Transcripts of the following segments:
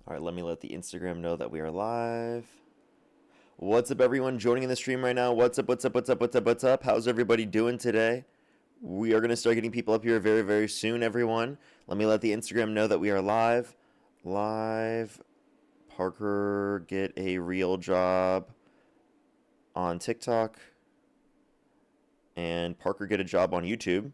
All right, let me let the Instagram know that we are live. What's up, everyone joining in the stream right now? What's up, what's up, what's up, what's up, what's up? How's everybody doing today? We are going to start getting people up here very, very soon, everyone. Let me let the Instagram know that we are live. Live. Parker, get a real job on TikTok. And Parker, get a job on YouTube.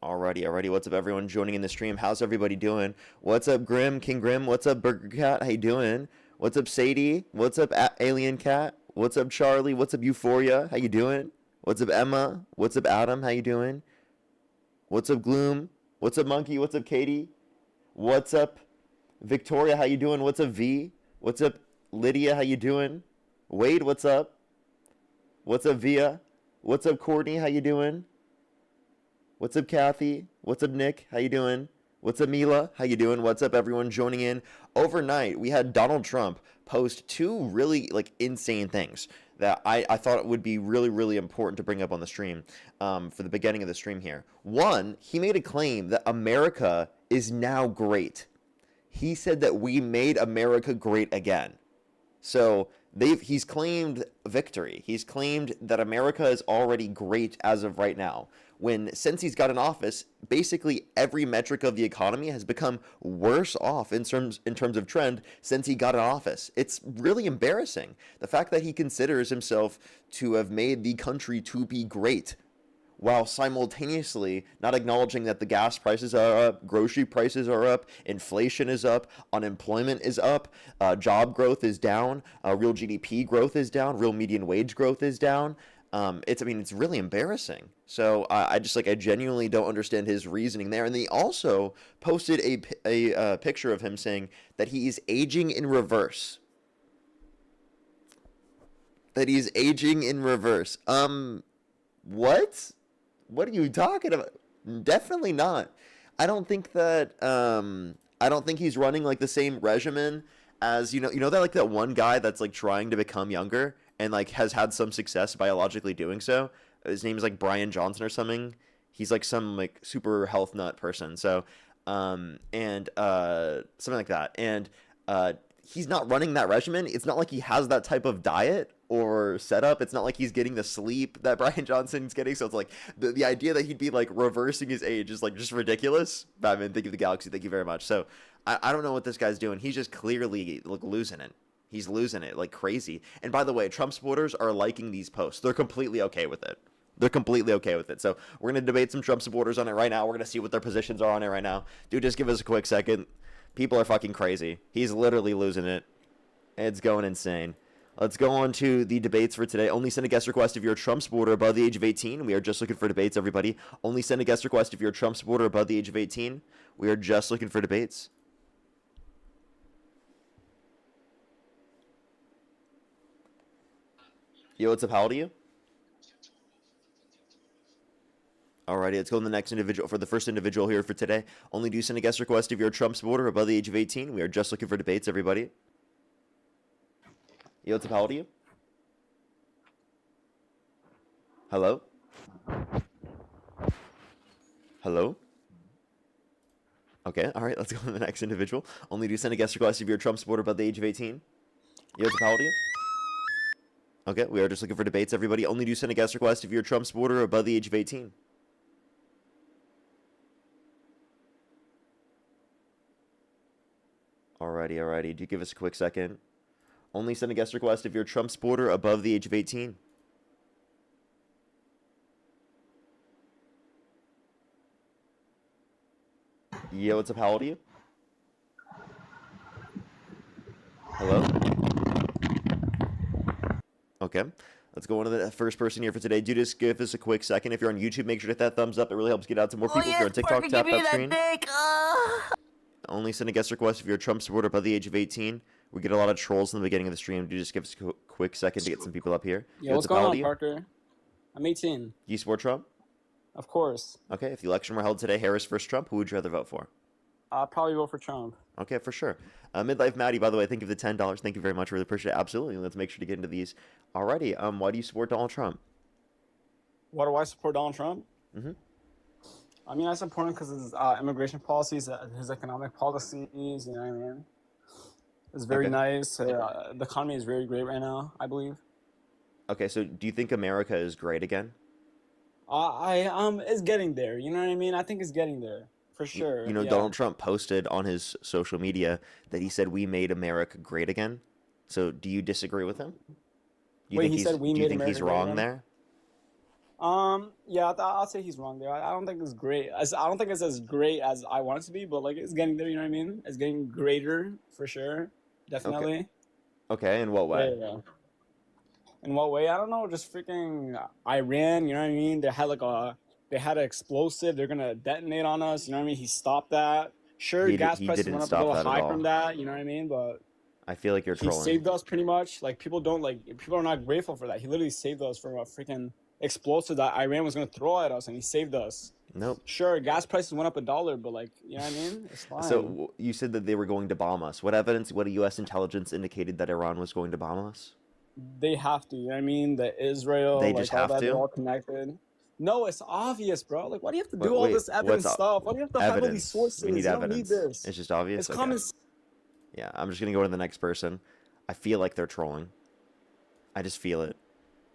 Alrighty. What's up, everyone joining in the stream? How's everybody doing? What's up, Grim, King Grim? What's up, Burger Cat? How you doing? What's up, Sadie? What's up, Alien Cat? What's up, Charlie? What's up, Euphoria? How you doing? What's up, Emma? What's up, Adam? How you doing? What's up, Gloom? What's up, Monkey? What's up, Katie? What's up, Victoria? How you doing? What's up, V? What's up, Lydia? How you doing? Wade, what's up? What's up, Via? What's up, Courtney? How you doing? What's up, Kathy? What's up, Nick? How you doing? What's up, Mila? How you doing? What's up, everyone joining in? Overnight, we had Donald Trump post two really insane things that I thought it would be really, really important to bring up on the stream for the beginning of the stream here. One, he made a claim that America is now great. He said that we made America great again. So he's claimed victory. He's claimed that America is already great as of right now. When since he's got in office, basically every metric of the economy has become worse off in terms of trend since he got in office. It's really embarrassing. The fact that he considers himself to have made the country to be great, while simultaneously not acknowledging that the gas prices are up, grocery prices are up, inflation is up, unemployment is up, job growth is down, real GDP growth is down, real median wage growth is down. It's really embarrassing. So I genuinely don't understand his reasoning there. And he also posted a picture of him saying that he's aging in reverse. That he's aging in reverse. What? What are you talking about? Definitely not. I don't think that I don't think he's running like the same regimen as that one guy that's like trying to become younger and like has had some success biologically doing so. His name is like Brian Johnson or something. He's like some like super health nut person. So something like that. And he's not running that regimen. It's not like he has that type of diet or setup. It's not like he's getting the sleep that Brian Johnson's getting. So it's like the idea that he'd be like reversing his age is like just ridiculous. Batman, thank you for the galaxy. Thank you very much. So I don't know what this guy's doing. He's just clearly like losing it. He's losing it like crazy. And by the way, Trump supporters are liking these posts. They're completely okay with it. They're completely okay with it. So we're going to debate some Trump supporters on it right now. We're going to see what their positions are on it right now. Dude, just give us a quick second. People are fucking crazy. He's literally losing it. It's going insane. Let's go on to the debates for today. Only send a guest request if you're a Trump supporter above the age of 18. We are just looking for debates, everybody. Only send a guest request if you're a Trump supporter above the age of 18. We are just looking for debates. Yo, what's up? How old are you? Alrighty, let's go to the next individual. For the first individual here for today, only do send a guest request if you're a Trump supporter above the age of 18. We are just looking for debates, everybody. Yo, what's up? How old are you? Hello? Hello? Okay, alright, let's go to the next individual. Only do send a guest request if you're a Trump supporter above the age of 18. Yo, what's up? How old are you? Okay, we are just looking for debates, everybody. Only do send a guest request if you're a Trump supporter above the age of 18. Alrighty. Do give us a quick second. Only send a guest request if you're a Trump supporter above the age of 18. Yo, what's up? How old are you? Hello? Okay. Let's go on to the first person here for today. Do just give us a quick second. If you're on YouTube, make sure to hit that thumbs up. It really helps get out to more people. If you're on TikTok, Parker, tap give me that screen. dick. Only send a guest request if you're a Trump supporter above the age of 18. We get a lot of trolls in the beginning of the stream. Do just give us a quick second to get some people up here. Yo, what's going on, Parker? I'm 18. Do you support Trump? Of course. Okay, if the election were held today, Harris versus Trump, who would you rather vote for? I'll probably vote for Trump. Okay, for sure. Midlife Maddie, by the way, thank you for the $10. Thank you very much. Really appreciate it. Absolutely. Let's make sure to get into these. Alrighty. Why do you support Donald Trump? Why do I support Donald Trump? I mean, I support him because his immigration policies, his economic policies. You know what I mean? It's very Okay. nice. The economy is very great right now, I believe. Okay, so do you think America is great again? It's getting there. You know what I mean? I think it's getting there for You sure. know, Yeah. Donald Trump posted on his social media that he said we made America great again. So do you disagree with him? Wait, he said we Do you made think he's America great wrong again. there? Yeah, I'll say he's wrong there. I don't think it's great. I don't think it's as great as I want it to be, but like it's getting there. You know what I mean? It's getting greater for sure. Okay. Definitely. Okay, in what way? Yeah. In what way? I don't know. Just freaking Iran. You know what I mean? They had an explosive. They're gonna detonate on us. You know what I mean? He stopped that. Sure, gas He prices didn't went up a stop little that at high from all. that. You know what I mean? But I feel like you're he trolling. saved us pretty much. Like people are not grateful for that. He literally saved us from a freaking explosive that Iran was gonna throw at us, and he saved us. Nope. Sure, gas prices went up $1, but like, you know what I mean? It's fine. You said that they were going to bomb us. What evidence, what U.S. intelligence indicated that Iran was going to bomb us? They have to, you know what I mean? The Israel, They just like all have that, they're to? all connected. No, it's obvious, bro. Like, why do you have to do all Wait, this evidence stuff? Why do you have to have all these evidence? We need sources? You don't need evidence. this. It's just obvious? It's Okay. common. Yeah, I'm just gonna go to the next person. I feel like they're trolling. I just feel it.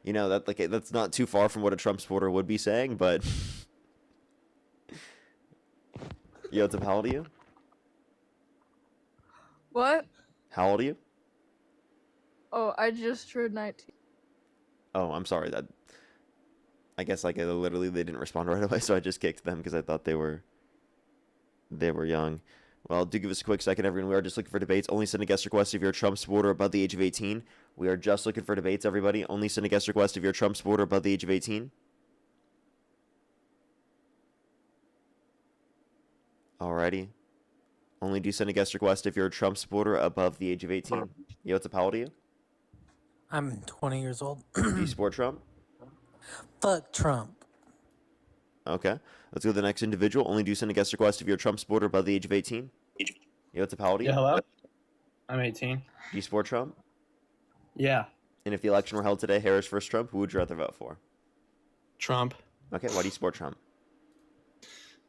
You know, that's not too far from what a Trump supporter would be saying, but yo, what's up, how old are you? What? How old are you? Oh, I just turned 19. Oh, I'm sorry. That I guess like literally they didn't respond right away, so I just kicked them because I thought they were young. Well, do give us a quick second, everyone. We are just looking for debates. Only send a guest request if you're a Trump supporter above the age of 18. We are just looking for debates, everybody. Only send a guest request if you're a Trump supporter above the age of 18. Alrighty. Only do send a guest request if you're a Trump supporter above the age of 18. Yo, what's up? How old are you? I'm 20 years old. Do you support Trump? Fuck Trump. Okay. Let's go to the next individual. Only do send a guest request if you're a Trump supporter above the age of 18. Yo, what's up? How old are you? Yeah, hello? I'm 18. Do you support Trump? Yeah, And if the election were held today, Harris versus Trump, who would you rather vote for? Trump. Okay, why do you support Trump?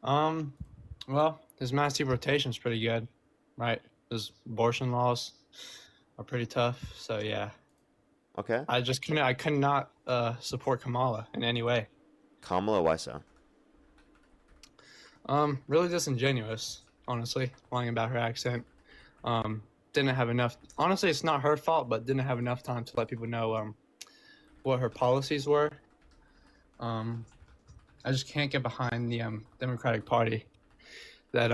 Well, his mass deportation's pretty good, right? His abortion laws are pretty tough, so yeah. Okay. I could not support Kamala in any way. Kamala, why so? Really disingenuous, honestly, lying about her accent. Didn't have enough. Honestly, it's not her fault, but didn't have enough time to let people know what her policies were. I just can't get behind the Democratic Party that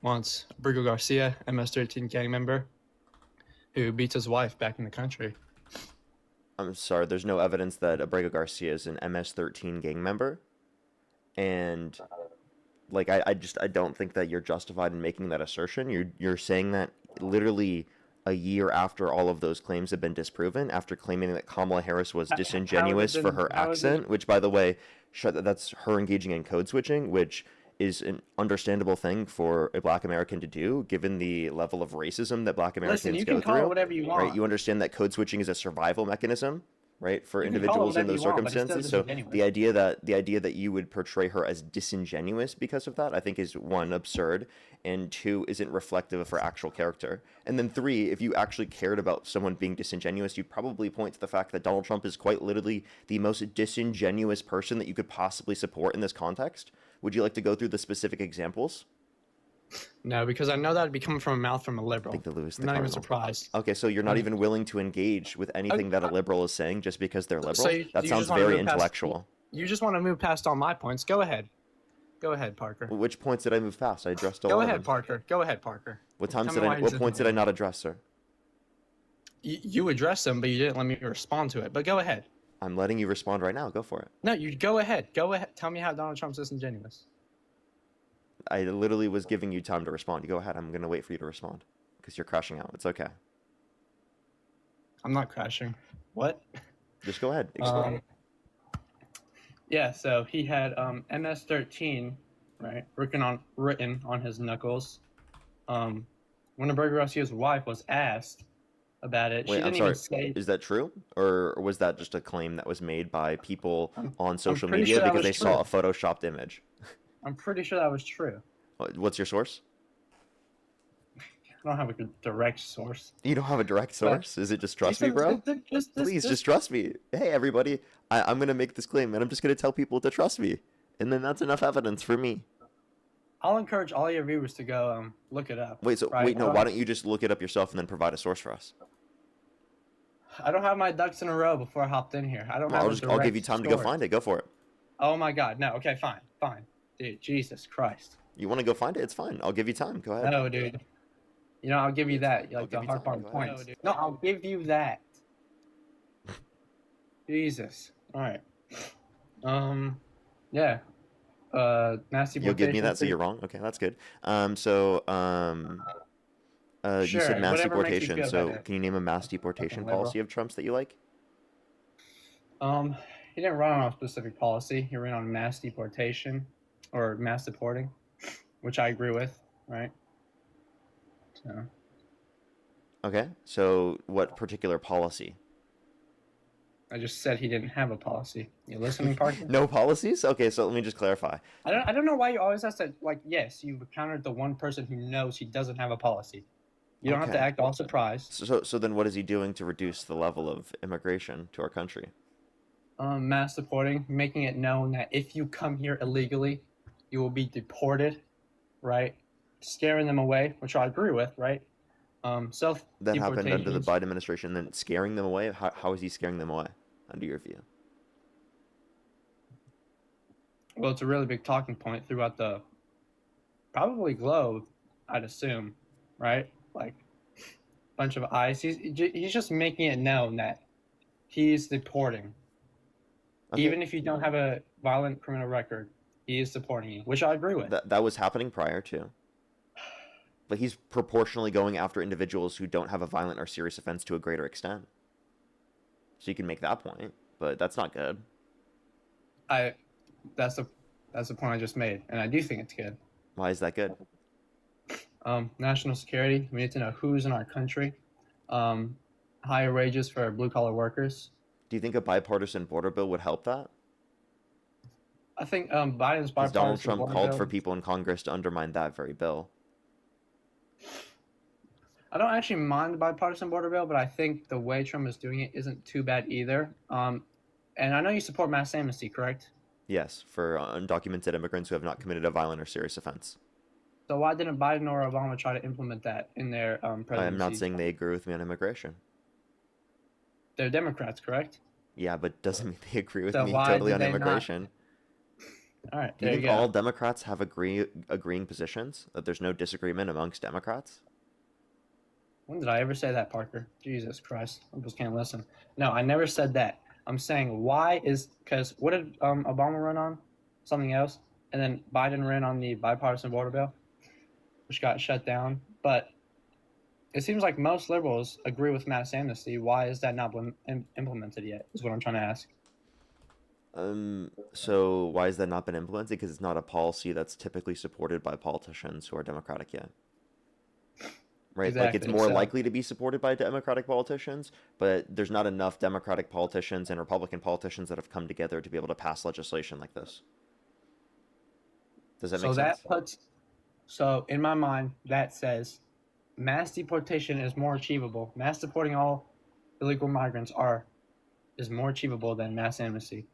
wants Brigo Garcia, MS-13 gang member, who beats his wife back in the country. I'm sorry, there's no evidence that Abrego Garcia is an MS-13 gang member. And like I don't think that you're justified in making that assertion. You're saying that literally a year after all of those claims have been disproven, after claiming that Kamala Harris was disingenuous for her accent, which by the way, that's her engaging in code switching, which is an understandable thing for a Black American to do, given the level of racism that Black Americans Listen, you go can call it through. whatever you want. Right? You understand that code switching is a survival mechanism, right, for You can call it individuals in whatever those you want, but it's still circumstances. So disingenuous. the idea that you would portray her as disingenuous because of that, I think is one, absurd, and two, isn't reflective of her actual character. And then three, if you actually cared about someone being disingenuous, you'd probably point to the fact that Donald Trump is quite literally the most disingenuous person that you could possibly support in this context. Would you like to go through the specific examples? No, because I know that would be coming from a mouth from a I liberal. think they lose the I'm not even Cardinal. surprised. Okay, so you're not even willing to engage with anything that a liberal is saying just because they're liberal? That you sounds just wanna very move past- intellectual. You just want to move past all my points. Go ahead. Go ahead, Parker. Which points did I move past? I addressed all Go of ahead, them. Parker. Go ahead, Parker. What times Tell me did why I? you're What points did I disingenuous. not address, sir? You addressed them, but you didn't let me respond to it. But go ahead. I'm letting you respond right now. Go for it. No, you go ahead. Go ahead. Tell me how Donald Trump's disingenuous. I literally was giving you time to respond. You go ahead. I'm gonna wait for you to respond because you're crashing out. It's okay. I'm not crashing. What? Just go ahead. Explain. Yeah, so he had MS-13, right, written on his knuckles. When Roberto Garcia's wife was asked about it, Wait, she I'm didn't sorry. even say. Is that true, or was that just a claim that was made by people on social pretty media sure that because was they saw a true. photoshopped image? I'm pretty sure that was true. What's your source? I don't have a direct source. You don't have a direct But source? Is it just he trust me, said bro? Please, this. just trust me. Hey, everybody, I'm gonna make this claim, and I'm just gonna tell people to trust me, and then that's enough evidence for me. I'll encourage all your viewers to go look it up. Wait, so right? wait, no, why don't you just look it up yourself and then provide a source for us? I don't have my ducks in a row before I hopped in here. I don't Well, have I'll give you direct time to go source. find it. Go for it. Oh my God, no. Okay, fine. Dude, Jesus Christ. You want to go find it? It's fine. I'll give you time. Go ahead. No, dude. You know, I'll give you that. I'll Like give the you hard time. part Go ahead. points. No, I'll give you that. Jesus. All right. Yeah. Mass deportation. You'll give me that, so you're wrong. Okay, that's good. You Sure, said mass whatever makes you deportation. feel So better. can you name a mass deportation Fucking liberal. policy of Trump's that you like? He didn't run on a specific policy. He ran on mass deportation or mass deporting, which I agree with, right? So Okay, so what particular policy? I just said he didn't have a policy. You listening, Parker? No policies? Okay, so let me just clarify. I don't know why you always have to, like, yes, you've encountered the one person who knows he doesn't have a policy. You don't have to Okay. act all surprised. So then what is he doing to reduce the level of immigration to our country? Mass deporting, making it known that if you come here illegally, you will be deported, right? Scaring them away, which I agree with, right? Self That happened under the deportations. Biden administration, then scaring them away? How is he scaring them away, under your view? Well, it's a really big talking point throughout the probably globe, I'd assume, right? Like bunch of eyes. He's just making it known that he's deporting. Okay. Even if you don't have a violent criminal record, he is deporting you, which I agree with. That was happening prior to. But he's proportionally going after individuals who don't have a violent or serious offense to a greater extent. So you can make that point, but that's not good. That's the point I just made, and I do think it's good. Why is that good? National security. We need to know who's in our country. Higher wages for blue collar workers. Do you think a bipartisan border bill would help that? I think Biden's Because bipartisan Donald Trump border called bill- for people in Congress to undermine that very bill. I don't actually mind the bipartisan border bill, but I think the way Trump is doing it isn't too bad either. And I know you support mass amnesty, correct? Yes, for undocumented immigrants who have not committed a violent or serious offense. So why didn't Biden or Obama try to implement that in their presidency? I am not saying they agree with me on immigration. They're Democrats, correct? Yeah, but doesn't mean they agree with So me why totally did on they not? immigration. All right, Do you there you think go. all Democrats have agreeing positions? That there's no disagreement amongst Democrats? When did I ever say that, Parker? Jesus Christ, I just can't listen. No, I never said that. I'm saying because what did Obama run on? Something else, and then Biden ran on the bipartisan border bill, which got shut down. But it seems like most liberals agree with mass amnesty. Why is that not been implemented yet? Is what I'm trying to ask. So why has that not been implemented? Because it's not a policy that's typically supported by politicians who are Democratic yet. Right? Like it's Exactly, more so- likely to be supported by Democratic politicians, but there's not enough Democratic politicians and Republican politicians that have come together to be able to pass legislation like this. Does that make sense? So in my mind, that says mass deportation is more achievable. Mass deporting all illegal migrants is more achievable than mass amnesty.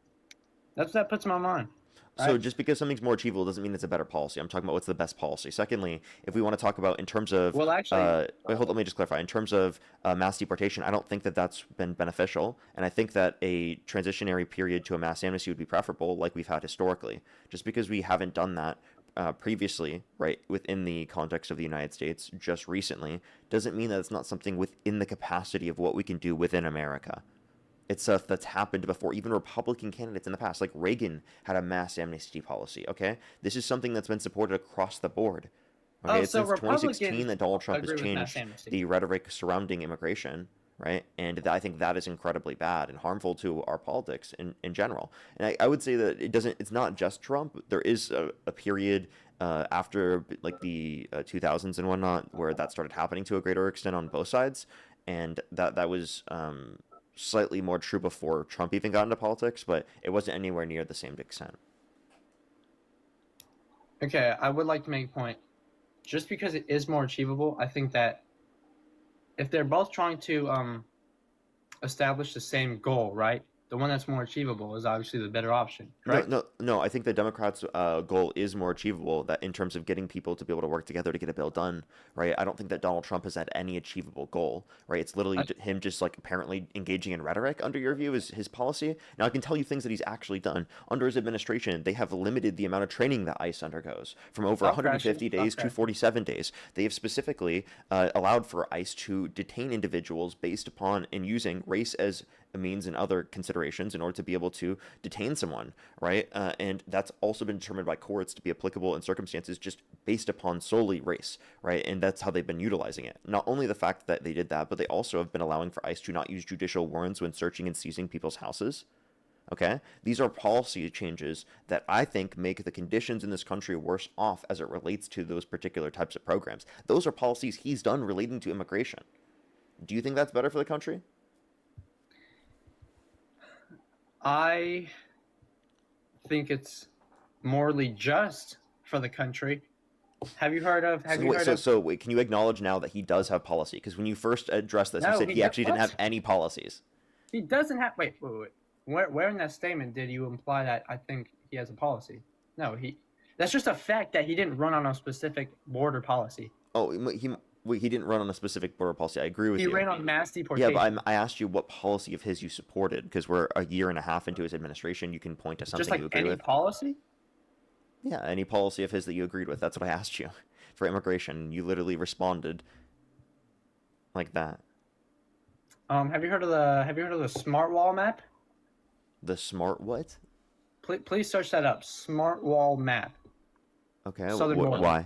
That's what that puts in my mind. So right? just because something's more achievable doesn't mean it's a better policy. I'm talking about what's the best policy. Secondly, if we want to talk about in terms of Well, actually- wait, hold on, let me just clarify. In terms of mass deportation, I don't think that that's been beneficial, and I think that a transitionary period to a mass amnesty would be preferable, like we've had historically. Just because we haven't done that previously, right, within the context of the United States, just recently, doesn't mean that it's not something within the capacity of what we can do within America. It's stuff that's happened before. Even Republican candidates in the past, like Reagan, had a mass amnesty policy. Okay, this is something that's been supported across the board. Okay, Oh, it's so since 2016 Republicans that Donald Trump has agree with mass changed amnesty. the rhetoric surrounding immigration, right? And I think that is incredibly bad and harmful to our politics in general. And I would say that it's not just Trump. There is a period after like the 2000s and whatnot where that started happening to a greater extent on both sides, and that was slightly more true before Trump even got into politics, but it wasn't anywhere near the same extent. Okay, I would like to make a point. Just because it is more achievable, I think that if they're both trying to establish the same goal, right? The one that's more achievable is obviously the better option, No, correct? no, no. I think the Democrats' goal is more achievable. That in terms of getting people to be able to work together to get a bill done, right? I don't think that Donald Trump has had any achievable goal, right? It's literally I, him just like apparently engaging in rhetoric. Under your view, is his policy. Now I can tell you things that he's actually done under his administration. They have limited the amount of training that ICE undergoes from over I'll crash you. 150 I'll days to crash. 47 days. They have specifically allowed for ICE to detain individuals based upon and using race as a means and other considerations in order to be able to detain someone, right? And that's also been determined by courts to be applicable in circumstances just based upon solely race, right? And that's how they've been utilizing it. Not only the fact that they did that, but they also have been allowing for ICE to not use judicial warrants when searching and seizing people's houses. Okay? These are policy changes that I think make the conditions in this country worse off as it relates to those particular types of programs. Those are policies he's done relating to immigration. Do you think that's better for the country? I think it's morally just for the country. Have you heard of? Have So you wait, heard so of? so wait, can you acknowledge now that he does have policy? Because when you first addressed this, you No, said he he actually didn't what? have any policies. He doesn't have. Wait. Where in that statement did you imply that I think he has a policy? No, he. That's just a fact that he didn't run on a specific border policy. Oh, he didn't run on a specific border policy. I agree with He you. ran on mass Yeah, deportation. but I asked you what policy of his you supported because we're a year and a half into his administration. You can point to something Just like you agree any with. policy. Yeah, any policy of his that you agreed with. That's what I asked you for immigration. You literally responded like that. Have you heard of the smart wall map? The smart what? Please search that up. Smart wall map. Okay, Southern border. why?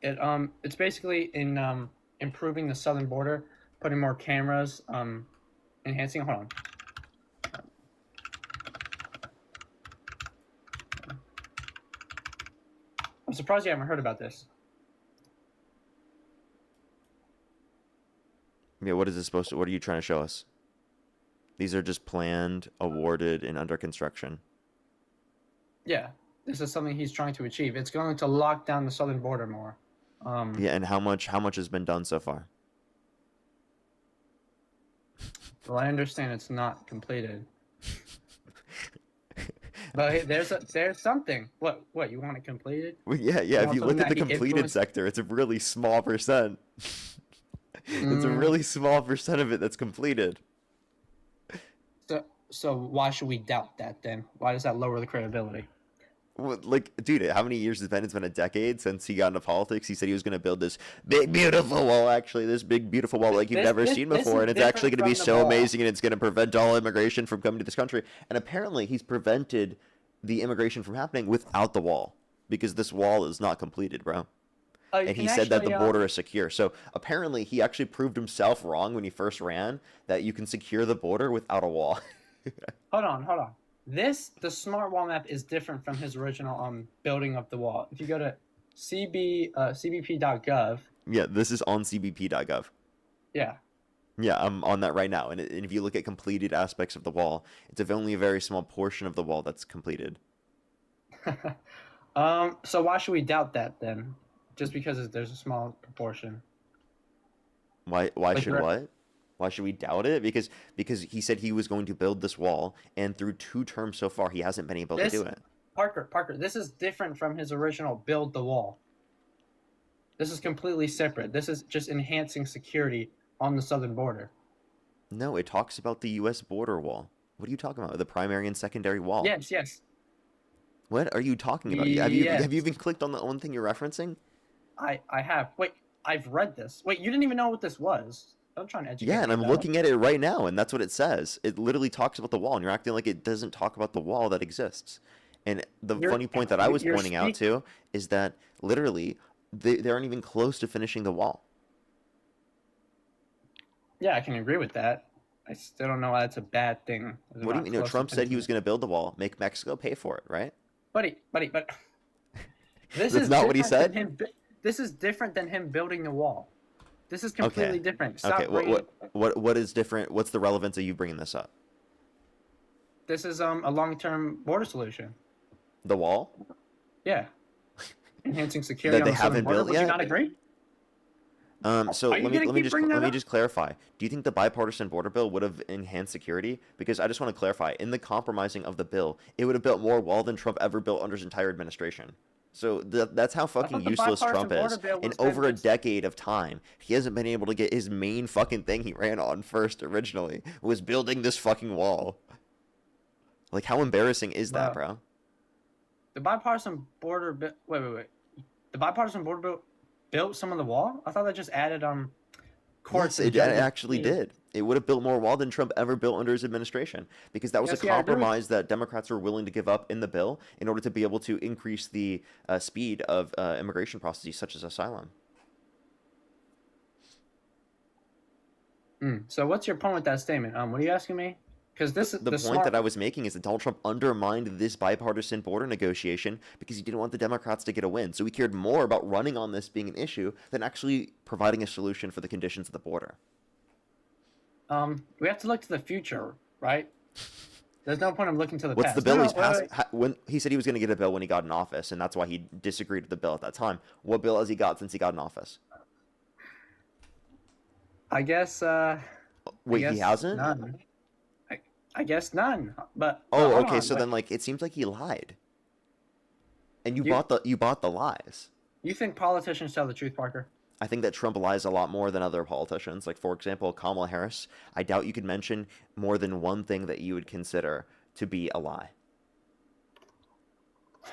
It's basically in improving the southern border, putting more cameras, enhancing. Hold on. I'm surprised you haven't heard about this. Yeah, what is this supposed to? What are you trying to show us? These are just planned, awarded, and under construction. Yeah, this is something he's trying to achieve. It's going to lock down the southern border more. Yeah, and how much has been done so far? Well, I understand it's not completed, but hey, there's something. What you want it completed? Well, yeah. You If want you look something at the that he completed influenced? sector, it's a really small percent. It's a really small percent of it that's completed. So why should we doubt that then? Why does that lower the credibility? Well, like, dude, how many years has it been? It's been a decade since he got into politics. He said he was going to build this big, beautiful wall, actually, this big, beautiful wall like you've never seen This before. is And it's actually going to be different from so the wall. amazing and it's going to prevent all immigration from coming to this country. And apparently he's prevented the immigration from happening without the wall because this wall is not completed, bro. Oh, you And he can said that the actually, border is secure. So apparently he actually proved himself wrong when he first ran that you can secure the border without a wall. Hold on. The smart wall map is different from his original building of the wall. If you go to cbp.gov, Yeah, this is on cbp.gov. yeah, Yeah, I'm on that right now. And if you look at completed aspects of the wall, it's only a very small portion of the wall that's completed. so why should we doubt that then? Just because there's a small proportion. Why Like, should what? Why should we doubt it? Because he said he was going to build this wall, and through 2 terms so far, he hasn't been able to do it. Parker, this is different from his original build the wall. This is completely separate. This is just enhancing security on the southern border. No, it talks about the U.S. border wall. What are you talking about? The primary and secondary wall. Yes. What are you talking about? Have you even clicked on the one thing you're referencing? I have. Wait, I've read this. Wait, you didn't even know what this was. I'm trying to educate Yeah, and you, I'm though. looking at it right now, and that's what it says. It literally talks about the wall, and you're acting like it doesn't talk about the wall that exists. And the funny point that I was pointing out to is that literally they aren't even close to finishing the wall. Yeah, I can agree with that. I still don't know why that's a bad thing. What do you mean? No, Trump said he was going to build the wall, make Mexico pay for it, right? Buddy. This That's is not what he different said? than this is different than him building the wall. This is completely different. Stop Okay, bringing- what is different? What's the relevance of you bringing this up? This is a long-term border solution. The wall? Yeah. enhancing security That on they the southern haven't border. built Would you yet? not agree? So Are you gonna keep bringing let that me up? just clarify. Do you think the bipartisan border bill would have enhanced security? Because I just want to clarify, in the compromising of the bill, it would have built more wall than Trump ever built under his entire administration. So that's how I fucking thought the useless bipartisan Trump border is. bill In was over a meant to. decade of time, he hasn't been able to get his main fucking thing he ran on first originally, was building this fucking wall. Like, how embarrassing is that, Well, bro? the bipartisan border bill. Wait. The bipartisan border bill built some of the wall. I thought that just added courts Yes, and it judges. actually did. It would have built more wall than Trump ever built under his administration, because that was Yes, a yeah, I agree with compromise that Democrats were willing to give up in the bill in order to be able to increase the speed of immigration processes such as asylum. So what's your point with that statement? What are you asking me? Because this is The the point smart. that I was making is that Donald Trump undermined this bipartisan border negotiation because he didn't want the Democrats to get a win. So he cared more about running on this being an issue than actually providing a solution for the conditions of the border. We have to look to the future, right? There's no point in looking to the What's past. the bill No, he's wait, passed? wait. When he said he was going to get a bill when he got in office, and that's why he disagreed with the bill at that time. What bill has he got since he got in office? I guess. Wait, I he guess hasn't? none. I guess none. But Oh, hold okay. on, So like, then, like, it seems like he lied, and you You- bought the lies. you think politicians tell the truth, Parker? I think that Trump lies a lot more than other politicians. Like, for example, Kamala Harris. I doubt you could mention more than one thing that you would consider to be a lie.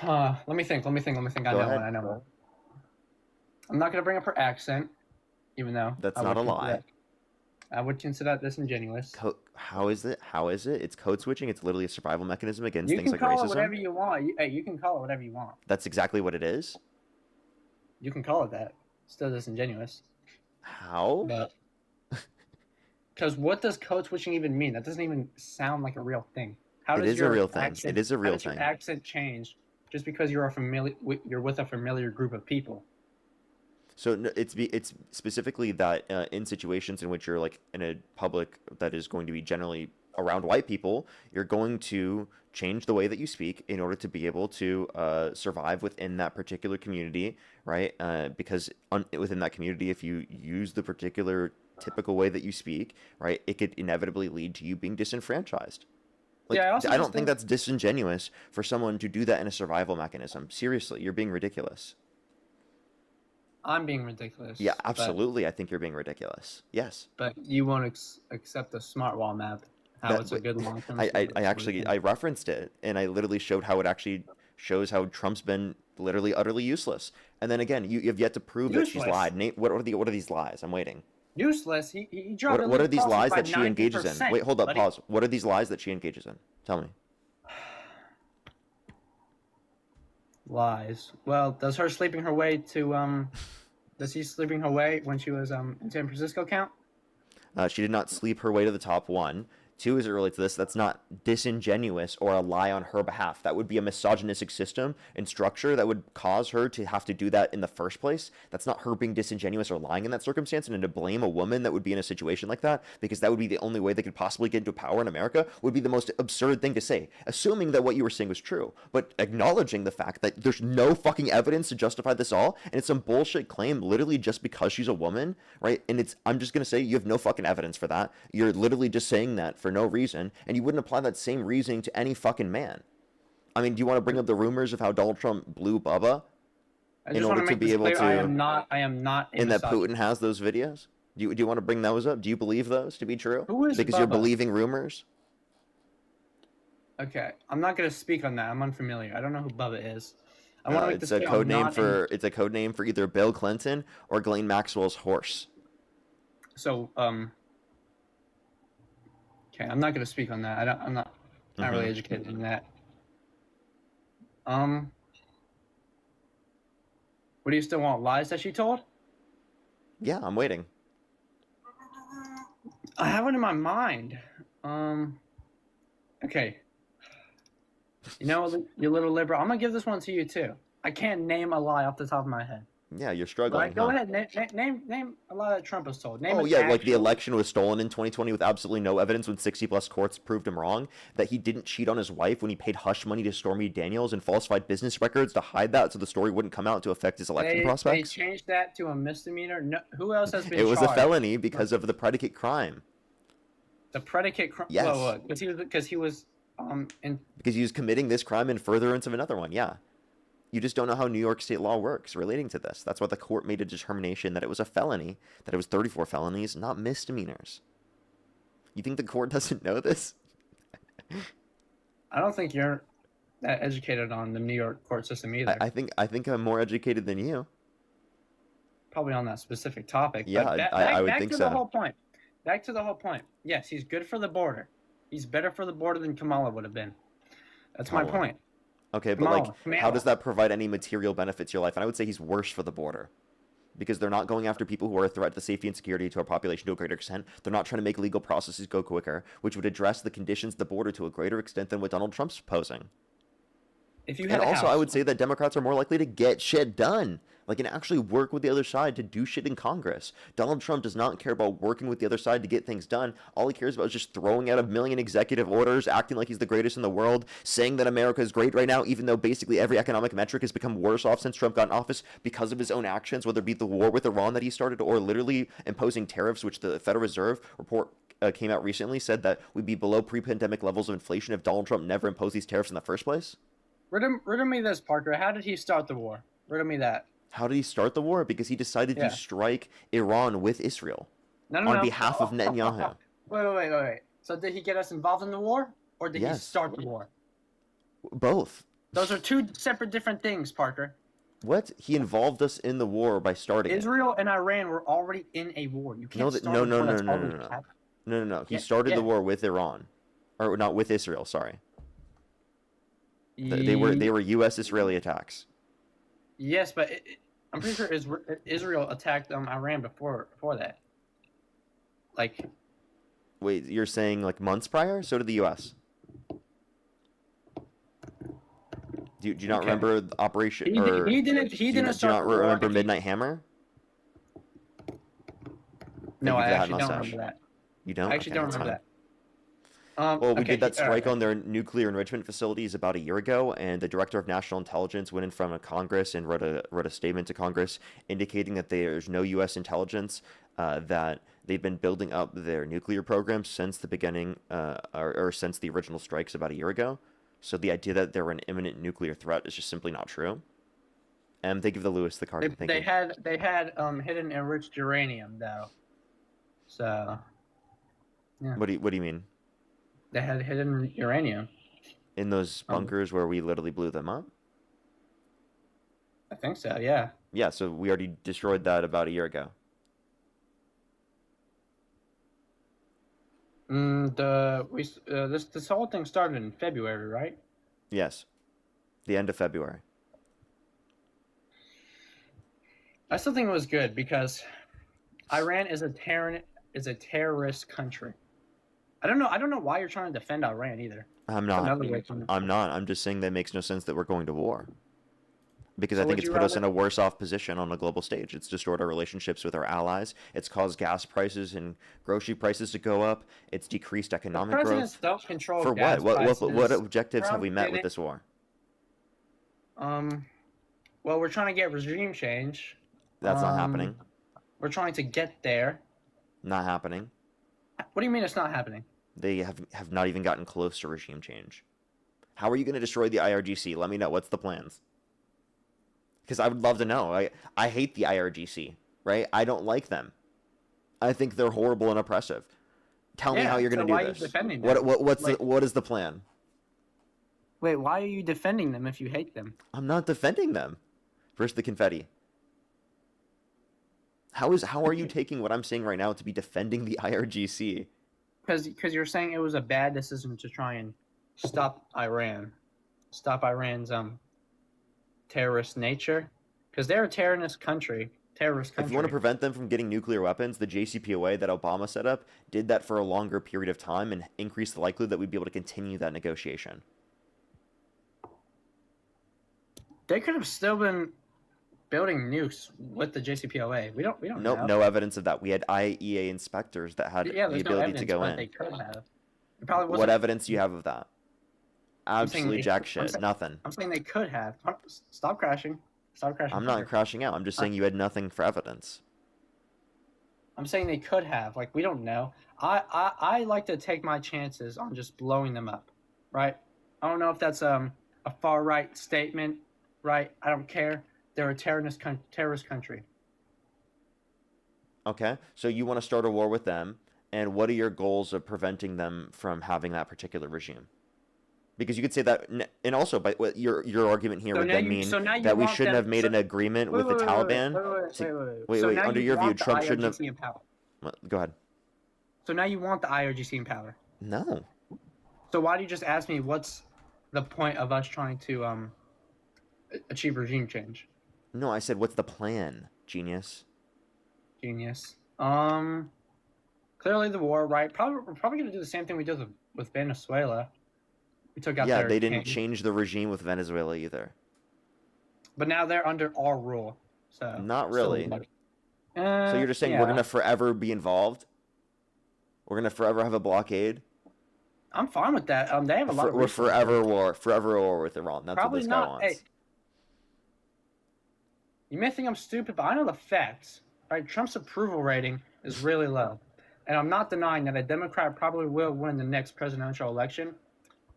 Let me think. I Go know ahead. one. I know one. I'm not gonna bring up her accent, even though That's I not would a lie. I would consider that disingenuous. How is it? How is it? It's code switching. It's literally a survival mechanism against You things can like call racism. it whatever you want. Hey, you can call it whatever you want. That's exactly what it is. You can call it that. Still disingenuous. How? But because what does code switching even mean? That doesn't even sound like a real thing. How It does is a your real thing. accent- It is a how real does your thing. accent change just because you're you're with a familiar group of people? So it's specifically that in situations in which you're like in a public that is going to be generally around white people, you're going to change the way that you speak in order to be able to survive within that particular community, right? Because within that community, if you use the particular typical way that you speak, right, it could inevitably lead to you being disenfranchised. Like, Yeah, I also I don't just think think- that's disingenuous for someone to do that in a survival mechanism. Seriously, you're being ridiculous. I'm being ridiculous. Yeah, absolutely. I think you're being ridiculous. Yes. But you won't accept the smart wall map. How That- it's a good long-term. I referenced it, and I literally showed how it actually shows how Trump's been literally utterly useless. And then again, you have yet to prove that she's Useless. lied. Nate, what are these lies? I'm waiting. Useless. He dropped. What are elite these policies lies by that she engages in? 90%, Wait, hold up, buddy. pause. What are these lies that she engages in? Tell me. Lies. Well, does her sleeping her way to does he sleeping her way when she was in San Francisco count? She did not sleep her way to the top, one. Two, as it relates to this, that's not disingenuous or a lie on her behalf. That would be a misogynistic system and structure that would cause her to have to do that in the first place. That's not her being disingenuous or lying in that circumstance, and to blame a woman that would be in a situation like that, because that would be the only way they could possibly get into power in America, would be the most absurd thing to say, assuming that what you were saying was true, but acknowledging the fact that there's no fucking evidence to justify this all, and it's some bullshit claim literally just because she's a woman, right? And I'm just gonna say you have no fucking evidence for that. You're literally just saying that for no reason, and you wouldn't apply that same reasoning to any fucking man. I mean, do you want to bring up the rumors of how Donald Trump blew Bubba I in just order want to to be make this able clear. to, I am not. A and that misogynist. Putin has those videos? Do you want to bring those up? Do you believe those to be true? Who is Because you're Bubba? believing rumors? Okay, I'm not gonna speak on that. I'm unfamiliar. I don't know who Bubba is. I want to make It's this a clear. code I'm name not for either Bill Clinton or Ghislaine Maxwell's horse. So okay, I'm not gonna speak on that. I'm not really educated in that. What do you still want? Lies that she told? Yeah, I'm waiting. I have one in my mind. Okay. You know, you little liberal. I'm gonna give this one to you too. I can't name a lie off the top of my head. Yeah, you're struggling, Right, go huh? ahead. Name a lot that Trump has told. Name Oh an yeah, like the actual. election was stolen in 2020 with absolutely no evidence when 60 plus courts proved him wrong, that he didn't cheat on his wife when he paid hush money to Stormy Daniels and falsified business records to hide that so the story wouldn't come out to affect his election They prospects. changed that to a misdemeanor. No, who else has It been was a charged? felony because of the predicate crime. The predicate crime. Yes, Because he was in. because he was committing this crime in furtherance of another one. Yeah. You just don't know how New York state law works relating to this. That's why the court made a determination that it was a felony, that it was 34 felonies, not misdemeanors. You think the court doesn't know this? I don't think you're that educated on the New York court system either. I think I'm more educated than you. Probably on that specific topic. Yeah, But I would back think to so. the whole point. Back to the whole point. Yes, he's good for the border. He's better for the border than Kamala would have been. That's my Kamala. point. Okay, but like, how Kamala. does that provide any material benefit to your life? And I would say he's worse for the border. Because they're not going after people who are a threat to safety and security to our population to a greater extent. They're not trying to make legal processes go quicker, which would address the conditions at the border to a greater extent than what Donald Trump's posing. If you had And a also, house, I would say that Democrats are more likely to get shit done, like, and actually work with the other side to do shit in Congress. Donald Trump does not care about working with the other side to get things done. All he cares about is just throwing out a million executive orders, acting like he's the greatest in the world, saying that America is great right now, even though basically every economic metric has become worse off since Trump got in office because of his own actions, whether it be the war with Iran that he started or literally imposing tariffs, which the Federal Reserve report came out recently said that we'd be below pre-pandemic levels of inflation if Donald Trump never imposed these tariffs in the first place. riddle me this, Parker. How did he start the war? Riddle me that. How did he start the war? Because he decided Yeah. to strike Iran with Israel No. on behalf of Netanyahu. Wait. So did he get us involved in the war, or did he Yes. start the war? Both. Those are two separate different things, Parker. What? He involved us in the war by starting it. Israel and Iran were already in a war. You can't start a war that's already happened. No. He Yeah, started yeah. the war with Iran, or not with Israel. Sorry, they were U.S. Israeli attacks. Yes, but I'm pretty sure Israel attacked Iran before that. Like, Wait, you're saying like months prior? So did the U.S. Do you not Okay. remember the operation? he didn't do you start the war. remember Midnight Hammer? No, Thank you I for that actually don't mustache. remember that. You don't? I actually Okay, don't that's remember fine. that. Well, we okay, did that strike alright. on their nuclear enrichment facilities about a year ago, and the director of national intelligence went in front of Congress and wrote a statement to Congress indicating that there's no U.S. intelligence that they've been building up their nuclear program since the beginning or since the original strikes about a year ago. So the idea that they're an imminent nuclear threat is just simply not true. And they give the Lewis the card. Thank They you. had hidden enriched uranium though. So What do you mean? they had hidden uranium. In those bunkers where we literally blew them up? I think so. Yeah. Yeah, so we already destroyed that about a year ago. This whole thing started in February, right? Yes. The end of February. I still think it was good because Iran is a terrorist country. I don't know why you're trying to defend Iran either. I'm not. Another way from- I'm not. I'm just saying that makes no sense that we're going to war. Because So I think would it's you put us in rather- a worse off position on a global stage. It's destroyed our relationships with our allies. It's caused gas prices and grocery prices to go up. It's decreased economic Presidents growth. don't control For gas what? What prices. objectives have Trump we met with didn't- this war? Well, we're trying to get regime change. That's not happening. We're trying to get there. Not happening. What do you mean it's not happening? They have not even gotten close to regime change. How are you going to destroy the IRGC? Let me know. What's the plans? Because I would love to know. I hate the IRGC, right? I don't like them. I think they're horrible and oppressive. Tell me how you're going to why do are you this. defending them? What is the plan? Wait, why are you defending them if you hate them? I'm not defending them. Versus the confetti. How are you taking what I'm saying right now to be defending the IRGC? Because you're saying it was a bad decision to try and stop Iran's terrorist nature, because they're a terrorist country. If you want to prevent them from getting nuclear weapons, the JCPOA that Obama set up did that for a longer period of time and increased the likelihood that we'd be able to continue that negotiation. They could have still been building nukes with the JCPOA. We don't Nope, know. no evidence of that. We had IEA inspectors that had Yeah, the there's no ability evidence, to go but in. they could have. It probably wasn't. What evidence do you have of that? I'm saying Absolutely they- jack I'm shit. saying- Nothing. I'm saying they could have. Stop crashing. Stop crashing. I'm not quicker. crashing out. I'm just saying you had nothing for evidence. I'm saying they could have. Like, we don't know. I like to take my chances on just blowing them up, right? I don't know if that's a far right statement, right? I don't care. They're a terrorist country. Okay, so you want to start a war with them, and what are your goals of preventing them from having that particular regime? Because you could say that, and also, by your argument here would then mean that we shouldn't have made an agreement with the Taliban. Wait, So now under you your view, want the Trump shouldn't have. IRGC in power. Go ahead. So now you want the IRGC in power. No. So why do you just ask me what's the point of us trying to achieve regime change? No, I said, what's the plan, genius? Genius. Clearly the war, right? We're probably gonna do the same thing we did with Venezuela. We took out Yeah, their they didn't king. change the regime with Venezuela either. But now they're under our rule. So Not really. So you're just saying we're gonna forever be involved? We're gonna forever have a blockade? I'm fine with that. They have a lot of We're resources. forever at war with Iran. That's Probably what this guy not. wants. Hey, you may think I'm stupid, but I know the facts. Right? Trump's approval rating is really low. And I'm not denying that a Democrat probably will win the next presidential election.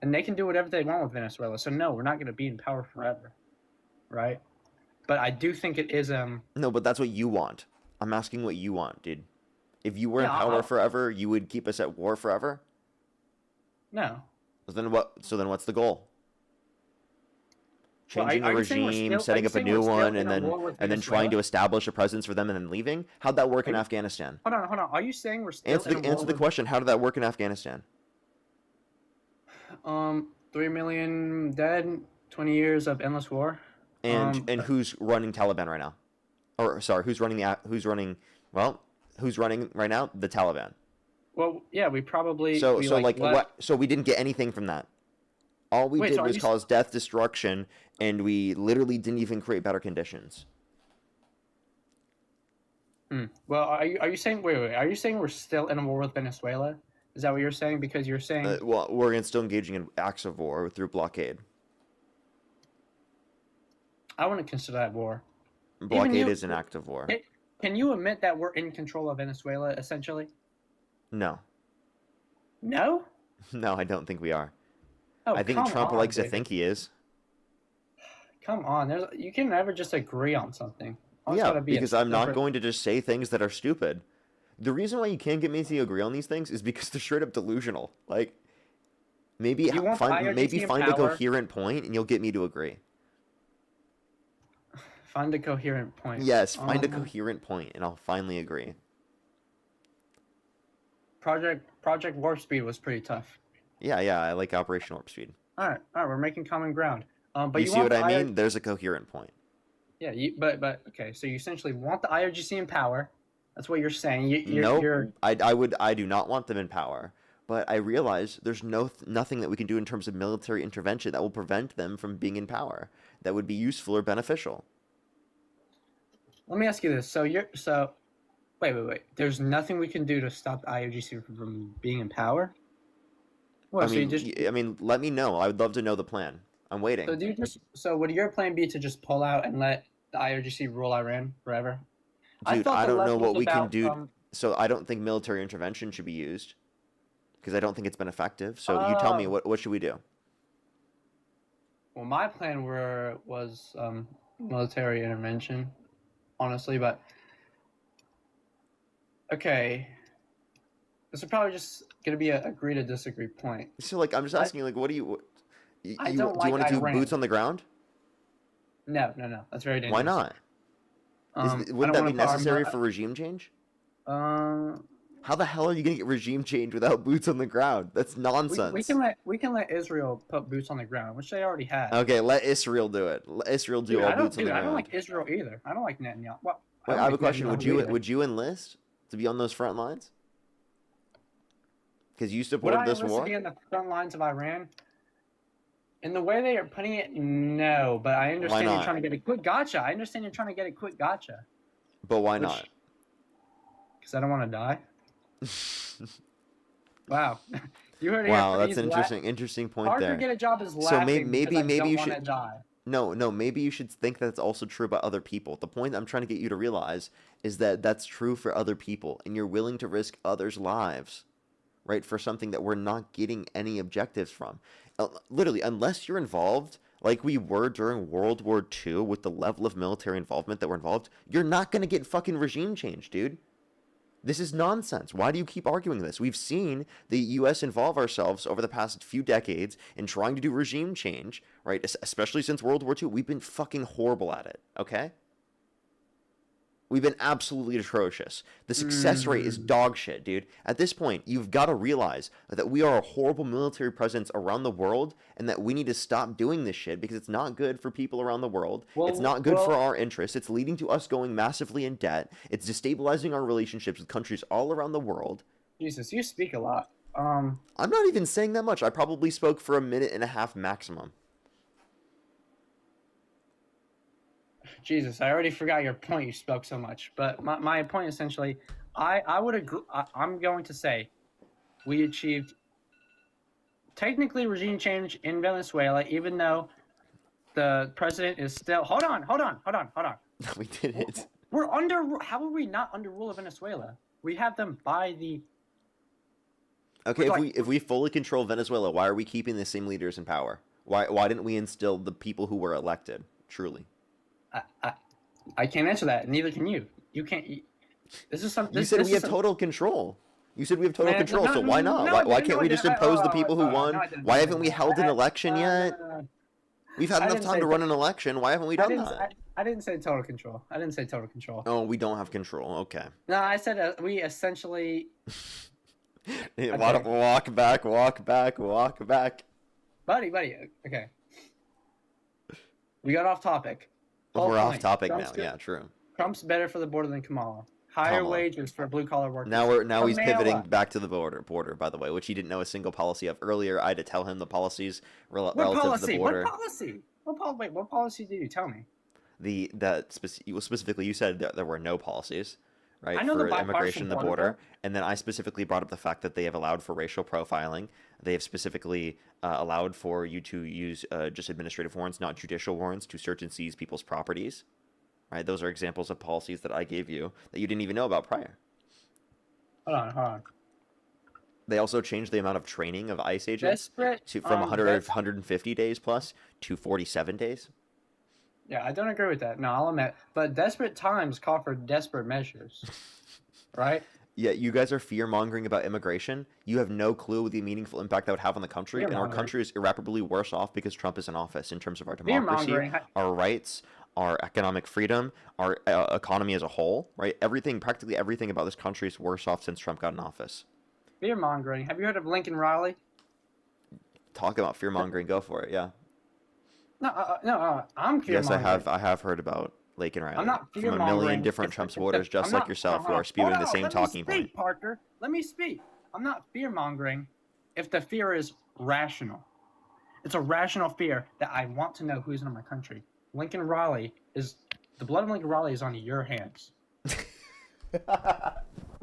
And they can do whatever they want with Venezuela. So no, we're not going to be in power forever. Right? But I do think it is No, but that's what you want. I'm asking what you want, dude. If you were in Yeah, power forever, you would keep us at war forever? no. So then what's the goal? Well, Changing the are you saying we're regime, still- setting are you up a saying new we're still one, in and a war with then trying to Venezuela? establish a presence for them and then leaving? How'd that work in Are you- Afghanistan? Hold on. Are you saying we're still Answer in a war the with- question. How did that work in Afghanistan? 3 million dead, 20 years of endless war. And who's running Taliban right now? Or sorry, who's running right now? The Taliban. Well, yeah, we probably So we, like let- what? So we didn't get anything from that. All we Wait, did so are was you cause death, destruction, and we literally didn't even create better conditions. Well, are you saying wait? Are you saying we're still in a war with Venezuela? Is that what you're saying? Because you're saying Well, we're still engaging in acts of war through blockade. I wouldn't consider that war. Blockade you- is an act of war. Can you admit that we're in control of Venezuela essentially? No, No. no, I don't think we are. Oh, I think come Trump on, likes to David. think he is. Come on, you can never just agree on something. Always gotta be a Because I'm not separate- going to just say things that are stupid. The reason why you can't get me to agree on these things is because they're straight up delusional. Like, maybe You want the IRGC in find a power? coherent point and you'll get me to agree. Find a coherent point. Yes, find a Um, coherent point and I'll finally agree. Project Warp Speed was pretty tough. Yeah, I like Operation Warp Speed. All right, we're making common ground. But You see want what the I IR mean? There's a coherent point. Yeah, but okay. So you essentially want the IRGC in power. That's what you're saying. Nope. You're I do not want them in power. But I realize there's nothing that we can do in terms of military intervention that will prevent them from being in power that would be useful or beneficial. Let me ask you this. Wait. There's nothing we can do to stop the IRGC from being in power. What? I So you mean, just let me know. I would love to know the plan. I'm waiting. so would your plan be to just pull out and let the IRGC rule Iran forever? Dude, thought I the don't know left what was we can about, do. So I don't think military intervention should be used because I don't think it's been effective. So you tell me, what should we do? Well, my plan was military intervention, honestly, but okay. This is probably just gonna be a agree to disagree point. So like, I'm just asking, like, what do you? I Do don't you want like to do Iran. boots on the ground? No, that's very dangerous. Why not? Wouldn't that be necessary for regime change? How the hell are you gonna get regime change without boots on the ground? That's nonsense. we can let Israel put boots on the ground, which they already have. Okay, let Israel do it. Let Israel do Dude, all I don't, boots on the I ground. don't like Israel either. I don't like Netanyahu. Well, Wait, I have a question. Netanyahu either. Would you enlist to be on those front lines? Because you Would supported I this enlist to war. be in the front lines of Iran? In the way they are putting it, no. But I understand you're not? trying to get a quick gotcha. I understand you're trying to get a quick gotcha. But why not? Because I don't want to die. Wow. You heard it Wow, here. that's an interesting point Parker there. get a job is So laughing maybe because I don't you want to should. die. No, maybe you should think that's also true about other people. The point I'm trying to get you to realize is that that's true for other people, and you're willing to risk others' lives, right, for something that we're not getting any objectives from. Literally, unless you're involved, like we were during World War II with the level of military involvement that we're involved, you're not going to get fucking regime change, dude. This is nonsense. Why do you keep arguing this? We've seen the U.S. involve ourselves over the past few decades in trying to do regime change, right? Especially since World War II. We've been fucking horrible at it, okay? We've been absolutely atrocious. The success rate is dog shit, dude. At this point, you've got to realize that we are a horrible military presence around the world and that we need to stop doing this shit because it's not good for people around the world. It's not good for our interests. It's leading to us going massively in debt. It's destabilizing our relationships with countries all around the world. Jesus, you speak a lot. I'm not even saying that much. I probably spoke for a minute and a half maximum. Jesus, I already forgot your point. You spoke so much, but my point essentially, I would agree. I'm going to say, we achieved technically regime change in Venezuela, even though the president is still. Hold on. We did it. We're under. How are we not under rule of Venezuela? We have them by the. Okay, if we fully control Venezuela, why are we keeping the same leaders in power? Why didn't we instill the people who were elected? Truly. I can't answer that. Neither can you. You can't. This is something. You said we have total control. You said we have total control, so why not? Why can't we just impose the people who won? Why haven't we held an election yet? We've had enough time to run an election. Why haven't we done that? I didn't say total control. Oh, we don't have control. Okay. No, I said we essentially. Walk back. Buddy. Okay. We got off topic. We're off topic now. Good. Yeah, true. Trump's better for the border than Kamala. Higher wages for blue collar workers. Now he's pivoting back to the border. By the way, which he didn't know a single policy of earlier. I had to tell him the policies relative to the border. What policy did you tell me? Specifically, you said that there were no policies, right, I know for the immigration and the border, border, and then I specifically brought up the fact that they have allowed for racial profiling. They have specifically allowed for you to use just administrative warrants, not judicial warrants, to search and seize people's properties. Right, those are examples of policies that I gave you that you didn't even know about prior. Hold on. They also changed the amount of training of ICE agents from 150 days plus to 47 days. Yeah, I don't agree with that. No, I'll admit. But desperate times call for desperate measures, right? Yeah, you guys are fear-mongering about immigration. You have no clue the meaningful impact that would have on the country, and our country is irreparably worse off because Trump is in office in terms of our democracy, our rights, our economic freedom, our economy as a whole, right? Practically everything about this country is worse off since Trump got in office. Fear-mongering. Have you heard of Lincoln Riley? Talk about fear-mongering. Go for it, yeah. No, I'm fear-mongering. Yes, I have heard about Lincoln Riley. I'm not fear-mongering. From a million different Trump supporters, just like yourself, who are spewing the same talking point. Parker, let me speak. I'm not fear-mongering if the fear is rational. It's a rational fear that I want to know who's in my country. The blood of Lincoln Riley is on your hands.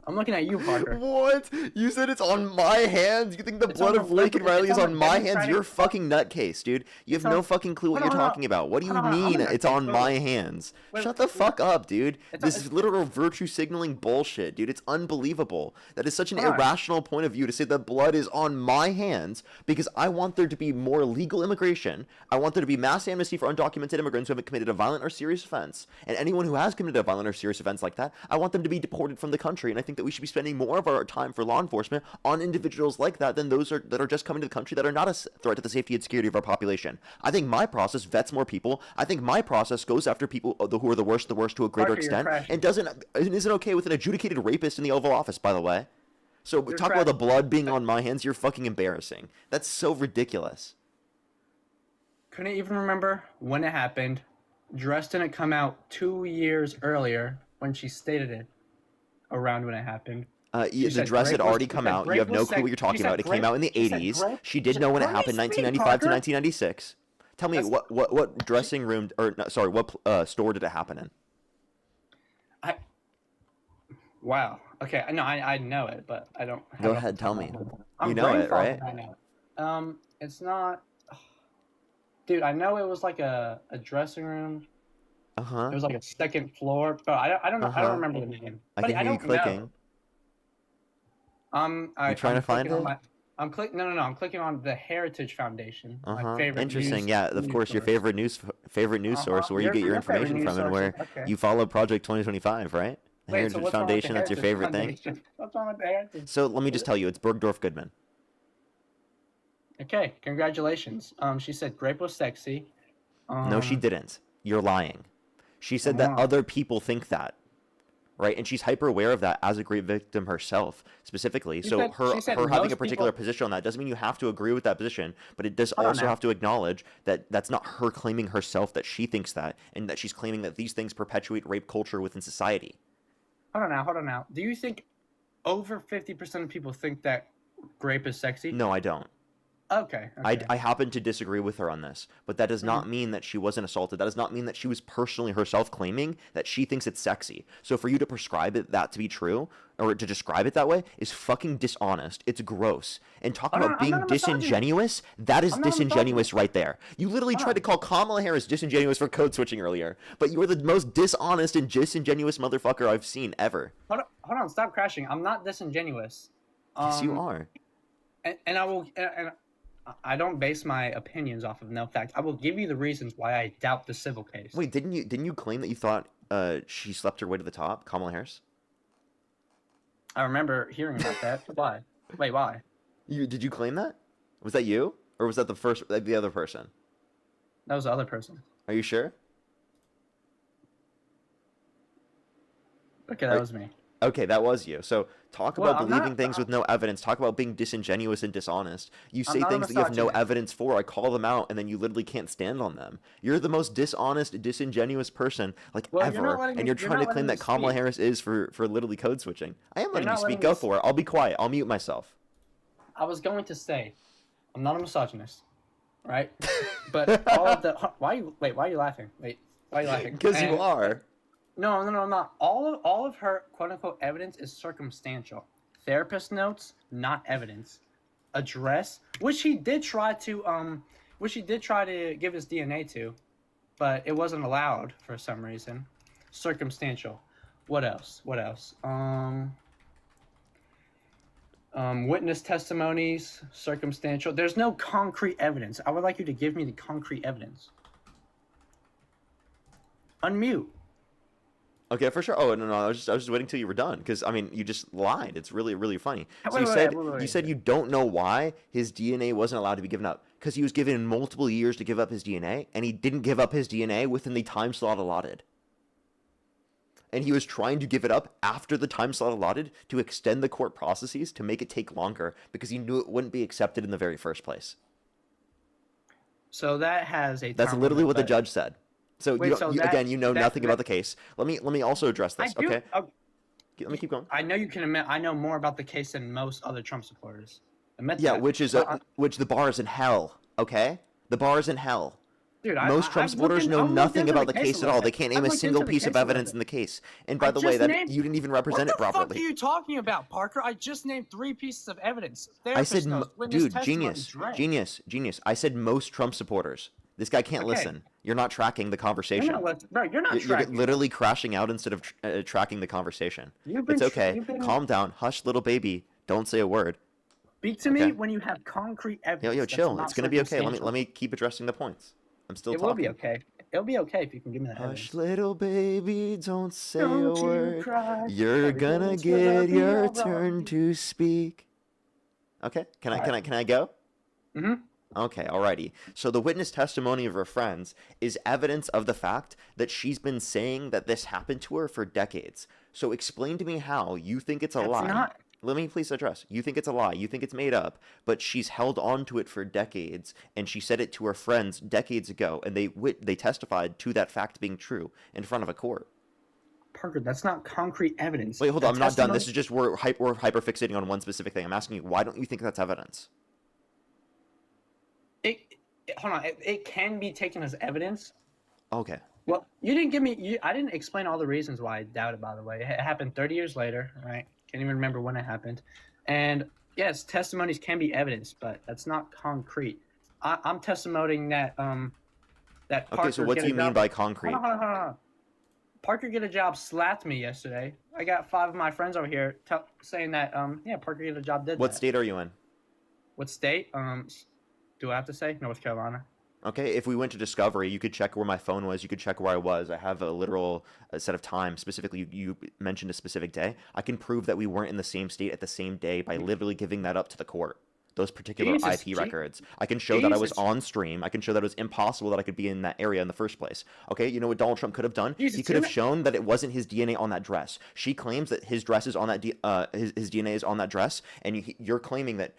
I'm looking at you, Parker. What? You said it's on my hands? You think the blood of Lincoln Riley is on my hands? You're a fucking nutcase, dude. You have no fucking clue what you're talking about. What do you mean it's on my hands? Shut the fuck up, dude. This is literal virtue signaling bullshit, dude. It's unbelievable. That is such an irrational point of view to say that blood is on my hands because I want there to be more legal immigration. I want there to be mass amnesty for undocumented immigrants who haven't committed a violent or serious offense. And anyone who has committed a violent or serious offense like that, I want them to be deported from the country. And I think that we should be spending more of our time for law enforcement on individuals like that than those that are just coming to the country that are not a threat to the safety and security of our population. I think my process vets more people. I think my process goes after people who are the worst to a greater extent, and isn't okay with an adjudicated rapist in the Oval Office, by the way. So talk about the blood being on my hands. You're fucking embarrassing. That's so ridiculous. Couldn't even remember when it happened. Dress didn't come out 2 years earlier when she stated it. Around when it happened. She The said dress had grape was- already she come said out. You grape have no was clue what sex- you're talking she said about. It came grape- out in the she said 80s. grape- She did know when it Let me happened, speak, 1995 to Parker. 1996. Tell me, That's- what dressing room, or no, sorry, what store did it happen in? Wow. Okay. No, I know it, but I don't. have Go it off ahead, the tell top me. of my head. You I'm know brain it, right? fogging right now. It's not. Dude, I know it was like a dressing room. Uh-huh. It was like a second floor, but I don't know. I Uh-huh. don't remember the name. I But can hear you don't know. clicking. You trying I'm to find clicking on it? I'm clicking. No. I'm clicking on the Heritage Foundation. My Uh-huh. favorite. Interesting. News, Yeah, of news course, your source. favorite news source, where you get your Your favorite information news from, and where sources. Okay. you follow Project 2025, right? The Wait, so Heritage what's wrong with the Foundation, that's your Heritage favorite thing. Foundation? What's wrong with the Heritage? So let me just tell you, it's Bergdorf Goodman. Okay, congratulations. She said grape was sexy. No, she didn't. You're lying. She said that not. other people think that, right? And she's hyper aware of that as a grape victim herself, specifically. She So said- her she said her having most a particular people- position on that doesn't mean you have to agree with that position, but it does Hold on also now. have to acknowledge that that's not her claiming herself that she thinks that, and that she's claiming that these things perpetuate rape culture within society. Hold on now. Do you think over 50% of people think that grape is sexy? No, I don't. Okay. I happen to disagree with her on this, but that does not mean that she wasn't assaulted. That does not mean that she was personally herself claiming that she thinks it's sexy. So for you to prescribe it that to be true, or to describe it that way, is fucking dishonest. It's gross. And talking I'm about not- I'm being not a misogynist. disingenuous, that is I'm not a disingenuous right there. You literally Hold tried on. to call Kamala Harris disingenuous for code switching earlier, but you are the most dishonest and disingenuous motherfucker I've seen ever. Hold on. Stop crashing. I'm not disingenuous. Yes, you are. And I will. And I don't base my opinions off of no fact. I will give you the reasons why I doubt the civil case. Wait, didn't you claim that you thought she slept her way to the top, Kamala Harris? I remember hearing about that. Why? Wait, why? Did you claim that? Was that you, or was that the other person? That was the other person. Are you sure? Okay, that was me. Okay, that was you. So talk Well, about I'm believing not- things with no evidence. Talk about being disingenuous and dishonest. You say not a things that you have no misogynist. evidence for. I call them out, and then you literally can't stand on them. You're the most dishonest, disingenuous person like Well, you're not ever, letting and me- you're you're trying to not claim letting that me Kamala speak. Harris is for literally code switching. I am letting you not speak. letting Go me for it. I'll be quiet. I'll mute myself. I was going to say, I'm not a misogynist, right? But all of the why are you laughing? Wait, why are you laughing? Because you And- are. No, I'm not. All of her quote unquote evidence is circumstantial. Therapist notes, not evidence. Address, which he did try to give his DNA to, but it wasn't allowed for some reason. Circumstantial. What else? Witness testimonies, circumstantial. There's no concrete evidence. I would like you to give me the concrete evidence. Unmute. Okay, for sure. Oh no, I was just waiting till you were done, because I mean, you just lied. It's really funny. So Wait, you wait, said wait, wait, you said you don't know why his DNA wasn't allowed to be given up, because he was given multiple years to give up his DNA, and he didn't give up his DNA within the time slot allotted. And he was trying to give it up after the time slot allotted to extend the court processes to make it take longer, because he knew it wouldn't be accepted in the very first place. So that has a. That's time literally limit, what the but- judge said. So, Wait, so that- again, you know that- nothing that- about the case. Let me also address I this. do. Okay, let me keep going. I know you can admit. I know more about the case than most other Trump supporters. Admit Yeah, that. which is But which the bar is in hell. Okay, the bar is in hell. dude, Most Trump supporters know nothing about the case at all. They can't name a single piece of evidence in the the case. And by I the way, just that named- you didn't even represent it What the fuck are properly. you talking about, Parker? I just named 3 pieces of evidence. I said, Therapist notes, witness dude, testimony, drank. genius. I said most Trump supporters. This guy can't Okay. listen. You're not tracking the conversation. You're not listening. Bro, you're not You're tracking. literally crashing out instead of tracking the conversation. You've been It's tr- okay. you've been- Calm down. Hush, little baby. Don't say a word. Speak to Okay. me when you have concrete evidence. Yo, that's chill. not It's gonna be okay. Let circumstantial. me keep addressing the points. I'm still It talking. will be okay. It'll be okay if you can give me that Hush, evidence. little baby, don't say Don't a you word. cry, You're gonna everything's gonna get be your alright. turn to speak. Okay, can I go? Mhm. Okay, alrighty. So the witness testimony of her friends is evidence of the fact that she's been saying that this happened to her for decades. So explain to me how you think it's a That's lie. not- Let me please address. You think it's a lie. You think it's made up, but she's held on to it for decades, and she said it to her friends decades ago, and they testified to that fact being true in front of a court. Parker, that's not concrete evidence. Wait, hold on. A I'm not done. testimony- This is just we're hyper fixating on one specific thing. I'm asking you, why don't you think that's evidence? Hold on. It can be taken as evidence. Okay. Well, you didn't give me. I didn't explain all the reasons why I doubt it. By the way, it happened 30 years later. Right? Can't even remember when it happened. And yes, testimonies can be evidence, but that's not concrete. I'm testimonying that that Parker. Okay. So what get do a you mean job- by concrete? Hold on. Parker get a job slapped me yesterday. I got 5 of my friends over here saying that yeah, Parker get a job did What that. state are you in? What state? Do I have to say North Carolina? Okay, if we went to Discovery, you could check where my phone was. You could check where I was. I have a literal set of time. Specifically, you mentioned a specific day. I can prove that we weren't in the same state at the same day by literally giving that up to the court. Those particular IP records. I can show that I was on stream. I can show that it was impossible that I could be in that area in the first place. Okay, you know what Donald Trump could have done? He could have shown that it wasn't his DNA on that dress. She claims that his dress is on that his DNA is on that dress, and you're claiming that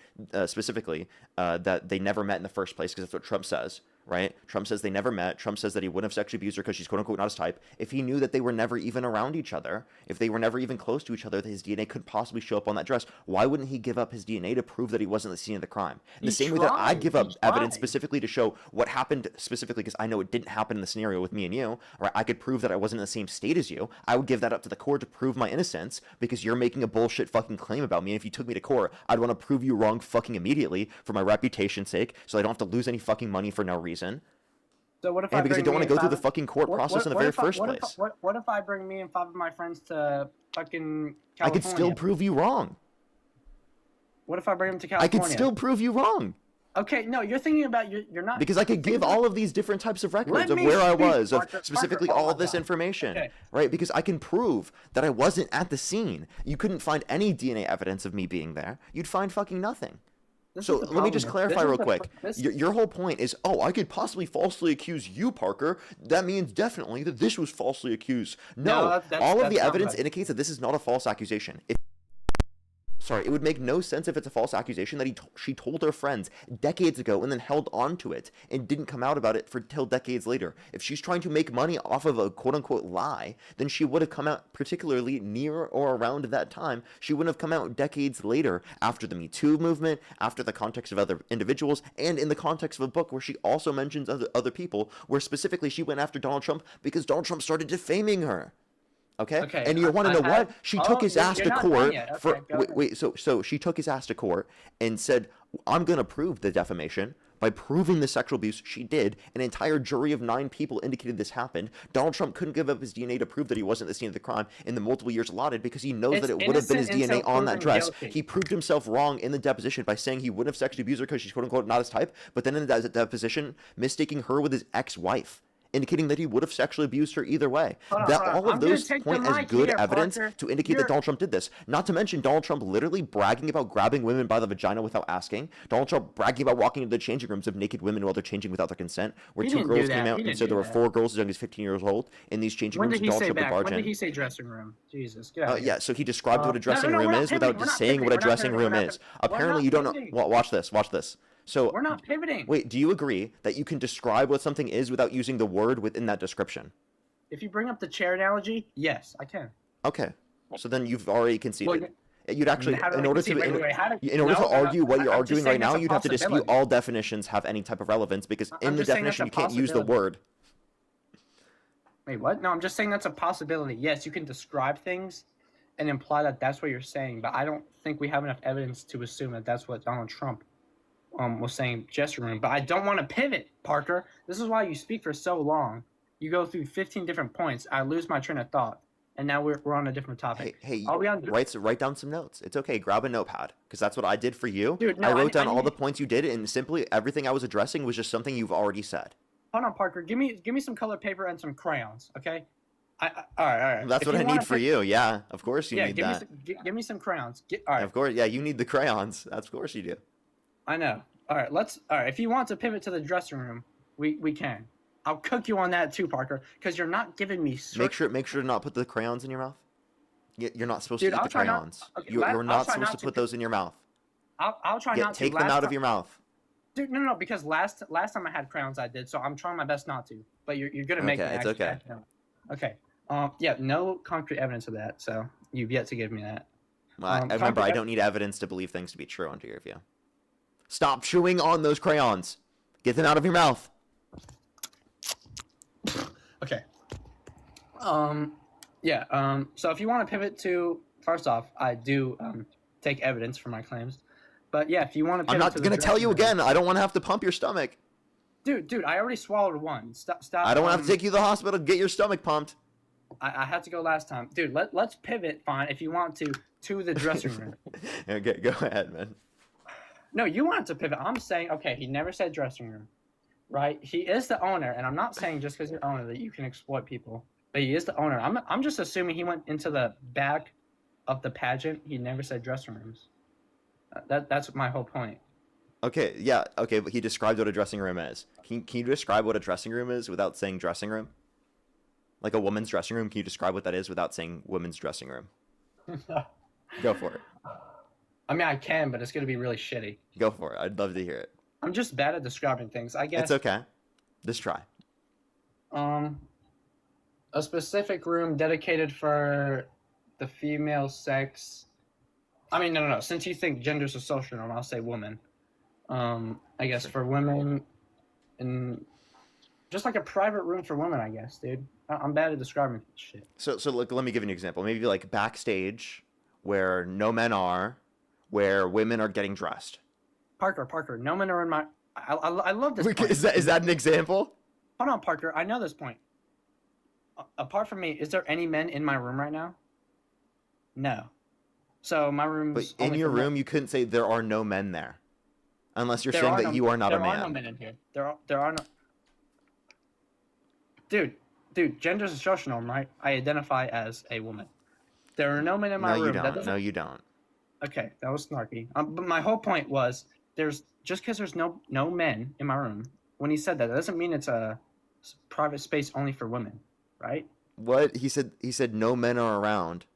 specifically that they never met in the first place because that's what Trump says. Right? Trump says they never met. Trump says that he wouldn't have sexually abused her because she's quote unquote not his type. If he knew that they were never even around each other, if they were never even close to each other, that his DNA could possibly show up on that dress, why wouldn't he give up his DNA to prove that he wasn't the scene of the crime? In the same way that I'd give up evidence specifically to show what happened specifically because I know it didn't happen in the scenario with me and you, or I could prove that I wasn't in the same state as you, I would give that up to the court to prove my innocence because you're making a bullshit fucking claim about me. And if you took me to court, I'd want to prove you wrong fucking immediately for my reputation's sake so I don't have to lose any fucking money for no reason. So what if And I because I bring don't want me to go and through the five- fucking court process in the very first what place. What if I bring me and 5 of my friends to fucking California? I could still prove you wrong. What if I bring them to I California? could still prove you wrong. Okay, no, you're thinking about you're not. Because I could give all of these different types of records Let of me where I speak, was, of Parker. specifically Parker, oh all my of this God. information, Okay. right? Because I can prove that I wasn't at the scene. You couldn't find any DNA evidence of me being there. You'd find fucking nothing. This So is the let me just problem. clarify This is real the- quick. this- Your whole point is, oh, I could possibly falsely accuse you, Parker. That means definitely that this was falsely accused. No, that's- all of that's the not evidence right. indicates that this is not a false accusation. Sorry, it would make no sense if it's a false accusation that she told her friends decades ago and then held on to it and didn't come out about it till decades later. If she's trying to make money off of a quote-unquote lie, then she would have come out particularly near or around that time. She wouldn't have come out decades later after the Me Too movement, after the context of other individuals, and in the context of a book where she also mentions other people, where specifically she went after Donald Trump because Donald Trump started defaming her. Okay? And you want to know what? She took his ass to court for wait. So she took his ass to court and said, "I'm going to prove the defamation by proving the sexual abuse she did." An entire jury of 9 people indicated this happened. Donald Trump couldn't give up his DNA to prove that he wasn't the scene of the crime in the multiple years allotted because he knows that it would have been his DNA on that dress. He proved himself wrong in the deposition by saying he wouldn't have sexually abused her because she's quote unquote not his type, but then in the deposition mistaking her with his ex-wife, indicating that he would have sexually abused her either way. All of those point as good evidence to indicate that Donald Trump did this. Not to mention Donald Trump literally bragging about grabbing women by the vagina without asking. Donald Trump bragging about walking into the changing rooms of naked women while they're changing without their consent. Where 2 girls came out and said there were 4 girls as young as 15 years old in these changing rooms. Donald Trump would barge When in. did he say dressing room? Jesus. Get out of here. Yeah, so he described what a dressing no, room we're not is without pivoting, we're just not saying what a pivoting, we're not dressing pivoting, room we're not is. pivoting. We're Apparently not you don't know. pivoting. Well, watch this. So We're not pivoting. wait, do you agree that you can describe what something is without using the word within that description? If you bring up the chair analogy, yes, I can. Okay, so then you've already conceded. Well, You'd actually, how do in I order concede? to, Wait, in order to argue what you're I'm just arguing saying right now, that's a you'd have to dispute possibility. all definitions have any type of relevance because in I'm the just saying that's definition a you can't use the possibility. word. Wait, what? No, I'm just saying that's a possibility. Yes, you can describe things and imply that that's what you're saying, but I don't think we have enough evidence to assume that that's what Donald Trump was saying dressing room. But I don't want to pivot, Parker. This is why you speak for so long. You go through 15 different points. I lose my train of thought, and now we're on a different topic. Hey, Are we on? write down some notes. It's okay. Grab a notepad because that's what I did for you. Dude, no, I wrote down I all the need- points you did, and simply everything I was addressing was just something you've already said. Hold on, Parker. Give me some colored paper and some crayons, okay? All right. That's If what I wanna need for pick- you. Yeah, of course you Yeah, need give that. me give me some crayons. All right. Of course, yeah, you need the crayons. Of course you do. I know. All right, if you want to pivot to the dressing room, we can. I'll cook you on that too, Parker, because you're not giving me. Make sure to not put the crayons in your mouth. You're not supposed Dude, to eat I'll the try not- crayons. okay, You're I'll not try supposed not to to put those in your mouth. I'll try not to. Take them out of your mouth. Dude, no, because last time I had crayons, I did. So I'm trying my best not to. But you're gonna make Okay, me. it's actually. okay. Okay. Yeah, no concrete evidence of that, so you've yet to give me that. Well, I remember, I don't need evidence to believe things to be true under your view. Stop chewing on those crayons. Get them out of your mouth. Okay. Yeah. So if you want to pivot to, first off, I do take evidence for my claims, but yeah, if you want to, I'm not going to tell you again. I don't want to have to pump your stomach. Dude, I already swallowed one. Stop. I don't want to have to take you to the hospital to get your stomach pumped. I had to go last time, dude. Let's pivot, fine, if you want to the dressing room. Okay, go ahead, man. No, you wanted to pivot. I'm saying, okay, he never said dressing room, right? He is the owner, and I'm not saying just because you're owner that you can exploit people, but he is the owner. I'm just assuming he went into the back of the pageant. He never said dressing rooms. That's my whole point. Okay, yeah, okay, but he described what a dressing room is. Can you describe what a dressing room is without saying dressing room? Like a woman's dressing room, can you describe what that is without saying women's dressing room? Go for it. I mean, I can, but it's going to be really shitty. Go for it. I'd love to hear it. I'm just bad at describing things, I guess. It's okay. Just try. A specific room dedicated for the female sex. I mean, no. Since you think gender's a social norm, I'll say woman. I guess for women, and just like a private room for women, I guess, dude. I'm bad at describing shit. So look, let me give you an example. Maybe like backstage, where no men are, where women are getting dressed. Parker, no men are in my. I love this. Point. Is that an example? Hold on, Parker. I know this point. Apart from me, is there any men in my room right now? No. So my room. But in your room, you couldn't say there are no men there, unless you're saying that you are not a man. There are no men in here. There are no. Dude, gender's a social norm, right? I identify as a woman. There are no men in my room. No, you don't. Okay, that was snarky. But my whole point was, just because there's no men in my room, when he said that doesn't mean it's a private space only for women, right? What he said no men are around.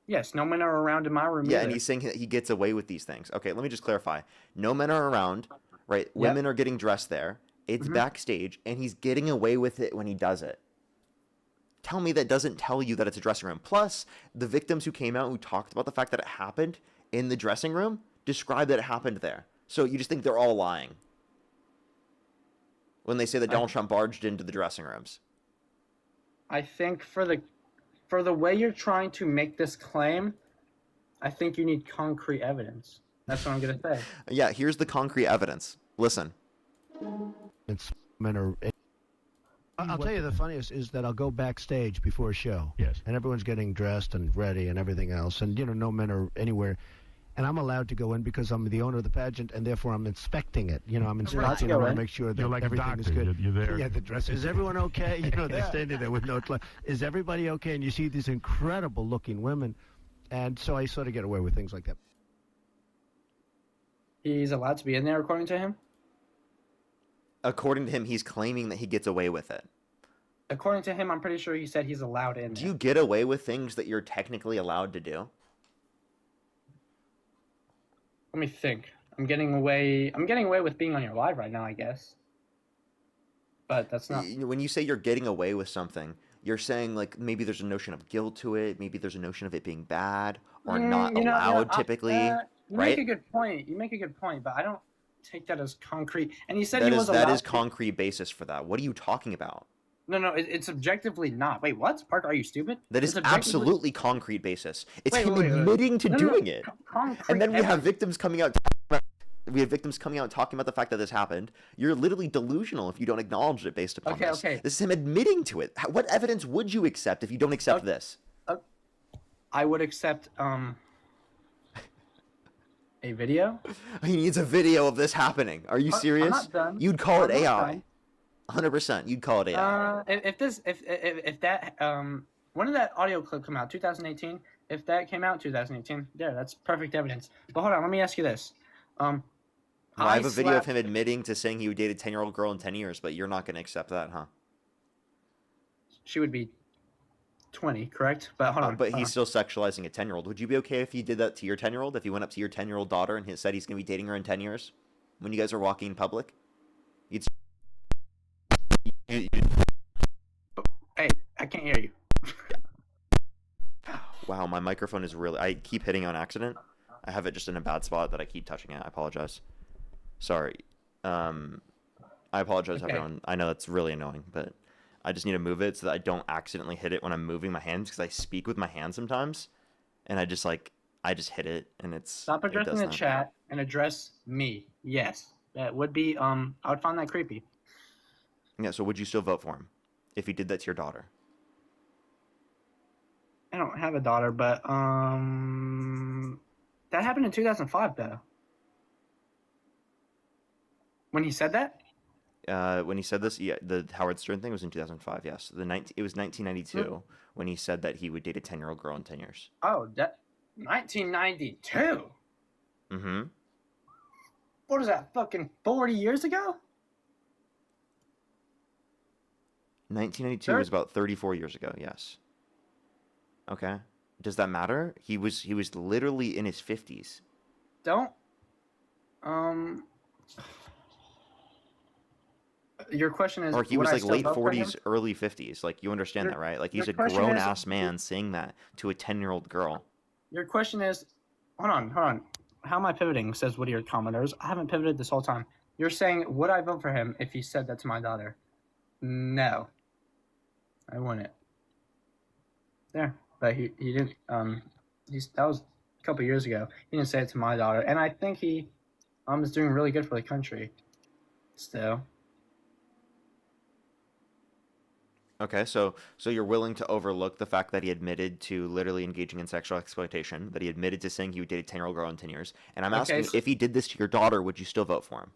Yes, no men are around in my room. Yeah, either. and he's saying he gets away with these things. Okay, let me just clarify. No men are around, right? Women are getting dressed there. It's backstage, and he's getting away with it when he does it. Tell me that doesn't tell you that it's a dressing room. Plus, the victims who came out who talked about the fact that it happened in the dressing room described that it happened there. So you just think they're all lying when they say that Donald Trump barged into the dressing rooms. I think for the way you're trying to make this claim, I think you need concrete evidence. That's what I'm gonna say. Yeah, here's the concrete evidence. Listen. Men are. I'll tell you the funniest is that I'll go backstage before a show. Yes. And everyone's getting dressed and ready and everything else. And, no men are anywhere. And I'm allowed to go in because I'm the owner of the pageant, and therefore I'm inspecting it. I'm inspecting it to make sure that like everything is good. You're there. Yeah, the dress. Is everyone okay? They're standing there with no. Is everybody okay? And you see these incredible-looking women, and so I sort of get away with things like that. He's allowed to be in there, according to him. According to him, he's claiming that he gets away with it. According to him, I'm pretty sure he said he's allowed in. Do you get away with things that you're technically allowed to do? Let me think. I'm getting away with being on your live right now, I guess. But that's not. When you say you're getting away with something, you're saying like maybe there's a notion of guilt to it, maybe there's a notion of it being bad or not allowed typically. You right? make a good point. But I don't take that as concrete. And he said he was allowed. That is concrete basis for that. What are you talking about? No, it's objectively not. Wait, what? Parker, are you stupid? That is absolutely concrete basis. It's him admitting to doing it. And then we have victims coming out. Talking about the fact that this happened. You're literally delusional if you don't acknowledge it based upon this. Okay. This is him admitting to it. What evidence would you accept if you don't accept this? I would accept a video. He needs a video of this happening. Are you serious? I'm not done. You'd call it AI. 100%. You'd call it AI. If that when did that audio clip come out? 2018. If that came out 2018, that's perfect evidence. But hold on, let me ask you this. I have a video of him admitting to saying he would date a 10-year-old girl in 10 years, but you're not going to accept that, huh? She would be 20, correct? But hold on. But he's still sexualizing a 10-year-old. Would you be okay if he did that to your 10-year-old? If he went up to your 10-year-old daughter and he said he's going to be dating her in 10 years? When you guys are walking in public? Hey, I can't hear you. Wow, my microphone is really. I keep hitting on accident. I have it just in a bad spot that I keep touching it. I apologize. Sorry. I apologize, Okay. everyone. I know that's really annoying, but I just need to move it so that I don't accidentally hit it when I'm moving my hands because I speak with my hands sometimes, and I just hit it and Stop it addressing does the that. chat and address me. Yes, that would be. I would find that creepy. Yeah. So would you still vote for him if he did that to your daughter? I don't have a daughter, but that happened in 2005 though. When he said that. When he said this, yeah, the Howard Stern thing was in 2005. Yes, it was 1992 when he said that he would date a 10-year-old girl in 10 years. Oh, that 1992. Mm-hmm. What is that? Fucking 40 years ago? 1992 was about 34 years ago. Yes. Okay. Does that matter? He was literally in his 50s. Don't. Your question is, Or he would was I like still late vote for him? 40s, early 50s. Like you understand Your- that, right? Like your he's a question grown is- ass man saying that to a 10-year-old girl. Your question is, hold on. How am I pivoting? Says one of your commenters. I haven't pivoted this whole time. You're saying, would I vote for him if he said that to my daughter? No, I wouldn't. There, but he didn't. That was a couple years ago. He didn't say it to my daughter, and I think he is doing really good for the country. Still, Okay, so you're willing to overlook the fact that he admitted to literally engaging in sexual exploitation, that he admitted to saying he would date a 10-year-old girl in 10 years. And I'm Okay, asking, so- if he did this to your daughter, would you still vote for him?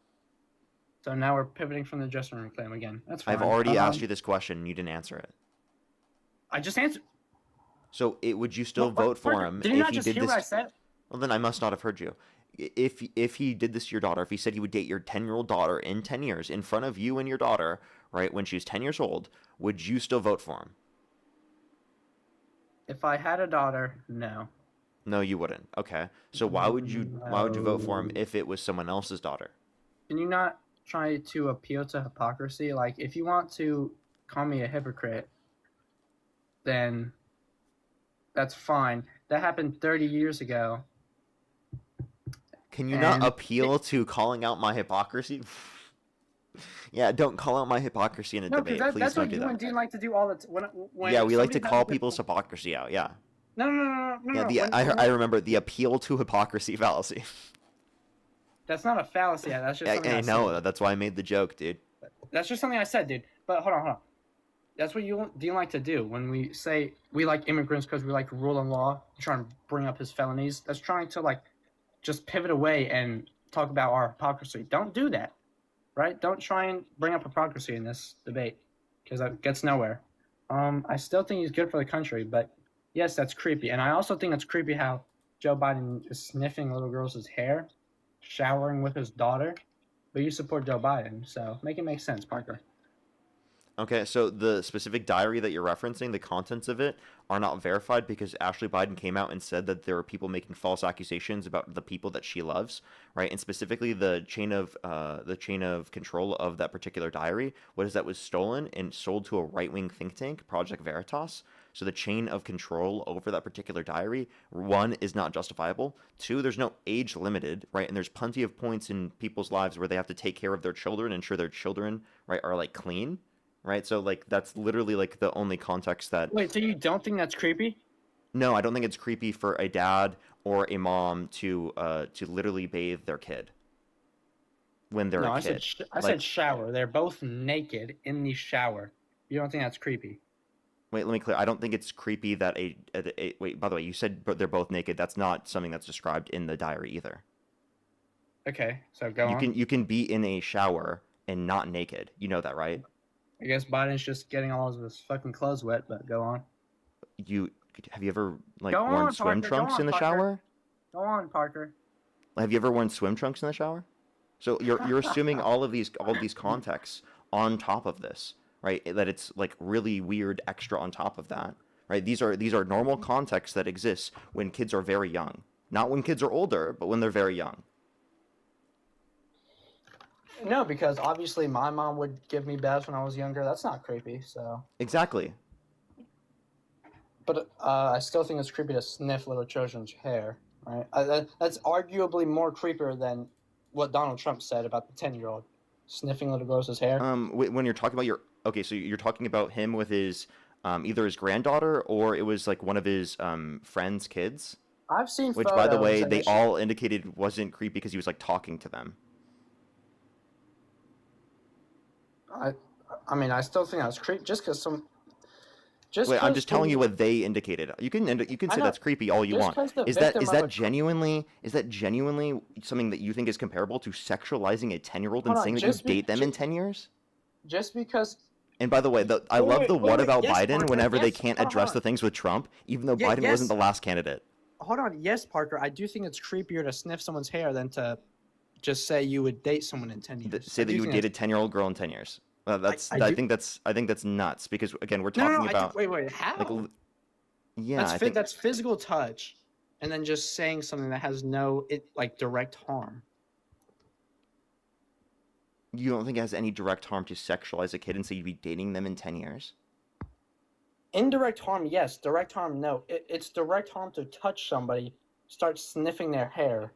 so now we're pivoting from the dressing room claim again. That's fine. I've already asked you this question and you didn't answer it. I just answered. So would you still What- vote for Parker, him Did you if not he just did hear this? what I said? Well, then I must not have heard you. If he did this to your daughter, if he said he would date your 10-year-old daughter in 10 years in front of you and your daughter, right, when she's 10 years old, would you still vote for him? If I had a daughter, no. No, you wouldn't. Okay. So why would you vote for him if it was someone else's daughter? Can you not try to appeal to hypocrisy? Like, if you want to call me a hypocrite, then that's fine. That happened 30 years ago. Can you not And- appeal to calling out my hypocrisy? Yeah, don't call out my hypocrisy in a No, debate. because Please that's don't what do you that. and Dean like to do all the time. When Yeah, we like to somebody has call a good people's point- hypocrisy out. Yeah. No. Yeah, I remember the appeal to hypocrisy fallacy. That's not a fallacy. That's just something I I know. said. That's why I made the joke, dude. That's just something I said, dude. But hold on. That's what you Dean like to do when we say we like immigrants because we like rule and law. Trying to bring up his felonies. That's trying to like just pivot away and talk about our hypocrisy. Don't do that, right? Don't try and bring up hypocrisy in this debate because that gets nowhere. I still think he's good for the country, but yes, that's creepy. And I also think it's creepy how Joe Biden is sniffing little girls' hair, showering with his daughter. But you support Joe Biden, so make it make sense, Parker. Okay, so the specific diary that you're referencing, the contents of it are not verified because Ashley Biden came out and said that there are people making false accusations about the people that she loves, right? And specifically the chain of control of that particular diary. What is that was stolen and sold to a right-wing think tank, Project Veritas. So the chain of control over that particular diary, one, is not justifiable. Two, there's no age limited, right? And there's plenty of points in people's lives where they have to take care of their children, ensure their children, right, are like clean. Right, so like that's literally like the only context that. Wait, so you don't think that's creepy? No, I don't think it's creepy for a dad or a mom to literally bathe their kid when they're No, a I kid. said shower. They're both naked in the shower. You don't think that's creepy? Wait, let me clear. I don't think it's creepy that wait. By the way, you said they're both naked. That's not something that's described in the diary either. Okay, so go on. You can be in a shower and not naked. You know that, right? I guess Biden's just getting all of his fucking clothes wet, but go on. Have you ever like Go worn on, swim Parker, go trunks on, in the Parker. shower? Go on, Parker. Have you ever worn swim trunks in the shower? So you're assuming all of these contexts on top of this, right? That it's like really weird extra on top of that, right? These are normal contexts that exist when kids are very young, not when kids are older, but when they're very young. No, because obviously my mom would give me baths when I was younger. That's not creepy, so. Exactly. But I still think it's creepy to sniff little children's hair, right? That's arguably more creepier than what Donald Trump said about the 10-year-old sniffing little girls' hair. When you're talking about so you're talking about him with his either his granddaughter or it was like one of his friends' kids, I've seen which photos. by the way and they it's- all indicated wasn't creepy because he was like talking to them. I mean, I still think that's creepy just because some. Just Wait, I'm 'cause just telling you the- what they indicated. You can say know. that's creepy all you Just want. 'cause the Is that victim is of that a genuinely something that you think is comparable to sexualizing a 10-year-old and Hold on, saying that you just be- date them in ju- 10 years? Just because. And by the way, I love wait, the wait, what wait, about yes, Biden Parker, whenever they yes, can't hold on, address hold the on. things with Trump, even though Yeah, Biden yes. wasn't the last candidate. Hold on, yes, Parker. I do think it's creepier to sniff someone's hair than to just say you would date someone in 10 years. Say that you would date a 10-year-old girl in 10 years. I think that's nuts because again, we're talking about wait, how? like yeah, I think That's physical touch, and then just saying something that has no direct harm. you don't think it has any direct harm to sexualize a kid and say you'd be dating them in 10 years? Indirect harm, yes. Direct harm, no. It's direct harm to touch somebody, start sniffing their hair.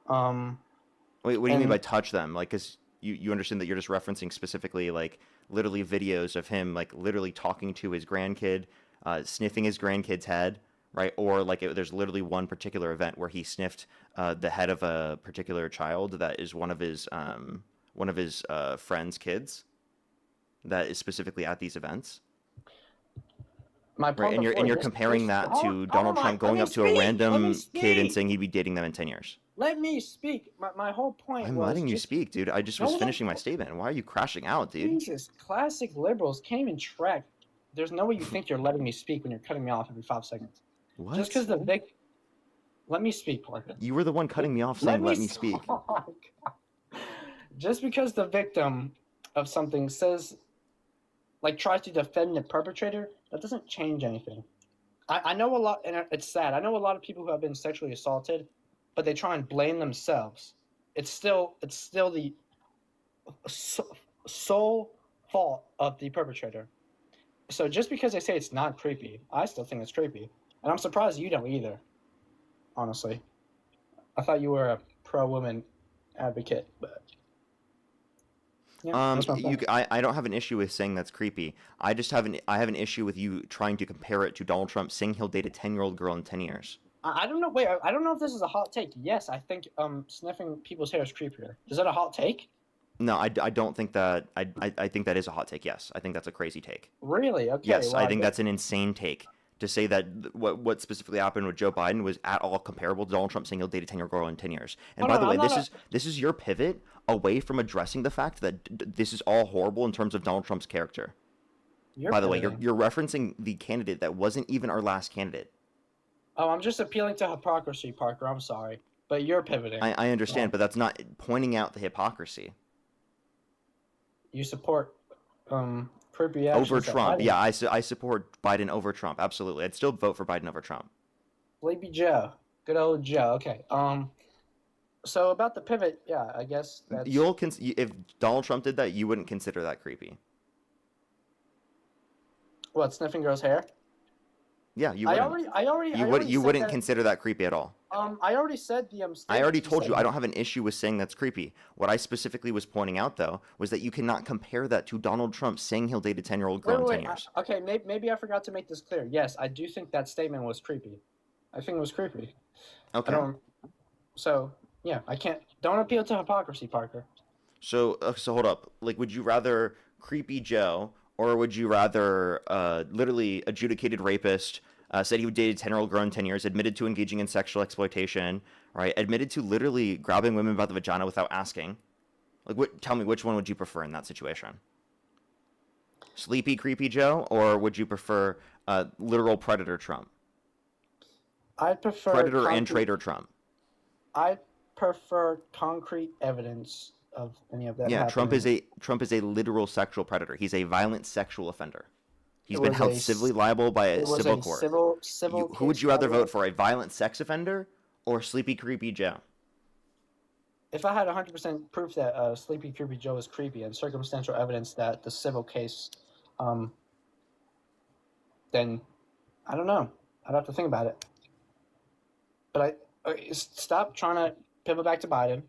Wait, what do you mean and- by touch them? Like, cause you understand that you're just referencing specifically like literally videos of him like literally talking to his grandkid, sniffing his grandkid's head, right? Or like there's literally one particular event where he sniffed the head of a particular child that is one of his friends' kids that is specifically at these events. My Right, point and you're before, comparing that to Donald Trump going up to a random kid and saying he'd be dating them in 10 years. Let me speak. My whole point I'm was letting you just- speak, dude. I just No, was no, finishing my no. statement. Why are you crashing out, dude? Jesus, classic liberals can't even track. There's no way you think you're letting me speak when you're cutting me off every 5 seconds. What? Just because let me speak, Parker. You were the one cutting me off saying let me speak. Oh my God. Just because the victim of something says, tries to defend the perpetrator, that doesn't change anything. I know a lot, and it's sad. I know a lot of people who have been sexually assaulted, but they try and blame themselves. It's still the sole fault of the perpetrator. So just because they say it's not creepy, I still think it's creepy, and I'm surprised you don't either. Honestly, I thought you were a pro-woman advocate, but yeah, that's my point. I don't have an issue with saying that's creepy. I just have an issue with you trying to compare it to Donald Trump saying he'll date a 10-year-old girl in 10 years. I don't know. Wait, I don't know if this is a hot take. Yes, I think sniffing people's hair is creepier. Is that a hot take? No, I don't think that. I think that is a hot take. Yes, I think that's a crazy take. Really? Okay. Yes, well, I think that's an insane take to say that what specifically happened with Joe Biden was at all comparable to Donald Trump saying he'll date a 10-year-old girl in 10 years. And by the way, this is your pivot away from addressing the fact that this is all horrible in terms of Donald Trump's character. By the way, you're referencing the candidate that wasn't even our last candidate. Oh, I'm just appealing to hypocrisy, Parker. I'm sorry, but you're pivoting. I understand, but that's not pointing out the hypocrisy. You support creepy actions Over that Trump. Biden- Yeah, I support Biden over Trump. Absolutely. I'd still vote for Biden over Trump. Sleepy Joe. Good old Joe. Okay. So about the pivot, yeah, I guess that's... If Donald Trump did that, you wouldn't consider that creepy. What, sniffing girls' hair? Yeah, you I wouldn't. already You said wouldn't that- consider that creepy at all. I already said the I already told you I don't have an issue with saying that's creepy. What I specifically was pointing out, though, was that you cannot compare that to Donald Trump saying he'll date a 10-year-old girl in 10 years. Okay, maybe I forgot to make this clear. Yes, I do think that statement was creepy. I think it was creepy. Okay. So yeah, I can't. Don't appeal to hypocrisy, Parker. So hold up. Like, would you rather creepy Joe, or would you rather literally adjudicated rapist? Said he would date a 10-year-old girl in 10 years, admitted to engaging in sexual exploitation, right? Admitted to literally grabbing women by the vagina without asking. Like, tell me, which one would you prefer in that situation? Sleepy, creepy Joe, or would you prefer literal predator Trump? I prefer Predator and traitor Trump. I prefer concrete evidence of any of that. Yeah, happening. Trump is a literal sexual predator. He's a violent sexual offender. He's It been was held a civilly liable by a It was civil a court. civil. Who would case, you rather by the way. vote for, a violent sex offender or sleepy, creepy Joe? If I had 100% proof that Sleepy Creepy Joe is creepy and circumstantial evidence that the civil case, then I don't know. I'd have to think about it. But stop trying to pivot back to Biden.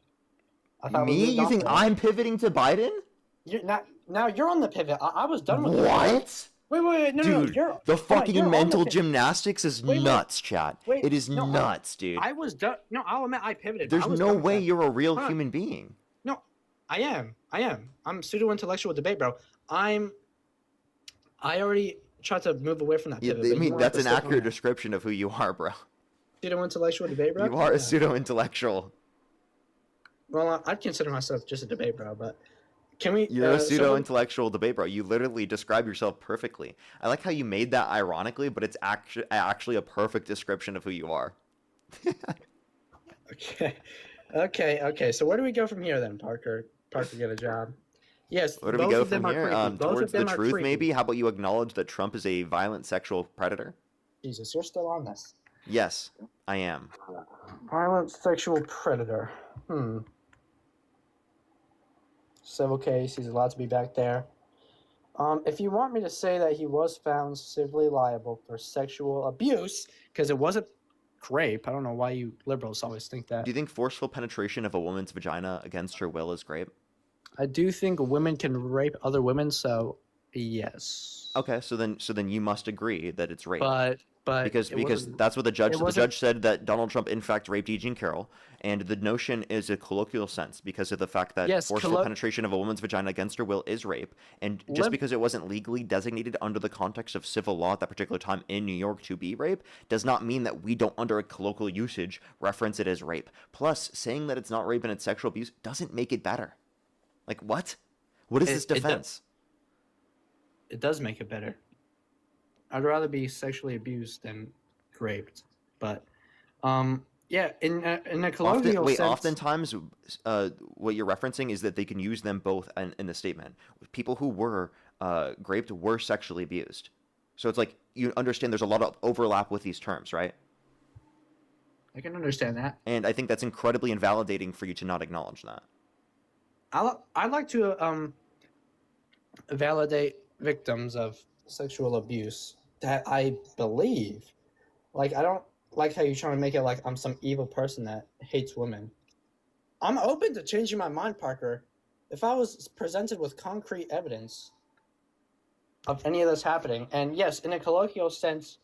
I thought we Me? moved You on think from that. I'm pivoting to Biden? You're not, now you're on the pivot. I was done with it. What? Wait, no, Dude, you're the hold on, fucking you're on the mental pivot. gymnastics is Wait, nuts, chat. wait, It is no, nuts, dude. I was done. No, I'll admit I pivoted. There's I was no done with way that. you're a real Hold on. human being. No, I am. I'm pseudo-intellectual debate, bro. I already tried to move away from that Yeah, pivot. I but you mean, wanted that's to an stick on accurate that. description of who you are, bro. Pseudo-intellectual debate, bro. You are Yeah. a pseudo-intellectual. Well, I'd consider myself just a debate, bro. But can we? You're a so pseudo-intellectual debate, bro. You literally describe yourself perfectly. I like how you made that ironically, but it's actually a perfect description of who you are. Okay. So where do we go from here then, Parker? Parker, get a job. Yes, Where do we both go of them from are here? creepy. Both Towards of them the are truth, creepy. maybe? How about you acknowledge that Trump is a violent sexual predator? Jesus, you're still on this. Yes, I am. Violent sexual predator. Civil case. He's allowed to be back there. If you want me to say that he was found civilly liable for sexual abuse, because it wasn't rape. I don't know why you liberals always think that. Do you think forceful penetration of a woman's vagina against her will is rape? I do think women can rape other women, so yes. Okay, so then you must agree that it's rape. But because it because wasn't- that's what the it wasn't- judge said, that Donald Trump in fact raped E. Jean Carroll, and the notion is a colloquial sense because of the fact that Yes, forceful penetration of a woman's vagina against her will is rape, and just because it wasn't legally designated under the context of civil law at that particular time in New York to be rape does not mean that we don't, under a colloquial usage, reference it as rape. Plus, saying that it's not rape and it's sexual abuse doesn't make it better. Like, what? What is this defense? It does make it better. I'd rather be sexually abused than raped, but yeah, in a colloquial sense. Oftentimes, what you're referencing is that they can use them both in the statement. People who were raped were sexually abused, so it's like you understand there's a lot of overlap with these terms, right? I can understand that, and I think that's incredibly invalidating for you to not acknowledge that. I'd like to validate victims of sexual abuse that I believe. Like, I don't like how you're trying to make it like I'm some evil person that hates women. I'm open to changing my mind, Parker. If I was presented with concrete evidence of any of this happening, and yes, in a colloquial sense,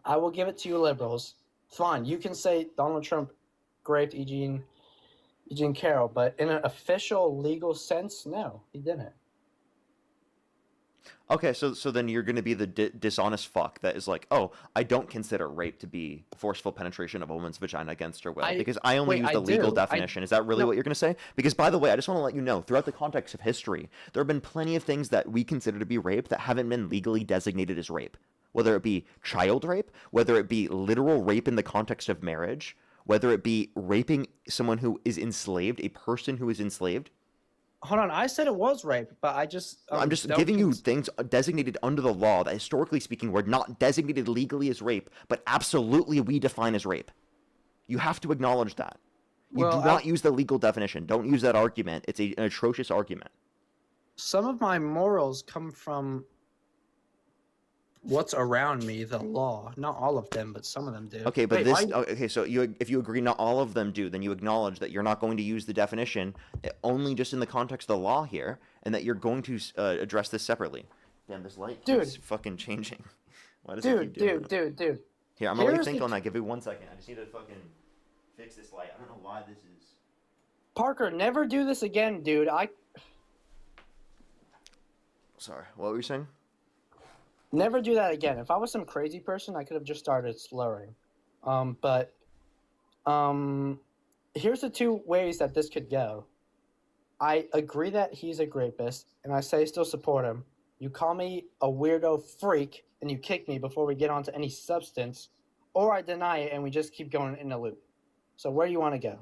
I will give it to you liberals. Fine, you can say Donald Trump raped E. Jean Carroll, but in an official legal sense, no, he didn't. Okay, so then you're going to be the dishonest fuck that is like, oh, I don't consider rape to be forceful penetration of a woman's vagina against her will because I only use the legal definition. Is that really what you're going to say? Because, by the way, I just want to let you know, throughout the context of history, there have been plenty of things that we consider to be rape that haven't been legally designated as rape. Whether it be child rape, whether it be literal rape in the context of marriage, whether it be raping someone who is enslaved, a person who is enslaved. Hold on, I said it was rape, but I just... I'm just giving you things designated under the law that, historically speaking, were not designated legally as rape, but absolutely we define as rape. You have to acknowledge that. You do not use the legal definition. Don't use that argument. It's an atrocious argument. Some of my morals come from what's around me, the law. Not all of them, but some of them do. Okay, but okay, so if you agree not all of them do, then you acknowledge that you're not going to use the definition only just in the context of the law here, and that you're going to address this separately. Damn, this light is fucking changing. Why does it keep doing that? Dude. Here, I'm gonna let you think on that. Give me 1 second. I just need to fucking fix this light. I don't know why this is. Parker, never do this again, dude. Sorry, what were you saying? Never do that again. If I was some crazy person, I could have just started slurring. But here's the two ways that this could go. I agree that he's a rapist, and I say still support him. You call me a weirdo freak, and you kick me before we get onto any substance, or I deny it, and we just keep going in a loop. So where do you want to go?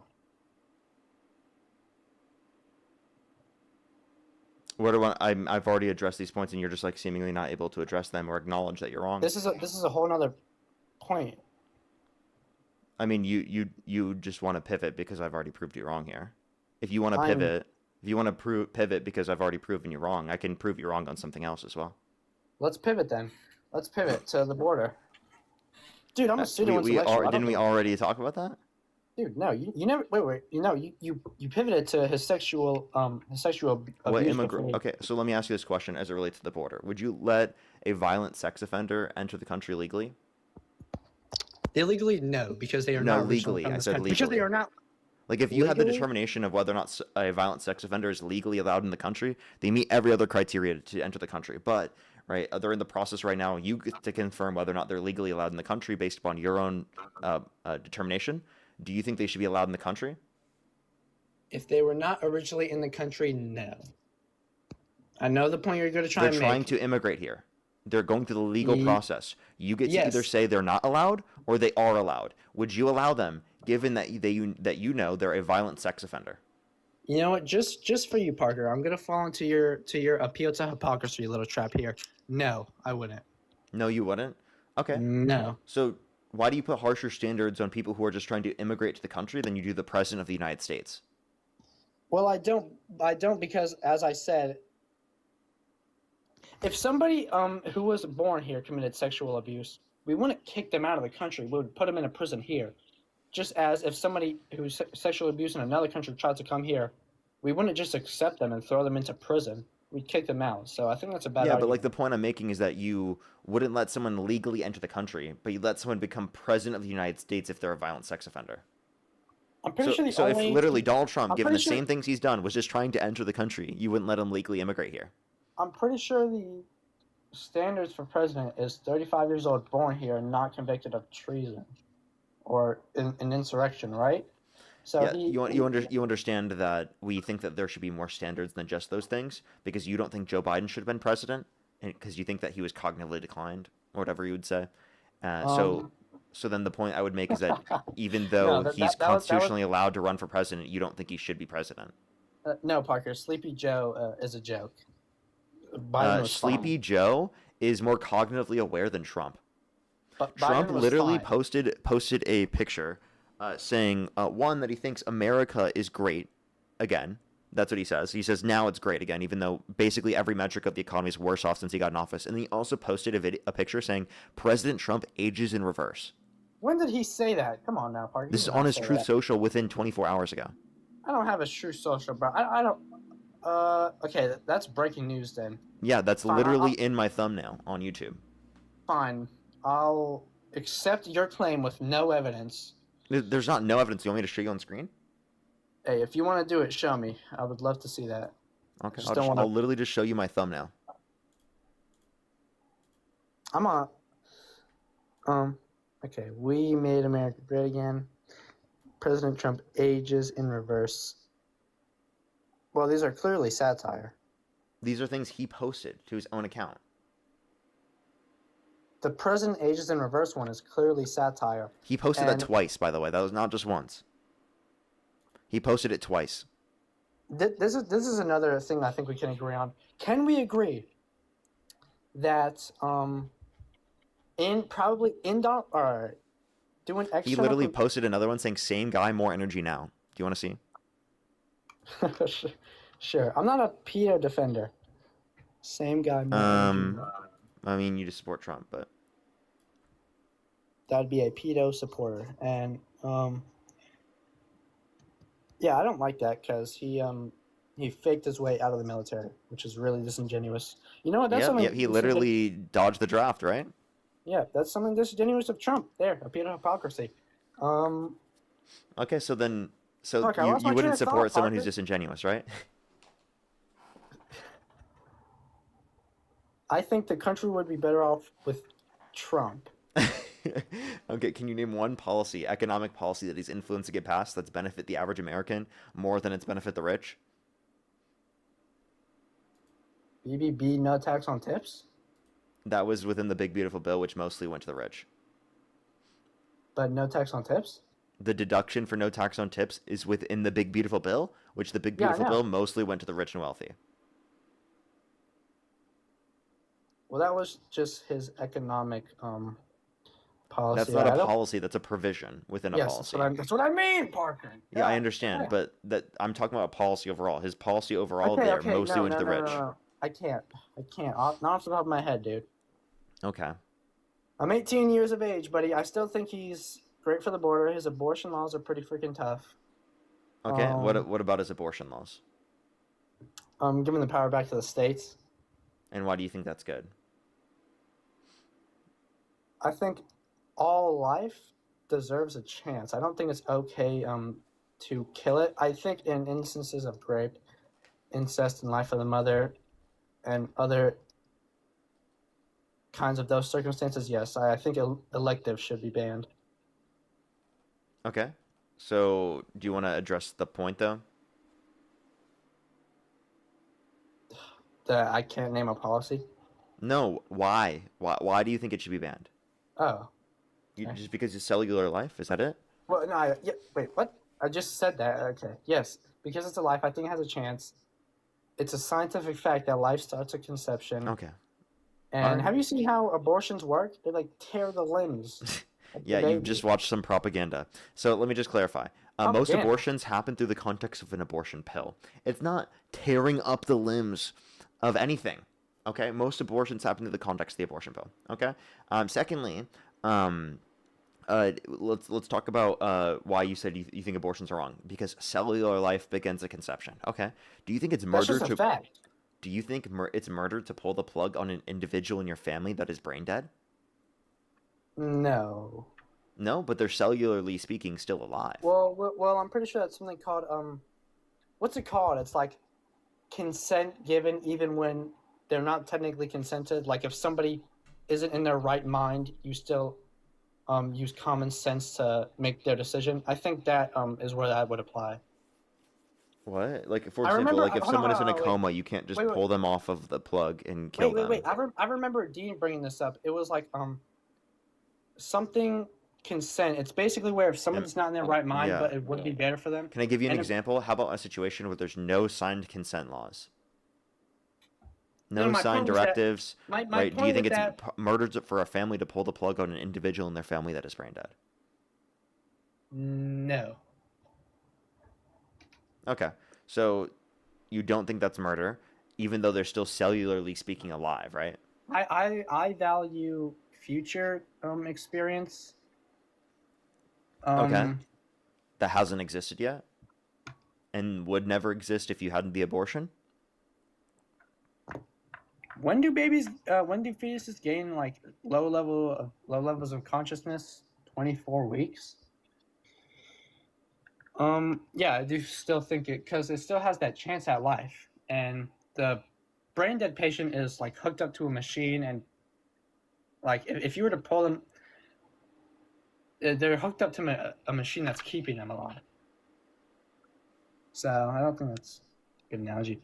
I've already addressed these points, and you're just like seemingly not able to address them or acknowledge that you're wrong. This is a whole nother point. I mean, you just want to pivot because I've already proved you wrong here. If you want to pivot, pivot because I've already proven you wrong, I can prove you wrong on something else as well. Let's pivot then. Let's pivot to the border. Dude, I'm a pseudo intellectual. Didn't we already talk about that? Dude, no, you never. Wait. You pivoted to his sexual abuse. Okay, so let me ask you this question as it relates to the border. Would you let a violent sex offender enter the country legally? Illegally, no, because they are No, not originally legally. from I this said country. Because they legally. are not. Like, if you had the Legally? determination of whether or not a violent sex offender is legally allowed in the country, they meet every other criteria to enter the country. But, right, they're in the process right now. You get to confirm whether or not they're legally allowed in the country based upon your own determination. Do you think they should be allowed in the country? If they were not originally in the country, no. I know the point you're going to try They're and trying make. to immigrate here. They're going through the legal process. You get to Yes. either say they're not allowed or they are allowed. Would you allow them, given that you know they're a violent sex offender? You know what? Just for you, Parker, I'm gonna fall into your appeal to hypocrisy little trap here. No, I wouldn't. No, you wouldn't? Okay. No. So why do you put harsher standards on people who are just trying to immigrate to the country than you do the president of the United States? Well, I don't because, as I said, if somebody who was born here committed sexual abuse, we wouldn't kick them out of the country. We would put them in a prison here. Just as if somebody who's sexual abuse in another country tried to come here, we wouldn't just accept them and throw them into prison. We'd kick them out. So I think that's a bad Yeah, but argument. like the point I'm making is that you wouldn't let someone legally enter the country, but you let someone become president of the United States if they're a violent sex offender. I'm pretty sure the So only if literally Donald Trump, I'm given the pretty sure- same things he's done, was just trying to enter the country, you wouldn't let him legally immigrate here. I'm pretty sure the standards for president is 35 years old, born here, and not convicted of treason or an insurrection, right? So Yeah, you understand that we think that there should be more standards than just those things because you don't think Joe Biden should have been president, and because you think that he was cognitively declined or whatever you would say. So then the point I would make is that even though that he's was- constitutionally allowed to run for president, you don't think he should be president. No, Parker. Sleepy Joe is a joke. Biden was Sleepy fine. Joe is more cognitively aware than Trump. But Trump Biden was literally fine. posted a picture saying, one, that he thinks America is great again. That's what he says. He says now it's great again, even though basically every metric of the economy is worse off since he got in office. And he also posted a picture saying President Trump ages in reverse. When did he say that? Come on now, Parker. This is on his Truth Social within 24 hours ago. I don't have a Truth Social, bro. I don't. Okay, that's breaking news then. Yeah, that's Fine, literally in my thumbnail on YouTube. Fine. I'll accept your claim with no evidence. There's not no evidence. You want me to show you on screen? Hey, if you want to do it, show me. I would love to see that. Okay, Just don't wanna- I'll literally just show you my thumbnail. I'm on. Okay, we made America great again. President Trump ages in reverse. Well, these are clearly satire. These are things he posted to his own account. The president ages in reverse one is clearly satire. He posted that And- twice, by the way. That was not just once. He posted it twice. This is another thing I think we can agree on. Can we agree that doing external He literally posted another one saying, same guy, more energy now. Do you want to see? Sure. I'm not a pedo defender. Same guy. more energy. I mean, you just support Trump, but That'd be a pedo supporter, and yeah, I don't like that because he faked his way out of the military, which is really disingenuous. You know what? That's something. he literally dodged the draft, right? Yeah, that's something disingenuous of Trump. There, a pedo hypocrisy. Okay, so then, Look, I lost my you train wouldn't of thought, support someone who's Parker. disingenuous, right? I think the country would be better off with Trump. Okay, can you name one policy, economic policy that he's influenced to get passed that's benefit the average American more than it's benefit the rich? BBB, no tax on tips, That was within the big beautiful bill, which mostly went to the rich. but no tax on tips. The deduction for no tax on tips is within the big beautiful bill, which the big Yeah, I beautiful know. bill mostly went to the rich and wealthy. Well, that was just his economic policy. That's not I a don't- policy, that's a provision within a Yes, policy. that's what I mean, Parker. Yeah, I understand, but that I'm talking about policy overall. His policy overall Okay, there okay, mostly no, went to no, the no, rich. no, no. I can't. Not off the top of my head, dude. Okay. I'm 18 years of age, buddy. I still think he's great for the border. His abortion laws are pretty freaking tough. Okay. Um, What about his abortion laws? Giving the power back to the states. And why do you think that's good? I think all life deserves a chance. I don't think it's okay to kill it. I think in instances of rape, incest, and life of the mother, and other kinds of those circumstances, yes, I think electives should be banned. Okay. So, do you want to address the point though? That I can't name a policy. No. Why? Why do you think it should be banned? Oh, You, okay. just because it's cellular life? Is that it? Well, no, yeah, wait, what? I just said that. Okay, yes, because it's a life. I think it has a chance. It's a scientific fact that life starts at conception. Okay. And Alright. have you seen how abortions work? They like tear the limbs of the Yeah, you've baby. just watched some propaganda. So let me just clarify. Most Propaganda. abortions happen through the context of an abortion pill. It's not tearing up the limbs of anything. Okay, most abortions happen through the context of the abortion pill. Okay. Secondly, um, let's talk about why you said you think abortions are wrong. Because cellular life begins at conception. Okay. Do you think it's That's murder just a to? fact. Do you think it's murder to pull the plug on an individual in your family that is brain dead? No. No, but they're cellularly speaking still alive. Well, I'm pretty sure that's something called what's it called? It's like consent given even when they're not technically consented. Like if somebody isn't in their right mind, you still use common sense to make their decision. I think that is where that would apply. What? Like, for I example, remember. like if Hold on, someone is in hold a on, wait, coma, you can't just wait, pull them off of the plug and kill wait, them. wait. I remember Dean bringing this up. It was like something consent. It's basically where if someone's not in their right mind, Yeah. but it would be better for them. Can I give you an And if- example? How about a situation where there's no signed consent laws? No No, my signed point was that- directives, my right? Do you point think with it's that- murder for a family to pull the plug on an individual in their family that is brain dead? No. Okay. So you don't think that's murder, even though they're still cellularly speaking alive, right? I value future experience. Okay. That hasn't existed yet? And would never exist if you hadn't the abortion? When do fetuses gain like low levels of consciousness? 24 weeks. Yeah, I do still think it because it still has that chance at life, and the brain dead patient is like hooked up to a machine, and like if you were to pull them, they're hooked up to a machine that's keeping them alive. So I don't think that's a good analogy.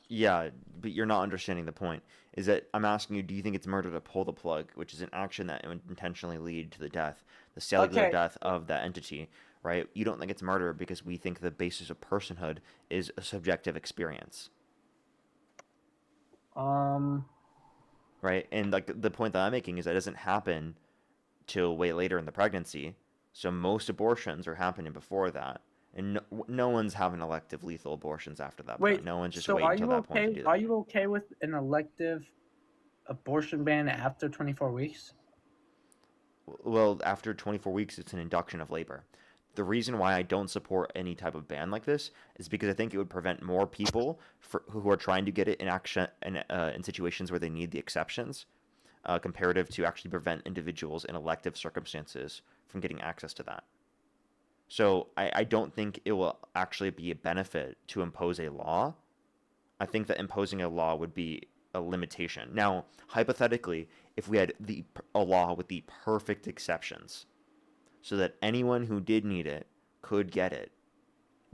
Yeah, but you're not understanding the point. Is that I'm asking you, do you think it's murder to pull the plug, which is an action that would intentionally lead to the death, the cellular Okay. death of that entity, right? You don't think it's murder because we think the basis of personhood is a subjective experience, right? And like the point that I'm making is that it doesn't happen till way later in the pregnancy. So most abortions are happening before that. And no one's having elective lethal abortions after that Wait, point. No one's just so waiting are until you that point to okay? do that. Are you okay with an elective abortion ban after 24 weeks? Well, after 24 weeks, it's an induction of labor. The reason why I don't support any type of ban like this is because I think it would prevent more people who are trying to get it in action in situations where they need the exceptions, comparative to actually prevent individuals in elective circumstances from getting access to that. So I don't think it will actually be a benefit to impose a law. I think that imposing a law would be a limitation. Now, hypothetically, if we had a law with the perfect exceptions, so that anyone who did need it could get it,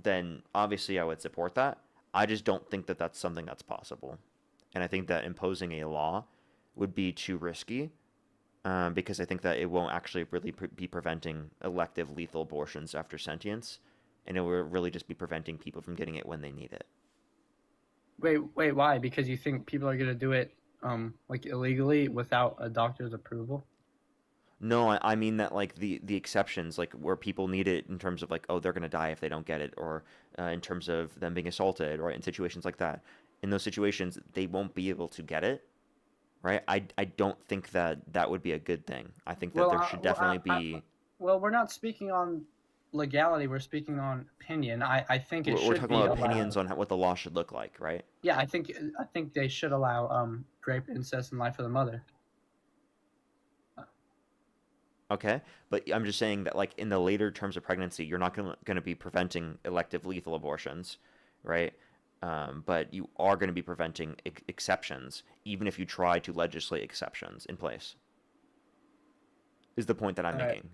then obviously I would support that. I just don't think that that's something that's possible. And I think that imposing a law would be too risky, because I think that it won't actually really be preventing elective lethal abortions after sentience, and it will really just be preventing people from getting it when they need it. Wait, why? Because you think people are gonna do it like illegally without a doctor's approval? No, I mean that like the exceptions, like where people need it in terms of like, oh, they're gonna die if they don't get it, or in terms of them being assaulted, or in situations like that. In those situations, they won't be able to get it, right? I don't think that that would be a good thing. I think that Well, there should definitely be. Well, we're not speaking on legality. We're speaking on opinion. I think it We're should talking be about allowed. opinions on what the law should look like, right? Yeah, I think they should allow rape, incest, and life of the mother. Okay, but I'm just saying that like in the later terms of pregnancy, you're not going to be preventing elective lethal abortions, right? But you are going to be preventing exceptions, even if you try to legislate exceptions in place. Is the point that I'm Alright. making?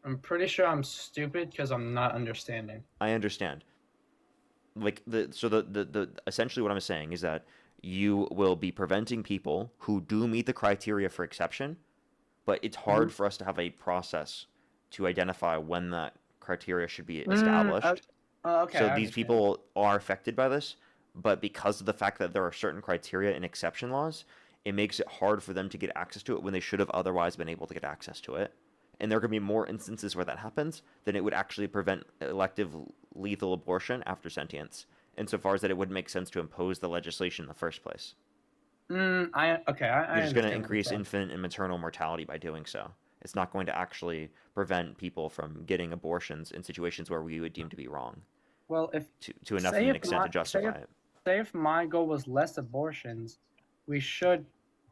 I'm pretty sure I'm stupid because I'm not understanding. I understand. Like the essentially what I'm saying is that you will be preventing people who do meet the criteria for exception, but it's hard for us to have a process to identify when that criteria should be established. Okay. So I these understand. people are affected by this, but because of the fact that there are certain criteria in exception laws, it makes it hard for them to get access to it when they should have otherwise been able to get access to it. And there are going to be more instances where that happens than it would actually prevent elective lethal abortion after sentience, insofar as that it wouldn't make sense to impose the legislation in the first place. I You're just going to understand what you're increase saying. infant and maternal mortality by doing so. It's not going to actually prevent people from getting abortions in situations where we would deem to be wrong Well, if to enough of say an if extent to my- justify it. say if my goal was less abortions, we should.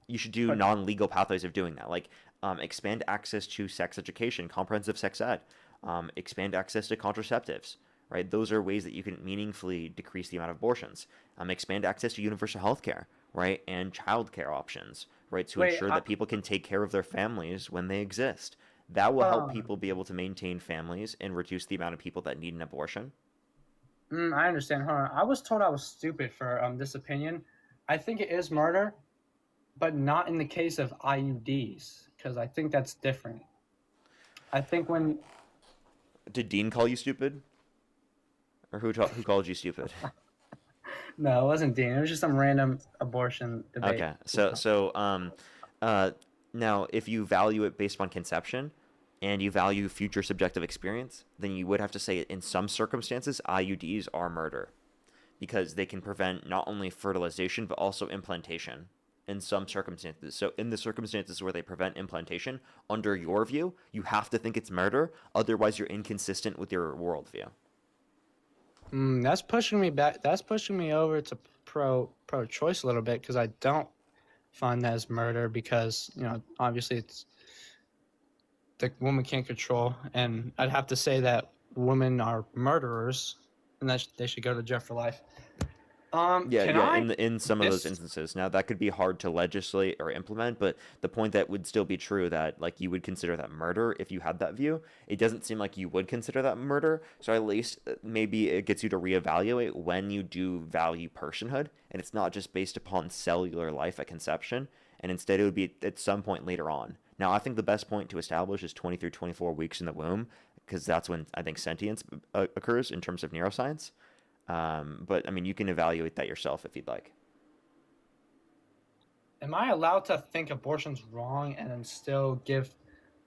You should do But- non-legal pathways of doing that, like expand access to sex education, comprehensive sex ed, expand access to contraceptives, right? Those are ways that you can meaningfully decrease the amount of abortions. Expand access to universal health care, right? And childcare options, right? To ensure that people can take care of their families when they exist. That will help people be able to maintain families and reduce the amount of people that need an abortion. I understand. Hold on. I was told I was stupid for this opinion. I think it is murder, but not in the case of IUDs, because I think that's different. I think when Did Dean call you stupid? Or who called you stupid? no, it wasn't Dean. It was just some random abortion debate. Okay, now if you value it based on conception, and you value future subjective experience, then you would have to say in some circumstances IUDs are murder, because they can prevent not only fertilization but also implantation in some circumstances. So in the circumstances where they prevent implantation, under your view, you have to think it's murder, otherwise you're inconsistent with your worldview. That's pushing me back. That's pushing me over to pro-choice a little bit, because I don't find that as murder, because obviously it's the woman can't control, and I'd have to say that women are murderers and that they should go to jail for life. In some of those instances. Now that could be hard to legislate or implement, but the point that would still be true, that like you would consider that murder if you had that view. It doesn't seem like you would consider that murder, so at least maybe it gets you to reevaluate when you do value personhood, and it's not just based upon cellular life at conception, and instead it would be at some point later on. Now I think the best point to establish is 20 through 24 weeks in the womb, because that's when I think sentience occurs in terms of neuroscience. But I mean, you can evaluate that yourself if you'd like. Am I allowed to think abortion's wrong and then still give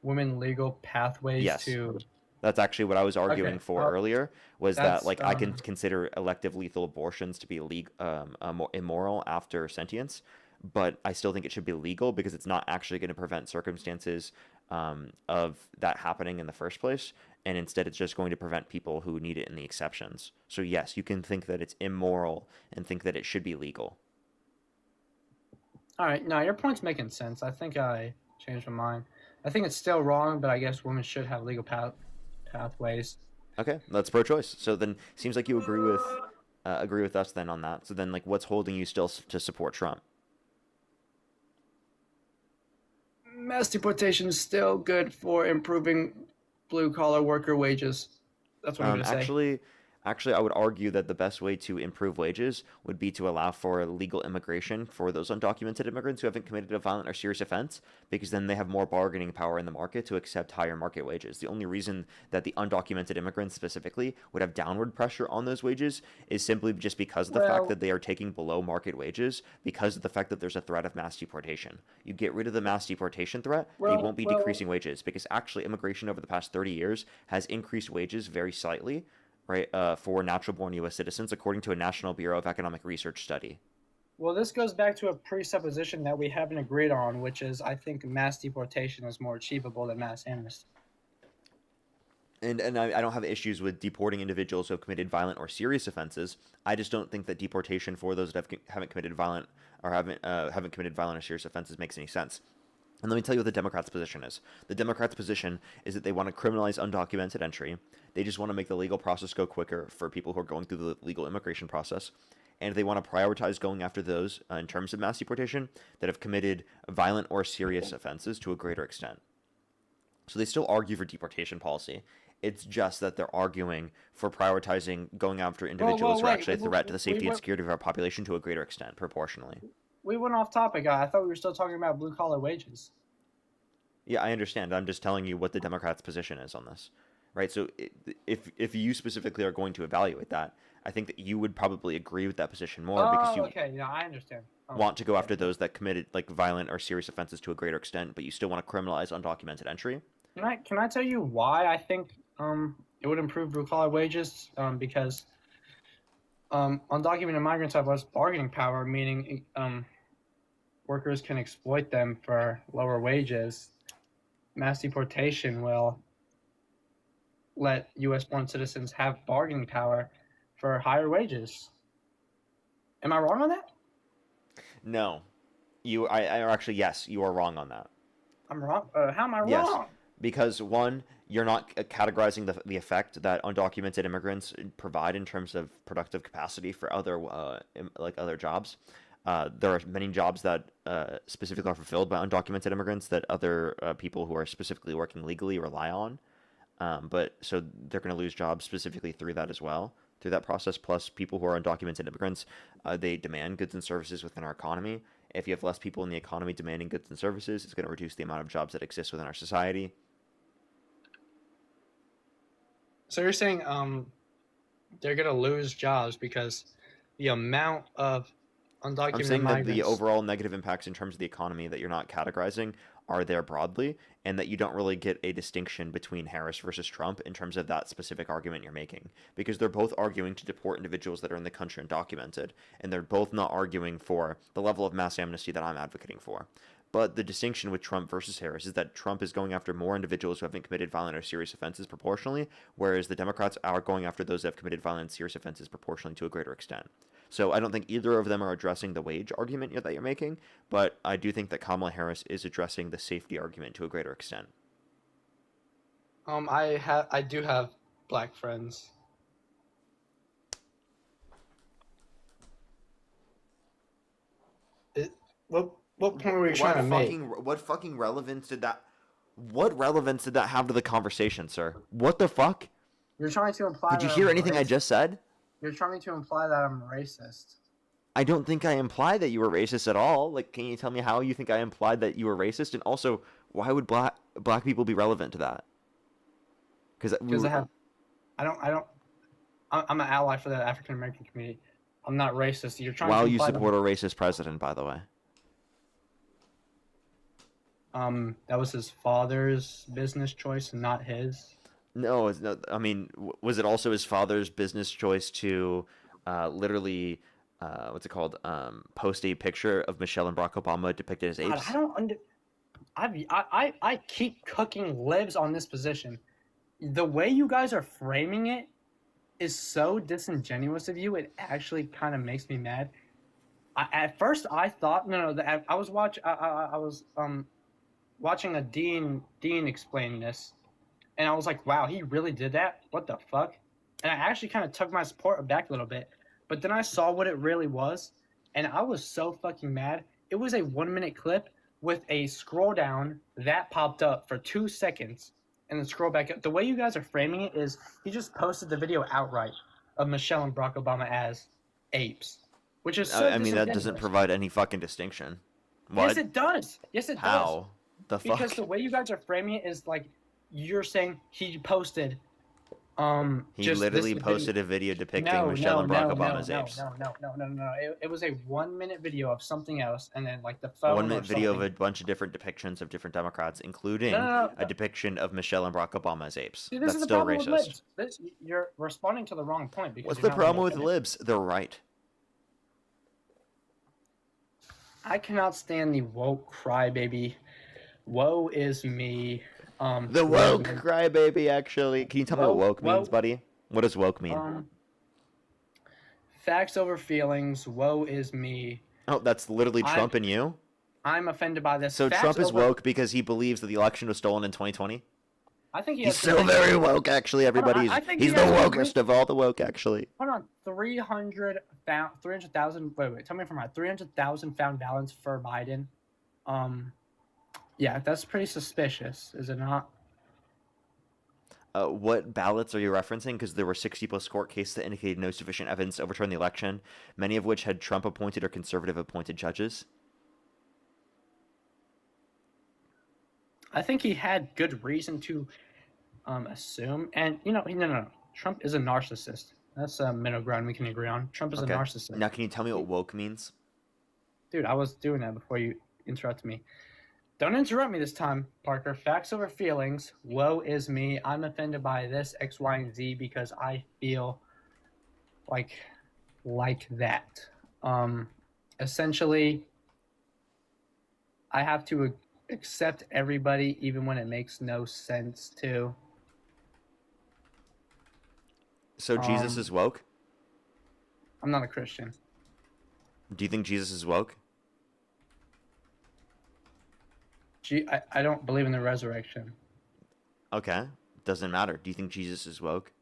women legal pathways Yes. to? That's actually what I was arguing for earlier, was that that's, like I can consider elective lethal abortions to be immoral after sentience, but I still think it should be legal because it's not actually going to prevent circumstances of that happening in the first place, and instead it's just going to prevent people who need it in the exceptions. So yes, you can think that it's immoral and think that it should be legal. All right, no, your point's making sense. I think I changed my mind. I think it's still wrong, but I guess women should have legal pathways. Okay, that's pro-choice. So then seems like you agree with us then on that. So then like what's holding you still to support Trump? Mass deportation is still good for improving blue-collar worker wages. That's what I'm going to say. Actually, I would argue that the best way to improve wages would be to allow for legal immigration for those undocumented immigrants who haven't committed a violent or serious offense, because then they have more bargaining power in the market to accept higher market wages. The only reason that the undocumented immigrants specifically would have downward pressure on those wages is simply just because of the fact that they are taking below market wages, because of the fact that there's a threat of mass deportation. You get rid of the mass deportation threat, they won't be decreasing wages, because actually immigration over the past 30 years has increased wages very slightly, right, for natural-born U.S. citizens, according to a National Bureau of Economic Research study. Well, this goes back to a presupposition that we haven't agreed on, which is I think mass deportation is more achievable than mass amnesty. And I don't have issues with deporting individuals who have committed violent or serious offenses. I just don't think that deportation for those that haven't committed violent or haven't committed violent or serious offenses makes any sense. And let me tell you what the Democrats' position is. The Democrats' position is that they want to criminalize undocumented entry. They just want to make the legal process go quicker for people who are going through the legal immigration process. And they want to prioritize going after those, in terms of mass deportation, that have committed violent or serious offenses to a greater extent. So they still argue for deportation policy. It's just that they're arguing for prioritizing going after individuals who are actually a threat to the safety and security of our population to a greater extent, proportionally. We went off topic. I thought we were still talking about blue collar wages. Yeah, I understand. I'm just telling you what the Democrats' position is on this, right? So if you specifically are going to evaluate that, I think that you would probably agree with that position more because you okay, yeah, I understand. want to go after those that committed like violent or serious offenses to a greater extent, but you still want to criminalize undocumented entry. Can I tell you why I think it would improve blue collar wages? Because undocumented migrants have less bargaining power, meaning workers can exploit them for lower wages. Mass deportation will let U.S.-born citizens have bargaining power for higher wages. Am I wrong on that? No, actually yes, you are wrong on that. I'm wrong. How am I wrong? Yes. Because one, you're not categorizing the effect that undocumented immigrants provide in terms of productive capacity for other other jobs. There are many jobs that specifically are fulfilled by undocumented immigrants that other people who are specifically working legally rely on. But so they're going to lose jobs specifically through that as well, through that process. Plus, people who are undocumented immigrants, they demand goods and services within our economy. If you have less people in the economy demanding goods and services, it's going to reduce the amount of jobs that exist within our society. So you're saying they're gonna lose jobs because the amount of undocumented I'm saying migrants... that the overall negative impacts in terms of the economy that you're not categorizing are there broadly, and that you don't really get a distinction between Harris versus Trump in terms of that specific argument you're making, because they're both arguing to deport individuals that are in the country undocumented, and they're both not arguing for the level of mass amnesty that I'm advocating for. But the distinction with Trump versus Harris is that Trump is going after more individuals who haven't committed violent or serious offenses proportionally, whereas the Democrats are going after those that have committed violent and serious offenses proportionally to a greater extent. So I don't think either of them are addressing the wage argument that you're making, but I do think that Kamala Harris is addressing the safety argument to a greater extent. I do have black friends. What point were you trying to make? What fucking relevance did that? What relevance did that have to the conversation, sir? What the fuck? You're trying to imply. Did you hear anything I just said? You're trying to imply that I'm racist. I don't think I implied that you were racist at all. Like, can you tell me how you think I implied that you were racist? And also, why would black people be relevant to that? Because I'm an ally for the African American community. I'm not racist. You're trying. While to you support a racist president, by the way. That was his father's business choice, and not his. No, it's not. I mean, was it also his father's business choice to literally, what's it called? Post a picture of Michelle and Barack Obama depicted as apes? I keep cooking libs on this position. The way you guys are framing it is so disingenuous of you. It actually kind of makes me mad. At first, I thought I was watching a Dean explain this, and I was like, wow, he really did that? What the fuck? And I actually kind of took my support back a little bit. But then I saw what it really was, and I was so fucking mad. It was a 1-minute clip with a scroll down that popped up for 2 seconds, and then scroll back up. The way you guys are framing it is he just posted the video outright of Michelle and Barack Obama as apes, which is so I mean, that doesn't provide any fucking distinction. What? Yes, it does. Yes, it does. How? The fuck? Because the way you guys are framing it is like you're saying he posted. He literally posted a video depicting Michelle and Barack Obama as apes. No. It was a 1-minute video of something else, and then like the phone. 1-minute video of a bunch of different depictions of different Democrats, including a depiction of Michelle and Barack Obama as apes. See, That's still racist. You're responding to the wrong point. Because what's the problem with libs? They're right. I cannot stand the woke crybaby. Woe is me. The woke movement. crybaby, actually. Can you tell me what woke means, buddy? What does woke mean? Facts over feelings. Woe is me. Oh, that's literally Trump and you? I'm offended by this. So Facts Trump is over... woke because he believes that the election was stolen in 2020? I think he's so very woke, actually, everybody. He's the wokest of all the woke, actually. Hold on. 300,000. Wait. Tell me if I'm right. 300,000 found ballots for Biden. Yeah, that's pretty suspicious, is it not? What ballots are you referencing? Because there were 60-plus court cases that indicated no sufficient evidence to overturn the election, many of which had Trump-appointed or conservative-appointed judges. I think he had good reason to assume, and no. Trump is a narcissist. That's a middle ground we can agree on. Trump is a narcissist. Now, can you tell me what woke means? Dude, I was doing that before you interrupted me. Don't interrupt me this time, Parker. Facts over feelings. Woe is me. I'm offended by this X, Y, and Z because I feel like that. Essentially, I have to accept everybody even when it makes no sense to. So Jesus is woke? I'm not a Christian. Do you think Jesus is woke? I don't believe in the resurrection. Okay. Doesn't matter. Do you think Jesus is woke?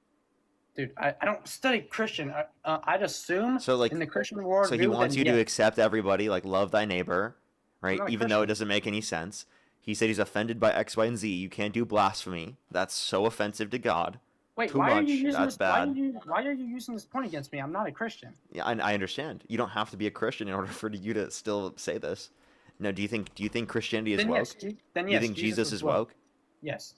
Dude, I don't study Christian. I'd assume so, like, in the Christian world. So he wants you to accept everybody, like love thy neighbor, right? Even though it doesn't make any sense. He said he's offended by X, Y, and Z. You can't do blasphemy. That's so offensive to God. Wait, Too why much. Are you using That's this, bad. Why are you using this point against me? I'm not a Christian. Yeah, I understand. You don't have to be a Christian in order for you to still say this. No, do you think Christianity is woke? Yes, then yes. You think Jesus is woke? Yes.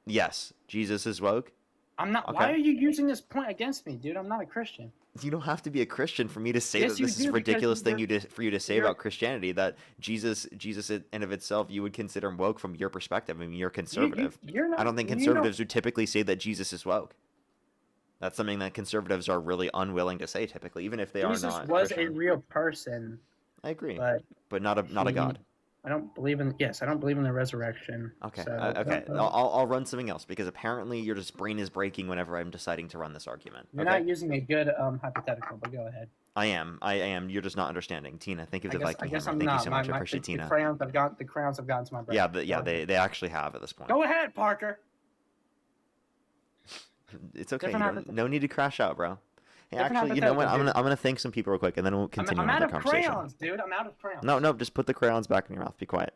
Yes, Jesus is woke. I'm not. Okay. Why are you using this point against me, dude? I'm not a Christian. You don't have to be a Christian for me to say Yes, that you this is do, a ridiculous because thing for you to say about Christianity. That Jesus in and of itself you would consider woke from your perspective. I mean, you're conservative. You're not, I don't think conservatives would typically say that Jesus is woke. That's something that conservatives are really unwilling to say typically, even if they are not. Jesus was Christian. a real person. I agree, but not a god. I don't believe in the resurrection. Okay, so, okay. I'll run something else because apparently your brain is breaking whenever I'm deciding to run this argument. You're not using a good hypothetical, but go ahead. I am. You're just not understanding. Tina, thank you for the Viking hammer. Thank you so much. I appreciate Tina. The crayons have gotten to my brain. Yeah, they actually have at this point. Go ahead, Parker. It's okay. No need to crash out, bro. Hey, actually, you know what? Dude. I'm gonna thank some people real quick, and then we'll continue I'm with out the of conversation. crayons, dude. I'm out of crayons. No, just put the crayons back in your mouth. Be quiet.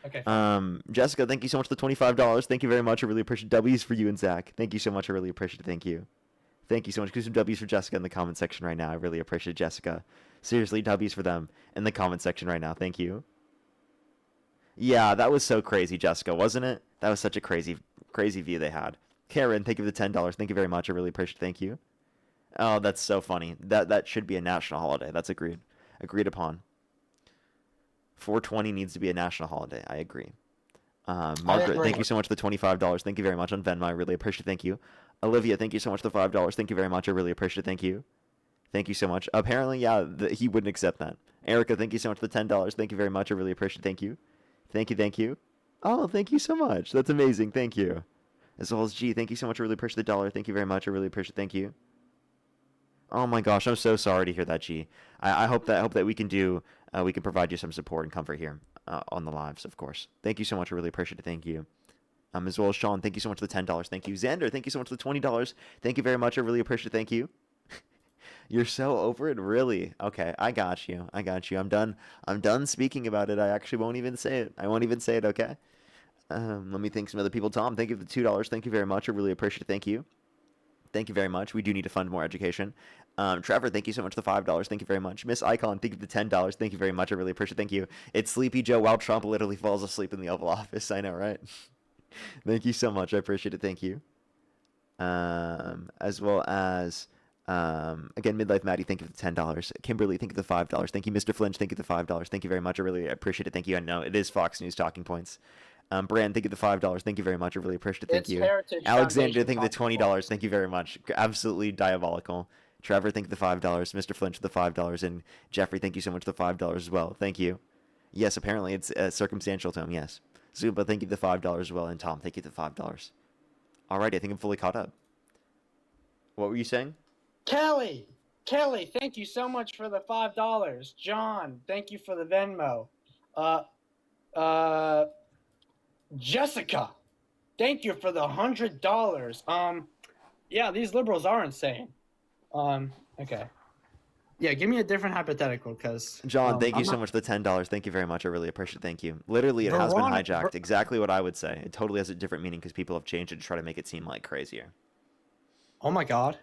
Okay. Jessica, thank you so much for the $25. Thank you very much. I really appreciate it. W's for you and Zach. Thank you so much. I really appreciate it. Thank you. Thank you so much. Do some W's for Jessica in the comment section right now. I really appreciate it, Jessica. Seriously, W's for them in the comment section right now. Thank you. Yeah, that was so crazy, Jessica, wasn't it? That was such a crazy view they had. Karen, thank you for the $10. Thank you very much. I really appreciate it. Thank you. Oh, that's so funny. That should be a national holiday. That's agreed upon. 420 needs to be a national holiday. I agree. Margaret, thank you so much for the $25. Thank you very much on Venmo. I really appreciate it. Thank you. Olivia, thank you so much for the $5. Thank you very much. I really appreciate it. Thank you. Thank you so much. Apparently, yeah, he wouldn't accept that. Erica, thank you so much for the $10. Thank you very much. I really appreciate it. Thank you. Thank you. Oh, thank you so much. That's amazing. Thank you. As well as G, thank you so much. I really appreciate the $1. Thank you very much. I really appreciate it. Thank you. Oh my gosh, I'm so sorry to hear that, G. I hope that we can we can provide you some support and comfort here on the lives, of course. Thank you so much. I really appreciate it. Thank you. As well as Sean, thank you so much for the $10. Thank you. Xander, thank you so much for the $20. Thank you very much. I really appreciate it. Thank you. You're so over it, really? Okay, I got you. I'm done speaking about it. I actually won't even say it. Okay. Let me thank some other people. Tom, thank you for the $2. Thank you very much. I really appreciate it. Thank you. Thank you very much. We do need to fund more education. Trevor, thank you so much for the $5. Thank you very much. Miss Icon, thank you for the $10. Thank you very much. I really appreciate it. Thank you. It's Sleepy Joe while Trump literally falls asleep in the Oval Office. I know, right? Thank you so much. I appreciate it. Thank you. As well as, again, Midlife Maddie, thank you for the $10. Kimberly, thank you for the $5. Thank you, Mr. Flinch. Thank you for the $5. Thank you very much. I really appreciate it. Thank you. I know it is Fox News Talking Points. Brand, thank you for the $5. Thank you very much. I really appreciate it. Thank you. Alexander, thank you for the $20. Thank you very much. Absolutely diabolical. Trevor, thank you for the $5. Mr. Flinch for the $5, and Jeffrey, thank you so much for the $5 as well. Thank you. Yes, apparently it's circumstantial, Tom. Yes. Zuba, thank you for the $5 as well, and Tom, thank you for the $5. Alrighty, I think I'm fully caught up. What were you saying? Kelly, thank you so much for the $5. John, thank you for the Venmo. Jessica, thank you for the $100. Yeah, these liberals are insane. Okay. Yeah, give me a different hypothetical, because John, thank you so much for the $10. Thank you very much. I really appreciate it. Thank you. Literally, it has been hijacked. Exactly what I would say. It totally has a different meaning because people have changed it to try to make it seem like crazier. Oh my God.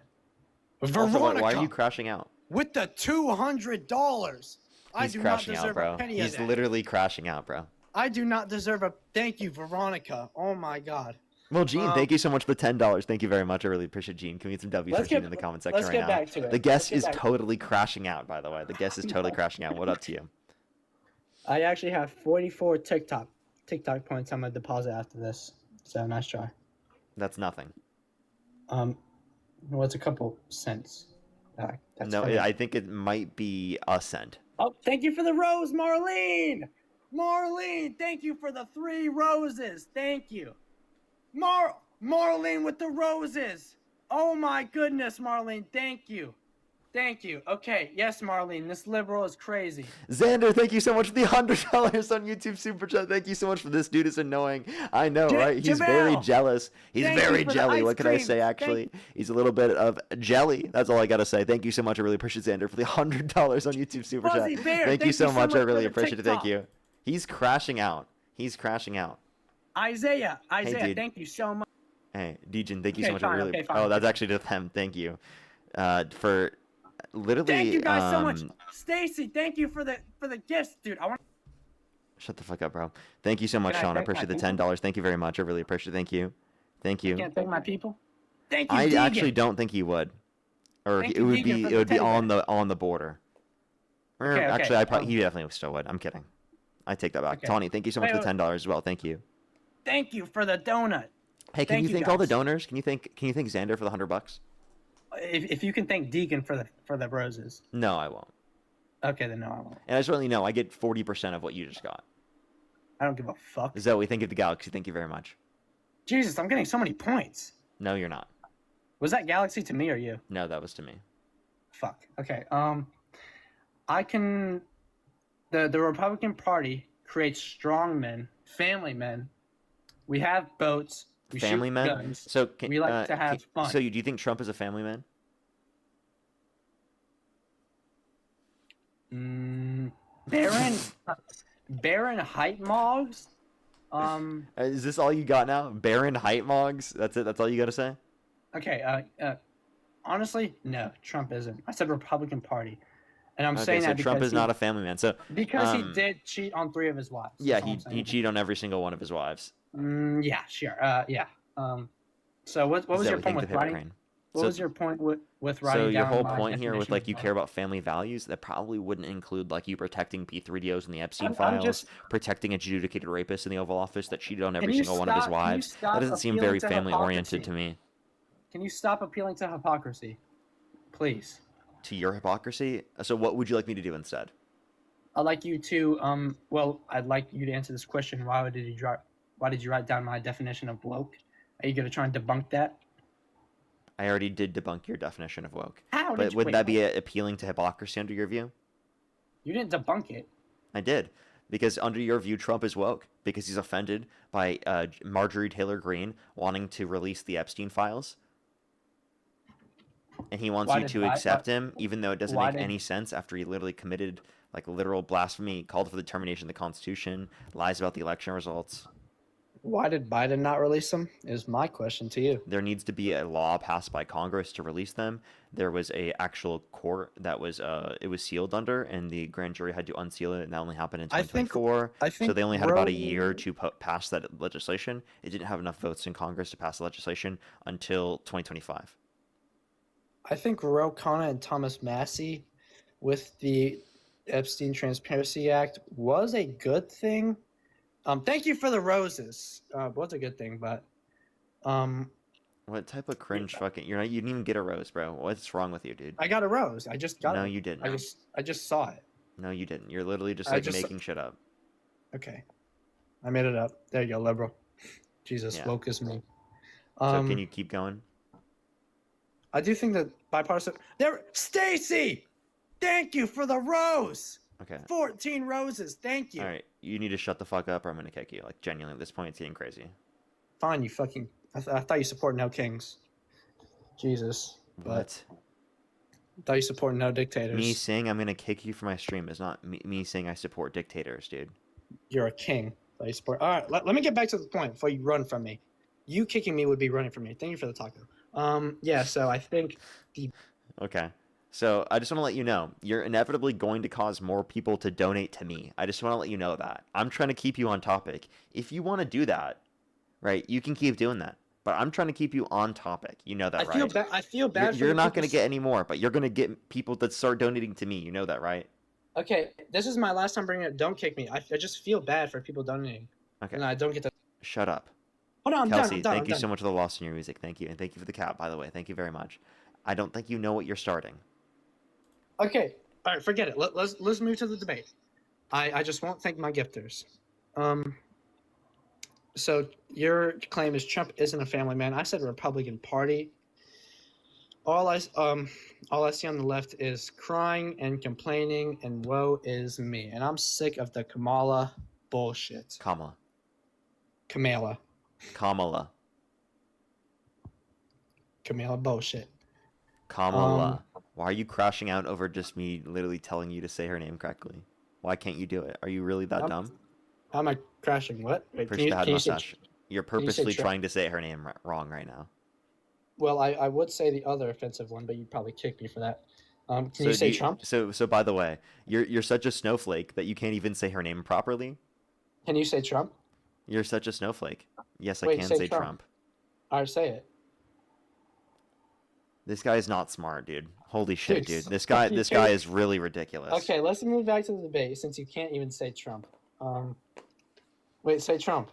Also, Veronica, why are you crashing out? with the $200. I He's do not crashing deserve out, bro. a penny He's of that. literally crashing out, bro. I do not deserve a thank you, Veronica. Oh my God. Well, Gene, thank you so much for the $10. Thank you very much. I really appreciate Gene. Can we get some W's for Gene in the comment section right now? Let's get back to it. The guest is totally crashing out, by the way. The guest is totally crashing out. What up to you? I actually have 44 TikTok points I'm gonna deposit after this. So nice try. That's nothing. Well, it's a couple cents. That's No, funny. I think it might be a cent. Oh, thank you for the rose, Marlene. Marlene, thank you for the 3 roses. Thank you. Marlene with the roses. Oh my goodness, Marlene. Thank you. Thank you. Okay, yes, Marlene, this liberal is crazy. Xander, thank you so much for the $100 on YouTube Super Chat. Thank you so much for this. Dude is annoying. I know, right? He's very jealous. He's very jelly. What can I say, actually? He's a little bit of jelly. That's all I got to say. Thank you so much. I really appreciate Xander for the $100 on YouTube Super Fuzzy Chat. Bear, Thank you so much. I really for the appreciate it. Thank TikTok. you. He's crashing out. He's crashing out. Isaiah, dude. thank you so much. Hey, Dejan, thank you Okay, so much. fine, I really. okay, fine. Oh, that's actually to them. Thank you. For literally. Thank you guys so much. Stacy, thank you for the gifts, dude. I want. Shut the fuck up, bro. Thank you so much, Can I Sean. I thank my appreciate the people? $10. Thank you very much. I really appreciate it. Thank you. Thank you. Can't thank my people. Thank you. I Deegan. actually don't think he would, or Thank it you, would Deegan, be for it the would be teddy on the border. Or Okay, actually, okay, he definitely still would. I'm kidding. I take that back. Okay. Tawny, thank you so much for Wait, the $10 as well. Thank you. Thank you for the donut. Hey, can Thank you you, thank all the guys. donors? Can you thank Xander for the $100? If you can thank Deegan for the roses. No, I won't. Okay, then no, I won't. And I just want you to know, I get 40% of what you just got. I don't give a fuck. Zoe, thank you for the Galaxy. Thank you very much. Jesus, I'm getting so many points. No, you're not. Was that Galaxy to me or you? No, that was to me. Fuck. Okay. I can. The Republican Party creates strong men, family men. We have boats. We Family shoot men. guns. So We like to have fun. So do you think Trump is a family man? Baron Heitmogs. Is this all you got now? Baron Heitmogs? That's it? That's all you got to say? Okay. Honestly, no. Trump isn't. I said Republican Party, and I'm Okay, saying so that Trump because is not a family man. So because he did cheat on 3 of his wives. yeah, That's all he I'm saying. he cheated on every single one of his wives. Yeah, sure. Yeah. So what was Zoe, your thank point the with writing? Hippocrane. What So- was your point with writing So your down whole my point here with definition like of you love? care about family values, that probably wouldn't include like you protecting P3DOs in the Epstein I'm files, just- protecting adjudicated rapists in the Oval Office that cheated on Can every you single one of his stop- can you wives. stop That doesn't seem appealing very to family oriented hypocrisy? to me. Can you stop appealing to hypocrisy, please? To your hypocrisy. So what would you like me to do instead? I'd like you to I'd like you to answer this question. Why did you write down my definition of woke? Are you gonna try and debunk that? I already did debunk your definition of woke. How But did you? wouldn't wait, that be appealing to hypocrisy under your view? You didn't debunk it. I did. Because under your view, Trump is woke. Because he's offended by Marjorie Taylor Greene wanting to release the Epstein files. And he wants Why you did- to why- accept him, even though it doesn't why make did- any sense after he literally committed like literal blasphemy, called for the termination of the Constitution, lies about the election results. Why did Biden not release them? Is my question to you. There needs to be a law passed by Congress to release them. There was a actual court that was it was sealed under, and the grand jury had to unseal it, and that only happened in I think- 2024. I So think they only had about a Roe- year to pass that legislation. It didn't have enough votes in Congress to pass the legislation until 2025. I think Ro Khanna and Thomas Massey with the Epstein Transparency Act was a good thing. Thank you for the roses. Was a good thing, but Well, What type of cringe fucking? You're not. You didn't even get a rose, bro. What's wrong with you, dude? I got a rose. I just got No, it. you didn't. I just saw it. No, you didn't. You're literally just I like just- making shit up. Okay. I made it up. There you go, liberal. Jesus, Yeah. woke is me. So can you keep going? I do think that bipartisan. There, Stacy. Thank you for the rose. Okay. 14 roses. Thank you. All right. You need to shut the fuck up, or I'm gonna kick you. Like genuinely, at this point, it's getting crazy. Fine, you fucking. I thought you support no kings. Jesus. What? I thought you support no dictators. Me saying I'm gonna kick you from my stream is not me saying I support dictators, dude. You're a king. I thought you support. All right, let me get back to the point before you run from me. You kicking me would be running from me. Thank you for the taco. Yeah. So I think Okay. So I just want to let you know, you're inevitably going to cause more people to donate to me. I just want to let you know that. I'm trying to keep you on topic. If you want to do that, right, you can keep doing that. But I'm trying to keep you on topic. You know that, I feel right? bad. I feel bad. You're not going to get any more, but you're going to get people that start donating to me. You know that, right? Okay, this is my last time bringing it. Don't kick me. I just feel bad for people donating. Okay. And I don't get to. Shut up. Hold on, I'm Kelsey, done. thank you so much for the loss in your music. Thank you. And thank you for the cap, by the way. Thank you very much. I don't think you know what you're starting. Okay, all right, forget it. Let's move to the debate. I just won't thank my gifters. So your claim is Trump isn't a family man. I said Republican Party. All I see on the left is crying and complaining and woe is me. And I'm sick of the Kamala bullshit. Kamala. Kamala bullshit. Kamala. Why are you crashing out over just me literally telling you to say her name correctly? Why can't you do it? Are you really that dumb? How am I crashing? What? Wait, Push the head mustache. You're you say purposely Trump? trying to say her name wrong right now. Well, I would say the other offensive one, but you'd probably kick me for that. Can you do say Trump? So by the way, you're such a snowflake that you can't even say her name properly. Can you say Trump? You're such a snowflake. Yes, I Wait, can say say Trump. Trump. All right, say it. This guy is not smart, dude. Holy shit, Dude, dude. This guy you is can't- really ridiculous. Okay, let's move back to the debate since you can't even say Trump. Wait, say Trump.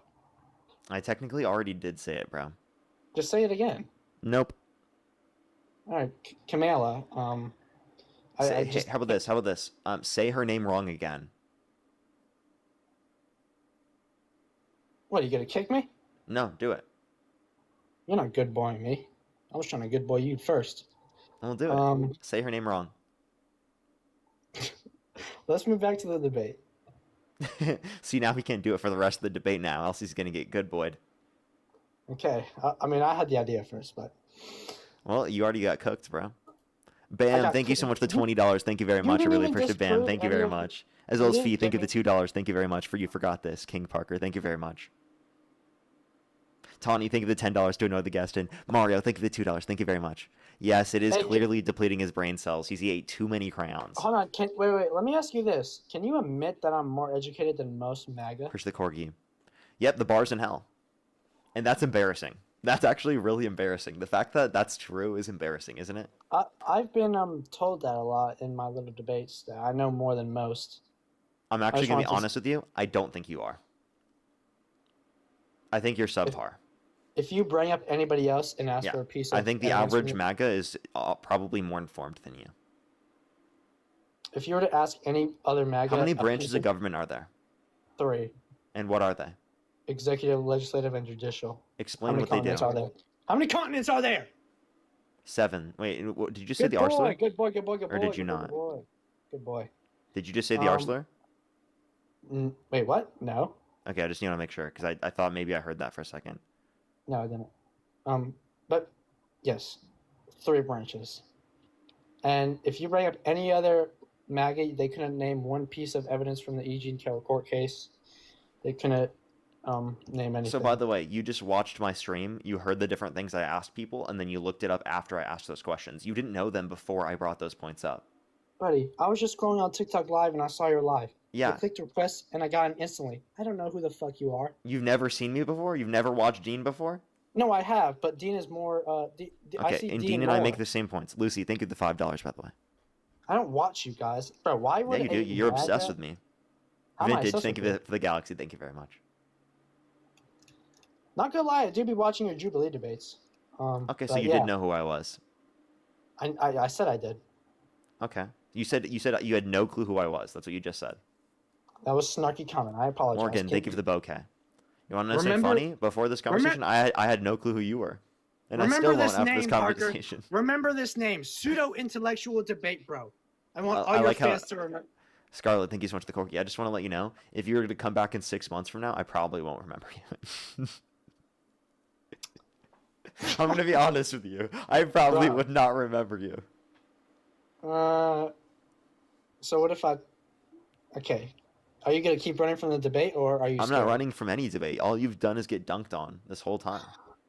I technically already did say it, bro. Just say it again. Nope. All right, Kamala. I Hey, just how about this? How about this? Say her name wrong again. What? Are you gonna kick me? No, do it. You're not good boying me. I was trying to good boy you first. We'll do it. Say her name wrong. Let's move back to the debate. See, now he can't do it for the rest of the debate now, else he's gonna get good boyed. Okay. I mean, I had the idea first, but Well, you already got cooked, bro. Bam, got thank you so cooked. much for the $20. Thank you very You much. I didn't really even appreciate it. Bam, disprove thank you any very of- much. As you well as didn't Fee, thank you give for the $2. Thank you very much for you forgot this. King Parker, thank you very much. Tawny, thank you for the $10 to annoy the guest. And Mario, thank you for the $2. Thank you very much. Yes, it is Hey, clearly depleting his brain cells. He ate too many crayons. hold on. Wait. Let me ask you this. Can you admit that I'm more educated than most MAGA? Push the corgi. Yep, the bar's in hell. And that's embarrassing. That's actually really embarrassing. The fact that that's true is embarrassing, isn't it? I've been told that a lot in my little debates. That I know more than most. I'm actually just going to be wanted to honest with you. I don't think you are. I think you're subpar. If you bring up anybody else and ask Yeah, for a piece of I think the evidence from average me- MAGA is probably more informed than you. If you were to ask any other MAGA, How many a branches piece of government are there? 3: And what are they? executive, legislative, and judicial. How Explain many what they do. continents are there? How many continents are there? 7. Wait, did you just say Good the boy, Arsenal? good boy, good boy, good boy. Or did you good boy, not? Good boy. Good boy. Did you just say the Um, Arsenal? Wait, what? No, Okay, I just need to make sure because I thought maybe I heard that for a second. no, I didn't. But yes, 3 branches. And if you bring up any other MAGA, they couldn't name one piece of evidence from the E. Jean Carroll court case. They couldn't name anything. So by the way, you just watched my stream, you heard the different things I asked people, and then you looked it up after I asked those questions. You didn't know them before I brought those points up. Buddy, I was just scrolling on TikTok live and I saw your live. Yeah. I clicked request and I got it instantly. I don't know who the fuck you are. You've never seen me before? You've never watched Dean before? No, I have, but Dean is more. I Okay, see and Dean Dean and I more. make the same points. Lucy, thank you for the $5, by the way. I don't watch you guys, bro. Why would Yeah, you do. a You're MAGA obsessed with me. How am I Vintage, obsessed thank you with for the Galaxy. Thank you very much. Not gonna lie, I do be watching your Jubilee debates. Okay, so but you yeah, did know who I was. I said I did. Okay. You said you had no clue who I was. That's what you just said. That was a snarky comment. I apologize. Morgan, thank you for the bouquet. You want to know something Remember- funny? Before this conversation, I had no clue who you were, and I still won't after this conversation. Remember this name. Pseudo-intellectual debate, bro. I want I all your like how- fans to remember. Scarlett, thank you so much for the corky. I just want to let you know, if you were to come back in 6 months from now, I probably won't remember you. I'm going to be honest with you. I probably Bruh. would not remember you. So what if I... Okay. Are you going to keep running from the debate, or are you I'm scared? not running from any debate. All you've done is get dunked on this whole time.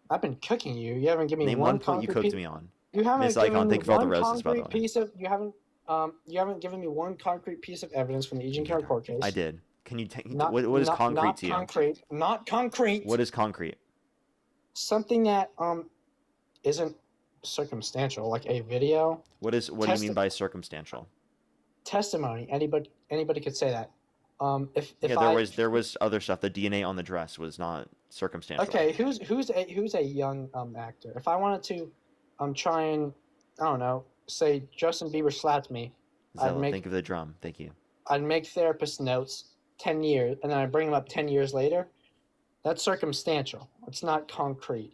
I've been cooking you. You haven't given me Name one one point you concrete cooked piece- me on. You haven't Miss given Icon, me thank you for all the one roses, by the concrete way. piece of... You haven't given me one concrete piece of evidence from the Agent Carr court case. I did. Can you take Not, what is not- concrete not to you? concrete, Not concrete. What is concrete? Something that isn't circumstantial, like a video What do you mean by circumstantial? testimony. Anybody could say that. If Yeah, there was other stuff. The DNA on the dress was not circumstantial. Okay, who's a young actor? If I wanted to try and I don't know, say Justin Bieber slapped me, Zella, think of the drum. Thank you. I'd make therapist notes 10 years, and then I bring them up 10 years later. That's circumstantial. It's not concrete.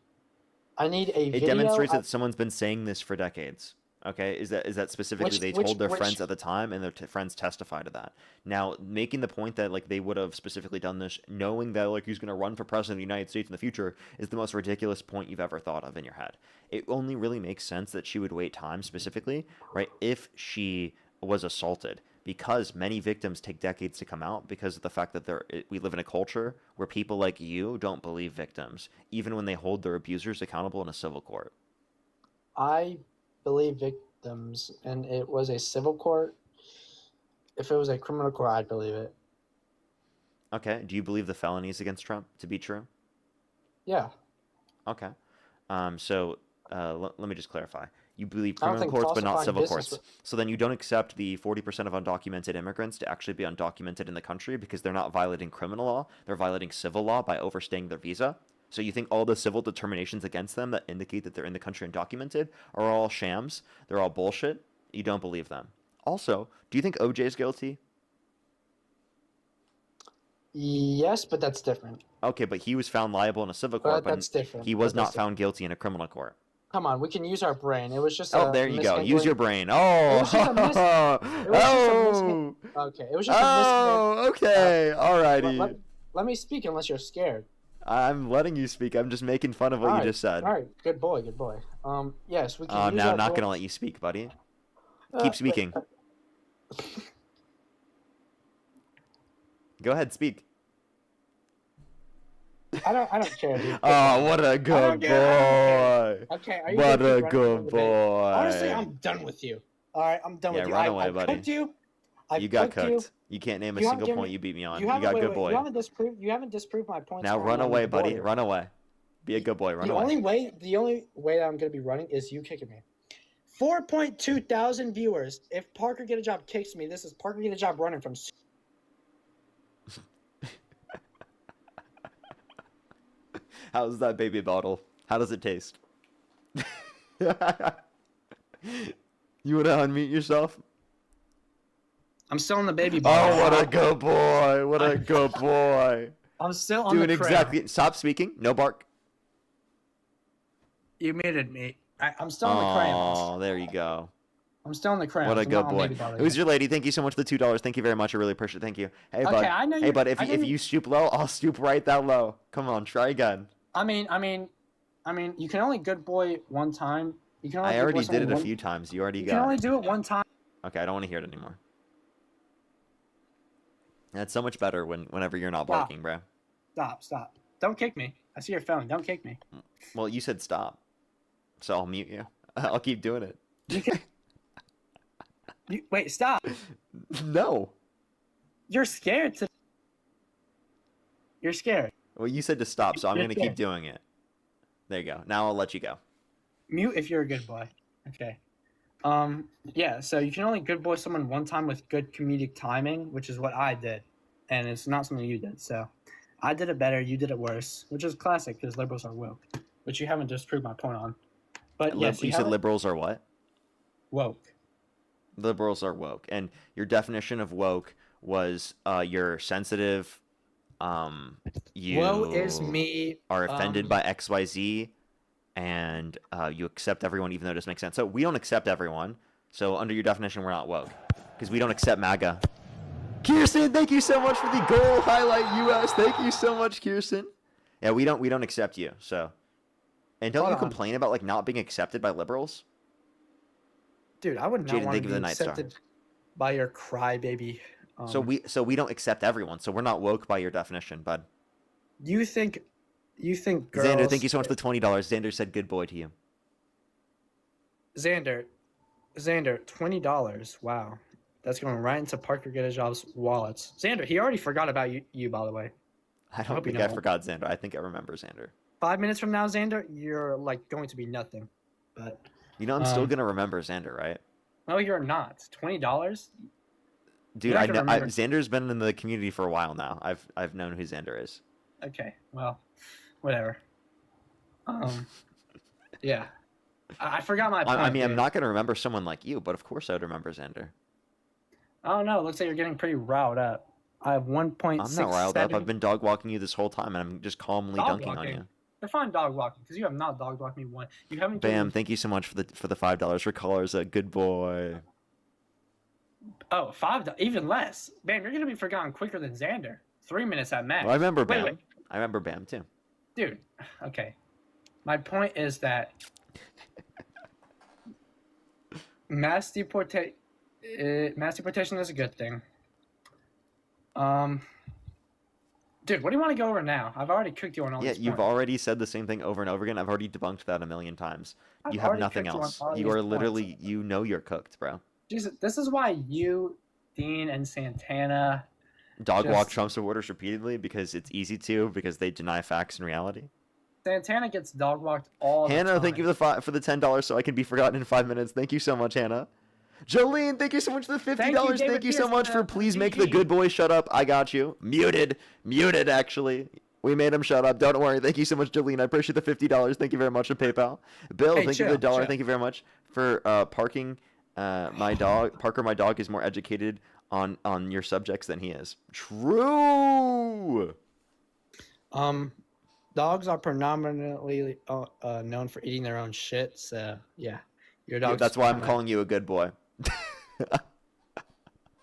I need a video. It demonstrates that someone's been saying this for decades. Okay, is that specifically they told their friends at the time, and their friends testify to that. Now, making the point that like they would have specifically done this, knowing that like he's going to run for president of the United States in the future, is the most ridiculous point you've ever thought of in your head. It only really makes sense that she would wait time specifically, right? If she was assaulted, because many victims take decades to come out because of the fact that we live in a culture where people like you don't believe victims, even when they hold their abusers accountable in a civil court. I believe victims, and it was a civil court. If it was a criminal court, I'd believe it. Okay. Do you believe the felonies against Trump to be true? Yeah. Okay. So let me just clarify. You believe I don't criminal think courts, but not falsifying civil business courts. So then you don't accept the 40% of undocumented immigrants to actually be undocumented in the country because they're not violating criminal law. They're violating civil law by overstaying their visa. So you think all the civil determinations against them that indicate that they're in the country undocumented are all shams? They're all bullshit? You don't believe them. Also, do you think OJ is guilty? Yes, but that's different. Okay, but he was found liable in a civil court, But that's different. he was But not that's found guilty in a criminal court. Come on, we can use our brain. It was just. Oh, a there you go. Use mishandling- your brain. Oh, was just a mis- it was just a mishan- Okay, it was just a oh, okay. Alrighty. let me speak unless you're scared. I'm letting you speak. I'm just making fun of what Alright, you just said. All right, good boy, good boy. Yes, we can. I'm use now our not going to brain- let you speak, buddy. Uh, Keep speaking. Go ahead, speak. I don't care. Dude. Oh, what a don't good care, boy. Okay, are you What gonna a keep running good from the debate? boy. Honestly, I'm done with you. All right, I'm done Yeah, with you. run away, I've buddy. cooked you. I've You got cooked you. cooked. You can't name a You haven't single given point me- you beat me on. You You haven't, got good boy. You haven't disproved my points. Now on run the away, buddy. board. Run away. Be a good boy. Run The away. only way that I'm gonna be running is you kicking me. 4.2 thousand viewers. If Parker Get a Job kicks me, this is Parker Get a Job running from. How's that baby bottle? How does it taste? You want to unmute yourself? I'm still on the baby Oh, bottle. what a good boy. What a good boy. I'm still on Doing the crayon. exactly. Stop speaking. No bark. You muted me. I'm still on the crayons. Oh, there you go. I'm still on the crayons. What a I'm good not on boy. baby bottle Who's yet. your lady? Thank you so much for the $2. Thank you very much. I really appreciate it. Thank you. Hey, Okay, bud. I know Hey, you- bud. I If know you- you stoop low, I'll stoop right that low. Come on, try again. I mean, you can only good boy one time. You can only I good boy already did someone it a one- few times. You already You can got only it. do it one time. Okay, I don't want to hear it anymore. That's so much better whenever you're not Stop. barking, bro. Stop. Don't kick me. I see your phone. Don't kick me. Well, you said stop, so I'll mute you. I'll keep doing it. Wait, stop. No. You're scared to. You're scared. Well, you said to stop, so I'm You're gonna keep scared. doing it. There you go. Now I'll let you go. Mute if you're a good boy. Okay. Yeah, so you can only good boy someone one time with good comedic timing, which is what I did. And it's not something you did. So I did it better, you did it worse, which is classic because liberals are woke, which you haven't disproved my point on. But yes, You said liberals are what? woke. Liberals are woke, and your definition of woke was you're sensitive. You Woe is me. are offended by XYZ, and you accept everyone even though it doesn't make sense. So we don't accept everyone. So under your definition, we're not woke because we don't accept MAGA. Kirsten, thank you so much for the goal highlight US. Thank you so much, Kirsten. Yeah, we don't accept you. So, and don't Hold you on. complain about like not being accepted by liberals? Dude, I would not Jaden, want thank to you for be the Night Star. accepted by your crybaby. So we don't accept everyone. So we're not woke by your definition, bud. You think girls? Xander, thank you so much for the $20. Xander said good boy to you. Xander, $20. Wow, that's going right into Parker Get-A-Job's wallets. Xander, he already forgot about you, by the way. I don't hope you think I know. forgot Xander. I think I remember Xander. 5 minutes from now, Xander, you're like going to be nothing. But You know I'm still gonna remember Xander, right? no, you're not. $20. Dude, You're I not know gonna remember. Xander's been in the community for a while now. I've known who Xander is. Okay, well, whatever. Yeah, I forgot my point. I mean, I'm dude. not gonna remember someone like you, but of course I would remember Xander. Oh no, looks like you're getting pretty riled up. I have 1.67. I'm not riled up. I've been dog walking you this whole time, and I'm just calmly Dog dunking on walking? you. Define dog walking, because you have not dog walked me one. You haven't. Bam! Thank you so much for the $5 for callers. A good boy. Oh, $5, even less. Bam, you're gonna be forgotten quicker than Xander. 3 minutes at max. Well, I remember Wait, Bam. wait. I remember Bam too. Dude, okay. My point is that mass deportation is a good thing. Dude, what do you want to go over now? I've already cooked you on all Yeah, these you've points. already said the same thing over and over again. I've already debunked that a million times. I've You have already nothing cooked you on else. all You these are points. literally, you know you're cooked, bro. Jesus, this is why you, Dean, and Santana. Dog walk Just- Trump supporters repeatedly because it's easy to, because they deny facts and reality. Santana gets dog walked all the Hannah, time. thank you for the $10 so I can be forgotten in 5 minutes. Thank you so much, Hannah. Jolene, thank you so much for the $50. Thank you, Thank David you so Pierce, much for for the please make the GG. good boy shut up. I got you. Muted actually. We made him shut up. Don't worry. Thank you so much, Jolene. I appreciate the $50. Thank you very much for PayPal. Bill, Hey, thank you for the chill, dollar. chill. Thank you very much for parking my dog. Parker, my dog, is more educated on your subjects than he is. True. Dogs are predominantly known for eating their own shit. So yeah, your Yeah, dog. that's why I'm calling you a good boy.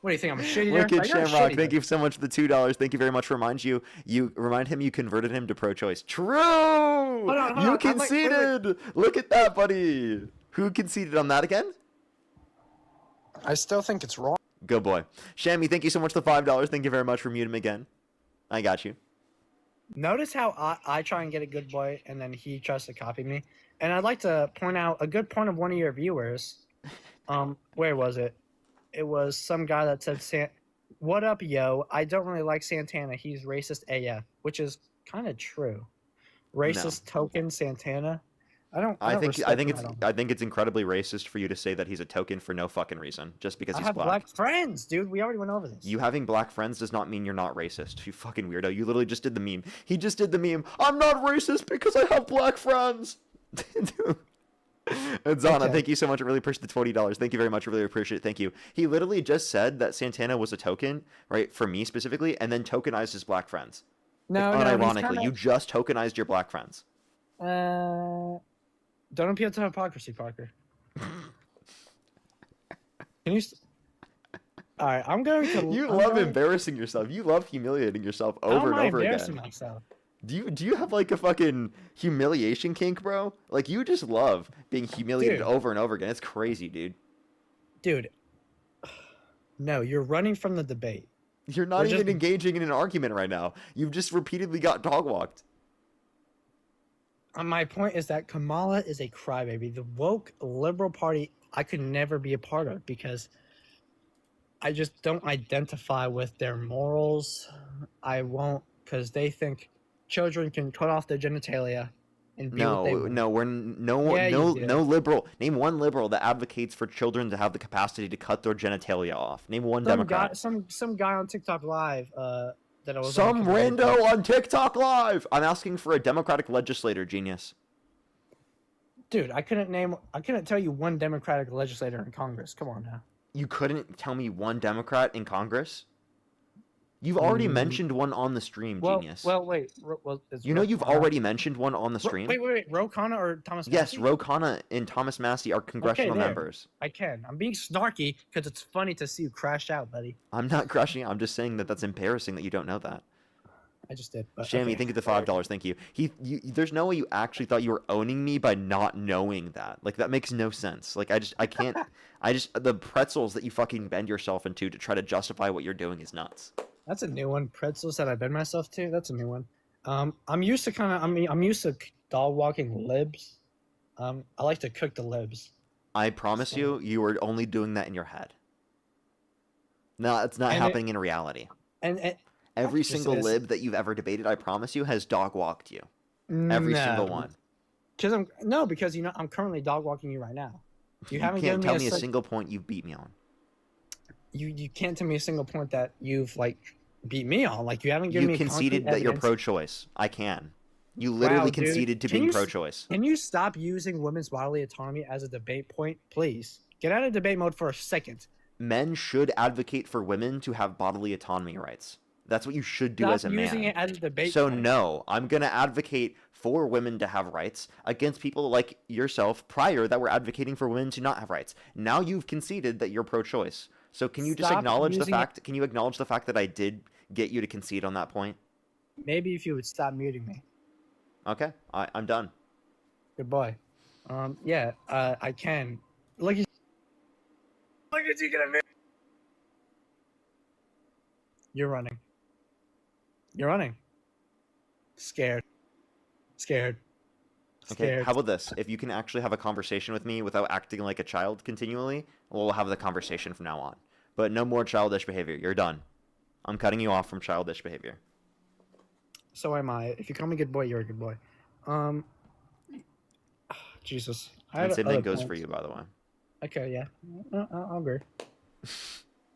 What do you think? I'm a shit eater? Wicked Like, you're a Shamrock, shit thank eater. you so much for the $2. Thank you very much. You remind him you converted him to pro-choice. True. You on, I'm like, wait, conceded. Look at that, buddy. Who conceded on that again? I still think it's wrong. Good boy. Shammy, thank you so much for the $5. Thank you very much for muting him again. I got you. Notice how I try and get a good boy, and then he tries to copy me. And I'd like to point out a good point of one of your viewers. Where was it? It was some guy that said, "What up, yo? I don't really like Santana. He's racist AF," which is kind of true. Racist token Santana. I think it's incredibly racist for you to say that he's a token for no fucking reason, just because I he's have black. black friends, dude. We already went over this. You having black friends does not mean you're not racist. You fucking weirdo. You literally just did the meme. He just did the meme. I'm not racist because I have black friends. And Zana, Okay. thank you so much. I really appreciate the $20. Thank you very much. I really appreciate it. Thank you. He literally just said that Santana was a token, right, for me specifically, and then tokenized his black friends. No, Like, no. unironically, you just tokenized your black friends. Don't appeal to hypocrisy, Parker. Can you? All right, I'm going to. You I'm love going- embarrassing yourself. You love humiliating yourself How over am and I over embarrassing again. myself? Do you have like a fucking humiliation kink, bro? Like you just love being humiliated Dude. over and over again. It's crazy, dude. Dude, no, you're running from the debate. You're not We're even just- engaging in an argument right now. You've just repeatedly got dog walked. My point is that Kamala is a crybaby. The woke liberal party I could never be a part of because I just don't identify with their morals. I won't because they think children can cut off their genitalia and be what they want. No, Yeah, you do. no liberal. Name one liberal that advocates for children to have the capacity to cut their genitalia off. Name one Democrat. Some guy on TikTok Live that I was Some rando on TikTok Live. I'm asking for a Democratic legislator, genius. Dude, I couldn't tell you one Democratic legislator in Congress. Come on now. You couldn't tell me one Democrat in Congress? You've already mentioned one on the stream, genius. Well, wait. You know you've already mentioned one on the stream? Wait. Ro Khanna or Thomas Yes, Massey? Ro Khanna and Thomas Massey are congressional there. members. I can. I'm being snarky because it's funny to see you crash out, buddy. I'm not crushing. I'm just saying that that's embarrassing that you don't know that. I just did. But, Shammy, okay. thank you for the $5. Thank you. There's no way you actually thought you were owning me by not knowing that. Like, that makes no sense. Like, I can't. The pretzels that you fucking bend yourself into to try to justify what you're doing is nuts. That's a new one. Pretzels that I bend myself to. That's a new one. I'm used to I'm used to dog walking libs. I like to cook the libs. I promise you are only doing that in your head. No, it's not happening in reality. And every single lib that you've ever debated, I promise you, has dog walked you. Every single one. Because I'm currently dog walking you right now. You haven't can't given tell me me a single point you've beat me on. You can't tell me a single point that you've like beat me on. Like, you haven't given me. You conceded that you're pro-choice. I can. You literally conceded to being pro-choice. Can you stop using women's bodily autonomy as a debate point, please? Get out of debate mode for a second. Men should advocate for women to have bodily autonomy rights. That's what you should do as a man. Using it as a debate so point. no, I'm going to advocate for women to have rights against people like yourself prior that were advocating for women to not have rights. Now you've conceded that you're pro-choice. So can you just acknowledge the fact? Can you acknowledge the fact that I did get you to concede on that point? Maybe if you would stop muting me. Okay, I'm done. Good boy. I can. Look at you gonna mute. You're running. You're running. Scared. Okay, how about this? If you can actually have a conversation with me without acting like a child continually, we'll have the conversation from now on. But no more childish behavior. You're done. I'm cutting you off from childish behavior. So am I. If you call me good boy, you're a good boy. Jesus. And same thing goes for you, by the way. Okay, yeah. I'll agree.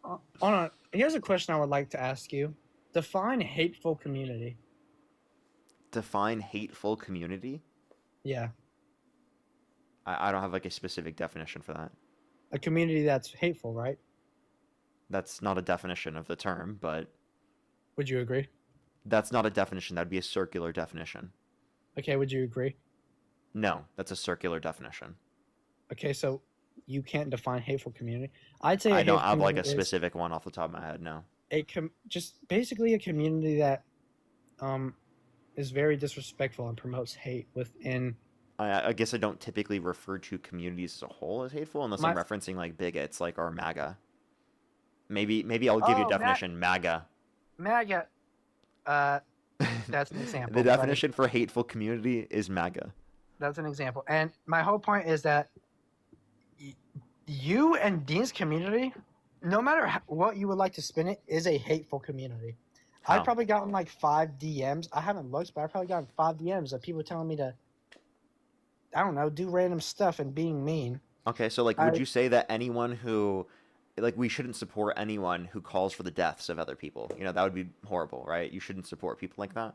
Hold on. Here's a question I would like to ask you. Define hateful community. Define hateful community? Yeah. I don't have like a specific definition for that. A community that's hateful, right? That's not a definition of the term, but... Would you agree? That's not a definition. That'd be a circular definition. Okay, would you agree? No, that's a circular definition. Okay, so you can't define hateful community. I'd say I don't have like a specific one off the top of my head, no. Just basically a community that is very disrespectful and promotes hate within... I guess I don't typically refer to communities as a whole as hateful unless I'm referencing like bigots like our MAGA. Maybe I'll give you a definition. MAGA. MAGA. That's an example. The definition for hateful community is MAGA. That's an example. And my whole point is that you and Dean's community, no matter what you would like to spin it, is a hateful community. I've probably gotten like 5 DMs. I haven't looked, but I've probably gotten 5 DMs of people telling me to, I don't know, do random stuff and being mean. Okay, so like, would you say that anyone who, like, we shouldn't support anyone who calls for the deaths of other people? You know, that would be horrible, right? You shouldn't support people like that?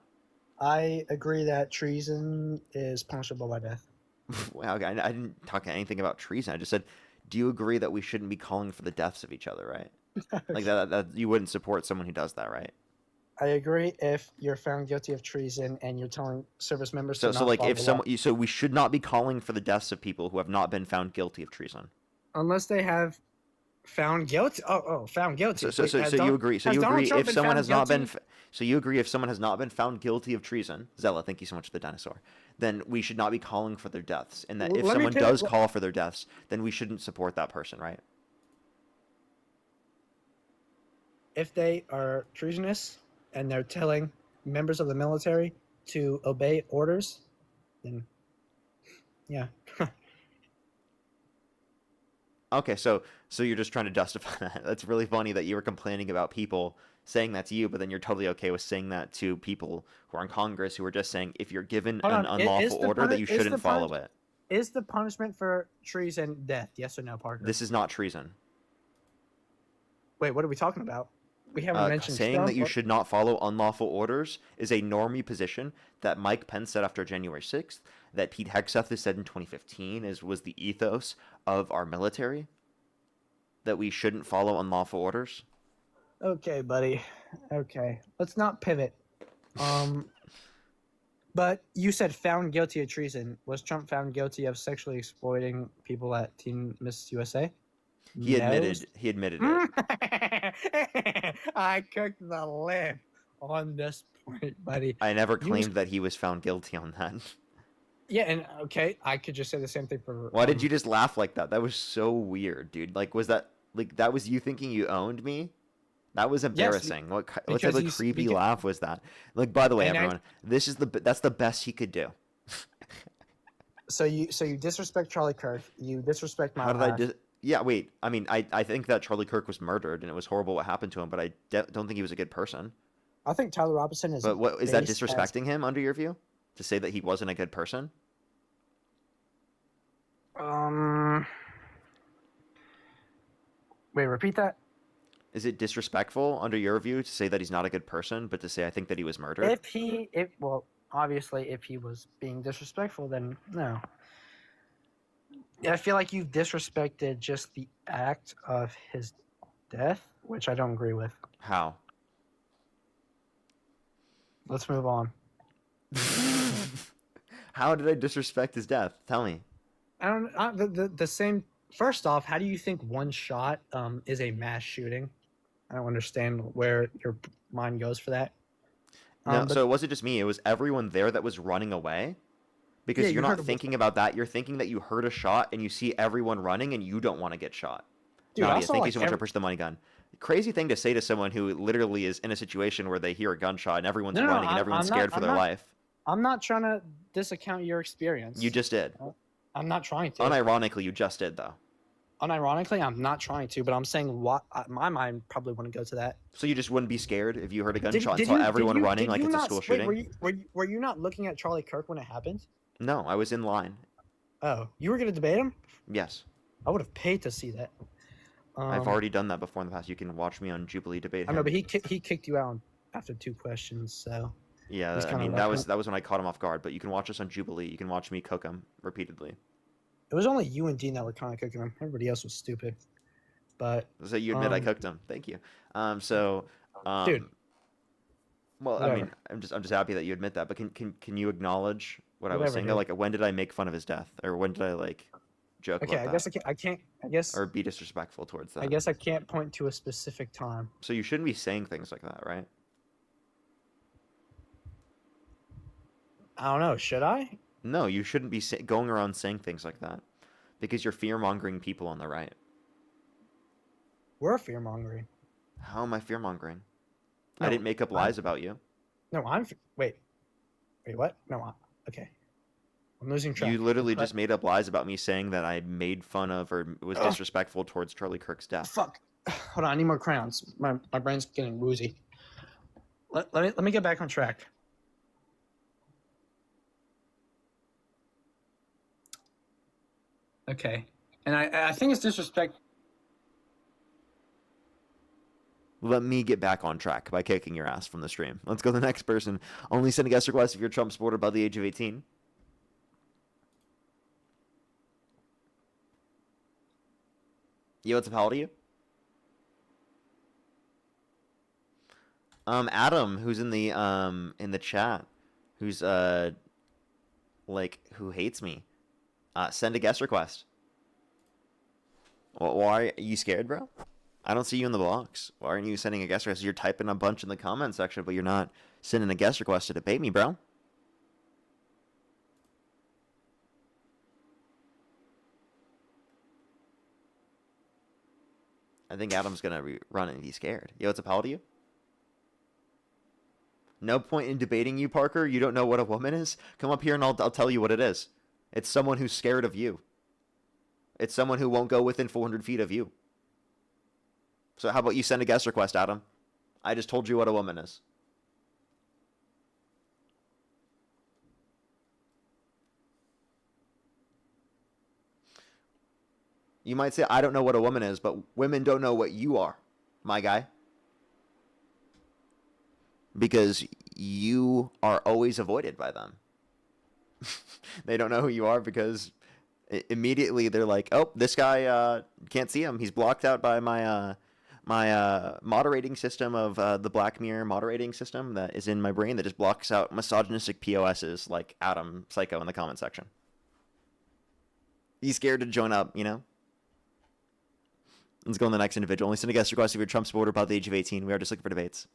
I agree that treason is punishable by death. Well, okay, I didn't talk anything about treason. I just said, do you agree that we shouldn't be calling for the deaths of each other, right? Like that you wouldn't support someone who does that, right? I agree if you're found guilty of treason and you're telling service members to not so like follow if the someone law. so we should not be calling for the deaths of people who have not been found guilty of treason. Unless they have found guilty. Found guilty. So you agree? So you agree if someone has not been? So you agree if someone has not been found guilty of treason? Zella, thank you so much for the dinosaur. Then we should not be calling for their deaths, and that if someone does call for their deaths, then we shouldn't support that person, right? If they are treasonous and they're telling members of the military to obey orders, then yeah. Okay, so you're just trying to justify that. That's really funny that you were complaining about people saying that to you, but then you're totally okay with saying that to people who are in Congress who are just saying if you're given an unlawful order that you shouldn't follow it. Is the punishment for treason death? Yes or no, Parker? This is not treason. Wait, what are we talking about? We haven't mentioned saying Trump that you or- should not follow unlawful orders is a normie position that Mike Pence said after January 6th, that Pete Hegseth has said in 2015 was the ethos of our military, that we shouldn't follow unlawful orders. Okay, buddy. Okay, let's not pivot. But you said found guilty of treason. Was Trump found guilty of sexually exploiting people at Teen Miss USA? He No. admitted it. I cooked the lid on this point, buddy. I never You was- claimed that he was found guilty on that. Yeah, and okay, I could just say the same thing for. Why did you just laugh like that? That was so weird, dude. Like, was that that was you thinking you owned me? That was embarrassing. What type because of you creepy laugh was that? Like, by the way, And everyone, that's the best he could do. So you disrespect Charlie Kirk. You disrespect my. How did I just? Yeah, wait. I mean, I think that Charlie Kirk was murdered and it was horrible what happened to him, but I don't think he was a good person. I think Tyler Robinson is. But what is that based disrespecting him under your view? To say that he wasn't a good person? Wait, repeat that. Is it disrespectful under your view to say that he's not a good person, but to say I think that he was murdered? Well, obviously, if he was being disrespectful, then no. I feel like you've disrespected just the act of his death, which I don't agree with. How? Let's move on. How did I disrespect his death? Tell me. I don't. The same. First off, how do you think one shot is a mass shooting? I don't understand where your mind goes for that. No, so it wasn't just me. It was everyone there that was running away. Because Yeah, you're you heard not of- thinking about that. You're thinking that you heard a shot and you see everyone running and you don't want to get shot. Dude, I Nadia, saw, thank you like, so much for pushing the money gun. Crazy thing to say to someone who literally is in a situation where they hear a gunshot and everyone's No, running and everyone's scared for their life. I'm not trying to discount your experience. You just did. I'm not trying to. Unironically, you just did, though. Unironically, I'm not trying to, but I'm saying what my mind probably wouldn't go to that. So you just wouldn't be scared if you heard a Did- gunshot did and saw you- everyone did you- running did like you it's a not- school wait, shooting? Were you not looking at Charlie Kirk when it happened? No, I was in line. Oh, you were gonna debate him? Yes. I would have paid to see that. I've already done that before in the past. You can watch me on Jubilee debate. I know, him. but he kicked you out after 2 questions, so. Yeah, He's I kinda mean rough. that was when I caught him off guard. But you can watch us on Jubilee. You can watch me cook him repeatedly. It was only you and Dean that were kind of cooking him. Everybody else was stupid. But So you admit I Um, cooked him. Thank you. Dude. Well, I mean, Whatever. I'm just happy that you admit that. But can you acknowledge what I was Whatever, saying? dude. Like, when did I make fun of his death, or when did I joke okay, about I guess that, I can't. I guess or be disrespectful towards that? I guess I can't point to a specific time. So you shouldn't be saying things like that, right? I don't know. Should I? No, you shouldn't be going around saying things like that, because you're fear mongering people on the right. We're fear mongering. How am I fear mongering? I No, didn't make up lies about you. No, wait, what? No, okay. I'm losing track. You literally But- just made up lies about me saying that I made fun of or was disrespectful towards Charlie Kirk's death. Fuck. Hold on, I need more crayons. My brain's getting woozy. Let me get back on track. Okay, and I think it's disrespect. Let me get back on track by kicking your ass from the stream. Let's go to the next person. Only send a guest request if you're a Trump supporter by the age of 18. Yo, what's up? How old are you? Adam, who's in the chat, who's who hates me. Send a guest request. Why are you scared, bro? I don't see you in the box. Why aren't you sending a guest request? You're typing a bunch in the comment section, but you're not sending a guest request to debate me, bro. I think Adam's gonna run and be scared. Yo, what's up? How old are you? No point in debating you, Parker. You don't know what a woman is? Come up here and I'll tell you what it is. It's someone who's scared of you. It's someone who won't go within 400 feet of you. So how about you send a guest request, Adam? I just told you what a woman is. You might say, I don't know what a woman is, but women don't know what you are, my guy. because you are always avoided by them. They don't know who you are because immediately they're like, "Oh, this guy can't see him. He's blocked out by my moderating system of the Black Mirror moderating system that is in my brain that just blocks out misogynistic POSs like Adam Psycho in the comment section. He's scared to join up, you know? Let's go on the next individual. Only send a guest request if you're a Trump supporter about the age of 18. We are just looking for debates.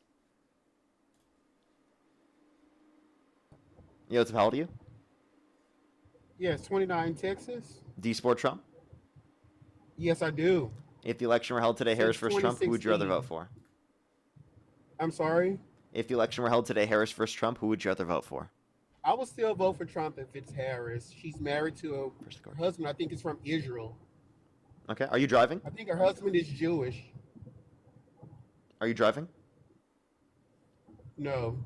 Yo, what's up? How old are you? Yes, 29 Texas. Do you support Trump? Yes, I do. If the election were held today, Since Harris versus Trump, who would you rather 2016. vote for? I'm sorry. If the election were held today, Harris versus Trump, who would you rather vote for? I would still vote for Trump if it's Harris. She's married to Press the her card. husband. I think is from Israel. Okay. Are you driving? I think her husband is Jewish. Are you driving? No.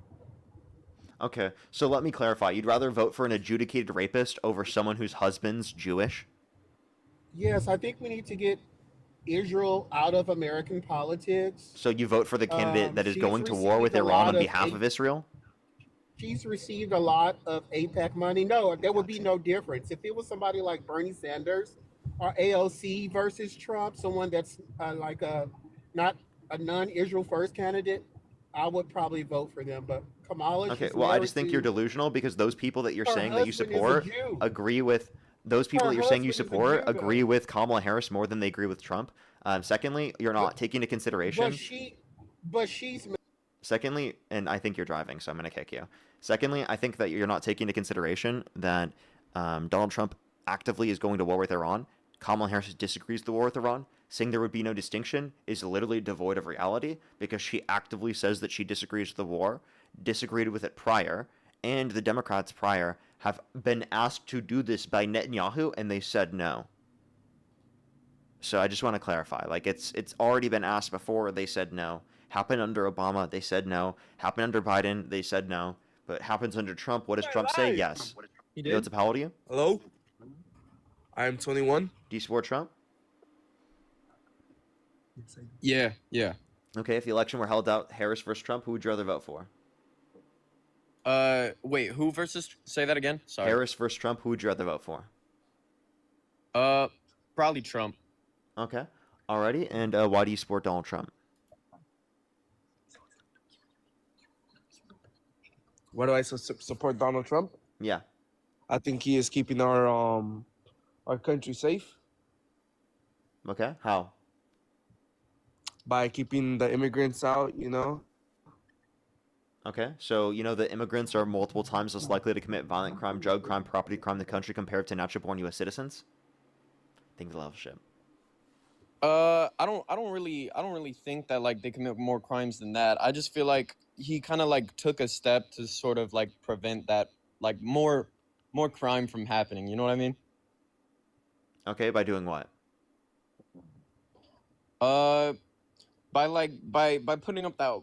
Okay. So let me clarify. You'd rather vote for an adjudicated rapist over someone whose husband's Jewish? Yes, I think we need to get Israel out of American politics. So you vote for the candidate that is She's going to war with received a Iran lot on of behalf of Israel? She's received a lot of APAC money. No, there would be no difference. If it was somebody like Bernie Sanders or AOC versus Trump, someone that's like not a non-Israel first candidate, I would probably vote for them. But Kamala, Okay, she's well, I married just think to- you're delusional because those people that you're Her saying that you husband is a support Jew. agree with those people Her that you're saying you husband is a support Jew, agree though. with Kamala Harris more than they agree with Trump. Secondly, you're not taking into consideration. But she's Secondly, and I think you're driving, so I'm going to kick you. Secondly, I think that you're not taking into consideration that Donald Trump actively is going to war with Iran. Kamala Harris disagrees with the war with Iran. Saying there would be no distinction is literally devoid of reality because she actively says that she disagrees with the war, disagreed with it prior, and the Democrats prior have been asked to do this by Netanyahu, and they said no. So I just want to clarify. Like, it's already been asked before, they said no. Happened under Obama, they said no. Happened under Biden, they said no. But happens under Trump, what does Trump say? Yes. He Yo, what's up? How old are you? Hello? I am 21. Do you support Trump? Yeah. Okay, if the election were held out, Harris versus Trump, who would you rather vote for? Wait, who versus? Say that again. Sorry. Harris versus Trump, who would you rather vote for? Probably Trump. Okay. Alrighty, and why do you support Donald Trump? Why do I support Donald Trump? Yeah. I think he is keeping our country safe Okay, how? by keeping the immigrants out, Okay, so you know the immigrants are multiple times less likely to commit violent crime, drug crime, property crime in the country compared to naturally born U.S. citizens? Think the level shit. I don't really think that like they commit more crimes than that. I just feel like he kind of like took a step to sort of like prevent that like more crime from happening. You know what I mean? Okay, by doing what? By putting up that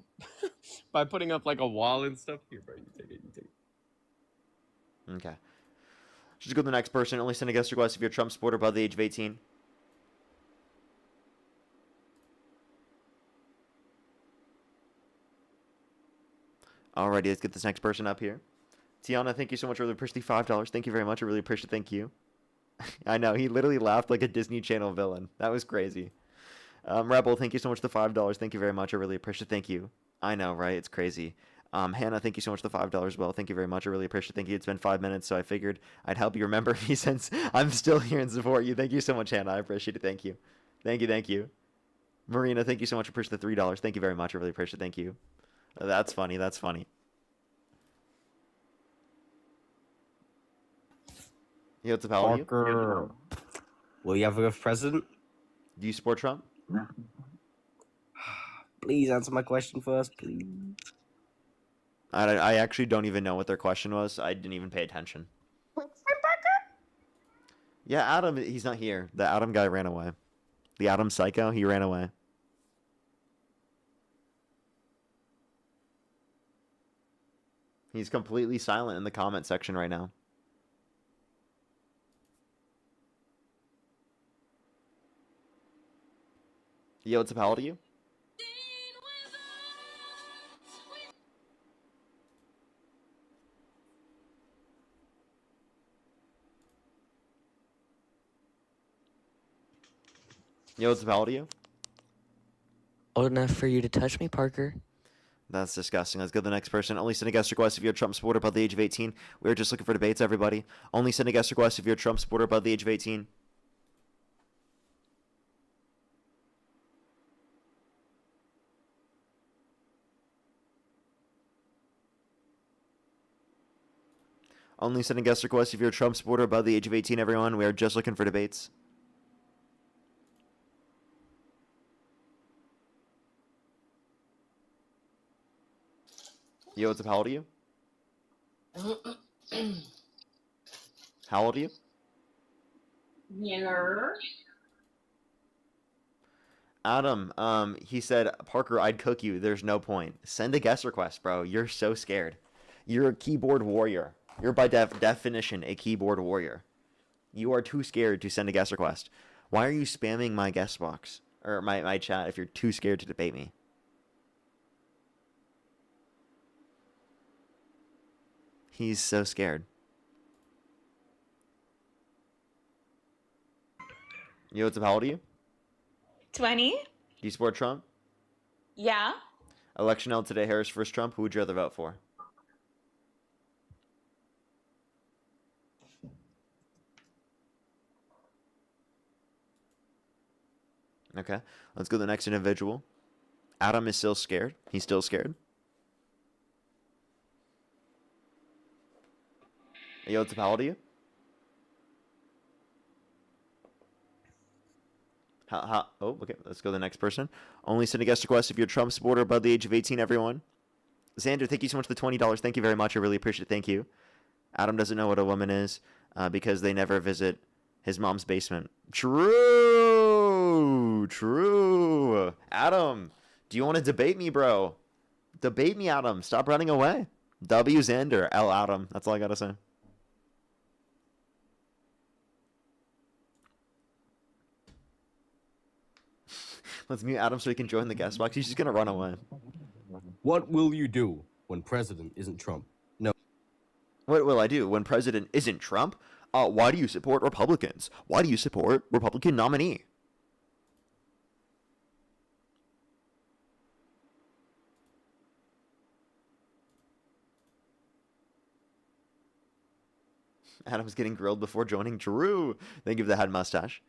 by putting up like a wall and stuff. Here, bro, you take it. Okay. Just go to the next person. Only send a guest request if you're a Trump supporter above the age of 18. Alrighty, let's get this next person up here. Tiana, thank you so much. I really appreciate the $5. Thank you very much. I really appreciate it. Thank you. I know, he literally laughed like a Disney Channel villain. That was crazy. Rebel, thank you so much for the $5. Thank you very much. I really appreciate it. Thank you. I know, right? It's crazy. Hannah, thank you so much for the $5 as well. Thank you very much. I really appreciate it. Thank you. It's been 5 minutes, so I figured I'd help you remember me since I'm still here and support you. Thank you so much, Hannah. I appreciate it. Thank you. Thank you. Marina, thank you so much. I appreciate the $3. Thank you very much. I really appreciate it. Thank you. That's funny. That's funny. Yo, what's up, how are you? Parker, will you have a president? Do you support Trump? Please answer my question first, please. I actually don't even know what their question was. I didn't even pay attention. Yeah, Adam, he's not here. The Adam guy ran away. The Adam psycho, he ran away. He's completely silent in the comment section right now. Yo, what's up, how old are you? Yo, what's up? How old are you? Old enough for you to touch me, Parker. That's disgusting. Let's go to the next person. Only send a guest request if you're a Trump supporter above the age of 18. We're just looking for debates, everybody. Only send a guest request if you're a Trump supporter above the age of 18. Only send a guest request if you're a Trump supporter above the age of 18, everyone. We are just looking for debates. Yo, what's up? How old are you? How old are you? Yeah. Adam, he said, Parker, I'd cook you. There's no point. Send a guest request, bro. You're so scared. You're a keyboard warrior. You're by definition a keyboard warrior. You are too scared to send a guest request. Why are you spamming my guest box or my chat if you're too scared to debate me? He's so scared. Yo, what's up? How old are you? 20? Do you support Trump? Yeah. Election held today, Harris versus Trump. Who would you rather vote for? Okay, let's go to the next individual. Adam is still scared. He's still scared. Yo, what's up? How old are you? Oh, okay. Let's go to the next person. Only send a guest request if you're a Trump supporter above the age of 18, everyone. Xander, thank you so much for the $20. Thank you very much. I really appreciate it. Thank you. Adam doesn't know what a woman is because they never visit his mom's basement. True. True. Adam, do you want to debate me, bro? Debate me, Adam. Stop running away. W Xander. L Adam. That's all I got to say. Let's mute Adam so he can join the guest box. He's just going to run away. What will you do when president isn't Trump? No. What will I do when president isn't Trump? Why do you support Republicans? Why do you support Republican nominee? Adam's getting grilled before joining. Drew, thank you for the head mustache.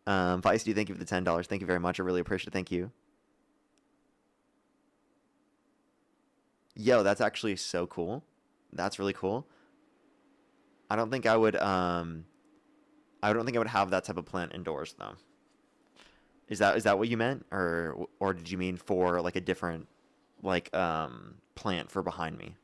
Feisty, thank you for the $10. Thank you very much. I really appreciate it. Thank you. Yo, that's actually so cool. That's really cool. I don't think I would have that type of plant indoors though. Is that what you meant, or did you mean for like a different plant for behind me?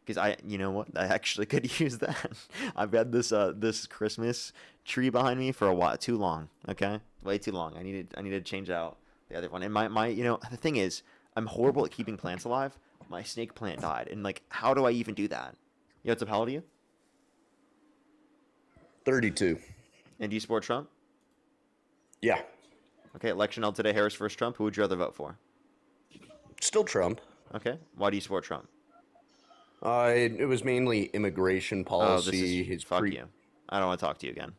Because you know what, I actually could use that. I've had this Christmas tree behind me for a while, too long. Okay, way too long. I need to change out the other one. And my the thing is, I'm horrible at keeping plants alive. My snake plant died, and how do I even do that? Yo, what's up? How old are you? 32. And do you support Trump? Yeah. Okay, election held today, Harris versus Trump. Who would you rather vote for? Still Trump. Okay, why do you support Trump? It was mainly immigration policy. Fuck you. I don't want to talk to you again.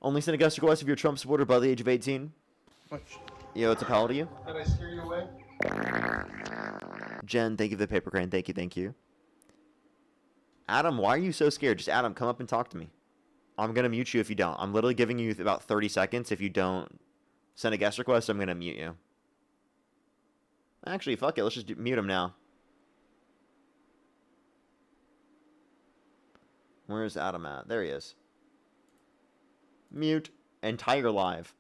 Only send a guest request if you're a Trump supporter by the age of 18. Yo, what's up? How old are you? Did I scare you away? Jen, thank you for the paper crane. Thank you, thank you. Adam, why are you so scared? Just Adam, come up and talk to me. I'm going to mute you if you don't. I'm literally giving you about 30 seconds. If you don't send a guest request, I'm going to mute you. Actually, fuck it. Let's just mute him now. Where's Adam at? There he is. Mute. Entire live.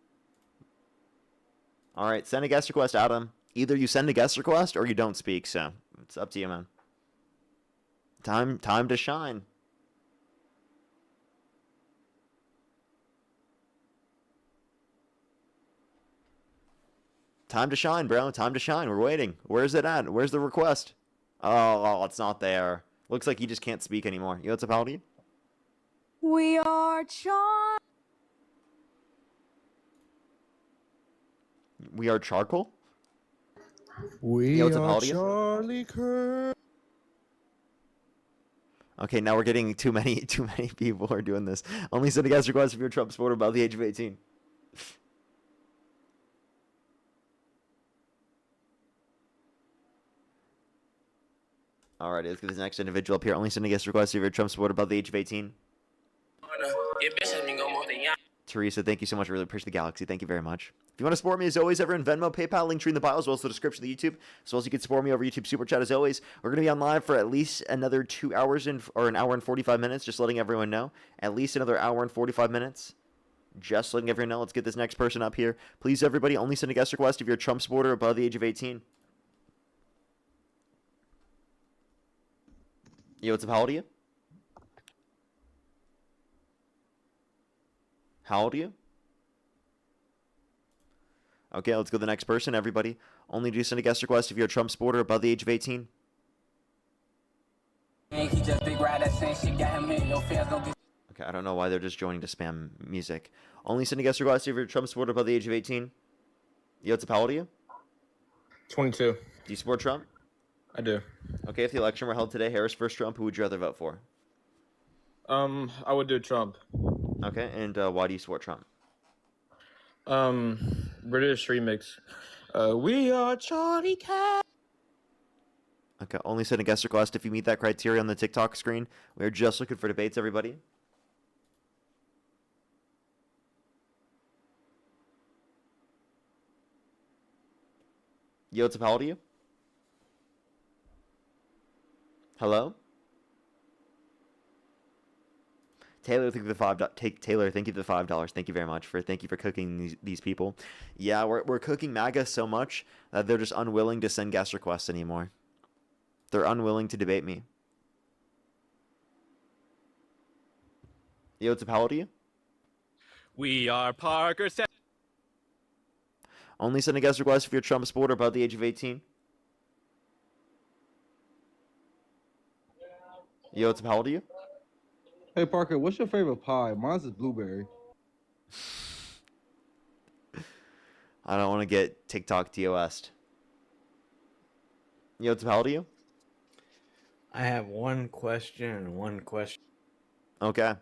Alright, send a guest request, Adam. Either you send a guest request or you don't speak, so it's up to you, man. Time to shine. Time to shine, bro. Time to shine. We're waiting. Where's it at? Where's the request? Oh, it's not there. Looks like he just can't speak anymore. Yo, what's up, how old are you? We are charmed. We are charcoal? We Yo, what's up, how are old are you? Charlie Kirk. Okay, now we're getting too many people are doing this. Only send a guest request if you're a Trump supporter above the age of 18. Alrighty, let's get this next individual up here. Only send a guest request if you're a Trump supporter above the age of 18. Teresa, thank you so much. I really appreciate the galaxy. Thank you very much. If you want to support me, as always, everyone, Venmo, PayPal, link tree in the bio, as well as the description of the YouTube, as well as you can support me over YouTube Super Chat, as always. We're going to be on live for at least another 2 hours or an hour and 45 minutes, just letting everyone know. At least another hour and 45 minutes. Just letting everyone know. Let's get this next person up here. Please, everybody, only send a guest request if you're a Trump supporter above the age of 18. Yo, what's up? How old are you? How old are you? Okay, let's go to the next person, everybody. Only do send a guest request if you're a Trump supporter above the age of 18. Okay, I don't know why they're just joining to spam music. Only send a guest request if you're a Trump supporter above the age of 18. Yo, what's up? How old are you? 22. Do you support Trump? I do. Okay, if the election were held today, Harris versus Trump, who would you rather vote for? I would do Trump. Okay, and why do you support Trump? British remix. We are Charlie Cat. Okay, only send a guest request if you meet that criteria on the TikTok screen. We're just looking for debates, everybody. Yo, what's up? How old are you? Hello? Taylor, thank you for the Taylor, thank you for the $5. Thank you very much thank you for cooking these people. Yeah, we're cooking MAGA so much that they're just unwilling to send guest requests anymore. They're unwilling to debate me. Yo, what's up? How old are you? We are Parker. Only send a guest request if you're a Trump supporter above the age of 18. Yo, what's up? How old are you? Hey Parker, what's your favorite pie? Mine's is blueberry. I don't want to get TikTok TOS'd. Yo, what's up? How old are you? I have one question and one question. Okay.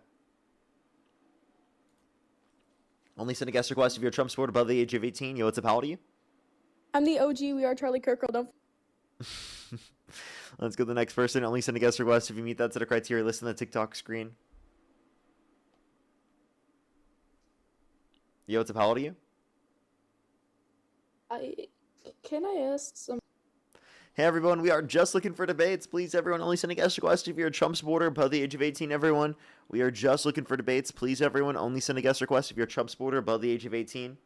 Only send a guest request if you're a Trump supporter above the age of 18. Yo, what's up? How old are you? I'm the OG. We are Charlie Kirk. Don't. Let's go to the next person. Only send a guest request if you meet that set of criteria listed on the TikTok screen. Yo, what's up? How old are you? Can I ask some? Hey, everyone. We are just looking for debates. Please, everyone, only send a guest request if you're a Trump supporter above the age of 18, everyone. We are just looking for debates. Please, everyone, only send a guest request if you're a Trump supporter above the age of 18.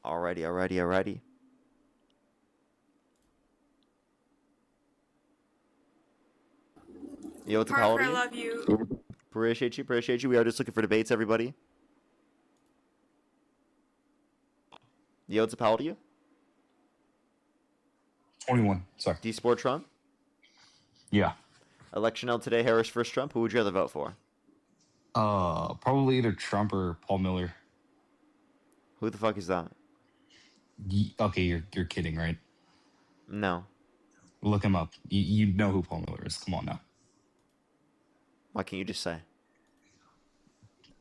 Alrighty. Yo, what's up? How old are you? I love you. Appreciate you. We are just looking for debates, everybody. Yo, what's up? How old are you? 21. Sorry. Do you support Trump? Yeah. Election held today, Harris versus Trump. Who would you rather vote for? Probably either Trump or Paul Miller. Who the fuck is that? Okay, you're kidding, right? No. Look him up. You know who Paul Miller is. Come on now. Why can't you just say?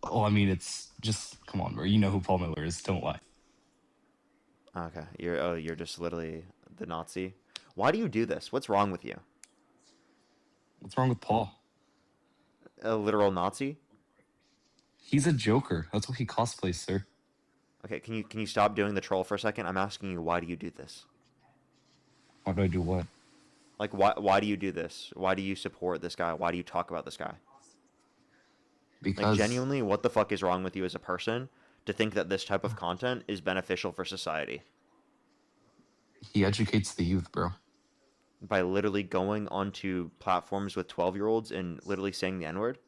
Oh, I mean, it's just come on, bro. You know who Paul Miller is. Don't lie. Okay, you're just literally the Nazi. Why do you do this? What's wrong with you? What's wrong with Paul? A literal Nazi? He's a Joker. That's what he cosplays, sir. Okay, can you stop doing the troll for a second? I'm asking you, why do you do this? Why do I do what? Like, why do you do this? Why do you support this guy? Why do you talk about this guy? Because like, genuinely, what the fuck is wrong with you as a person to think that this type of content is beneficial for society? he educates the youth, bro. By literally going onto platforms with 12-year-olds and literally saying the N-word?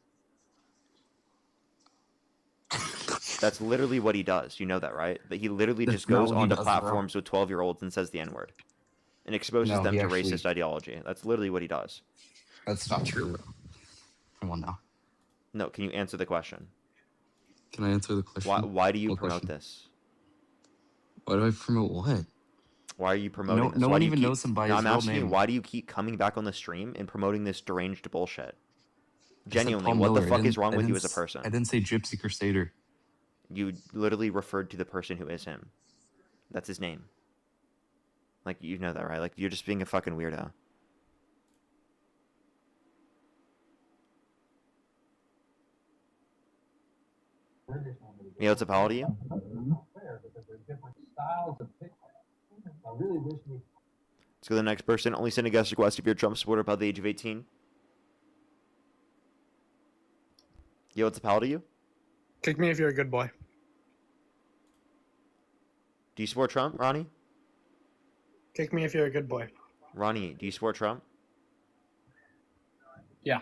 That's literally what he does. You know that, right? That he literally just goes onto platforms with 12-year-olds and says the N-word. And exposes them to racist ideology. That's literally what he does. That's not true, bro. Come on now. No, can you answer the question? Can I answer the question? Why do you promote this? Why do I promote what? Why are you promoting this? No Why one do you even keep... knows him by No, his I'm real asking you, name. why do you keep coming back on the stream and promoting this deranged bullshit? I said Genuinely, Paul what the Miller. fuck is wrong with you as a I person? didn't say Gypsy Crusader. You literally referred to the person who is him. That's his name. Like, you know that, right? Like, you're just being a fucking weirdo. Yo, what's up, how old are you? Let's go to the next person. Only send a guest request if you're a Trump supporter above the age of 18. Yo, what's up, how old are you? Kick me if you're a good boy. Do you support Trump, Ronnie? Kick me if you're a good boy. Ronnie, do you support Trump? Yeah.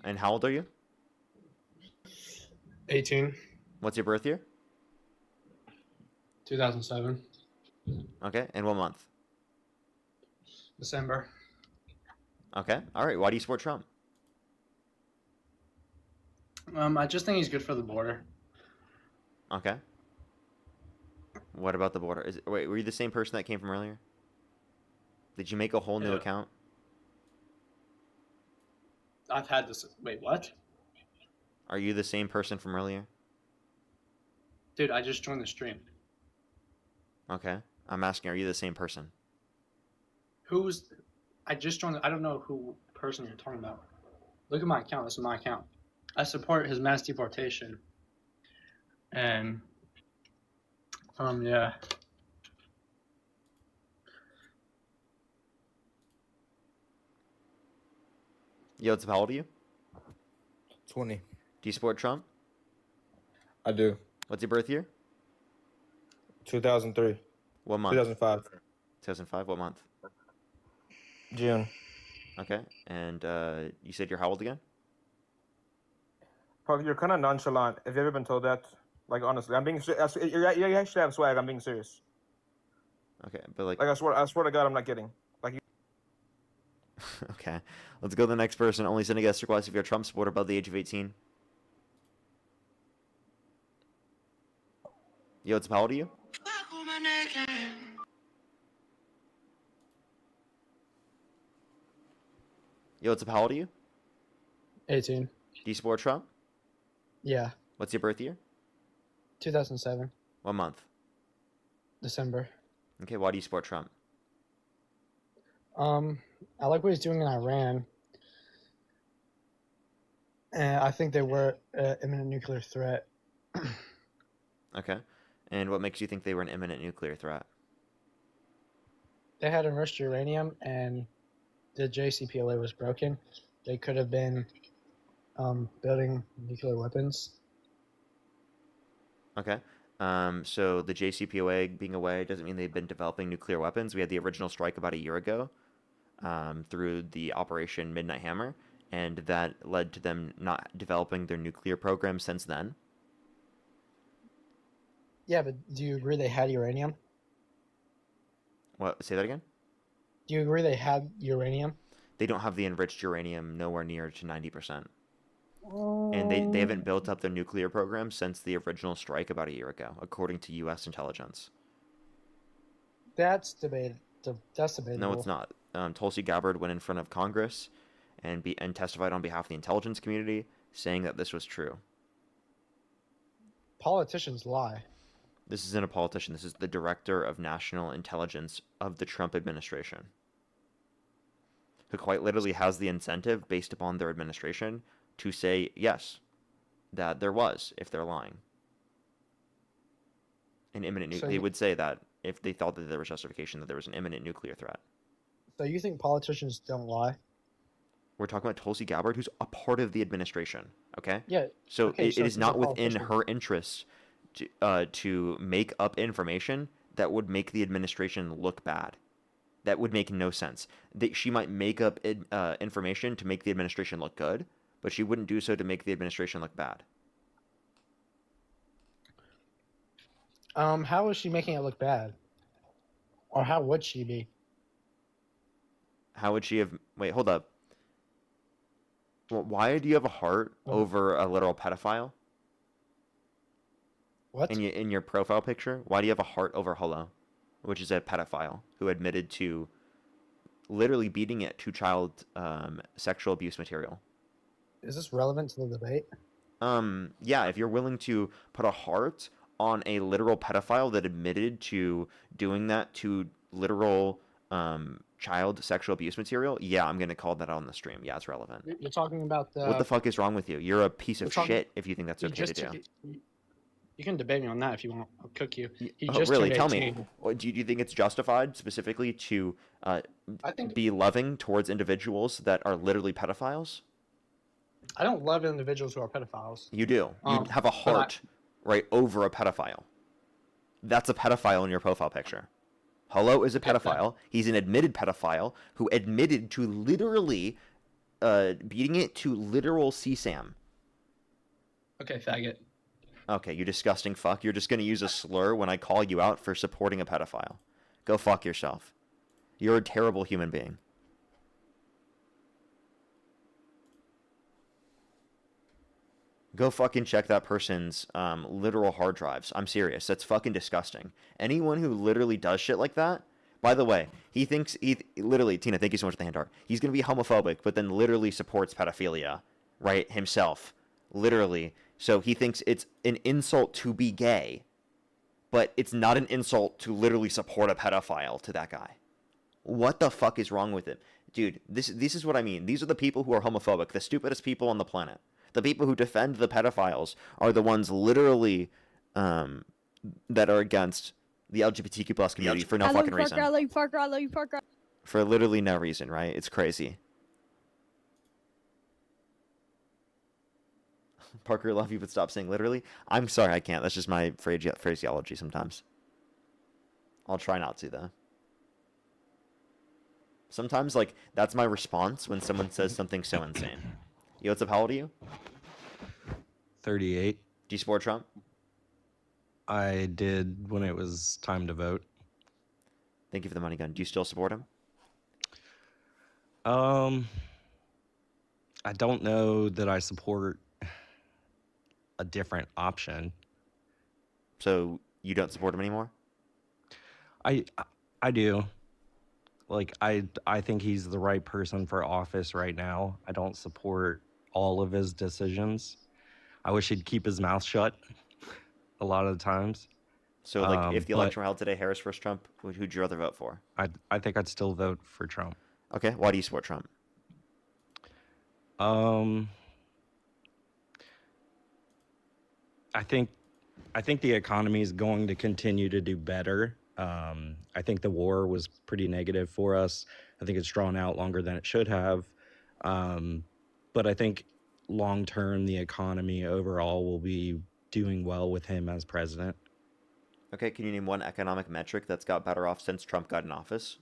And how old are you? 18. What's your birth year? 2007. Okay, and what month? December. Okay, all right. Why do you support Trump? I just think he's good for the border. Okay. What about the border? Wait, were you the same person that came from earlier? Did you make a whole new Yeah. account? I've had this. Wait, what? Are you the same person from earlier? Dude, I just joined the stream. Okay. I'm asking, are you the same person? I just joined. I don't know who person you're talking about. Look at my account. This is my account. I support his mass deportation. And, yeah. Yo, what's up, how old are you? 20. Do you support Trump? I do. What's your birth year? 2003. What month? 2005. 2005, what month? June. Okay, and you said you're how old again? Probably you're kind of nonchalant. Have you ever been told that? Like, honestly, I'm being serious. You actually have swag. I'm being serious. Okay, but like... Like, I swear to God, I'm not kidding. Like, you... Okay, let's go to the next person. Only send a guest request if you're a Trump supporter above the age of 18. Yo, what's up, how old are you? Yo, what's up, how old are you? 18. Do you support Trump? Yeah. What's your birth year? 2007. What month? December. Okay, why do you support Trump? I like what he's doing in Iran. And I think they were an imminent nuclear threat. Okay, and what makes you think they were an imminent nuclear threat? They had enriched uranium, and the JCPOA was broken. They could have been building nuclear weapons. Okay, so the JCPOA being away doesn't mean they've been developing nuclear weapons. We had the original strike about a year ago through the Operation Midnight Hammer, and that led to them not developing their nuclear program since then. Yeah, but do you agree they had uranium? What? Say that again? Do you agree they had uranium? They don't have the enriched uranium nowhere near to 90%. And they haven't built up their nuclear program since the original strike about a year ago, according to U.S. intelligence. That's debatable. No, it's not. Tulsi Gabbard went in front of Congress and testified on behalf of the intelligence community, saying that this was true. Politicians lie. This isn't a politician. This is the director of national intelligence of the Trump administration, who quite literally has the incentive, based upon their administration, to say yes, that there was, if they're lying. An imminent they would say that if they thought that there was justification that there was an imminent nuclear threat. So you think politicians don't lie? We're talking about Tulsi Gabbard, who's a part of the administration, okay? Yeah. So okay, it is she's not a within politician. her interest to make up information that would make the administration look bad. That would make no sense. She might make up information to make the administration look good, but she wouldn't do so to make the administration look bad. How is she making it look bad? Or how would she be? How would she have... Wait, hold up. Why do you have a heart over a literal pedophile? What? In your profile picture? Why do you have a heart over hello? which is a pedophile who admitted to literally beating it to child sexual abuse material. Is this relevant to the debate? Yeah, if you're willing to put a heart on a literal pedophile that admitted to doing that to literal child sexual abuse material, yeah, I'm gonna call that on the stream. Yeah, it's relevant. You're talking about What the fuck is wrong with you? You're a piece of we're talking- shit if you think that's okay to do. You can debate me on that if you want. I'll cook you. He Oh, just really? turned Tell 18. me. Do you think it's justified specifically to I think be loving towards individuals that are literally pedophiles? I don't love individuals who are pedophiles. You do. You have a but I- heart right over a pedophile. That's a pedophile in your profile picture. Hello is a pedophile. He's an admitted pedophile who admitted to literally beating it to literal CSAM. Okay, faggot. Okay, you disgusting fuck. You're just going to use a slur when I call you out for supporting a pedophile. Go fuck yourself. You're a terrible human being. Go fucking check that person's literal hard drives. I'm serious. That's fucking disgusting. Anyone who literally does shit like that, by the way, he thinks literally, Tina, thank you so much for the hand art. He's going to be homophobic, but then literally supports pedophilia, right? Himself. Literally. So he thinks it's an insult to be gay, but it's not an insult to literally support a pedophile to that guy. What the fuck is wrong with him? Dude, this is what I mean. These are the people who are homophobic, the stupidest people on the planet. The people who defend the pedophiles are the ones literally that are against the LGBTQ plus community for no fucking reason. I love you, Parker. I love you, Parker. For literally no reason, right? It's crazy. Parker, love you, but stop saying literally. I'm sorry, I can't. That's just my phraseology sometimes. I'll try not to, though. Sometimes, like, that's my response when someone says something so insane. Yo, what's up? How old are you? 38. Do you support Trump? I did when it was time to vote. Thank you for the money gun. Do you still support him? I don't know that I support a different option. So you don't support him anymore? I do. Like I think he's the right person for office right now. I don't support all of his decisions. I wish he'd keep his mouth shut a lot of the times. So, like, if the election were held today, Harris versus Trump, who'd you rather vote for? I think I'd still vote for Trump. Okay, why do you support Trump? I think the economy is going to continue to do better. I think the war was pretty negative for us. I think it's drawn out longer than it should have. But I think long term, the economy overall will be doing well with him as president. Okay, can you name one economic metric that's got better off since Trump got in office?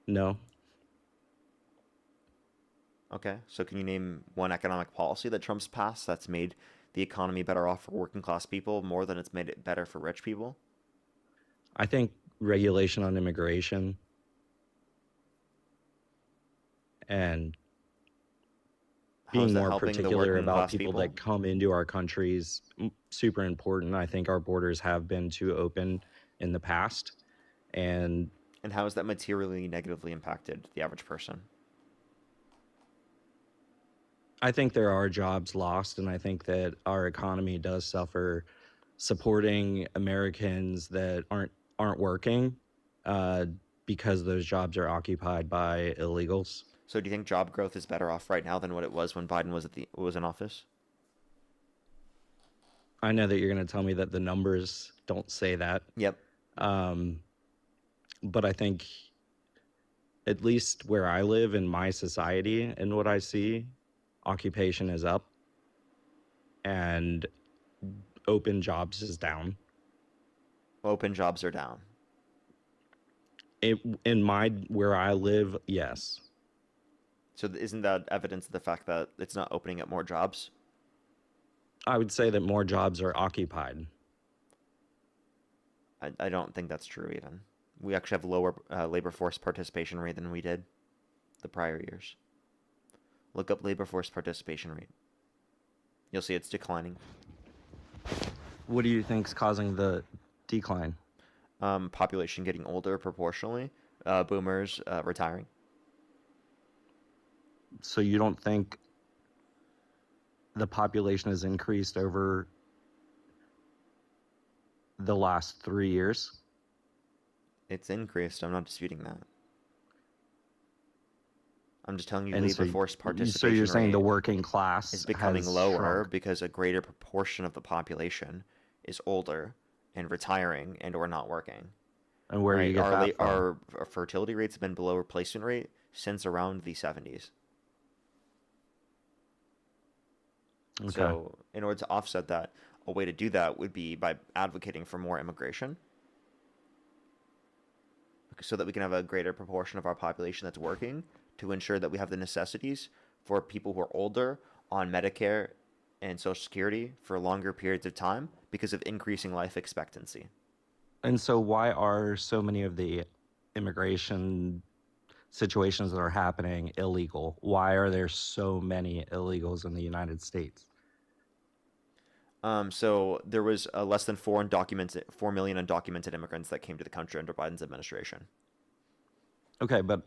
No. Okay, so can you name one economic policy that Trump's passed that's made the economy better off for working class people more than it's made it better for rich people? I think regulation on immigration and being more particular about people that come into our country is super important. I think our borders have been too open in the past. And how has that materially negatively impacted the average person? I think there are jobs lost, and I think that our economy does suffer supporting Americans that aren't working because those jobs are occupied by illegals. So do you think job growth is better off right now than what it was when Biden was in office? I know that you're going to tell me that the numbers don't say that. Yep. But I think at least where I live in my society and what I see, occupation is up and open jobs is down. Open jobs are down. Where I live, yes. So isn't that evidence of the fact that it's not opening up more jobs? I would say that more jobs are occupied. I don't think that's true even. We actually have lower labor force participation rate than we did the prior years. Look up labor force participation rate. You'll see it's declining. What do you think's causing the decline? Population getting older proportionally, boomers retiring. So you don't think the population has increased over the last 3 years? It's increased. I'm not disputing that. I'm just telling you, And labor so force so participation you're saying the rate working class is becoming has lower shrunk. because a greater proportion of the population is older and retiring and or not working. And where do you get that from? Our fertility rates have been below replacement rate since around the 70s. Okay. So in order to offset that, a way to do that would be by advocating for more immigration so that we can have a greater proportion of our population that's working to ensure that we have the necessities for people who are older on Medicare and Social Security for longer periods of time because of increasing life expectancy. And so why are so many of the immigration situations that are happening illegal? Why are there so many illegals in the United States? So there was less than 4 million undocumented immigrants that came to the country under Biden's administration. Okay, but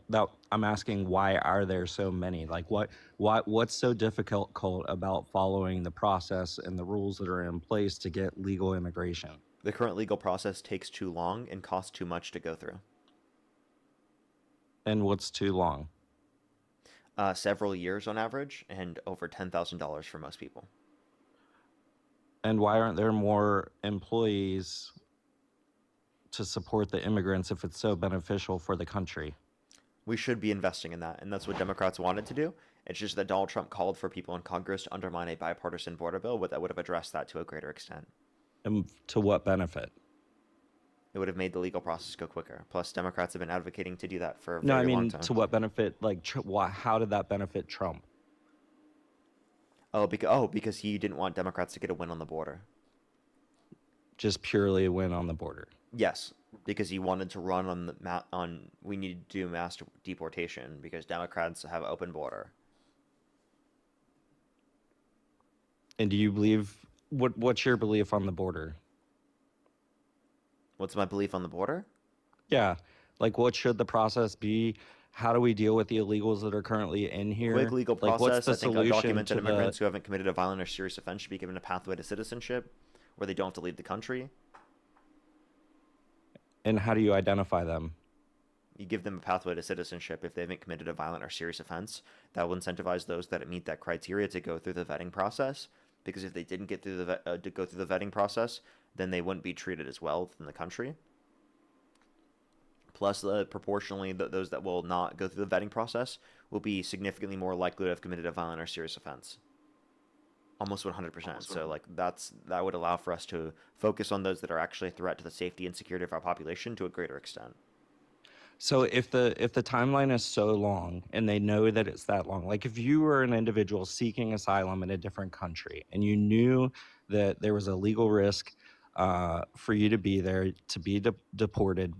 I'm asking, why are there so many? Like, what's so difficult about following the process and the rules that are in place to get legal immigration? The current legal process takes too long and costs too much to go through. And what's too long? Several years on average, and over $10,000 for most people. And why aren't there more employees to support the immigrants if it's so beneficial for the country? We should be investing in that, and that's what Democrats wanted to do. It's just that Donald Trump called for people in Congress to undermine a bipartisan border bill that would have addressed that to a greater extent. And to what benefit? It would have made the legal process go quicker. Plus, Democrats have been advocating to do that for a No, I very long mean, time. to what benefit? Like, how did that benefit Trump? Because he didn't want Democrats to get a win on the border. Just purely a win on the border. Yes, because he wanted to run on we need to do mass deportation because Democrats have open border. And do you believe what's your belief on the border? What's my belief on the border? Yeah, like what should the process be? How do we deal with the illegals that are currently in here? Quick legal Like, process. what's the I think solution undocumented to immigrants who haven't committed a violent or serious offense should be given a pathway to citizenship, where they don't have to leave the country. And how do you identify them? You give them a pathway to citizenship if they haven't committed a violent or serious offense. That will incentivize those that meet that criteria to go through the vetting process. Because if they didn't get through to go through the vetting process, then they wouldn't be treated as well within the country. Plus, proportionally, those that will not go through the vetting process will be significantly more likely to have committed a violent or serious offense. Almost 100%. So, like, that would allow for us to focus on those that are actually a threat to the safety and security of our population to a greater extent. So if the timeline is so long and they know that it's that long, like if you were an individual seeking asylum in a different country and you knew that there was a legal risk for you to be there, to be deported,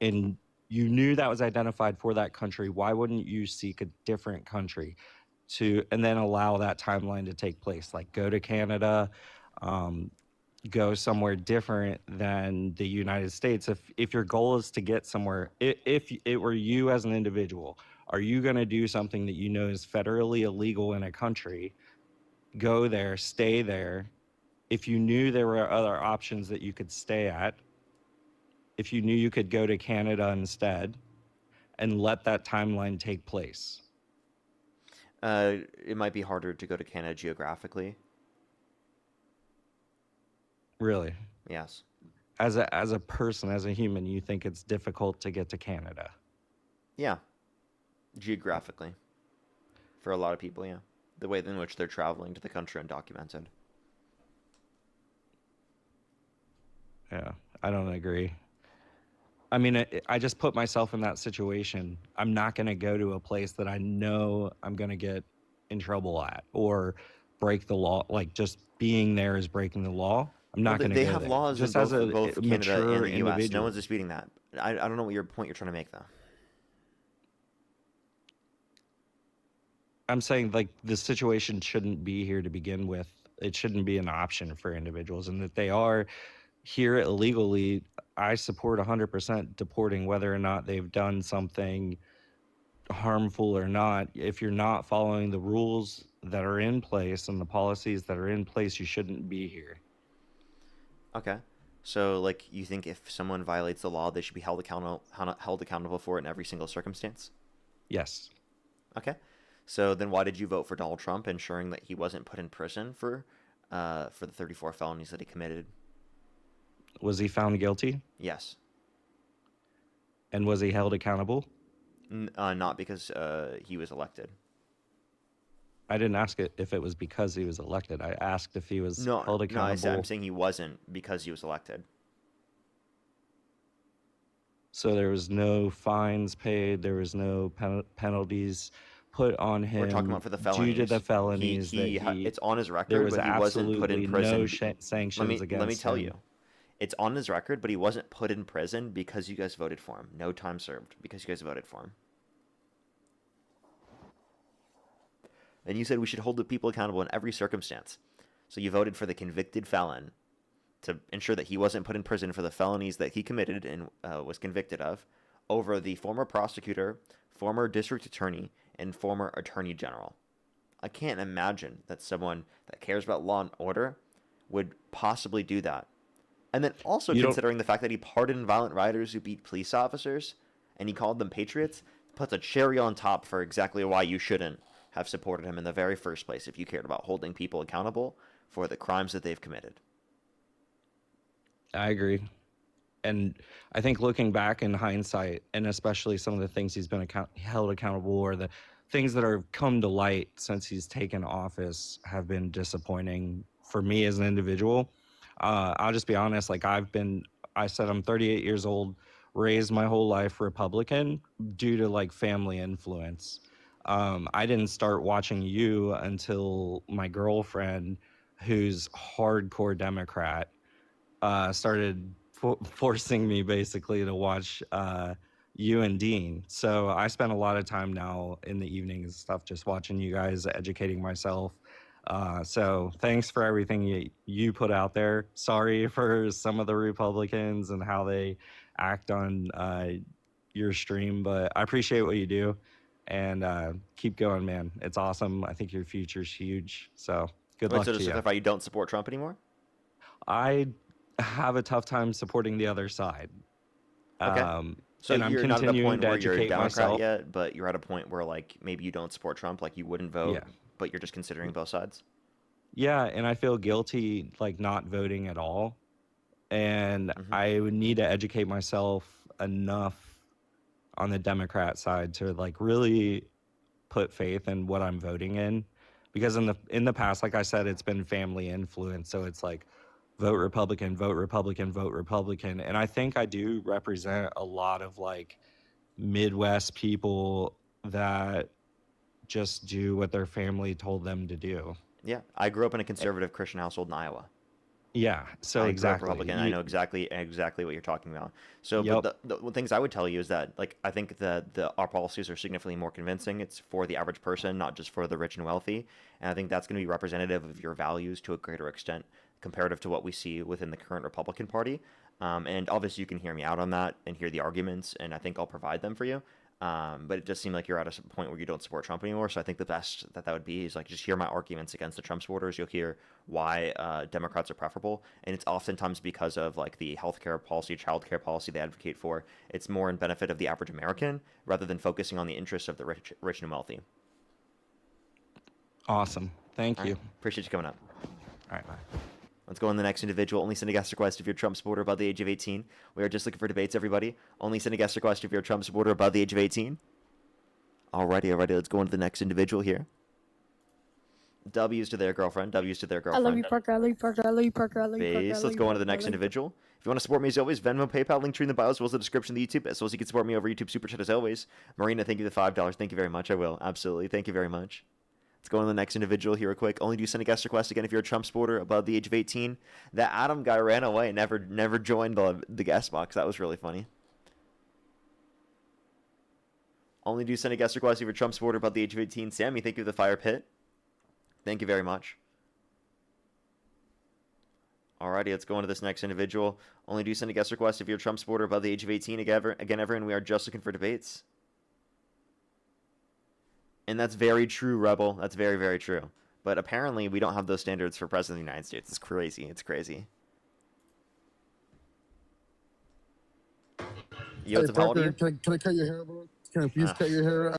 and you knew that was identified for that country, why wouldn't you seek a different country and then allow that timeline to take place? Like go to Canada, go somewhere different than the United States. If your goal is to get somewhere, if it were you as an individual, are you going to do something that you know is federally illegal in a country, go there, stay there, if you knew there were other options that you could stay at, if you knew you could go to Canada instead, and let that timeline take place? It might be harder to go to Canada geographically. Really? Yes. As a person, as a human, you think it's difficult to get to Canada? Yeah. Geographically. For a lot of people, yeah. The way in which they're traveling to the country undocumented. Yeah, I don't agree. I mean, I just put myself in that situation. I'm not going to go to a place that I know I'm going to get in trouble at or break the law. Like, just being there is breaking the law. I'm not going to go there. They have laws just in as a both Canada mature and the U.S. individual. No one's disputing that. I don't know what your point you're trying to make, though. I'm saying, like, the situation shouldn't be here to begin with it shouldn't be an option for individuals, and that they are here illegally. I support 100% deporting whether or not they've done something harmful or not. If you're not following the rules that are in place and the policies that are in place, you shouldn't be here. Okay. So, like, you think if someone violates the law, they should be held accountable for it in every single circumstance? Yes. Okay. So then, why did you vote for Donald Trump, ensuring that he wasn't put in prison for the 34 felonies that he committed? Was he found guilty? Yes. And was he held accountable? Not because he was elected. I didn't ask it if it was because he was elected. I asked if he was No, held no, accountable. I'm saying he wasn't because he was elected. So there was no fines paid. There was no penalties put on him. We're talking about for the due felonies. to the felonies It's on his there record, was but he wasn't put in absolutely prison. no sanctions against Let me tell him. you, it's on his record, but he wasn't put in prison because you guys voted for him. No time served because you guys voted for him. And you said we should hold the people accountable in every circumstance. So you voted for the convicted felon to ensure that he wasn't put in prison for the felonies that he committed and was convicted of, over the former prosecutor, former district attorney, and former attorney general. I can't imagine that someone that cares about law and order would possibly do that. And then also considering the fact that he pardoned violent rioters who beat police officers and he called them patriots, puts a cherry on top for exactly why you shouldn't have supported him in the very first place if you cared about holding people accountable for the crimes that they've committed. I agree. And I think looking back in hindsight, and especially some of the things he's been held accountable, or the things that have come to light since he's taken office, have been disappointing for me as an individual. I'll just be honest. Like I said, I'm 38 years old, raised my whole life Republican due to like family influence. I didn't start watching you until my girlfriend, who's hardcore Democrat, started forcing me basically to watch you and Dean. So I spend a lot of time now in the evenings and stuff just watching you guys, educating myself. So thanks for everything you put out there. Sorry for some of the Republicans and how they act on your stream, but I appreciate what you do. And keep going, man. It's awesome. I think your future's huge. So good luck So to just to you. clarify, you don't support Trump anymore? I have a tough time supporting the other side. Okay. So and I'm you're not at a continuing point to where you're a educate Democrat myself. yet, but you're at a point where like maybe you don't support Trump, like you wouldn't vote, Yeah. but you're just considering both sides. Yeah, and I feel guilty like not voting at all. And I would need to educate myself enough on the Democrat side to like really put faith in what I'm voting in, because in the past, like I said, it's been family influence. So it's like vote Republican, vote Republican, vote Republican. And I think I do represent a lot of like Midwest people that just do what their family told them to do. Yeah, I grew up in a conservative Christian household in Iowa. Yeah, so I grew up exactly. Republican. I know exactly what you're talking about. So, but the things I would tell you is that, like, I think our policies are significantly more convincing. It's for the average person, not just for the rich and wealthy. And I think that's going to be representative of your values to a greater extent, comparative to what we see within the current Republican Party. And obviously, you can hear me out on that and hear the arguments, and I think I'll provide them for you. But it does seem like you're at a point where you don't support Trump anymore. So I think the best that would be is like just hear my arguments against the Trump supporters. You'll hear why Democrats are preferable, and it's oftentimes because of like the healthcare policy, childcare policy they advocate for. It's more in benefit of the average American rather than focusing on the interests of the rich and wealthy. Awesome. Thank you. Appreciate you coming up. All right, bye. Let's go on to the next individual. Only send a guest request if you're a Trump supporter above the age of 18. We are just looking for debates, everybody. Only send a guest request if you're a Trump supporter above the age of 18. Alrighty. Let's go on to the next individual here. W's to their girlfriend. W's to their I girlfriend. love you, Parker. I love you, Parker. I love you, Parker. I love you, Parker. Base. Let's go on to the next individual. If you want to support me as always, Venmo, PayPal, link tree in the bio, as well as the description of the YouTube, as well as you can support me over YouTube Super Chat as always. Marina, thank you for the $5. Thank you very much. I will. Absolutely. Thank you very much. Let's go on to the next individual here real quick. Only do send a guest request again if you're a Trump supporter above the age of 18. That Adam guy ran away and never joined the guest box. That was really funny. Only do send a guest request if you're a Trump supporter above the age of 18. Sammy, thank you for the fire pit. Thank you very much. Alrighty, let's go on to this next individual. Only do send a guest request if you're a Trump supporter above the age of 18. Again, everyone, we are just looking for debates. And that's very true, Rebel. That's very, very true. But apparently, we don't have those standards for President of the United States. It's crazy. It's crazy. Yo, what's up, how old are you? Can I cut your hair, bro? Can I please cut your hair?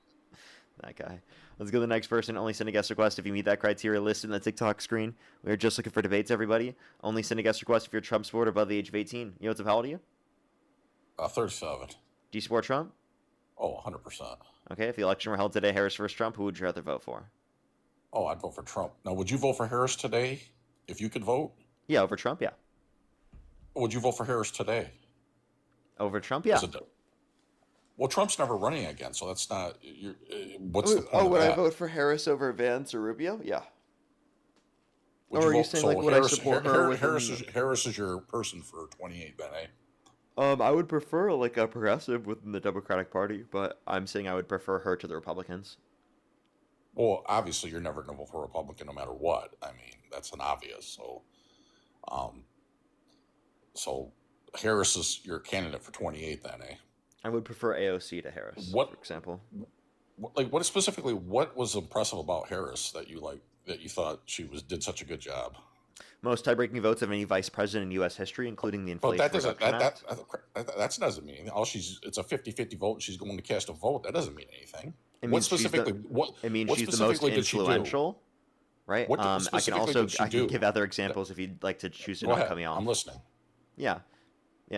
That guy. Let's go to the next person. Only send a guest request if you meet that criteria listed in the TikTok screen. We are just looking for debates, everybody. Only send a guest request if you're a Trump supporter above the age of 18. Yo, what's up, how old are you? 37. Do you support Trump? Oh, 100%. Okay, if the election were held today, Harris versus Trump, who would you rather vote for? Oh, I'd vote for Trump. Now, would you vote for Harris today if you could vote? Yeah, over Trump, yeah. Would you vote for Harris today? Over Trump, yeah. Well, Trump's never running again, so that's not. What's the point of would that? I vote for Harris over Vance or Rubio? Yeah. Would Or are you vote- saying, so like, would I support her within Harris is your person for 28, then, eh? I would prefer like a progressive within the Democratic Party, but I'm saying I would prefer her to the Republicans. Well, obviously, you're never going to vote for a Republican no matter what. I mean, that's an obvious. So Harris is your candidate for 28, then, eh? I would prefer AOC to Harris, What- for example. What specifically? What was impressive about Harris that you thought she did such a good job? Most tie-breaking votes of any vice president in U.S. history, including the But Inflation that doesn't Reduction Act. that doesn't mean it's a 50-50 vote and she's going to cast a vote. That doesn't mean anything. It What means she's specifically? It means what she's the most specifically did she do? influential, right? What I can specifically also did she I can do? give other examples if you'd like to choose to Go not ahead. cut me off. I'm listening. Yeah.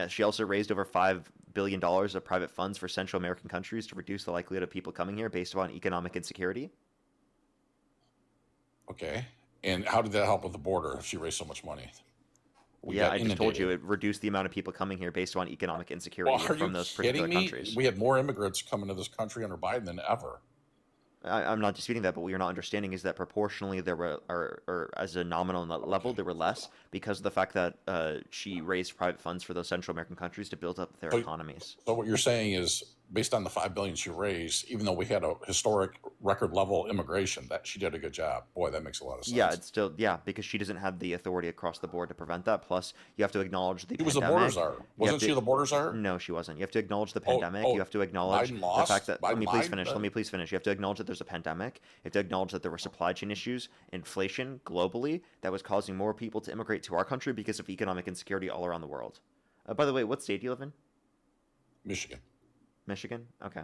She also raised over $5 billion of private funds for Central American countries to reduce the likelihood of people coming here based upon economic insecurity. Okay. And how did that help with the border if she raised so much money? We got I just told you inundated. it reduced the amount of people coming here based on economic insecurity Well, are you from those particular kidding me? countries. We had more immigrants coming to this country under Biden than ever. I'm not disputing that, but what you're not understanding is that proportionally there were, or as a nominal level, there were less because of the fact that she raised private funds for those Central American countries to build up their economies. So what you're saying is, based on the $5 billion she raised, even though we had a historic record level immigration, that she did a good job. Boy, that makes a lot of sense. Yeah, it's still because she doesn't have the authority across the board to prevent that. Plus, you have to acknowledge the She was the pandemic. border czar. You have Wasn't to- she the border czar? No, she wasn't. You have to acknowledge the Oh, pandemic. oh, You have to acknowledge Biden the lost? fact that. Let Biden me please lied? finish. Let me please finish. You have to acknowledge that there's a pandemic. You have to acknowledge that there were supply chain issues, inflation globally that was causing more people to immigrate to our country because of economic insecurity all around the world. By the way, what state do you live in? Michigan. Michigan? Okay.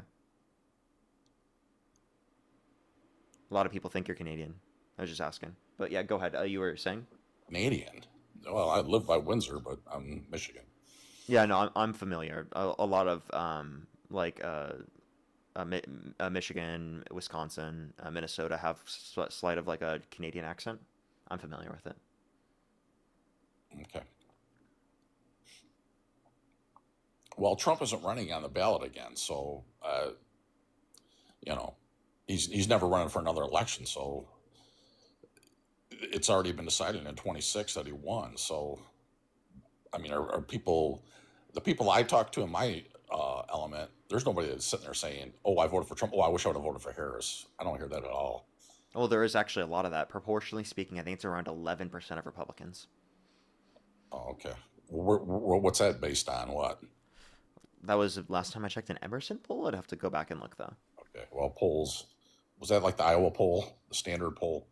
A lot of people think you're Canadian. I was just asking. But yeah, go ahead. You were saying? Canadian. Well, I live by Windsor, but I'm Michigan. Yeah, no, I'm familiar. A lot of Michigan, Wisconsin, Minnesota have slight of like a Canadian accent. I'm familiar with it. Okay. Well, Trump isn't running on the ballot again, so he's never running for another election. So it's already been decided in 26 that he won. So, I mean, are people, the people I talk to in my element, there's nobody that's sitting there saying, "Oh, I voted for Trump. Oh, I wish I would have voted for Harris." I don't hear that at all. Well, there is actually a lot of that. Proportionally speaking, I think it's around 11% of Republicans. Oh, okay. What's that based on? What? That was last time I checked an Emerson poll. I'd have to go back and look though. Okay. Well, polls. Was that like the Iowa poll, the standard poll?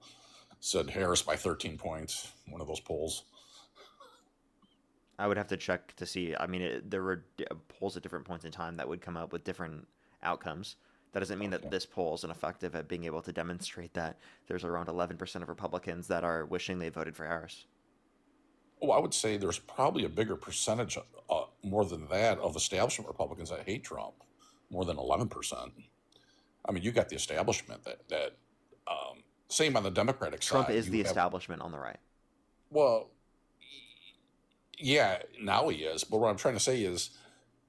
Said Harris by 13 points. One of those polls. I would have to check to see. I mean, there were polls at different points in time that would come up with different outcomes. That doesn't mean that this poll is ineffective at being able to demonstrate that there's around 11% of Republicans that are wishing they voted for Harris. Oh, I would say there's probably a bigger percentage, more than that, of establishment Republicans that hate Trump, more than 11%. I mean, you got the establishment that same on the Democratic Trump side. is the You have- establishment on the right. Well, yeah, now he is. But what I'm trying to say is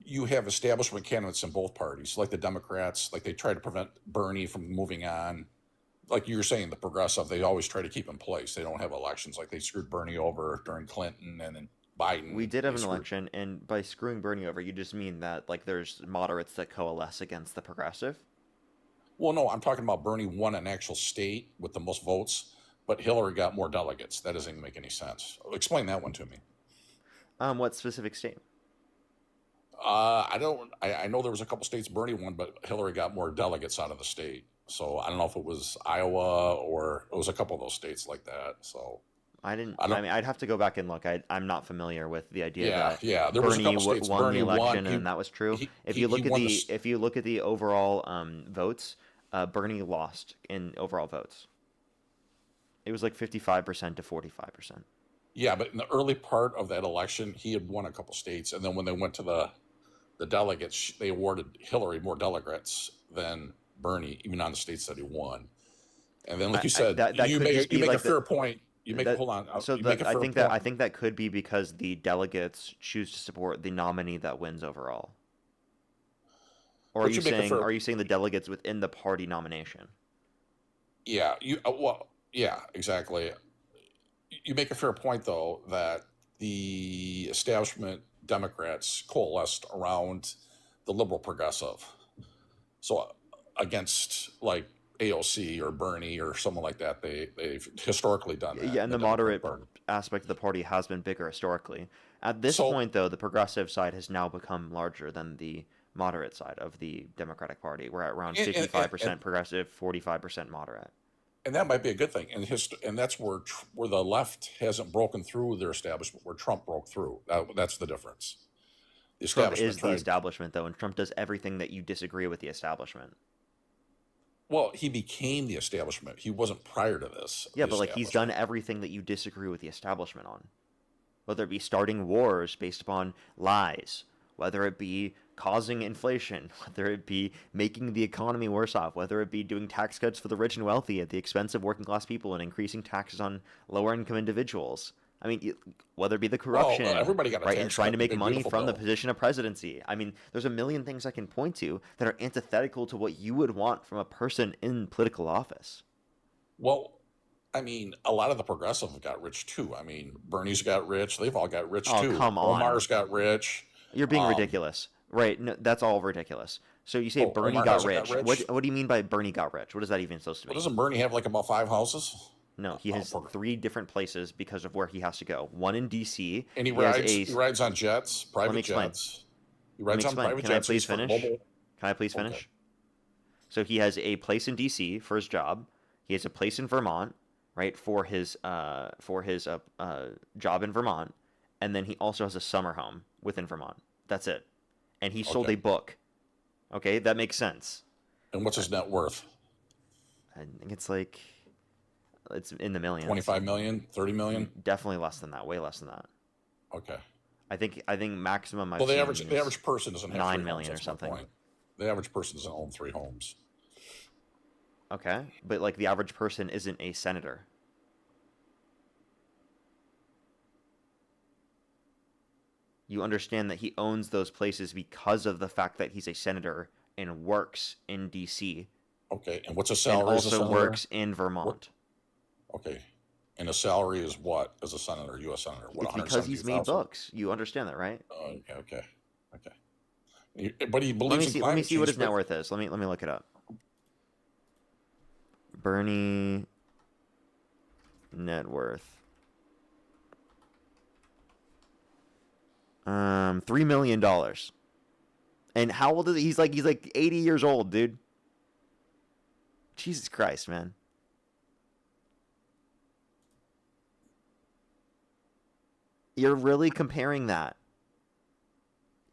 you have establishment candidates in both parties, like the Democrats, like they try to prevent Bernie from moving on. Like you were saying, the progressive, they always try to keep in place. They don't have elections. Like they screwed Bernie over during Clinton and then Biden. We did have they an screwed- election, and by screwing Bernie over, you just mean that like there's moderates that coalesce against the progressive. Well, no, I'm talking about Bernie won an actual state with the most votes, but Hillary got more delegates. That doesn't make any sense. Explain that one to me. What specific state? I don't. I know there was a couple states Bernie won, but Hillary got more delegates out of the state. So I don't know if it was Iowa or it was a couple of those states like that. So I didn't. I don't. I mean, I'd have to go back and look. I'm not familiar with the idea Yeah, that yeah. There was a Bernie couple states won the Bernie election, won. and that was true. If He you look at won the if you look at the overall votes, Bernie lost in overall votes. It was like 55% to 45%. Yeah, but in the early part of that election, he had won a couple states, and then when they went to the delegates, they awarded Hillary more delegates than Bernie, even on the states that he won. And then, like you said, that you could make just be a like fair point. You make that, hold on. So you make a I fair think point. that I think that could be because the delegates choose to support the nominee that wins overall. Or But you make a fair- are you saying the delegates within the party nomination? Yeah, yeah, exactly. You make a fair point, though, that the establishment Democrats coalesced around the liberal progressive. So against like AOC or Bernie or someone like that, they've historically done that. Yeah, and the Democrat moderate Party. aspect of the party has been bigger historically. At this point, though, the progressive side has now become larger than the moderate side of the Democratic Party. We're at around 55% progressive, 45% moderate. And that might be a good thing. And that's where the left hasn't broken through their establishment, where Trump broke through. That's the difference. The Trump establishment is the establishment, though, and Trump does everything that you disagree with the establishment. Well, he became the establishment. He wasn't prior to this. Yeah, but like he's done everything that you disagree with the establishment on. Whether it be starting wars based upon lies, whether it be causing inflation, whether it be making the economy worse off, whether it be doing tax cuts for the rich and wealthy at the expense of working class people and increasing taxes on lower income individuals. I mean, whether it be the corruption, everybody got a right, tax and trying cut, to the make big, money beautiful from the bill. position of presidency. I mean, there's a million things I can point to that are antithetical to what you would want from a person in political office. Well, I mean, a lot of the progressive got rich too. I mean, Bernie's got rich. They've all got rich too. Come on. Omar's got rich. You're being ridiculous. Right, no, that's all ridiculous. So you say Bernie Omar got hasn't rich. got rich? What do you mean by Bernie got rich? What is that even supposed to mean? Well, doesn't Bernie have like about 5 houses? No, he has 3 different places because of where he has to go. One in D.C. And he has rides on jets, private Let me explain. jets. He rides on private Can I jets. please He's for finish? mobile- Can I please finish? So he has a place in D.C. for his job. He has a place in Vermont, right, for his job in Vermont, and then he also has a summer home within Vermont. That's it. And he sold Okay. a book. Okay, that makes sense. And what's his net worth? I think it's in the millions. 25 million, 30 million? Definitely less than that. Way less than that. Okay. I think maximum. I've Well, the seen average person doesn't have 9 3 million homes, or that's my something. point. The average person doesn't own 3 homes. Okay, but like the average person isn't a senator. You understand that he owns those places because of the fact that he's a senator and works in D.C. Okay, and what's a and salary as a also senator? works in Vermont. Okay, and a salary is what as a senator, U.S. senator? What, It's because he's made 172,000? books. You understand that, right? Okay. But he believes Let me in see. Let me climate see what change, his net but- worth is. Let me look it up. Bernie net worth. $3 million. And how old is he? He's like 80 years old, dude. Jesus Christ, man. You're really comparing that.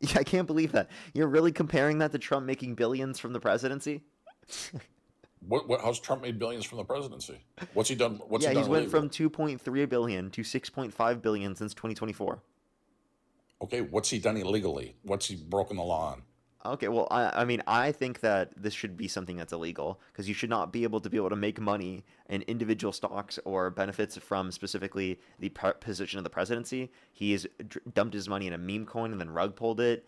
Yeah, I can't believe that. You're really comparing that to Trump making billions from the presidency? How's Trump made billions from the presidency? What's he done? What's Yeah, he done he's went illegal? from 2.3 billion to 6.5 billion since 2024. Okay, what's he done illegally? What's he broken the law on? Okay, well, I mean, I think that this should be something that's illegal because you should not be able to make money in individual stocks or benefits from specifically the position of the presidency. He has dumped his money in a meme coin and then rug pulled it.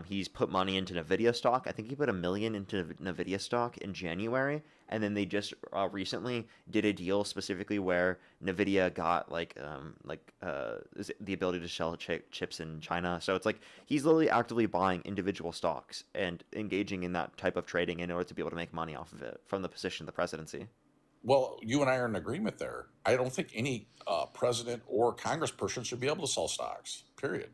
He's put money into NVIDIA stock. I think he put $1 million into NVIDIA stock in January, and then they just recently did a deal specifically where NVIDIA got the ability to sell chips in China. So it's like he's literally actively buying individual stocks and engaging in that type of trading in order to be able to make money off of it from the position of the presidency. Well, you and I are in agreement there. I don't think any president or congressperson should be able to sell stocks. Period.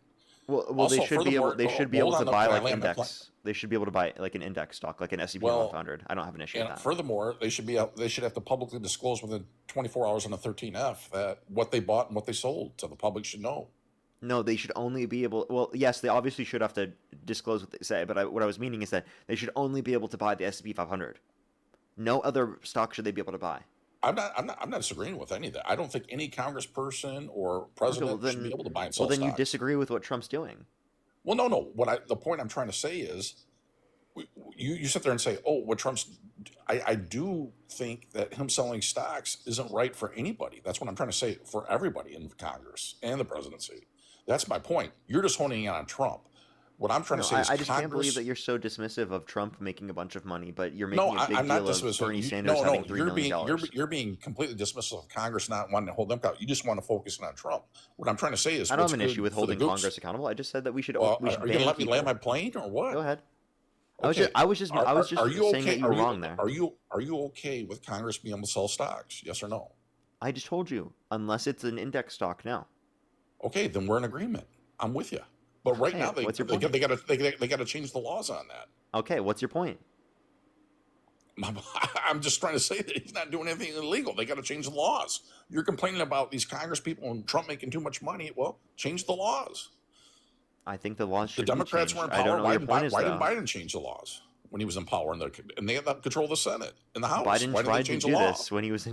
Well, Also, they should be able. furthermore, They should be able hold to on. buy Can I like land my plane? index. They should be able to buy like an index stock, like an S&P Well, 500. I don't have an issue with and that. furthermore, they should have to publicly disclose within 24 hours on a 13F that what they bought and what they sold, so the public should know. No, they should only be able. Well, yes, they obviously should have to disclose what they say, but what I was meaning is that they should only be able to buy the S&P 500. No other stock should they be able to buy. I'm not disagreeing with any of that. I don't think any congressperson or president should be able to buy and sell Well, then you stocks. disagree with what Trump's doing. Well, no. The point I'm trying to say is, you sit there and say, "Oh, what Trump's." I do think that him selling stocks isn't right for anybody. That's what I'm trying to say for everybody in Congress and the presidency. That's my point. You're just honing in on Trump. What I'm trying to say is, I just can't Congress. believe that you're so dismissive of Trump making a bunch of money, but you're making No, a big I'm not deal of dismissive. Bernie Sanders No, having $3 you're million. you're being completely dismissive of Congress not wanting to hold them accountable. You just want to focus on Trump. What I'm trying to say is, I don't what's have an good issue with for the holding gooks- Congress accountable. I just said that we should. Well, we should are you gonna ban let me land people. my plane or what? Go ahead. Okay. I was just Are you saying that you were wrong there. Are you okay with Congress being able to sell stocks? Yes or no? I just told you, unless it's an index stock now. Okay, then we're in agreement. I'm with you. But right Okay, now they what's your they point? got to change the laws on that. Okay, what's your point? I'm just trying to say that he's not doing anything illegal. They got to change the laws. You're complaining about these Congress people and Trump making too much money. Well, change the laws. I think the laws The should Democrats be were in changed. I power. don't know what your point is, Why though. didn't Biden change the laws when he was in power? And they had control of the Senate and the House. Biden Why didn't they tried to change do the law? this when he was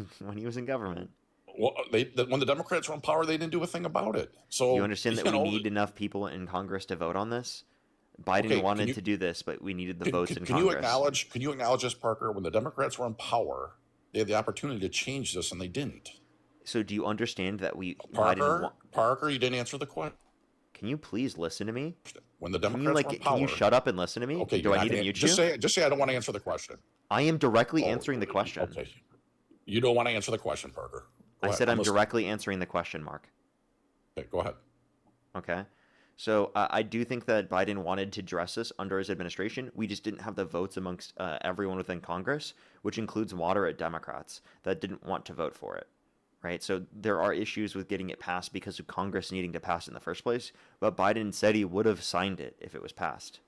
in government. Well, when the Democrats were in power, they didn't do a thing about it. So You understand that you we know, need enough people in Congress to vote on this? Biden Okay, wanted can you- to do this, but we needed the Can, votes can, in can Congress. you acknowledge this, Parker? When the Democrats were in power, they had the opportunity to change this, and they didn't. So do you understand that Biden Parker, you didn't answer the question. Can you please listen to me? When the Can Democrats you were in power, can you shut up and listen to me? Okay, Do you're I not need to gonna- mute just you? say I don't want to answer the question. I am directly answering the question. Okay, you don't want to answer the question, Parker. Go I ahead, said I'm listening. directly answering the question, Mark. Okay, go ahead. Okay. So I do think that Biden wanted to address this under his administration. We just didn't have the votes amongst everyone within Congress, which includes moderate Democrats that didn't want to vote for it. Right. So there are issues with getting it passed because of Congress needing to pass it in the first place. But Biden said he would have signed it if it was passed.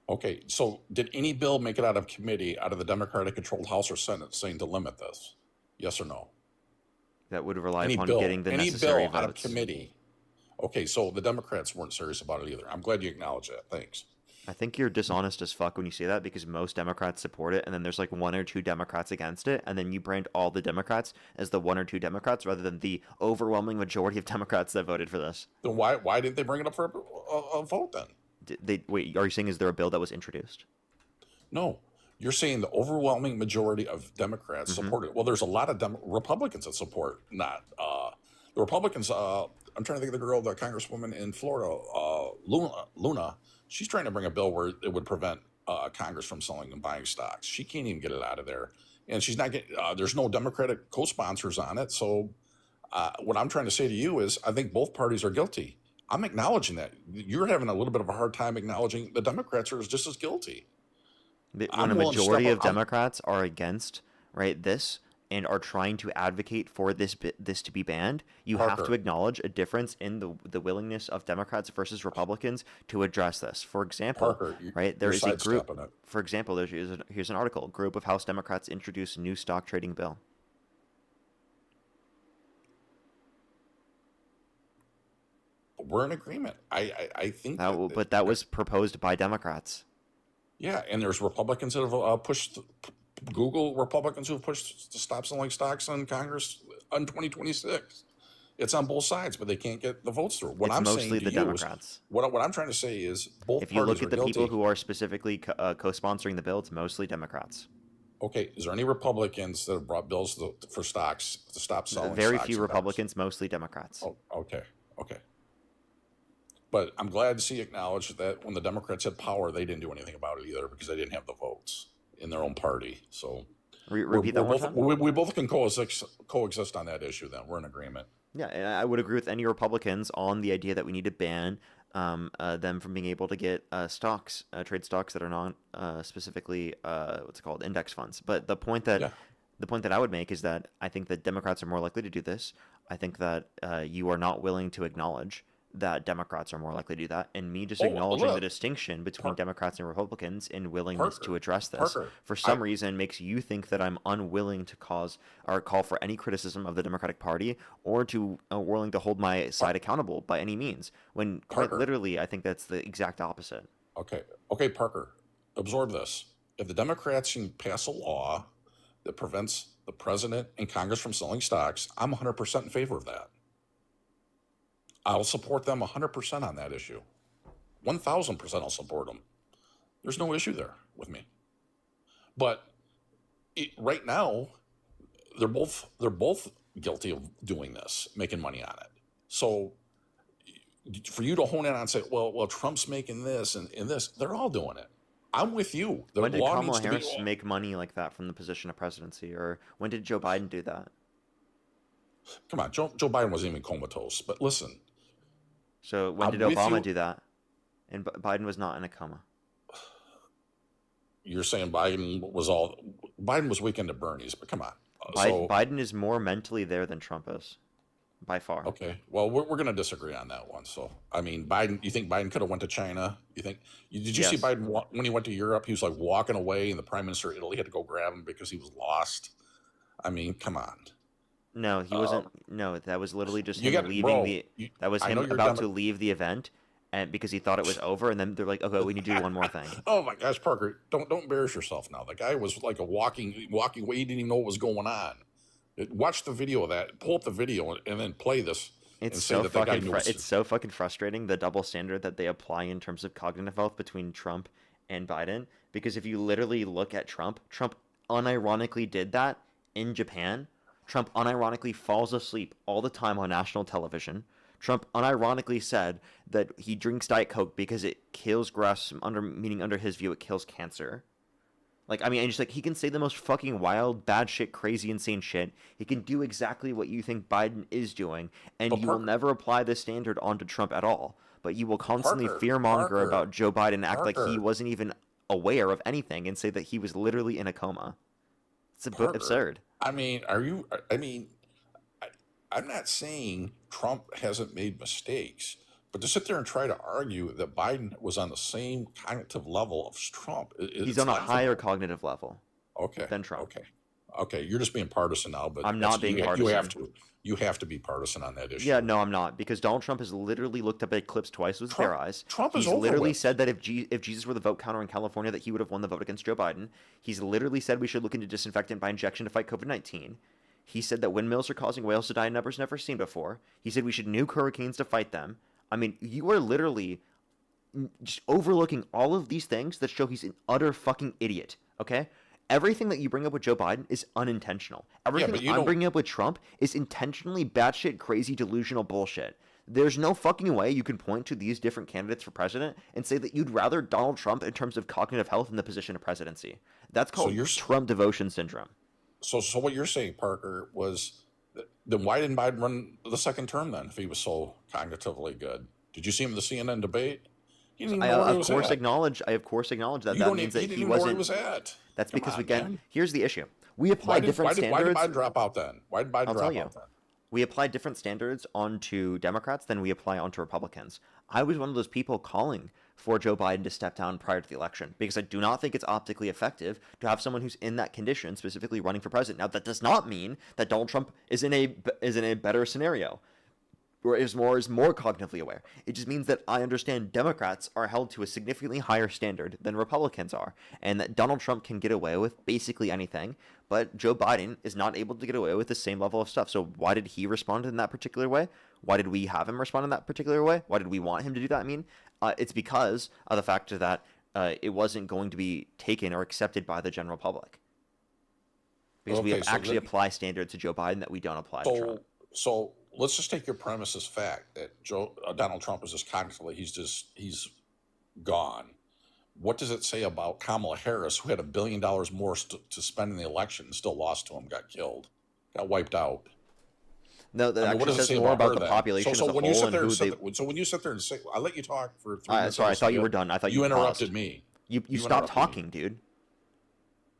Okay, so did any bill make it out of committee, out of the Democratic-controlled House or Senate, saying to limit this? Yes or no? That would rely Any upon bill, getting the any necessary bill out of votes. committee. Okay, so the Democrats weren't serious about it either. I'm glad you acknowledge that. Thanks. I think you're dishonest as fuck when you say that because most Democrats support it, and then there's like one or two Democrats against it, and then you brand all the Democrats as the one or two Democrats rather than the overwhelming majority of Democrats that voted for this. Then why didn't they bring it up for a vote then? Wait, are you saying is there a bill that was introduced? No, you're saying the overwhelming majority of Democrats Mm-hmm. support it. Well, there's a lot of Republicans that support not the Republicans. I'm trying to think of the girl, the Congresswoman in Florida, Luna. She's trying to bring a bill where it would prevent Congress from selling and buying stocks. She can't even get it out of there, and she's not getting. There's no Democratic co-sponsors on it. So, what I'm trying to say to you is, I think both parties are guilty. I'm acknowledging that. You're having a little bit of a hard time acknowledging the Democrats are just as guilty. When I'm a willing to majority step of up. I'm- Democrats are against this and are trying to advocate for this to be banned, you have to Parker. acknowledge a difference in the willingness of Democrats versus Republicans to address this. For example, Parker, right, there you're is a group. sidestepping it. For example, here's an article: Group of House Democrats introduce new stock trading bill. We're in agreement. I think That was proposed by Democrats. yeah, and there's Republicans that have pushed Google Republicans who have pushed to stop selling stocks in Congress on 2026. It's on both sides, but they can't get the votes through. What It's I'm mostly saying to the you is, Democrats. what I'm trying to say is both If you look parties at are the guilty. people who are specifically co-sponsoring the bill, it's mostly Democrats. Okay, is there any Republicans that have brought bills for stocks to stop selling? Very stocks few in Congress? Republicans, mostly Democrats. Oh, okay. But I'm glad to see you acknowledge that when the Democrats had power, they didn't do anything about it either because they didn't have the votes in their own party. So Repeat that one more time? we both can coexist on that issue. Then we're in agreement. Yeah, and I would agree with any Republicans on the idea that we need to ban them from being able to get trade stocks that are not specifically what's it called, index funds. But the point that The point that I would make is that I think that Democrats are more likely to do this. I think that you are not willing to acknowledge that Democrats are more likely to do that, and me just acknowledging the look, distinction between Democrats and Republicans in willingness to Parker, address this, Parker, for some reason makes you think that I'm unwilling to cause or call for any criticism of the Democratic Party or to willing to hold my side accountable by any means, when quite Parker. literally I think that's the exact opposite. Okay, Parker, absorb this. If the Democrats can pass a law that prevents the president and Congress from selling stocks, I'm 100% in favor of that. I'll support them 100% on that issue. 1,000% I'll support them. There's no issue there with me. But right now, they're both guilty of doing this, making money on it. So for you to hone in on and say, well, Trump's making this and this, they're all doing it. I'm with you. The When did law Kamala needs to Harris be. make money like that from the position of presidency, or when did Joe Biden do that? Come on, Joe Biden wasn't even comatose. But listen. So when I'm did with Obama you. do that? And Biden was not in a coma. You're saying Biden was weekend at Bernie's, but come on. Biden is more mentally there than Trump is, by far. Okay, well, we're going to disagree on that one. So, I mean, Biden. You think Biden could have went to China? Did you see Yes. Biden when he went to Europe? He was like walking away, and the prime minister of Italy had to go grab him because he was lost. I mean, come on. No, he wasn't. No, that was literally just You him got- leaving bro, the. you- That was I him know you're about Demo- to leave the event, and because he thought it was over, and then they're like, "Okay, we need to do one more thing." Oh my gosh, Parker, don't embarrass yourself now. The guy was like a walking away. He didn't even know what was going on. Watch the video of that. Pull up the video and then play this. It's and say so that the guy fucking. knew what- It's so fucking frustrating, the double standard that they apply in terms of cognitive health between Trump and Biden. Because if you literally look at Trump unironically did that in Japan. Trump unironically falls asleep all the time on national television. Trump unironically said that he drinks Diet Coke because it kills grass, meaning under his view, it kills cancer. Like, I mean, and just like, he can say the most fucking wild, bad shit, crazy, insane shit. He can do exactly what you think Biden is doing, and But you will never apply this standard onto Trump at all. But you will constantly Parker, fearmonger Parker, about Joe Biden, act like he Parker. wasn't even aware of anything, and say that he was literally in a coma. It's Parker, absurd. I mean, I'm not saying Trump hasn't made mistakes, but to sit there and try to argue that Biden was on the same cognitive level of Trump, He's it's on a laughable. higher cognitive level Okay. than Trump. Okay. You're just being partisan now, but I'm not that's- being you, partisan. You have to be partisan on that issue. Yeah, no, I'm not, because Donald Trump has literally looked up at clips twice with their eyes. Trump is He's literally over said that if Jesus were the vote counter in California, that he would have won the vote against Joe Biden. He's literally said we should look into disinfectant by injection to fight COVID-19. He said that windmills are causing whales to die in numbers never seen before. He said we should nuke hurricanes to fight them. I mean, you are literally just overlooking all of these things that show he's an utter fucking idiot, okay? Everything that you bring up with Joe Biden is unintentional. Everything but that you I'm don't- bringing up with Trump is intentionally batshit crazy delusional bullshit. There's no fucking way you can point to these different candidates for president and say that you'd rather Donald Trump in terms of cognitive health in the position of presidency. That's called Trump devotion syndrome. So what you're saying, Parker, was then why didn't Biden run the second term then if he was so cognitively good? Did you see him in the CNN debate? He didn't even know where he I was of course at. acknowledge that. You That don't means even- that he he didn't even know where he wasn't. was at. That's Come because on, again, man. here's the issue. We apply different why standards. did Biden drop out then? Why did Biden I'll drop tell you. out then? We apply different standards onto Democrats than we apply onto Republicans. I was one of those people calling for Joe Biden to step down prior to the election because I do not think it's optically effective to have someone who's in that condition specifically running for president. Now, that does not mean that Donald Trump is in a better scenario or is more cognitively aware. It just means that I understand Democrats are held to a significantly higher standard than Republicans are, and that Donald Trump can get away with basically anything, but Joe Biden is not able to get away with the same level of stuff. So why did he respond in that particular way? Why did we have him respond in that particular way? Why did we want him to do that? I mean, it's because of the fact that it wasn't going to be taken or accepted by the general public. Because we Okay, so actually then- apply standards to Joe Biden that we don't apply to Trump. So let's just take your premise as fact that Donald Trump is just cognitively he's gone. What does it say about Kamala Harris, who had $1 billion more to spend in the election and still lost to him, got killed, got wiped out? No, that I mean, what actually does it says say more about her the then? population So as a when you whole sit and there who and they. say, so when you sit there and say, I'll let you talk for 3 minutes. Sorry, I thought you were done. I thought you interrupted paused. me. You stopped interrupted me. talking, dude.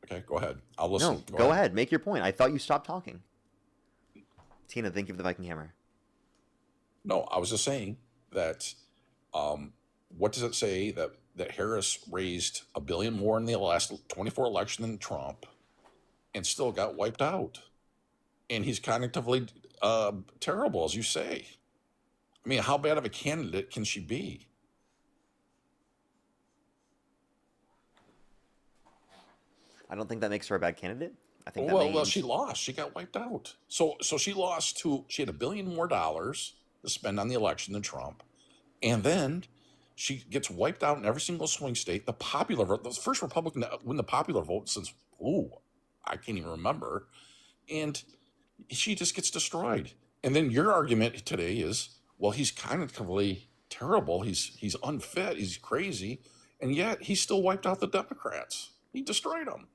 Okay, go ahead. I'll listen. No, go ahead. Make your point. I thought you stopped talking. Tina, thank you for the Viking Hammer. No, I was just saying that. What does it say that Harris raised $1 billion more in the last 24 election than Trump, and still got wiped out? And he's cognitively terrible, as you say. I mean, how bad of a candidate can she be? I don't think that makes her a bad candidate. I think that Well, she lost. She got wiped out. So she lost to. She had $1 billion more to spend on the election than Trump, and then she gets wiped out in every single swing state. The popular vote, the first Republican to win the popular vote since I can't even remember, and she just gets destroyed. And then your argument today is, well, he's cognitively terrible. He's unfit. He's crazy, and yet he still wiped out the Democrats. He destroyed them.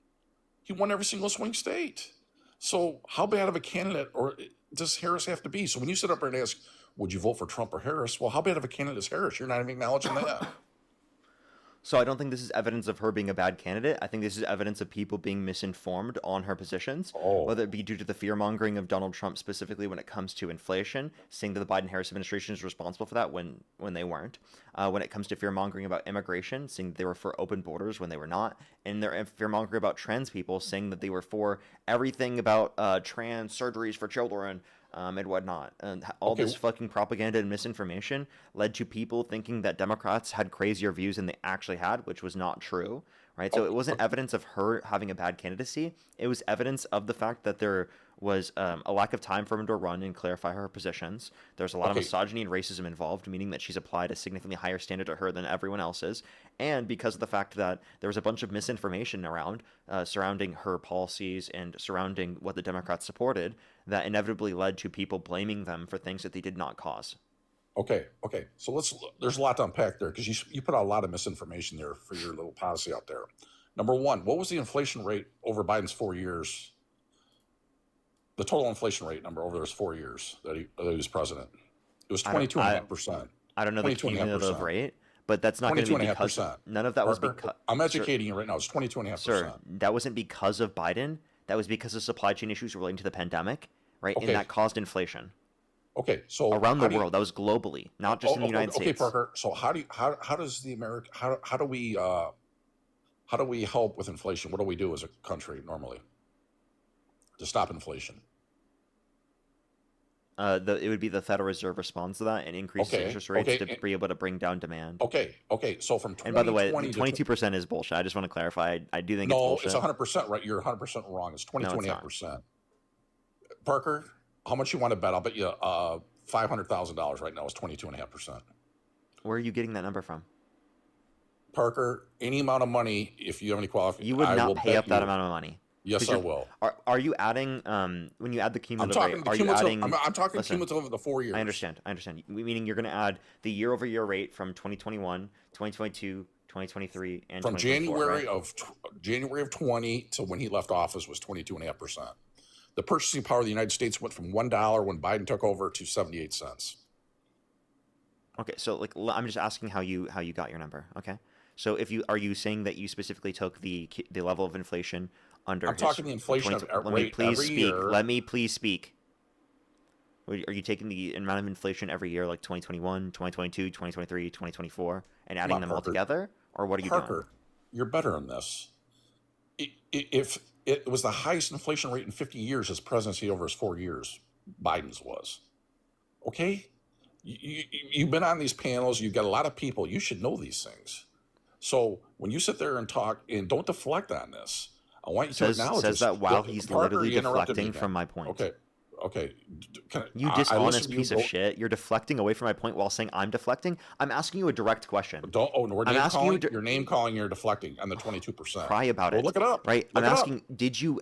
He won every single swing state. So how bad of a candidate or does Harris have to be? So when you sit up there and ask, would you vote for Trump or Harris? Well, how bad of a candidate is Harris? You're not even acknowledging that. So I don't think this is evidence of her being a bad candidate. I think this is evidence of people being misinformed on her positions, whether it be due to the fear-mongering of Donald Trump specifically when it comes to inflation, saying that the Biden-Harris administration is responsible for that when they weren't. When it comes to fear-mongering about immigration, saying that they were for open borders when they were not. And their fear-mongering about trans people, saying that they were for everything about trans surgeries for children, and whatnot. And all this fucking propaganda and misinformation led to people thinking that Democrats had crazier views than they actually had, which was not true, right? So it wasn't evidence of her having a bad candidacy. It was evidence of the fact that there was a lack of time for him to run and clarify her positions. There's a lot of misogyny and racism involved, meaning that she's applied a significantly higher standard to her than everyone else's. And because of the fact that there was a bunch of misinformation around surrounding her policies and surrounding what the Democrats supported, that inevitably led to people blaming them for things that they did not cause. Okay. So there's a lot to unpack there because you put out a lot of misinformation there for your little policy out there. Number one, what was the inflation rate over Biden's 4 years? The total inflation rate number over those 4 years that he was president. It was 22.5%. I don't know the cumulative rate, but that's not going to be because none of that was because I'm educating you right now. It's 22.5%. Sir, that wasn't because of Biden. That was because of supply chain issues relating to the pandemic, right? And that caused inflation. Okay, so around the world, that was globally, not just in the United States. Okay, Parker. So how do we help with inflation? What do we do as a country normally to stop inflation? It would be the Federal Reserve responds to that and increases interest rates to be able to bring down demand. Okay. So from 2020 and by the way, 22% is bullshit. I just want to clarify. I do think it's bullshit. No, it's 100% right. You're 100% wrong. It's 22.5%. Parker, how much you want to bet? I'll bet you $500,000 right now is 22.5%. Where are you getting that number from? Parker, any amount of money, if you have any qualifications, you would not pay up that amount of money. Yes, I will. Are you adding when you add the cumulative rate? I'm talking cumulative of the 4 years. I understand. Meaning you're going to add the year-over-year rate from 2021, 2022, 2023, and from 2024, January of 20 to when he left office was 22.5%. The purchasing power of the United States went from $1 when Biden took over to 78 cents. Okay, so I'm just asking how you got your number. Okay, so are you saying that you specifically took the level of inflation under? I'm talking the inflation rate every year. Let me please speak. Are you taking the amount of inflation every year, like 2021, 2022, 2023, 2024, and adding them all together, or what are you doing? Parker, you're better than this. If it was the highest inflation rate in 50 years, his presidency over his 4 years, Biden's was. Okay? You've been on these panels. You've got a lot of people. You should know these things. So when you sit there and talk, and don't deflect on this, I want you to acknowledge says that while he's literally deflecting from my point. Okay. You dishonest piece of shit. You're deflecting away from my point while saying I'm deflecting. I'm asking you a direct question. You're name calling. You're deflecting on the 22%. Cry about it. Look it up. Right. I'm asking, did you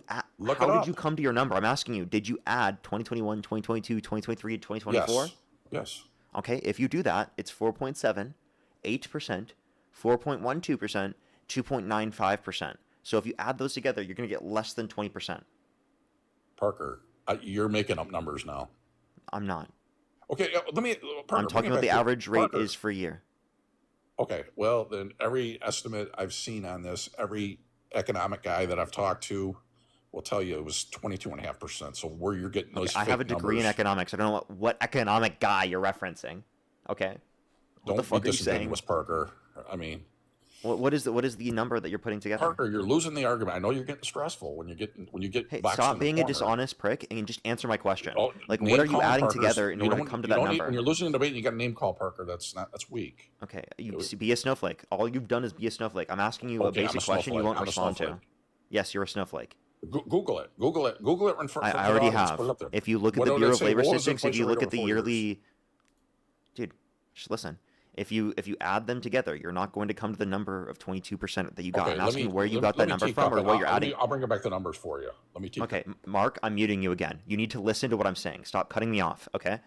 come to your number? I'm asking you, did you add 2021, 2022, 2023, 2024? Yes. Okay. If you do that, it's 4.7, 8%, 4.12%, 2.95%. So if you add those together, you're going to get less than 20%. Parker, you're making up numbers now. I'm not. Okay, Parker, I'm talking about the average rate is for a year. Okay, well then every estimate I've seen on this, every economic guy that I've talked to will tell you it was 22.5%. So where you're getting those I have a fake degree in numbers- economics. I don't know what economic guy you're referencing. Okay. What the Don't fuck be are you saying? disingenuous, Parker. I mean, what is the number that you're putting together? Parker, you're losing the argument. I know you're getting stressful when you get Hey, boxed stop in the being a corner. dishonest prick and just answer my question. Oh, Like, name what are you calling, adding Parker's- together in you order to don't- come to you that don't need- number? when you're losing a debate, you got to name call, Parker. That's wweak. Okay, be a snowflake. All you've done is be a snowflake. I'm asking you a Okay, I'm a basic question you snowflake. won't I'm a respond to. snowflake. Yes, you're a snowflake. Google it. Google it in front of I already the audience. have. Put it up there. If you look at What the did Bureau it of say? Labor What was Statistics, if inflation you look rate at the over 4 years? yearly, dude, just listen. If you add them together, you're not going to come to the number of 22% that you got. Okay, I'm let asking me- where you let- got let that me number teak from up or it. what you're I'll- adding. I'll bring back the numbers for you. Let me teak Okay, up. Mark, I'm muting you again. You need to listen to what I'm saying. Stop cutting me off, okay?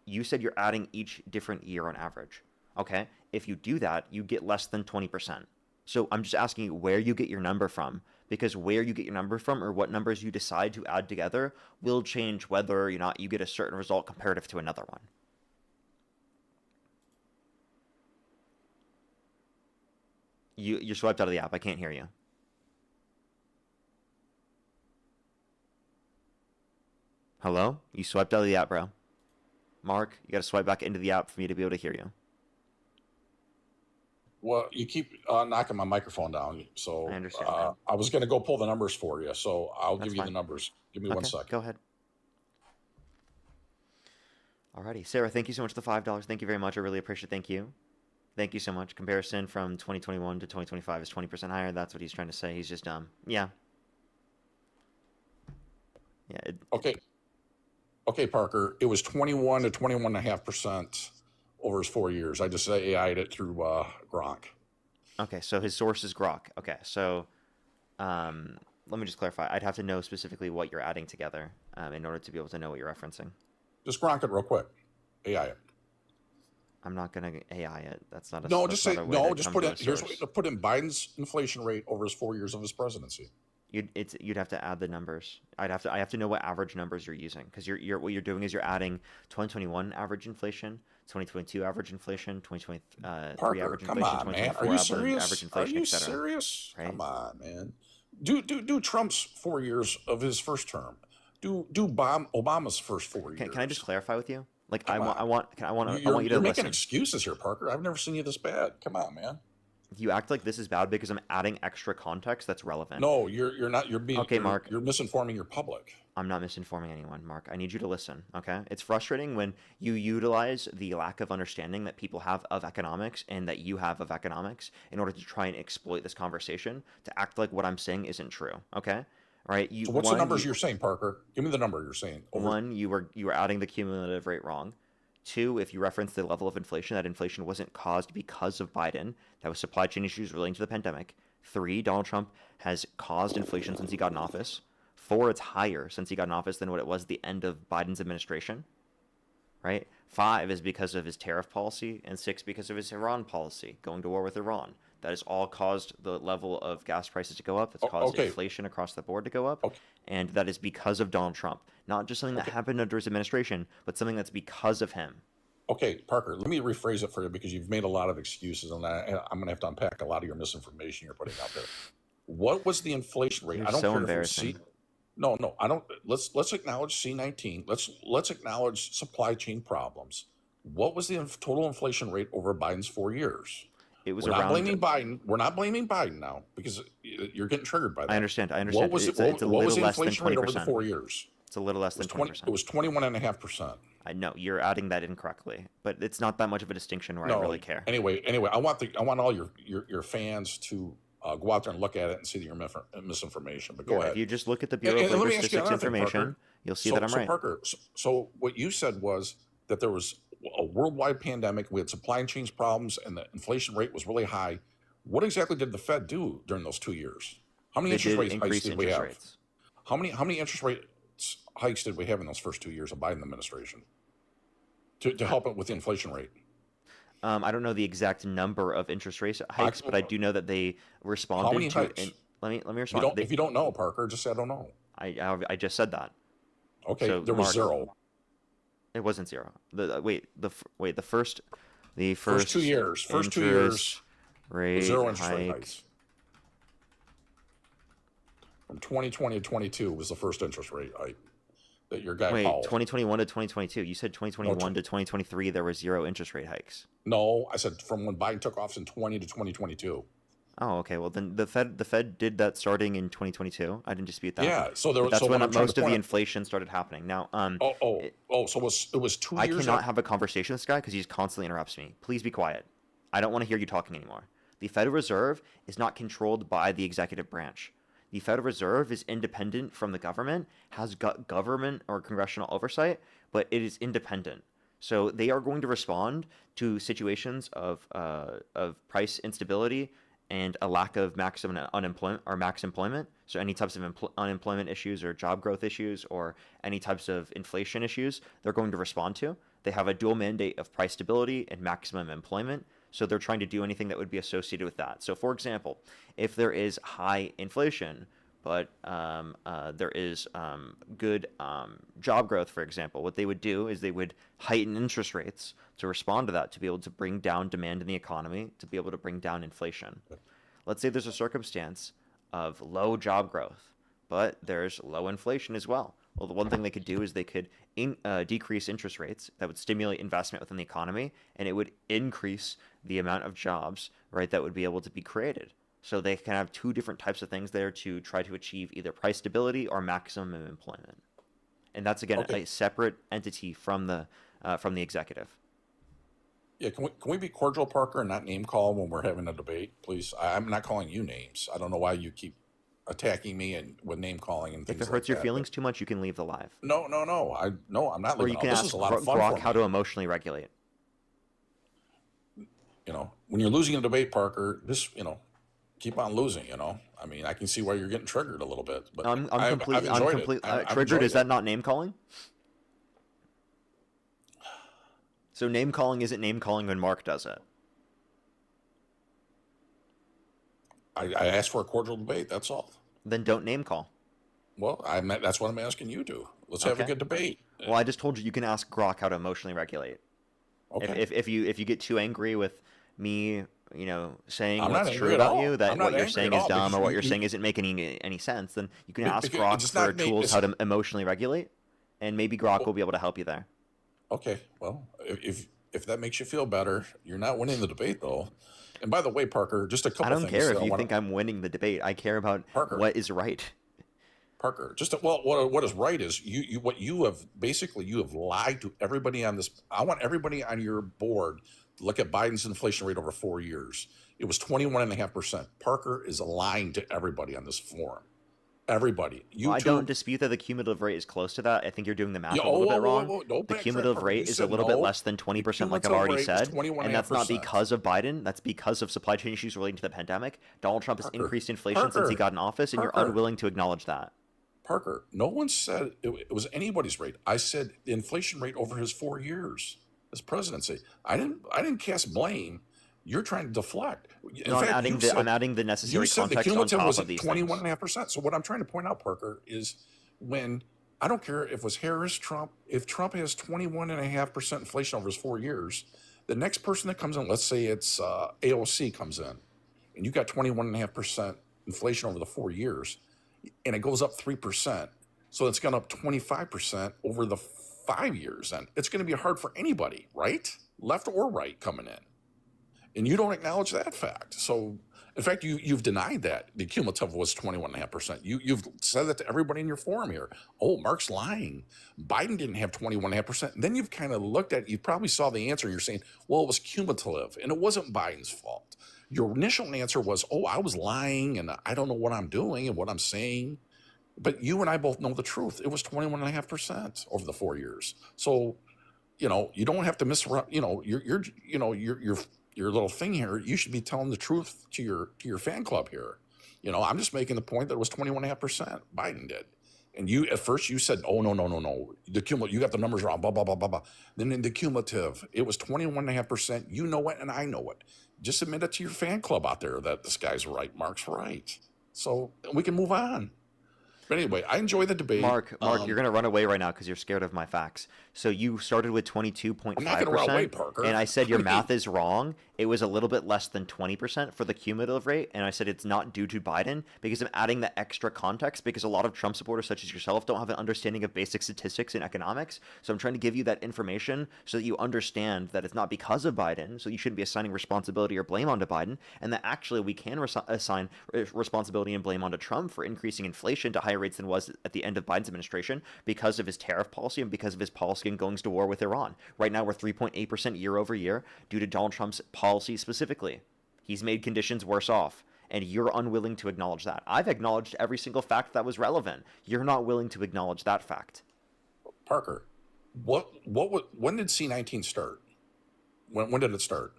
You said you're adding each different year on average, okay? If you do that, you get less than 20%. So I'm just asking you where you get your number from, because where you get your number from or what numbers you decide to add together will change whether or not you get a certain result comparative to another one. You're swiped out of the app. I can't hear you. Hello? You swiped out of the app, bro. Mark, you got to swipe back into the app for me to be able to hear you. Well, you keep knocking my microphone down. So I understand. I was going to go pull the numbers for you. So I'll That's give you fine. the numbers. Give me 1 Okay, second. go ahead. Alrighty, Sarah, thank you so much for the $5. Thank you very much. I really appreciate it. Thank you. Thank you so much. Comparison from 2021 to 2025 is 20% higher. That's what he's trying to say. He's just dumb. Yeah. Yeah. Okay, Parker. It was 21 to 21.5% over his 4 years. I just AI'd it through Gronk. Okay, so his source is Grok. Okay, so let me just clarify. I'd have to know specifically what you're adding together in order to be able to know what you're referencing. Just Gronk it real quick. AI it. I'm not gonna AI it. That's not a No, that's just not say a way no. to Just come put to in. a Here's source. what put in Biden's inflation rate over his 4 years of his presidency. You'd have to add the numbers. I have to know what average numbers you're using, because what you're doing is you're adding 2021 average inflation, 2022 average inflation, 2023 Parker, average come inflation, on, man. 2024 Are you serious? average Are inflation, you etc. serious? Right? Come on, man. Do Trump's 4 years of his first term. Do Obama's first 4 years. Can I just clarify with you? Like Come on. I want you to You're making listen. excuses here, Parker. I've never seen you this bad. Come on, man. You act like this is bad because I'm adding extra context that's relevant. No, you're not. You're being Okay, Mark. You're misinforming your public. I'm not misinforming anyone, Mark. I need you to listen, okay? It's frustrating when you utilize the lack of understanding that people have of economics and that you have of economics in order to try and exploit this conversation to act like what I'm saying isn't true, okay? All right? So what's the numbers you're saying, Parker? Give me the number you're saying. One, you were adding the cumulative rate wrong. Two, if you reference the level of inflation, that inflation wasn't caused because of Biden. That was supply chain issues relating to the pandemic. Three, Donald Trump has caused inflation since he got in office. Four, it's higher since he got in office than what it was at the end of Biden's administration. Right? Five is because of his tariff policy, and six because of his Iran policy, going to war with Iran. That has all caused the level of gas prices to go up. It's caused inflation across the board to go up. And that is because of Donald Trump. Not just something that happened under his administration, but something that's because of him. Okay, Parker, let me rephrase it for you because you've made a lot of excuses, and I'm going to have to unpack a lot of your misinformation you're putting out there. What was the inflation rate? You're I don't so care if embarrassing. it's No, I don't. Let's acknowledge C-19. Let's acknowledge supply chain problems. What was the total inflation rate over Biden's 4 years? It was We're not around. blaming Biden. We're not blaming Biden now because you're getting triggered by that. I understand. What was It's it? a What was little the less than inflation rate over the 20%. 4 years? It's a little less than 20%. It was 21.5%. I know you're adding that incorrectly, but it's not that much of a distinction where I really care. Anyway, I want all your fans to go out there and look at it and see that you're misinformation. But go ahead. If you just look at the Bureau of let Labor me ask you Statistics another thing, information, Parker. you'll see that I'm right. Parker, so what you said was that there was a worldwide pandemic, we had supply chain problems, and the inflation rate was really high. What exactly did the Fed do during those 2 years? How many interest rate hikes did we have? How many interest rate hikes did we have in those first 2 years of Biden administration to help it with the inflation rate? I don't know the exact number of interest rate hikes, but I do know that they responded How many to. hikes? Let me respond. If you don't know, Parker, just say I don't know. I just said that. Okay, So, there was Mark, zero. It wasn't zero. The first 2 years. First 2 years. Rate Zero interest rate hike hikes. from 2020 to 22 was the first interest rate hike that your guy Wait, Powell. 2021 to 2022. You said 2021 No, to 2023 there were 0 interest rate hikes. No, I said from when Biden took office in 20 to 2022. Oh, okay. Well, then the Fed did that starting in 2022. I didn't dispute that. Yeah, so there But was that's so when what I'm trying most to of the point inflation started happening. Now, so it was 2 I years. cannot have a conversation with this guy because he constantly interrupts me. Please be quiet. I don't want to hear you talking anymore. The Federal Reserve is not controlled by the executive branch. The Federal Reserve is independent from the government, has got government or congressional oversight, but it is independent. So they are going to respond to situations of price instability and a lack of maximum unemployment or max employment. So any types of unemployment issues or job growth issues or any types of inflation issues, they're going to respond to. They have a dual mandate of price stability and maximum employment. So they're trying to do anything that would be associated with that. So for example, if there is high inflation, but there is good job growth, for example, what they would do is they would heighten interest rates to respond to that, to be able to bring down demand in the economy, to be able to bring down inflation. Let's say there's a circumstance of low job growth, but there's low inflation as well. Well, the one thing they could do is they could decrease interest rates. That would stimulate investment within the economy, and it would increase the amount of jobs, right, that would be able to be created. So they can have two different types of things there to try to achieve either price stability or maximum employment. And that's, again, a separate entity from the executive. Yeah, can we be cordial, Parker, and not name call when we're having a debate, please? I'm not calling you names. I don't know why you keep attacking me and with name calling and things. If it hurts your feelings too much, you can leave the live. No, I'm not Or leaving. you can This ask is a lot of fun Grok for how me. to emotionally regulate. When you're losing a debate, Parker, keep on losing. I mean, I can see why you're getting triggered a little bit, but I'm I've completely enjoyed it. I've triggered. enjoyed Is it. that not name calling? So name calling isn't name calling when Mark does it. I asked for a cordial debate. That's all. Then don't name call. Well, that's what I'm asking you to. Let's have a Okay. good debate. Well, I just told you can ask Grok how to emotionally regulate. Okay. If you get too angry with me, saying I'm not what's angry true at about all. you, I'm that not what you're angry saying at is all, dumb because or what you- you're saying isn't making any sense, then you can ask Because Grok it's for not tools it's- how to emotionally regulate, and maybe Grok will be able to help you there. Okay. Well, if that makes you feel better, you're not winning the debate though. And by the way, Parker, just a couple I don't things. care that if I you wanna- think I'm winning the debate. I care about what is right. Parker, what is right is you have lied to everybody on this. I want everybody on your board to look at Biden's inflation rate over 4 years. It was 21.5%. Parker is lying to everybody on this forum. Everybody. I don't dispute that the cumulative rate is close to that. I think you're doing the math a little bit wrong. Don't The backtrack, cumulative Parker. rate You is a said little no. bit less than 20%, like I've cumulative already rate was said. And that's not 21.5%. because of Biden. That's because of supply chain issues relating to the pandemic. Donald Trump has increased inflation since he got in office, and you're Parker. unwilling to acknowledge that. Parker, no one said it was anybody's rate. I said the inflation rate over his 4 years as presidency. I didn't cast blame. You're trying to deflect. In No, fact, I'm adding the necessary you said the context on cumulative top was of at these 21.5%. So what I'm trying to point out, Parker, is when I don't care if it was Harris, Trump, if Trump has 21.5% inflation over his 4 years, the next person that comes in, let's say it's AOC comes in, and you got 21.5% inflation over the 4 years, and it goes up 3%. So it's gone up 25% over the 5 years. And it's going to be hard for anybody, right? Left or right coming in. And you don't acknowledge that fact. So, in fact, you've denied that. The cumulative was 21.5%. You've said that to everybody in your forum here. Oh, Mark's lying. Biden didn't have 21.5%. And then you've kind of looked at it. You probably saw the answer. You're saying, well, it was cumulative, and it wasn't Biden's fault. Your initial answer was, oh, I was lying, and I don't know what I'm doing and what I'm saying. But you and I both know the truth. It was 21.5% over the 4 years. So, you don't have to misrep. Your little thing here. You should be telling the truth to your fan club here. I'm just making the point that it was 21.5%. Biden did, and you at first you said, oh no. The cumulative, you got the numbers wrong. Blah blah blah blah blah. Then in the cumulative, it was 21.5%. You know it, and I know it. Just admit it to your fan club out there that this guy's right. Mark's right. So we can move on. But anyway, I enjoy the debate. Mark, you're going to run away right now because you're scared of my facts. So you started with 22.5%, I'm not gonna run away, Parker. and I said your math is wrong, it was a little bit less than 20% for the cumulative rate, and I said it's not due to Biden because I'm adding the extra context because a lot of Trump supporters such as yourself don't have an understanding of basic statistics and economics. So I'm trying to give you that information so that you understand that it's not because of Biden, so you shouldn't be assigning responsibility or blame onto Biden, and that actually we can assign responsibility and blame onto Trump for increasing inflation to higher rates than was at the end of Biden's administration because of his tariff policy and because of his policy in going to war with Iran. Right now we're 3.8% year over year due to Donald Trump's policy specifically. He's made conditions worse off, and you're unwilling to acknowledge that. I've acknowledged every single fact that was relevant. You're not willing to acknowledge that fact. Parker, when did C-19 start? When did it start?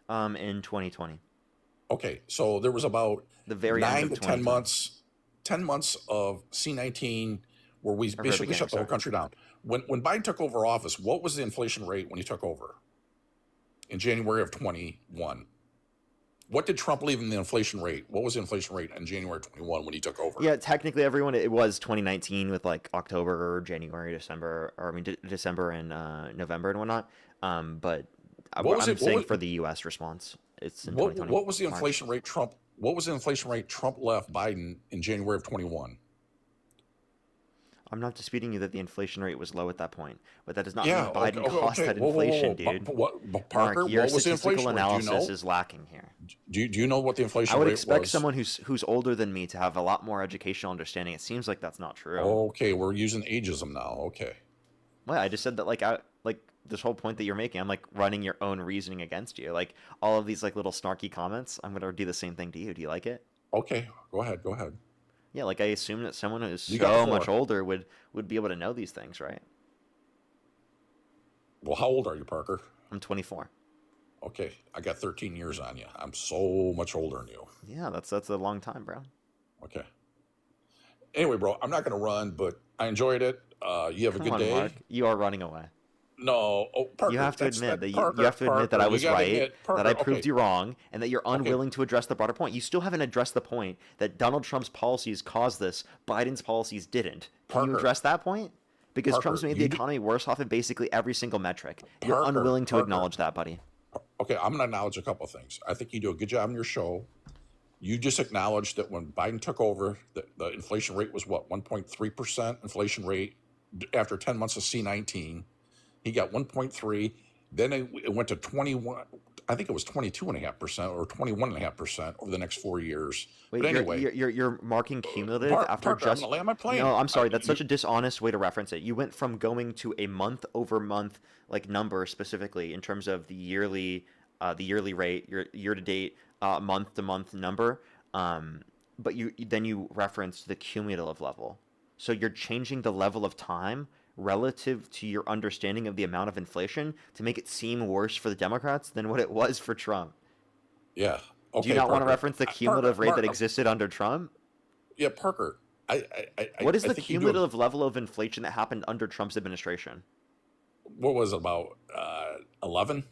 In 2020. Okay, so there was about the very 9 end to of 10 months, 10 months of C-19 where we basically shut the whole country down. When Biden took over office, what was the inflation rate when he took over? In January of 21. What did Trump leave in the inflation rate? What was the inflation rate in January 21 when he took over? Yeah, technically everyone, it was 2019 with like October, January, December, or I mean December and November and whatnot. But I'm saying for the U.S. response, it's in 2020. What was the inflation rate Trump? What was the inflation rate Trump left Biden in January of 21? I'm not disputing you that the inflation rate was low at that point, but that does not mean Biden caused that inflation, dude. Parker, Mark, your what was the statistical inflation rate? analysis is lacking here. Do you know what the inflation rate was? I would was? expect someone who's older than me to have a lot more educational understanding. It seems like that's not true. Okay, we're using ageism now. Okay. Well, I just said that like this whole point that you're making, I'm like running your own reasoning against you. Like all of these like little snarky comments, I'm gonna do the same thing to you. Do you like it? Okay, go ahead. Yeah, like I assume that someone who's so much older would be able to know these things, right? Well, how old are you, Parker? I'm 24. Okay, I got 13 years on you. I'm so much older than you. Yeah, that's a long time, bro. Okay. Anyway, bro, I'm not going to run, but I enjoyed it. You have a good day. Mark. You are running away. No, Parker, you have to admit that you have to admit that I was right, that I proved you wrong, and that you're unwilling to address the broader point. You still haven't addressed the point that Donald Trump's policies caused this. Biden's policies didn't. Can you address that point? Because Trump's made the economy worse off in basically every single metric. You're unwilling to acknowledge that, buddy. Okay, I'm going to acknowledge a couple of things. I think you do a good job on your show. You just acknowledged that when Biden took over, the inflation rate was what, 1.3% inflation rate after 10 months of C-19. He got 1.3. Then it went to 21. I think it was 22.5% or 21.5% over the next 4 years. Wait, but anyway, you're marking cumulative after Parker, just. I'm gonna land my plane. No, I'm sorry. That's such a dishonest way to reference it. You went from going to a month-over-month like number specifically in terms of the yearly rate, your year-to-date, month-to-month number. But you referenced the cumulative level. So you're changing the level of time relative to your understanding of the amount of inflation to make it seem worse for the Democrats than what it was for Trump. Yeah. Okay, Do you not want to Parker. reference the cumulative rate that Parker. existed under Trump? Yeah, Parker. What is I the think you do cumulative level of inflation that happened under Trump's administration? What was it, about 11?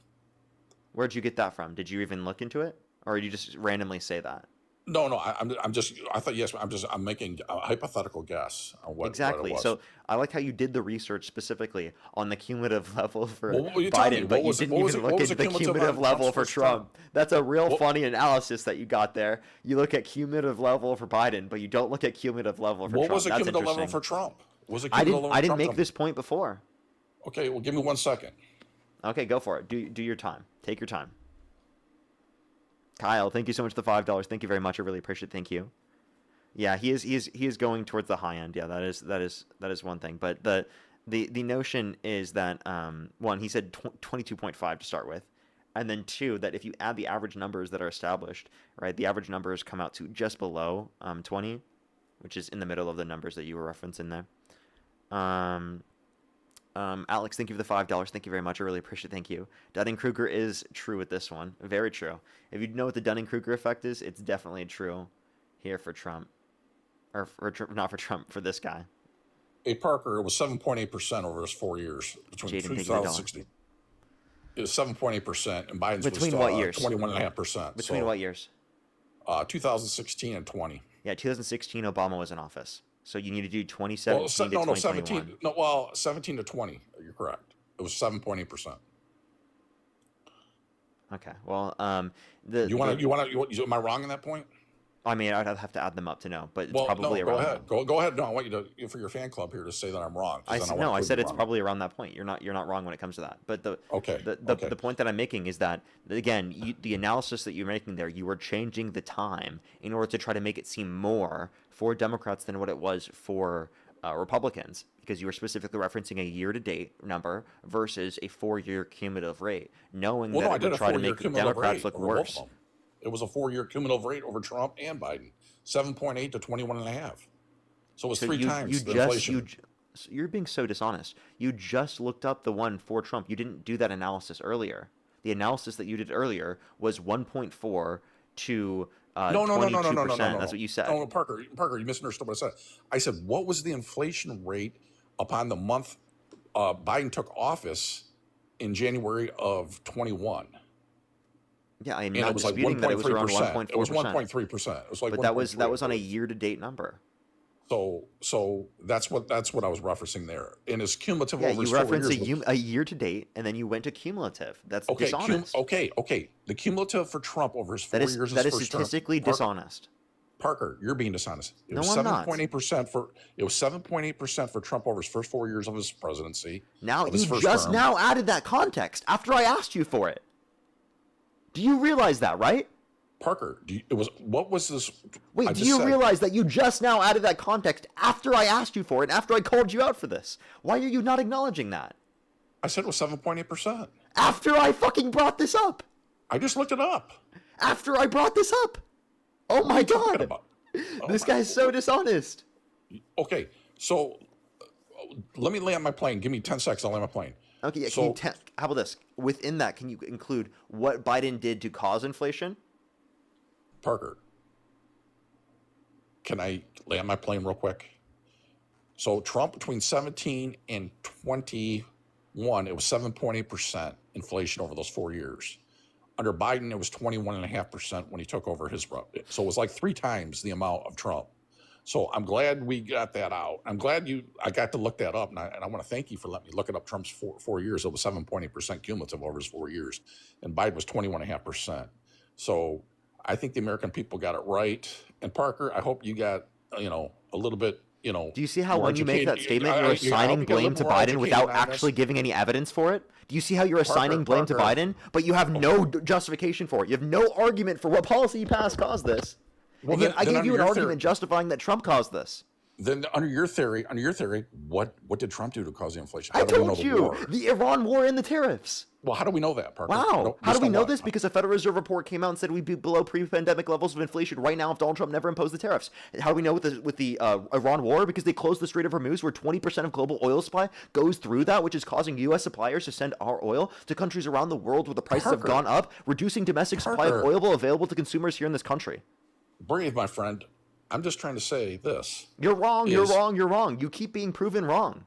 Where'd you get that from? Did you even look into it, or did you just randomly say that? No, I'm just. I thought yes. I'm making a hypothetical guess on what Exactly. What it was. So I like how you did the research specifically on the cumulative level for Well, what were you telling me? Biden, but you didn't even look into the cumulative level for Trump. That's a real funny analysis that you got there. You look at cumulative level for Biden, but you don't look at cumulative level for What Trump. was the That's cumulative level interesting. for Trump? Was it I cumulative level didn't for make Trump? this point before. Okay, well, give me 1 second. Okay, go for it. Do your time. Take your time. Kyle, thank you so much for the $5. Thank you very much. I really appreciate it. Thank you. Yeah, he is going towards the high end. Yeah, that is one thing. But the notion is that one, he said 22.5 to start with, and then two, that if you add the average numbers that are established, right, the average numbers come out to just below 20, which is in the middle of the numbers that you were referencing there. Alex, thank you for the $5. Thank you very much. I really appreciate it. Thank you. Dunning-Kruger is true with this one. Very true. If you know what the Dunning-Kruger effect is, it's definitely true here for Trump. Or not for Trump, for this guy. Hey, Parker, it was 7.8% over his 4 years between Jaden, 2016. It was 7.8%, and Biden's Between was what years? 21.5%. Between what years? 2016 and 20. Yeah, 2016, Obama was in office. So you need to do 2017 to 2021. 17 to 20. You're correct. It was 7.8%. Okay. Well, Am I wrong on that point? I mean, I'd have to add them up to know, but it's Well, probably no, go around ahead. that. Go ahead. No, I want you for your fan club here to say that I'm wrong. I said it's probably around that point. You're not wrong when it comes to that. But the point that I'm making is that, again, the analysis that you're making there, you were changing the time in order to try to make it seem more for Democrats than what it was for Republicans, because you were specifically referencing a year-to-date number versus a 4-year cumulative rate, knowing that it would try to make Democrats look worse. It was a 4-year cumulative rate over Trump and Biden, 7.8 to 21.5. So it was three times the inflation. You're being so dishonest. You just looked up the one for Trump. You didn't do that analysis earlier. The analysis that you did earlier was 1.4 to 22%. That's what you said. No, Parker, you misunderstood what I said. I said, what was the inflation rate upon the month Biden took office in January of 21? Yeah, I'm not disputing that it was around 1.4%. It was 1.3%. It was like, but that was on a year-to-date number. So that's what I was referencing there. And it's cumulative over 4 years. You referenced a year-to-date, and then you went to cumulative. That's dishonest. Okay. The cumulative for Trump over his 4 years that is statistically dishonest. Parker, you're being dishonest. It was I'm not. 7.8% for Trump over his first 4 years of his presidency. Now you just now added that context after I asked you for it. Do you realize that, right? Parker, what was this? Wait, do you realize that you just now added that context after I asked you for it, after I called you out for this? Why are you not acknowledging that? I said it was 7.8%. After I fucking brought this up. I just looked it up. After I brought this up. Oh my God. This guy's so dishonest. Okay, so let me land my plane. Give me 10 seconds, I'll land my plane. Okay, how about this? Within that, can you include what Biden did to cause inflation? Parker, can I land my plane real quick? So Trump, between 17 and 21, it was 7.8% inflation over those 4 years. Under Biden, it was 21.5% when he took over his rep. So it was like 3 times the amount of Trump. So I'm glad we got that out. I'm glad I got to look that up, and I want to thank you for letting me look it up. Trump's 4 years, it was 7.8% cumulative over his 4 years, and Biden was 21.5%. So I think the American people got it right. And Parker, I hope you got a little bit. Do you see how when you make that statement, you're assigning blame to Biden without actually giving any evidence for it? Do you see how you're assigning blame to Biden, but you have no justification for it? You have no argument for what policy he passed caused this. Well, and I gave you an argument justifying that Trump caused this. Then under your theory, what did Trump do to cause the inflation? I told you, the Iran war and the tariffs. Well, how do we know that, Parker? Wow. How do we know this? Because a Federal Reserve report came out and said we'd be below pre-pandemic levels of inflation right now if Donald Trump never imposed the tariffs. How do we know with the Iran war? Because they closed the Strait of Hormuz, where 20% of global oil supply goes through that, which is causing U.S. suppliers to send our oil to countries around the world where the prices have gone up, reducing domestic supply of oil available to consumers here in this country. Breathe, my friend. I'm just trying to say this. You're wrong. You're wrong. You keep being proven wrong.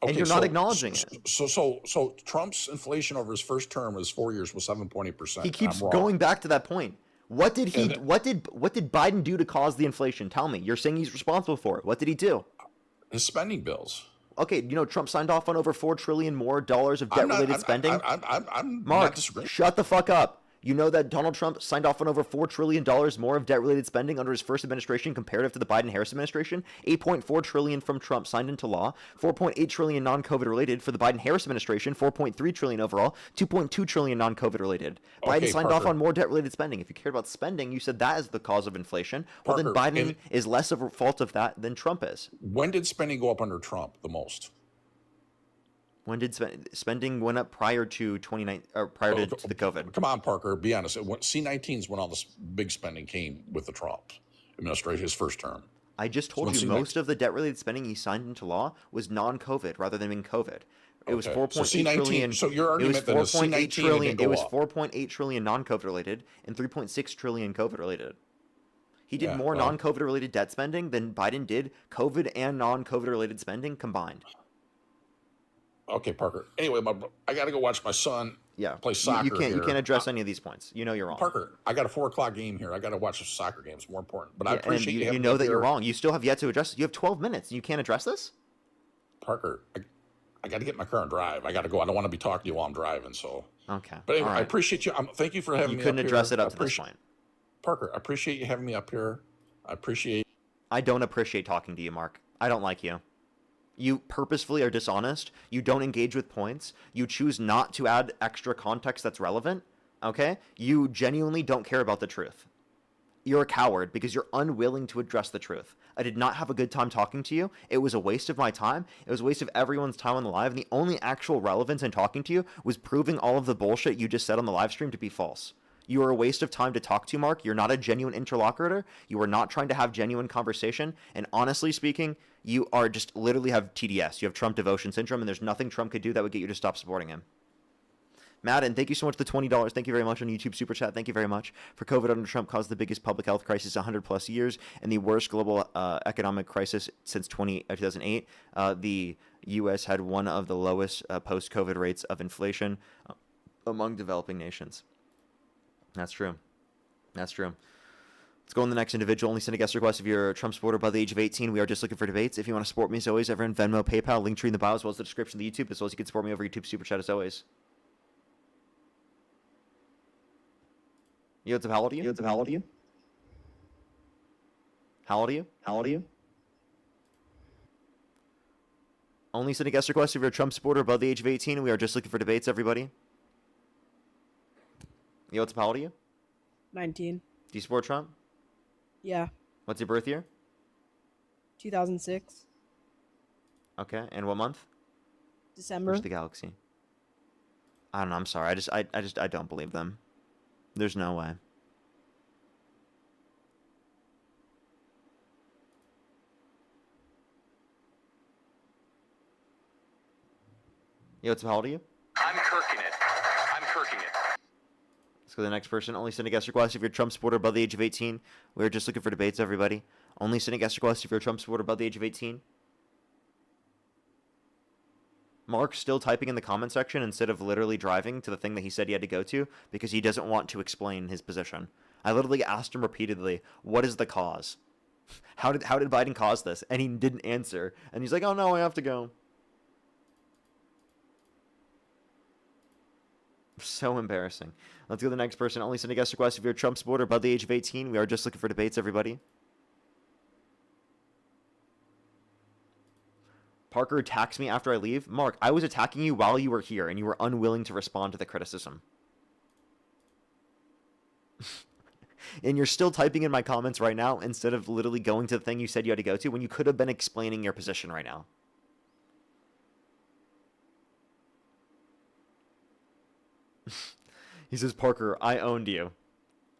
Okay, and you're not acknowledging it. So Trump's inflation over his first term, his 4 years, was 7.8%. He keeps going back to that point. What did Biden do to cause the inflation? Tell me. You're saying he's responsible for it. What did he do? His spending bills. Okay, Trump signed off on over $4 trillion more of debt-related spending. I'm Mark, not disagreeing. Shut the fuck up. You know that Donald Trump signed off on over $4 trillion more of debt-related spending under his first administration comparative to the Biden-Harris administration? $8.4 trillion from Trump signed into law, $4.8 trillion non-COVID related. For the Biden-Harris administration, $4.3 trillion overall, $2.2 trillion non-COVID related. Biden signed off on more debt-related spending. If you cared about spending, you said that is the cause of inflation. Well, then Biden is less of a fault of that than Trump is. When did spending go up under Trump the most? When did spending went up prior to 2019 or prior to the COVID? Come on, Parker, be honest. C-19 is when all this big spending came with the Trump administration, his first term. I just told you most of the debt-related spending he signed into law was non-COVID rather than being COVID. It was 4.8 trillion. So your argument that C-19 trillion. It was 4.8 trillion non-COVID related and 3.6 trillion COVID related. He did more non-COVID related debt spending than Biden did COVID and non-COVID related spending combined. Okay, Parker. Anyway, I got to go watch my son play soccer. You can't address any of these points. You know you're wrong. Parker, I got a 4 o'clock game here. I got to watch a soccer game. It's more important. But I appreciate you know that you're wrong. You still have yet to address. You have 12 minutes. And you can't address this. Parker, I got to get in my car and drive. I got to go. I don't want to be talking to you while I'm driving. So Okay. but anyway, All I right. appreciate you. Thank you for having You me couldn't up address here. it up to this point. Parker, I appreciate you having me up here. I appreciate. I don't appreciate talking to you, Mark. I don't like you. You purposefully are dishonest. You don't engage with points. You choose not to add extra context that's relevant. Okay? You genuinely don't care about the truth. You're a coward because you're unwilling to address the truth. I did not have a good time talking to you. It was a waste of my time. It was a waste of everyone's time on the live. And the only actual relevance in talking to you was proving all of the bullshit you just said on the live stream to be false. You are a waste of time to talk to, Mark. You're not a genuine interlocutor. You are not trying to have genuine conversation. And honestly speaking, you are just literally have TDS. You have Trump devotion syndrome, and there's nothing Trump could do that would get you to stop supporting him. Madden, thank you so much for the $20. Thank you very much on YouTube Super Chat. Thank you very much. For COVID under Trump caused the biggest public health crisis 100 plus years and the worst global economic crisis since 2008. The U.S. had one of the lowest post-COVID rates of inflation among developing nations. That's true. That's true. Let's go on the next individual. Only send a guest request if you're a Trump supporter by the age of 18. We are just looking for debates. If you want to support me, as always, everyone, Venmo, PayPal, link tree in the bio, as well as the description of the YouTube, as well as you can support me over YouTube Super Chat, as always. Yo, what's up? How old are you? Yo, what's up? How old are you? How old are you? How old are you? Only send a guest request if you're a Trump supporter above the age of 18. We are just looking for debates, everybody. Yo, what's up? How old are you? 19. Do you support Trump? Yeah. What's your birth year? 2006. Okay, and what month? December. Where's the galaxy? I don't know. I'm sorry. I don't believe them. There's no way. Yo, what's up? How old are you? I'm kirking it. I'm kirking it. Let's go to the next person. Only send a guest request if you're a Trump supporter above the age of 18. We're just looking for debates, everybody. Only send a guest request if you're a Trump supporter above the age of 18. Mark's still typing in the comment section instead of literally driving to the thing that he said he had to go to because he doesn't want to explain his position. I literally asked him repeatedly, what is the cause? How did Biden cause this? And he didn't answer. And he's like, oh no, I have to go. So embarrassing. Let's go to the next person. Only send a guest request if you're a Trump supporter above the age of 18. We are just looking for debates, everybody. Parker attacks me after I leave. Mark, I was attacking you while you were here, and you were unwilling to respond to the criticism. And you're still typing in my comments right now instead of literally going to the thing you said you had to go to when you could have been explaining your position right now. He says, Parker, I owned you.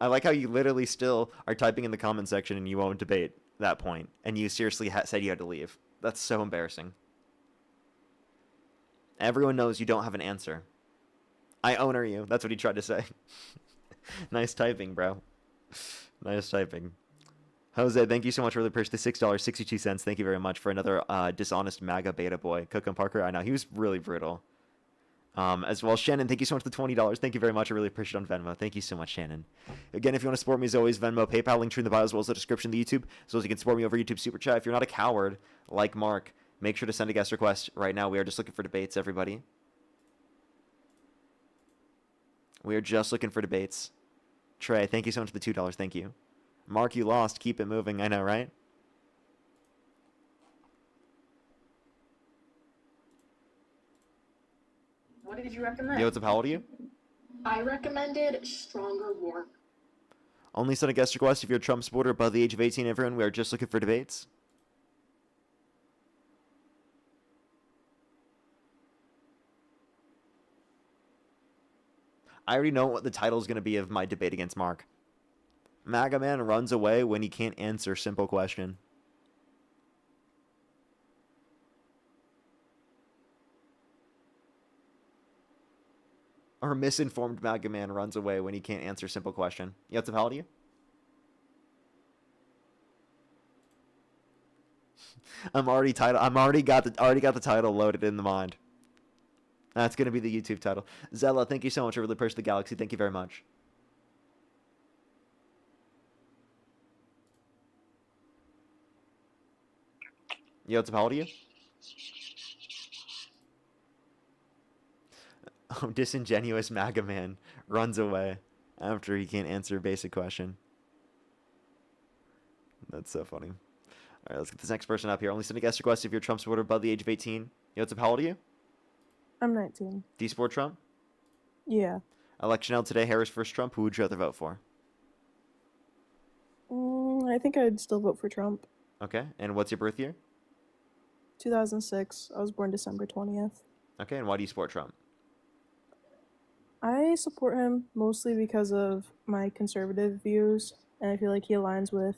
I like how you literally still are typing in the comment section and you won't debate that point, and you seriously said you had to leave. That's so embarrassing. Everyone knows you don't have an answer. I owner you. That's what he tried to say. Nice typing, bro. Nice typing. Jose, thank you so much for the purchase. The $6.62. Thank you very much for another dishonest MAGA beta boy. Cook and Parker, I know. He was really brutal. As well, Shannon, thank you so much for the $20. Thank you very much. I really appreciate it on Venmo. Thank you so much, Shannon. Again, if you want to support me, as always, Venmo, PayPal, link tree in the bio, as well as the description of the YouTube, as well as you can support me over YouTube Super Chat. If you're not a coward like Mark, make sure to send a guest request right now. We are just looking for debates, everybody. We are just looking for debates. Trey, thank you so much for the $2. Thank you. Mark, you lost. Keep it moving. I know, right? What did you recommend? Yo, what's up? How old are you? I recommended Stronger War. Only send a guest request if you're a Trump supporter above the age of 18, everyone. We are just looking for debates. I already know what the title is going to be of my debate against Mark. MAGA man runs away when he can't answer simple question. Or misinformed MAGA man runs away when he can't answer simple question. You have to tell you? I'm already got the title loaded in the mind. That's gonna be the YouTube title. Zella, thank you so much for really pushing the galaxy. Thank you very much. Yo, what's up? How old are you? Disingenuous MAGA man runs away after he can't answer a basic question. That's so funny. All right, let's get this next person up here. Only send a guest request if you're a Trump supporter above the age of 18. Yo, what's up? How old are you? I'm 19. Do you support Trump? Yeah. Election held today, Harris versus Trump. Who would you rather vote for? I think I'd still vote for Trump. Okay, and what's your birth year? 2006. I was born December 20th. Okay, and why do you support Trump? I support him mostly because of my conservative views, and I feel like he aligns with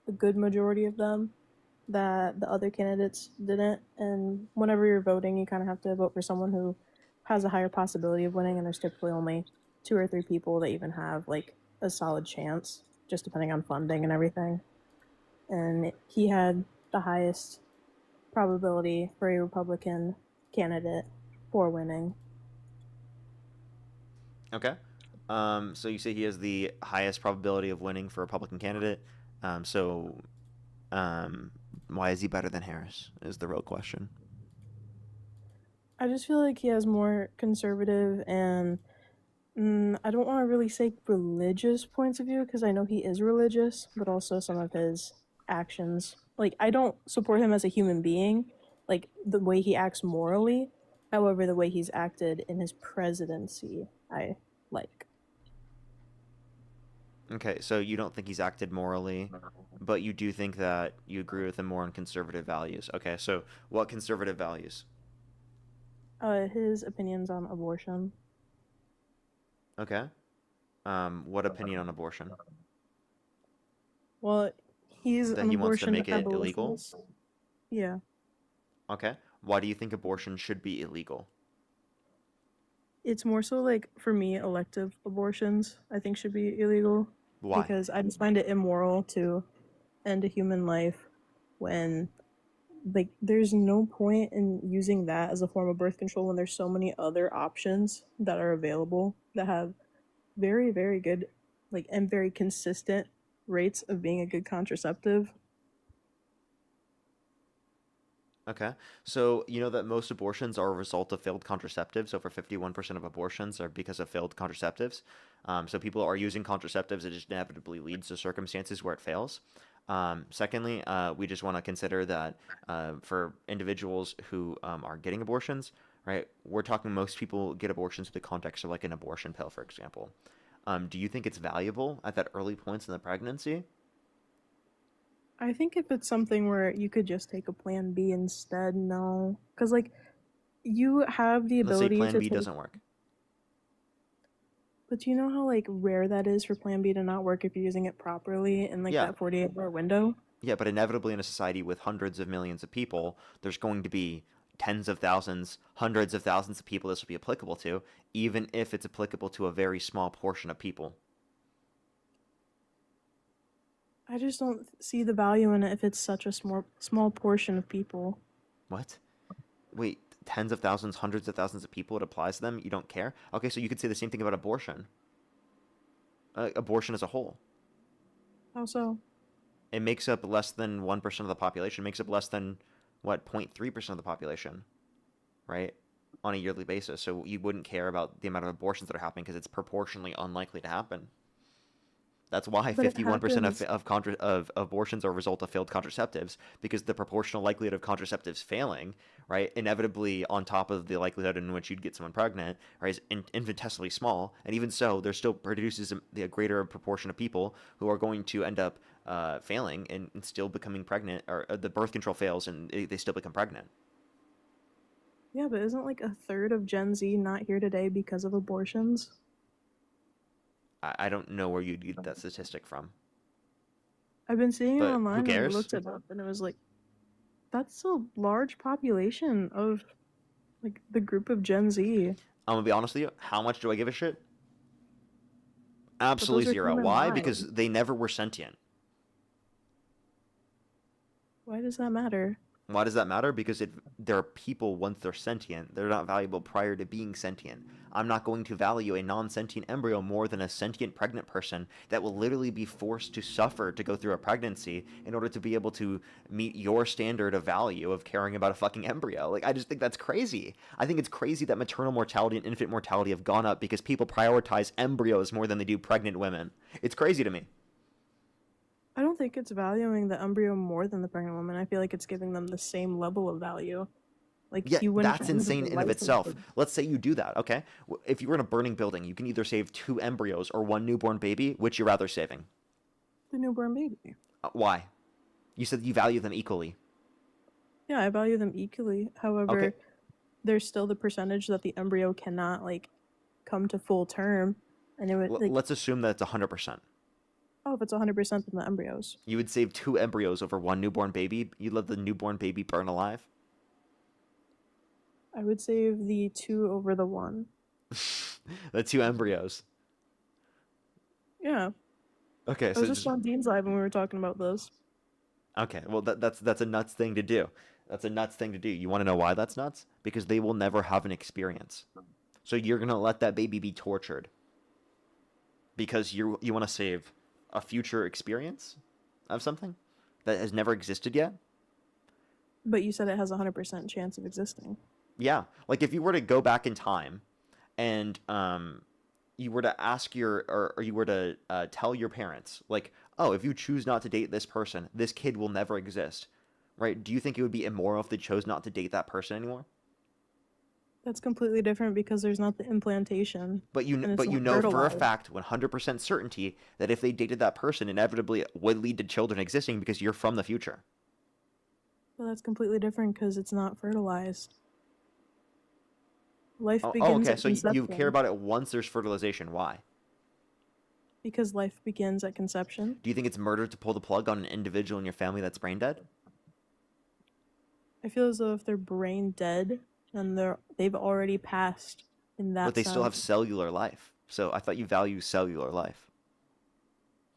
a good majority of them that the other candidates didn't. And whenever you're voting, you kind of have to vote for someone who has a higher possibility of winning, and there's typically only 2 or 3 people that even have like a solid chance, just depending on funding and everything. And he had the highest probability for a Republican candidate for winning. Okay. So you say he has the highest probability of winning for a Republican candidate. Why is he better than Harris? Is the real question. I just feel like he has more conservative and I don't want to really say religious points of view because I know he is religious, but also some of his actions. Like, I don't support him as a human being, like the way he acts morally. However, the way he's acted in his presidency, I like. Okay, so you don't think he's acted morally, but you do think that you agree with him more on conservative values. Okay, so what conservative values? His opinions on abortion. Okay. What opinion on abortion? Well, he's That an he wants to abortion make it illegal? abolitionist. Yeah. Okay. Why do you think abortion should be illegal? It's more so like, for me, elective abortions I think should be illegal. Why? Because I just find it immoral to end a human life when, like, there's no point in using that as a form of birth control when there's so many other options that are available that have very, very good, like, and very consistent rates of being a good contraceptive. Okay. So you know that most abortions are a result of failed contraceptives. Over 51% of abortions are because of failed contraceptives. So people are using contraceptives. It just inevitably leads to circumstances where it fails. Secondly, we just want to consider that for individuals who are getting abortions, right? We're talking most people get abortions in the context of like an abortion pill, for example. Do you think it's valuable at that early points in the pregnancy? I think if it's something where you could just take a plan B instead, no. Because, like, you have the Let's say ability Plan to B take... doesn't work. But do you know how, like, rare that is for Plan B to not work if you're using it properly in, like, Yeah. that 48-hour window? Yeah, but inevitably in a society with hundreds of millions of people, there's going to be tens of thousands, hundreds of thousands of people this will be applicable to, even if it's applicable to a very small portion of people. I just don't see the value in it if it's such a small portion of people. What? Wait, tens of thousands, hundreds of thousands of people, it applies to them? You don't care? Okay, so you could say the same thing about abortion. Abortion as a whole. How so? It makes up less than 1% of the population. It makes up less than, what, 0.3% of the population, right? On a yearly basis. So you wouldn't care about the amount of abortions that are happening because it's proportionally unlikely to happen. That's why 51% of abortions are a result of failed contraceptives, because the proportional likelihood of contraceptives failing, right, inevitably on top of the likelihood in which you'd get someone pregnant, right, is infinitesimally small. And even so, there still produces a greater proportion of people who are going to end up failing and still becoming pregnant, or the birth control fails and they still become pregnant. Yeah, but isn't like a third of Gen Z not here today because of abortions? I don't know where you'd get that statistic from. I've been seeing it But online who and I cares? looked it up and it was like, that's a large population of like the group of Gen Z. I'm gonna be honest with you. How much do I give a shit? those Absolutely are zero. human Why? lives. Because they never were sentient. Why does that matter? Why does that matter? Because they're people once they're sentient. They're not valuable prior to being sentient. I'm not going to value a non-sentient embryo more than a sentient pregnant person that will literally be forced to suffer to go through a pregnancy in order to be able to meet your standard of value of caring about a fucking embryo. Like, I just think that's crazy. I think it's crazy that maternal mortality and infant mortality have gone up because people prioritize embryos more than they do pregnant women. It's crazy to me. I don't think it's valuing the embryo more than the pregnant woman. I feel like it's giving them the same level of value. Like, Yeah, you wouldn't that's value the insane in of life itself. the- Let's say you do that, okay? If you were in a burning building, you can either save 2 embryos or 1 newborn baby. Which you rather saving? the newborn baby. Why? You said you value them equally. Yeah, I value them equally. However, Okay. there's still the percentage that the embryo cannot like come to full term, and it would like Let's assume that it's 100%. oh, if it's 100%, then the embryos. You would save 2 embryos over 1 newborn baby. You let the newborn baby burn alive. I would save the 2 over the 1. The 2 embryos. Yeah, Okay, I so was just on Dean's Live when we were talking about this. okay, well that's a nuts thing to do. That's a nuts thing to do. You want to know why that's nuts? Because they will never have an experience. So you're gonna let that baby be tortured because you want to save a future experience of something that has never existed yet. But you said it has a 100% chance of existing. Yeah, like if you were to go back in time, and you were to ask or you were to tell your parents, like, oh, if you choose not to date this person, this kid will never exist, right? Do you think it would be immoral if they chose not to date that person anymore? That's completely different because there's not the implantation. But you and it's but you not know for a fertilized. fact, 100% certainty, that if they dated that person, inevitably it would lead to children existing because you're from the future. Well, that's completely different because it's not fertilized. Life Oh, begins okay. at So you care conception. about it once there's fertilization. Why? Because life begins at conception. Do you think it's murder to pull the plug on an individual in your family that's brain dead? I feel as though if they're brain dead, then they've already passed in that But they still have sense. cellular life. So I thought you value cellular life.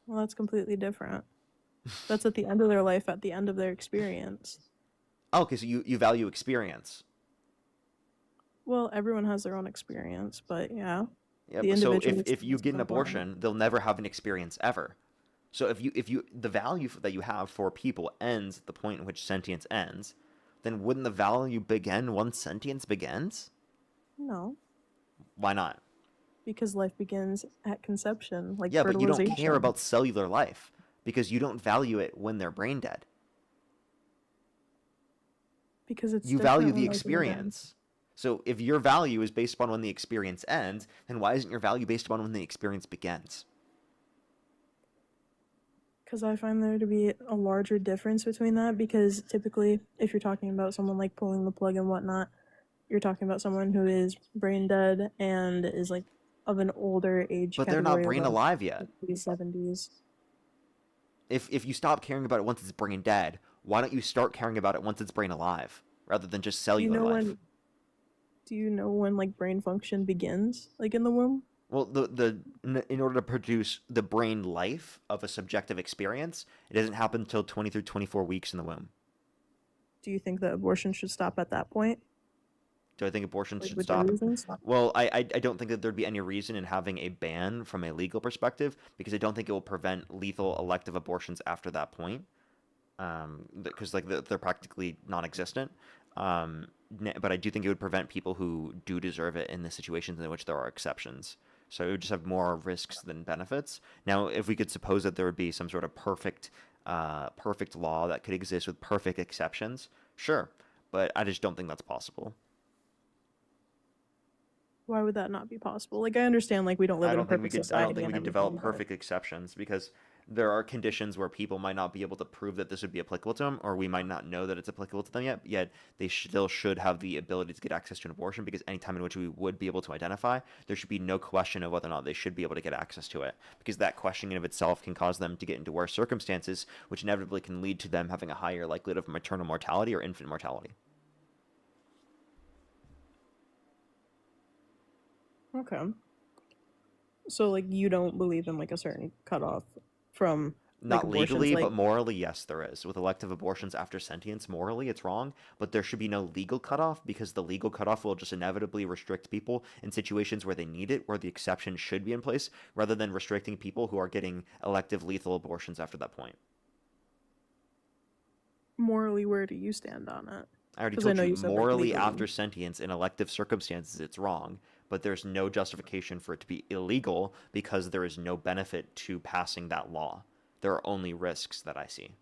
Well, that's completely different. That's at the end of their life, at the end of their experience. Oh, okay, so you value experience. Well, everyone has their own experience, but yeah. Yeah, the but so individual if you experience get is an important. abortion, they'll never have an experience ever. So if you the value that you have for people ends at the point in which sentience ends, then wouldn't the value begin once sentience begins? No, Why not? because life begins at conception, like Yeah, but you don't care fertilization. about cellular life because you don't value it when they're brain dead. Because it's You value different the when life begins. experience. So if your value is based upon when the experience ends, then why isn't your value based upon when the experience begins? Because I find there to be a larger difference between that. Because typically, if you're talking about someone like pulling the plug and whatnot, you're talking about someone who is brain dead and is like of an older age But they're not category, brain like alive yet. 60s, 70s. If you stop caring about it once it's brain dead, why don't you start caring about it once it's brain alive, rather than just Do you cellular know life? when? Do you know when like brain function begins, like in the womb? Well, in order to produce the brain life of a subjective experience, it doesn't happen until 20 through 24 weeks in the womb. Do you think that abortion should stop at that point? Do I think abortion Like should with your stop? reasons? Well, I don't think that there'd be any reason in having a ban from a legal perspective because I don't think it will prevent lethal elective abortions after that point. Because like they're practically non-existent. But I do think it would prevent people who do deserve it in the situations in which there are exceptions. So it would just have more risks than benefits. Now, if we could suppose that there would be some sort of perfect law that could exist with perfect exceptions, sure. But I just don't think that's possible. Why would that not be possible? Like I understand, like we don't live I in a don't think we perfect could. I don't society think we and could develop everything, but perfect exceptions because there are conditions where people might not be able to prove that this would be applicable to them, or we might not know that it's applicable to them yet. Yet they still should have the ability to get access to an abortion because any time in which we would be able to identify, there should be no question of whether or not they should be able to get access to it. Because that questioning of itself can cause them to get into worse circumstances, which inevitably can lead to them having a higher likelihood of maternal mortality or infant mortality. okay. So like you don't believe in like a certain cutoff from Not abortions, legally, like but morally, yes, there is. With elective abortions after sentience, morally, it's wrong, but there should be no legal cutoff because the legal cutoff will just inevitably restrict people in situations where they need it, where the exception should be in place, rather than restricting people who are getting elective lethal abortions after that point. morally, where do you stand on it? I already 'Cause I told know you, you said, like, morally legally. after sentience in elective circumstances, it's wrong, but there's no justification for it to be illegal because there is no benefit to passing that law. There are only risks that I see.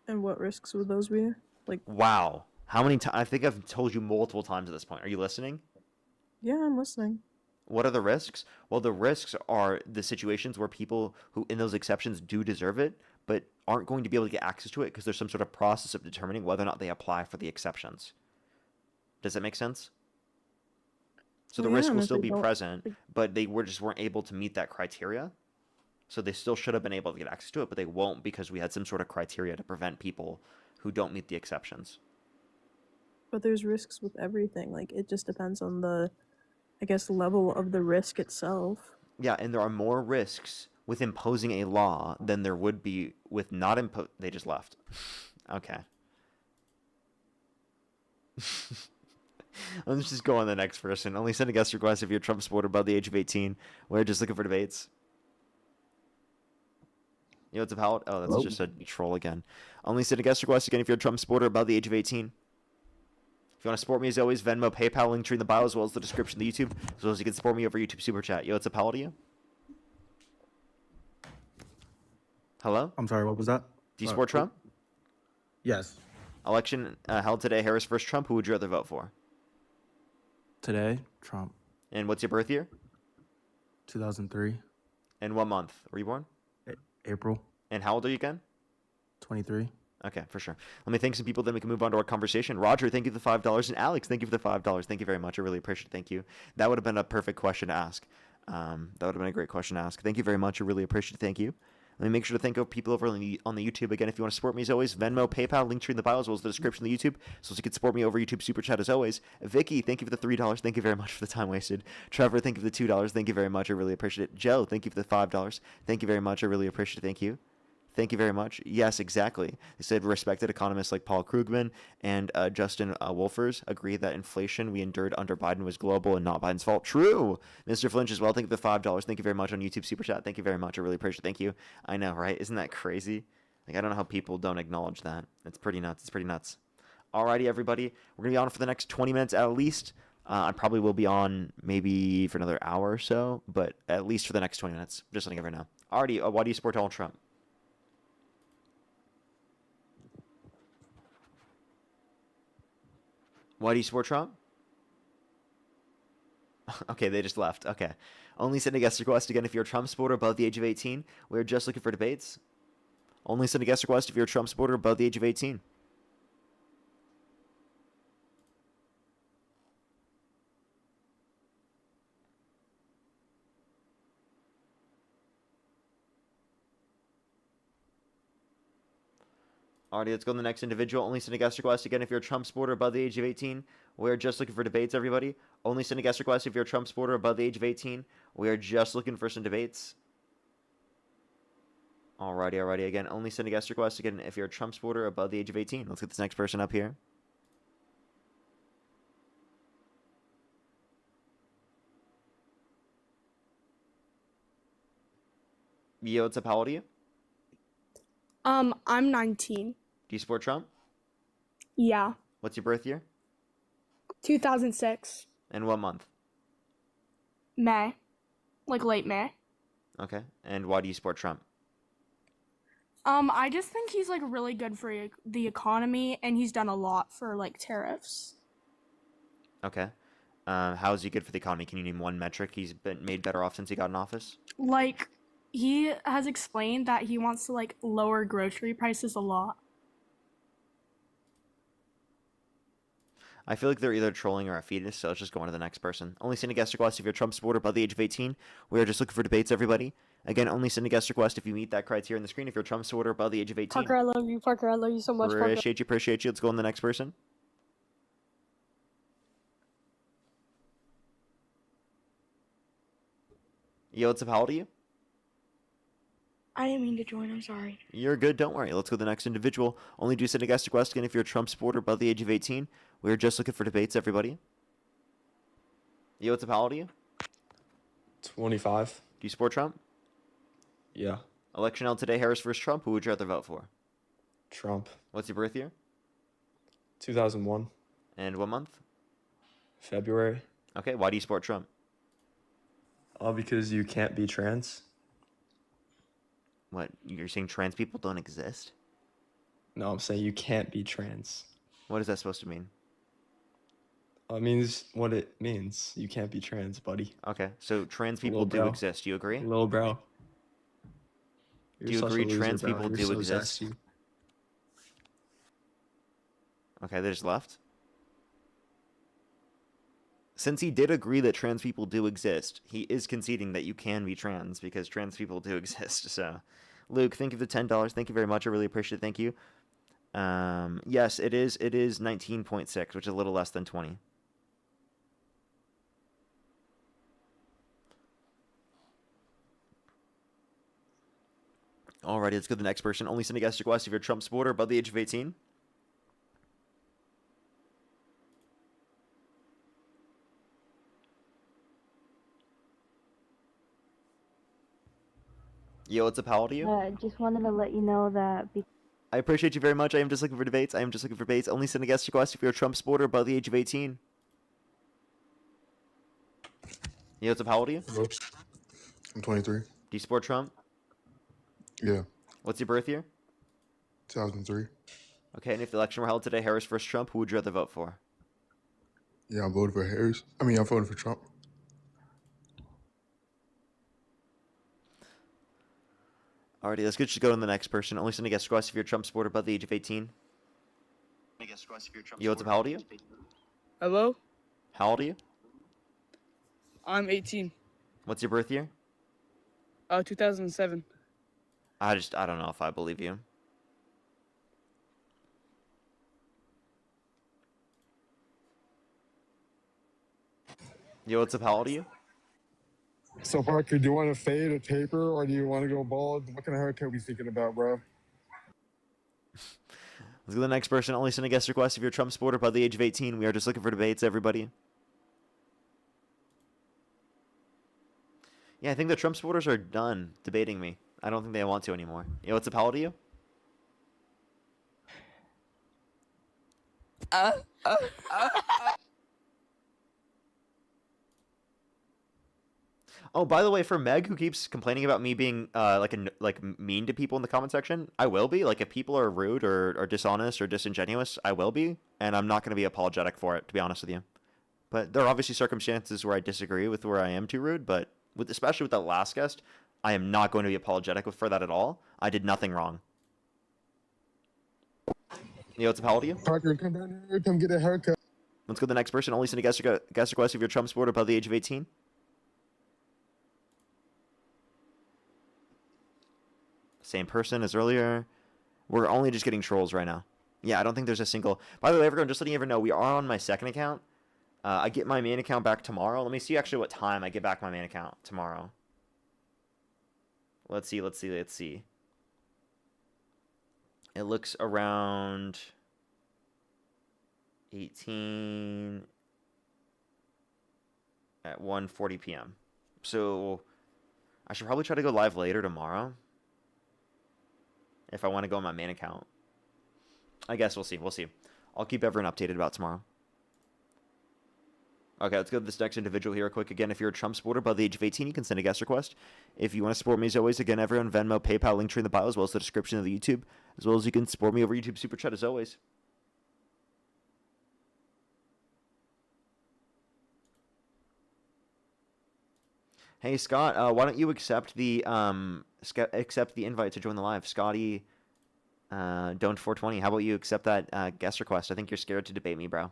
And what risks would those be? Like, Wow. How many times? I think I've told you multiple times at this point. Are you listening? yeah, I'm listening. What are the risks? Well, the risks are the situations where people who, in those exceptions, do deserve it, but aren't going to be able to get access to it because there's some sort of process of determining whether or not they apply for the exceptions. Does that make sense? So the Well, yeah, risk and will if still they be don't, present, like, but they just weren't able to meet that criteria. So they still should have been able to get access to it, but they won't because we had some sort of criteria to prevent people who don't meet the exceptions. but there's risks with everything. Like, it just depends on the, I guess, level of the risk itself. Yeah, and there are more risks with imposing a law than there would be with not impo. They just left. Okay. Let's just go on the next person. Only send a guest request if you're a Trump supporter above the age of 18. We're just looking for debates. You know what's about? Oh, that's Hello? just a troll again. Only send a guest request again if you're a Trump supporter above the age of 18. If you want to support me, as always, Venmo, PayPal, link tree in the bio, as well as the description of the YouTube, as well as you can support me over YouTube Super Chat. Yo, what's up, how old are you? Hello? I'm sorry, what was that? Do you support Trump? Yes. Election held today, Harris versus Trump. Who would you rather vote for? Today, Trump. And what's your birth year? 2003. And what month were you born? April. And how old are you again? 23. Okay, for sure. Let me thank some people, then we can move on to our conversation. Roger, thank you for the $5. And Alex, thank you for the $5. Thank you very much. I really appreciate it. Thank you. That would have been a perfect question to ask. That would have been a great question to ask. Thank you very much. I really appreciate it. Thank you. Let me make sure to thank people over on the YouTube. Again, if you want to support me, as always, Venmo, PayPal, link tree in the bio, as well as the description of the YouTube, so you can support me over YouTube Super Chat, as always. Vicky, thank you for the $3. Thank you very much for the time wasted. Trevor, thank you for the $2. Thank you very much. I really appreciate it. Joe, thank you for the $5. Thank you very much. I really appreciate it. Thank you. Thank you very much. Yes, exactly. They said respected economists like Paul Krugman and Justin Wolfers agree that inflation we endured under Biden was global and not Biden's fault. True. Mr. Flinch as well. Thank you for the $5. Thank you very much on YouTube Super Chat. Thank you very much. I really appreciate it. Thank you. I know, right? Isn't that crazy? Like, I don't know how people don't acknowledge that. It's pretty nuts. It's pretty nuts. Alrighty, everybody. We're going to be on for the next 20 minutes at least. I probably will be on maybe for another hour or so, but at least for the next 20 minutes. Just letting everyone know. Alrighty, why do you support Donald Trump? Why do you support Trump? Okay, they just left. Okay. Only send a guest request again if you're a Trump supporter above the age of 18. We're just looking for debates. Only send a guest request if you're a Trump supporter above the age of 18. Alrighty, let's go to the next individual. Only send a guest request again if you're a Trump supporter above the age of 18. We're just looking for debates, everybody. Only send a guest request if you're a Trump supporter above the age of 18. We are just looking for some debates. Alrighty. Again, only send a guest request again if you're a Trump supporter above the age of 18. Let's get this next person up here. Yo, what's up? How old are you? I'm 19. Do you support Trump? Yeah. What's your birth year? 2006. And what month? May. Like late May. Okay. And why do you support Trump? I just think he's like really good for the economy and he's done a lot for like tariffs. Okay. How is he good for the economy? Can you name one metric he's been made better off since he got in office? Like he has explained that he wants to like lower grocery prices a lot. I feel like they're either trolling or a fetus, so let's just go on to the next person. Only send a guest request if you're a Trump supporter above the age of 18. We are just looking for debates, everybody. Again, only send a guest request if you meet that criteria on the screen. If you're a Trump supporter above the age of 18. Parker, I love you. Parker, I love you so much. Parker. Appreciate you. Let's go on to the next person. Yo, what's up? How old are you? I didn't mean to join. I'm sorry. You're good. Don't worry. Let's go to the next individual. Only do send a guest request again if you're a Trump supporter above the age of 18. We're just looking for debates, everybody. Yo, what's up? How old are you? 25. Do you support Trump? Yeah. Election held today, Harris versus Trump. Who would you rather vote for? Trump. What's your birth year? 2001. And what month? February. Okay, why do you support Trump? Because you can't be trans. What, you're saying trans people don't exist? No, I'm saying you can't be trans. What is that supposed to mean? It means what it means. You can't be trans, buddy. Okay, so trans people Little do bro. exist. Do you agree? Little bro. Do you agree trans people do exist? Zesty. Okay, they just left. Since he did agree that trans people do exist, he is conceding that you can be trans because trans people do exist. So, Luke, thank you for the $10. Thank you very much. I really appreciate it. Thank you. Yes, it is 19.6, which is a little less than 20. Alrighty, let's go to the next person. Only send a guest request if you're a Trump supporter above the age of 18. Yo, what's up? How old are you? Just wanted to let you know that. I appreciate you very much. I am just looking for debates. Only send a guest request if you're a Trump supporter above the age of 18. Yo, what's up? How old are you? Hello. I'm 23. Do you support Trump? Yeah. What's your birth year? 2003. Okay, and if the election were held today, Harris versus Trump, who would you rather vote for? Yeah, I'm voting for Harris. I'm voting for Trump. Alrighty, let's just go to the next person. Only send a guest request if you're a Trump supporter above the age of 18. Yo, what's up? How old are you? Hello? How old are you? I'm 18. What's your birth year? 2007. I don't know if I believe you. Yo, what's up? How old are you? So, Parker, do you want to fade or taper, or do you want to go bald? What kind of haircut are we thinking about, bro? Let's go to the next person. Only send a guest request if you're a Trump supporter above the age of 18. We are just looking for debates, everybody. Yeah, I think the Trump supporters are done debating me. I don't think they want to anymore. Yo, what's up? How old are you? Oh, by the way, for Meg, who keeps complaining about me being mean to people in the comment section, I will be. Like, if people are rude or dishonest or disingenuous, I will be, and I'm not going to be apologetic for it, to be honest with you. But there are obviously circumstances where I disagree with where I am too rude, but especially with that last guest, I am not going to be apologetic for that at all. I did nothing wrong. Yo, what's up? How old are you? Parker, come down here. Come get a haircut. Let's go to the next person. Only send a guest request if you're a Trump supporter above the age of 18. Same person as earlier. We're only just getting trolls right now. Yeah, I don't think there's a single... By the way, everyone, just letting you ever know, we are on my second account. I get my main account back tomorrow. Let me see actually what time I get back my main account tomorrow. Let's see. It looks around 18 at 1:40 p.m. So I should probably try to go live later tomorrow if I want to go on my main account. I guess we'll see. I'll keep everyone updated about tomorrow. Okay, let's go to this next individual here quick. Again, if you're a Trump supporter above the age of 18, you can send a guest request. If you want to support me as always, again, everyone, Venmo, PayPal, link tree in the bio, as well as the description of the YouTube, as well as you can support me over YouTube Super Chat as always. Hey, Scott, why don't you accept the invite to join the live? Scotty, don't 420. How about you accept that guest request? I think you're scared to debate me, bro.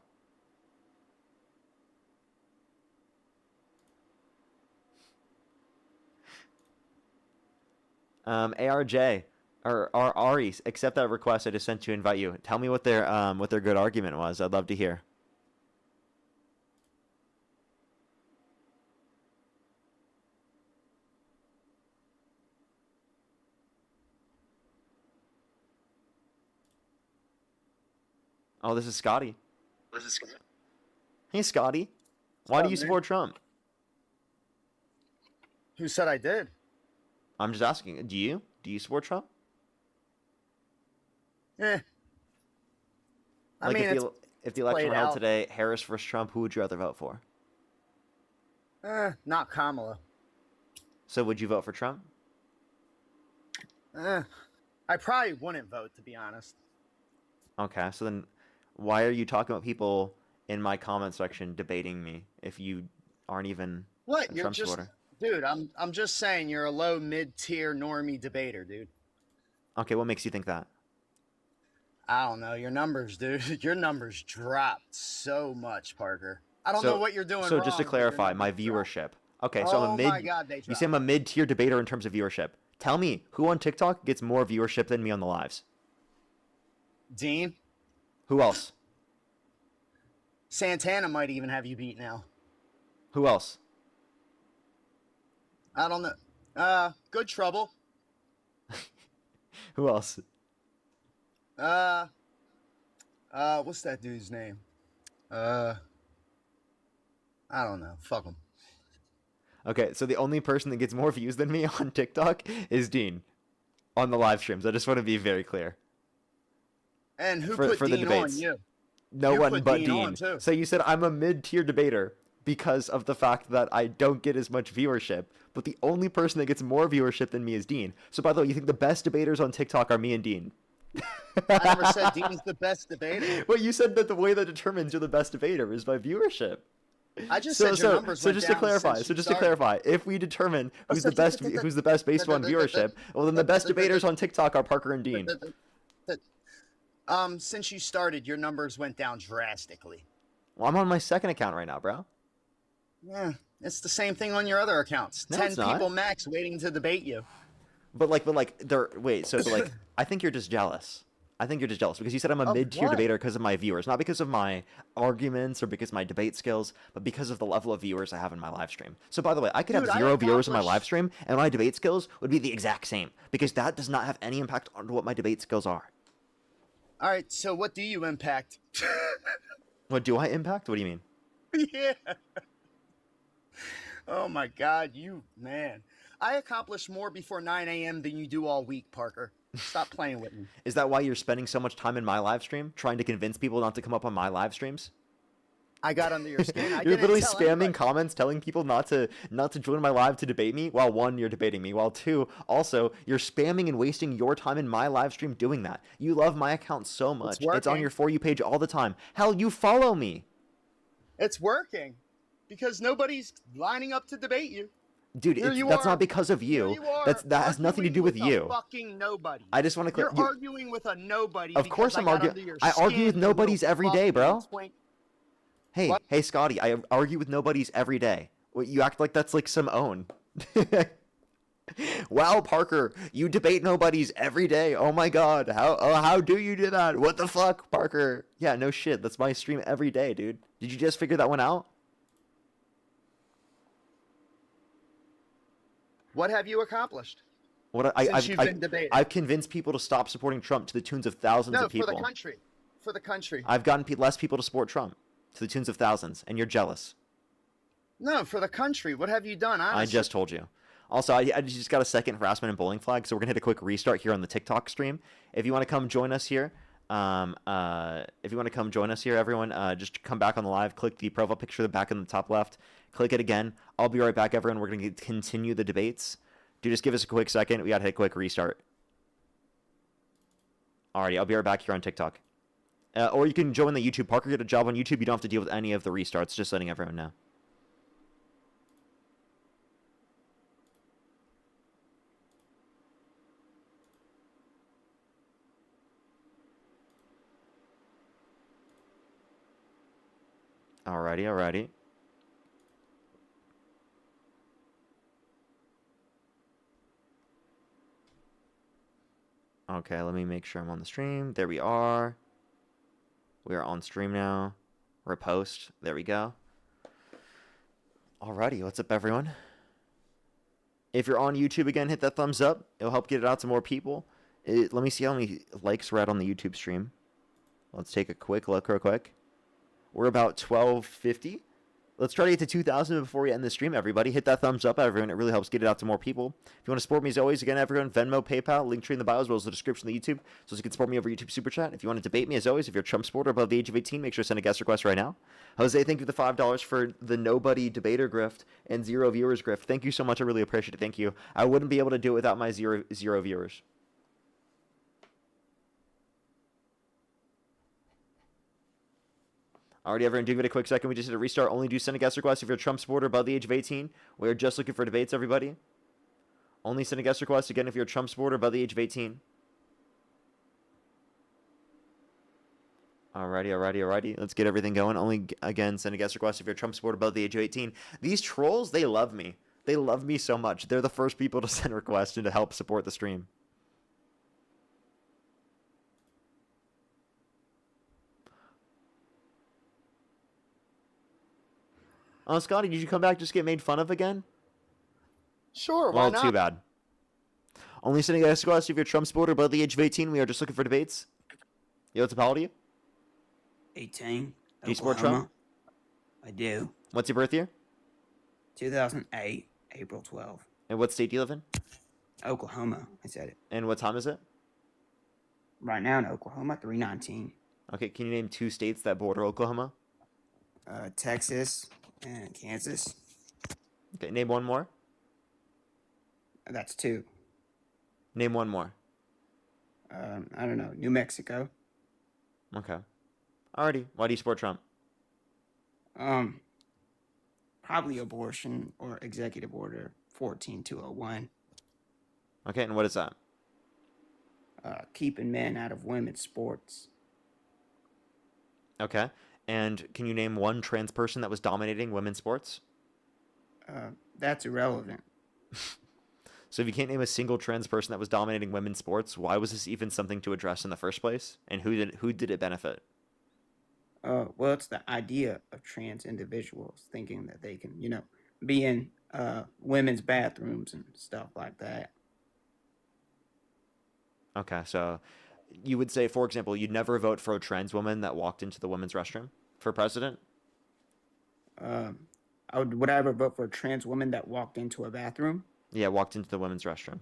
ARJ or Ari, accept that request I just sent to invite you. Tell me what their good argument was. I'd love to hear. Oh, this is Scotty. This is Scott. Hey, Scotty. Why do you man? support Trump? Who said I did? I'm just asking. Do you? Do you support Trump? Eh. I Like, mean, if the election played were held out. today, Harris versus Trump, who would you rather vote for? Not Kamala. So would you vote for Trump? I probably wouldn't vote, to be honest. Okay, so then why are you talking about people in my comment section debating me if you aren't even What? a You're Trump just, supporter? dude. I'm just saying you're a low mid-tier normie debater, dude. Okay, what makes you think that? I don't know your numbers, dude. Your numbers dropped so much, Parker. I don't know what you're doing. So wrong, just to but your clarify, my numbers dropped. viewership. Okay, so I'm a Oh mid. my God, they You say I'm a mid-tier debater in terms of viewership. Tell me who on TikTok gets more viewership than me on the lives? Dean. Who else? Santana might even have you beat now. Who else? I don't know. Good Trouble. Who else? What's that dude's name? I don't know. Fuck him. Okay, so the only person that gets more views than me on TikTok is Dean on the live streams. I just want to be very clear. And who For put the Dean on debates. you? No You one put but Dean on, Dean. too. So you said I'm a mid-tier debater because of the fact that I don't get as much viewership, but the only person that gets more viewership than me is Dean. So by the way, you think the best debaters on TikTok are me and Dean? I never said Dean's the best debater. Well, you said that the way that determines you're the best debater is by viewership. I just said your numbers went just down to clarify, since so you just to started. clarify, if we determine who's the best based on viewership, well then the best debaters on TikTok are Parker and Dean. Since you started, your numbers went down drastically. Well, I'm on my second account right now, bro. Yeah, it's the same thing on your other accounts. No, 10 it's not. people max waiting to debate you. But I think you're just jealous. I think you're just jealous because you said I'm a Of mid-tier what? debater because of my viewers, not because of my arguments or because of my debate skills, but because of the level of viewers I have in my live stream. So by the way, I could Dude, have I 0 viewers in my accomplished- live stream and my debate skills would be the exact same because that does not have any impact on what my debate skills are. All right, so what do you impact? What do I impact? What do you mean? Yeah. Oh my God, man. I accomplished more before 9 a.m. than you do all week, Parker. Stop playing with me. Is that why you're spending so much time in my live stream trying to convince people not to come up on my live streams? I got under your skin. I You're didn't literally tell spamming anybody. comments telling people not to join my live to debate me. While one, you're debating me. While two, also you're spamming and wasting your time in my live stream doing that. You love my account so much. It's on working. your For You page all the time. Hell, you follow me. It's working because nobody's lining up to debate you. Dude, Here you that's are. not because of Here you. you are That has nothing to do with arguing you. a fucking nobody. I just want to You're arguing with a nobody. Of course because I'm I got arguing. under your I argue skin, with you nobodies little every day, bro. fucking twink. Hey, What? hey, Scotty, I argue with nobodies every day. Well, you act like that's like some own. Wow, Parker, you debate nobodies every day. Oh my God, how do you do that? What the fuck, Parker? Yeah, no shit. That's my stream every day, dude. Did you just figure that one out? What have you accomplished? What Since you've been debating. I've convinced people to stop supporting Trump to the tunes of thousands No, of people. for the country. For the country. I've gotten less people to support Trump to the tunes of thousands, and you're jealous. No, for the country. What have you done? Honestly? I just told you. Also, I just got a second harassment and bullying flag, so we're gonna hit a quick restart here on the TikTok stream. If you want to come join us here, everyone, just come back on the live. Click the profile picture, the back in the top left. Click it again. I'll be right back, everyone. We're gonna continue the debates. Dude, just give us a quick second. We gotta hit a quick restart. Alrighty, I'll be right back here on TikTok. Or you can join the YouTube. Parker, get a job on YouTube. You don't have to deal with any of the restarts. Just letting everyone know. Alrighty. Okay, let me make sure I'm on the stream. There we are. We are on stream now. Repost. There we go. Alrighty, what's up, everyone? If you're on YouTube again, hit that thumbs up. It'll help get it out to more people. Let me see how many likes we're at on the YouTube stream. Let's take a quick look real quick. We're about 1250. Let's try to get to 2,000 before we end the stream, everybody. Hit that thumbs up, everyone. It really helps get it out to more people. If you want to support me, as always, again, everyone, Venmo, PayPal, link tree in the bio, as well as the description of the YouTube, so you can support me over YouTube Super Chat. If you want to debate me, as always, if you're a Trump supporter above the age of 18, make sure to send a guest request right now. Jose, thank you for the $5 for the nobody debater grift and 0 viewers grift. Thank you so much. I really appreciate it. Thank you. I wouldn't be able to do it without my zero viewers. Alrighty, everyone, do give it a quick second. We just hit a restart. Only do send a guest request if you're a Trump supporter above the age of 18. We are just looking for debates, everybody. Only send a guest request, again, if you're a Trump supporter above the age of 18. Alrighty. Let's get everything going. Only, again, send a guest request if you're a Trump supporter above the age of 18. These trolls, they love me. They love me so much. They're the first people to send requests and to help support the stream. Oh, Scotty, did you come back just get made fun of again? Sure, why Well, not? too bad. Only sending a guest request if you're a Trump supporter above the age of 18. We are just looking for debates. Yo, what's up, how old are you? 18. Do you support Oklahoma. Trump? I do. What's your birth year? 2008, April 12. And what state do you live in? Oklahoma. I said it. And what time is it? Right now in Oklahoma, 319. Okay, can you name 2 states that border Oklahoma? Texas and Kansas. Okay, name one more. That's 2. Name one more. I don't know. New Mexico. Okay. Alrighty. Why do you support Trump? Probably abortion or executive order 14201. Okay, and what is that? Keeping men out of women's sports. Okay. And can you name one trans person that was dominating women's sports? That's irrelevant. So if you can't name a single trans person that was dominating women's sports, why was this even something to address in the first place? And who did it benefit? Well, it's the idea of trans individuals thinking that they can, be in women's bathrooms and stuff like that. Okay, so you would say, for example, you'd never vote for a trans woman that walked into the women's restroom for president? Would I ever vote for a trans woman that walked into a bathroom? Yeah, walked into the women's restroom.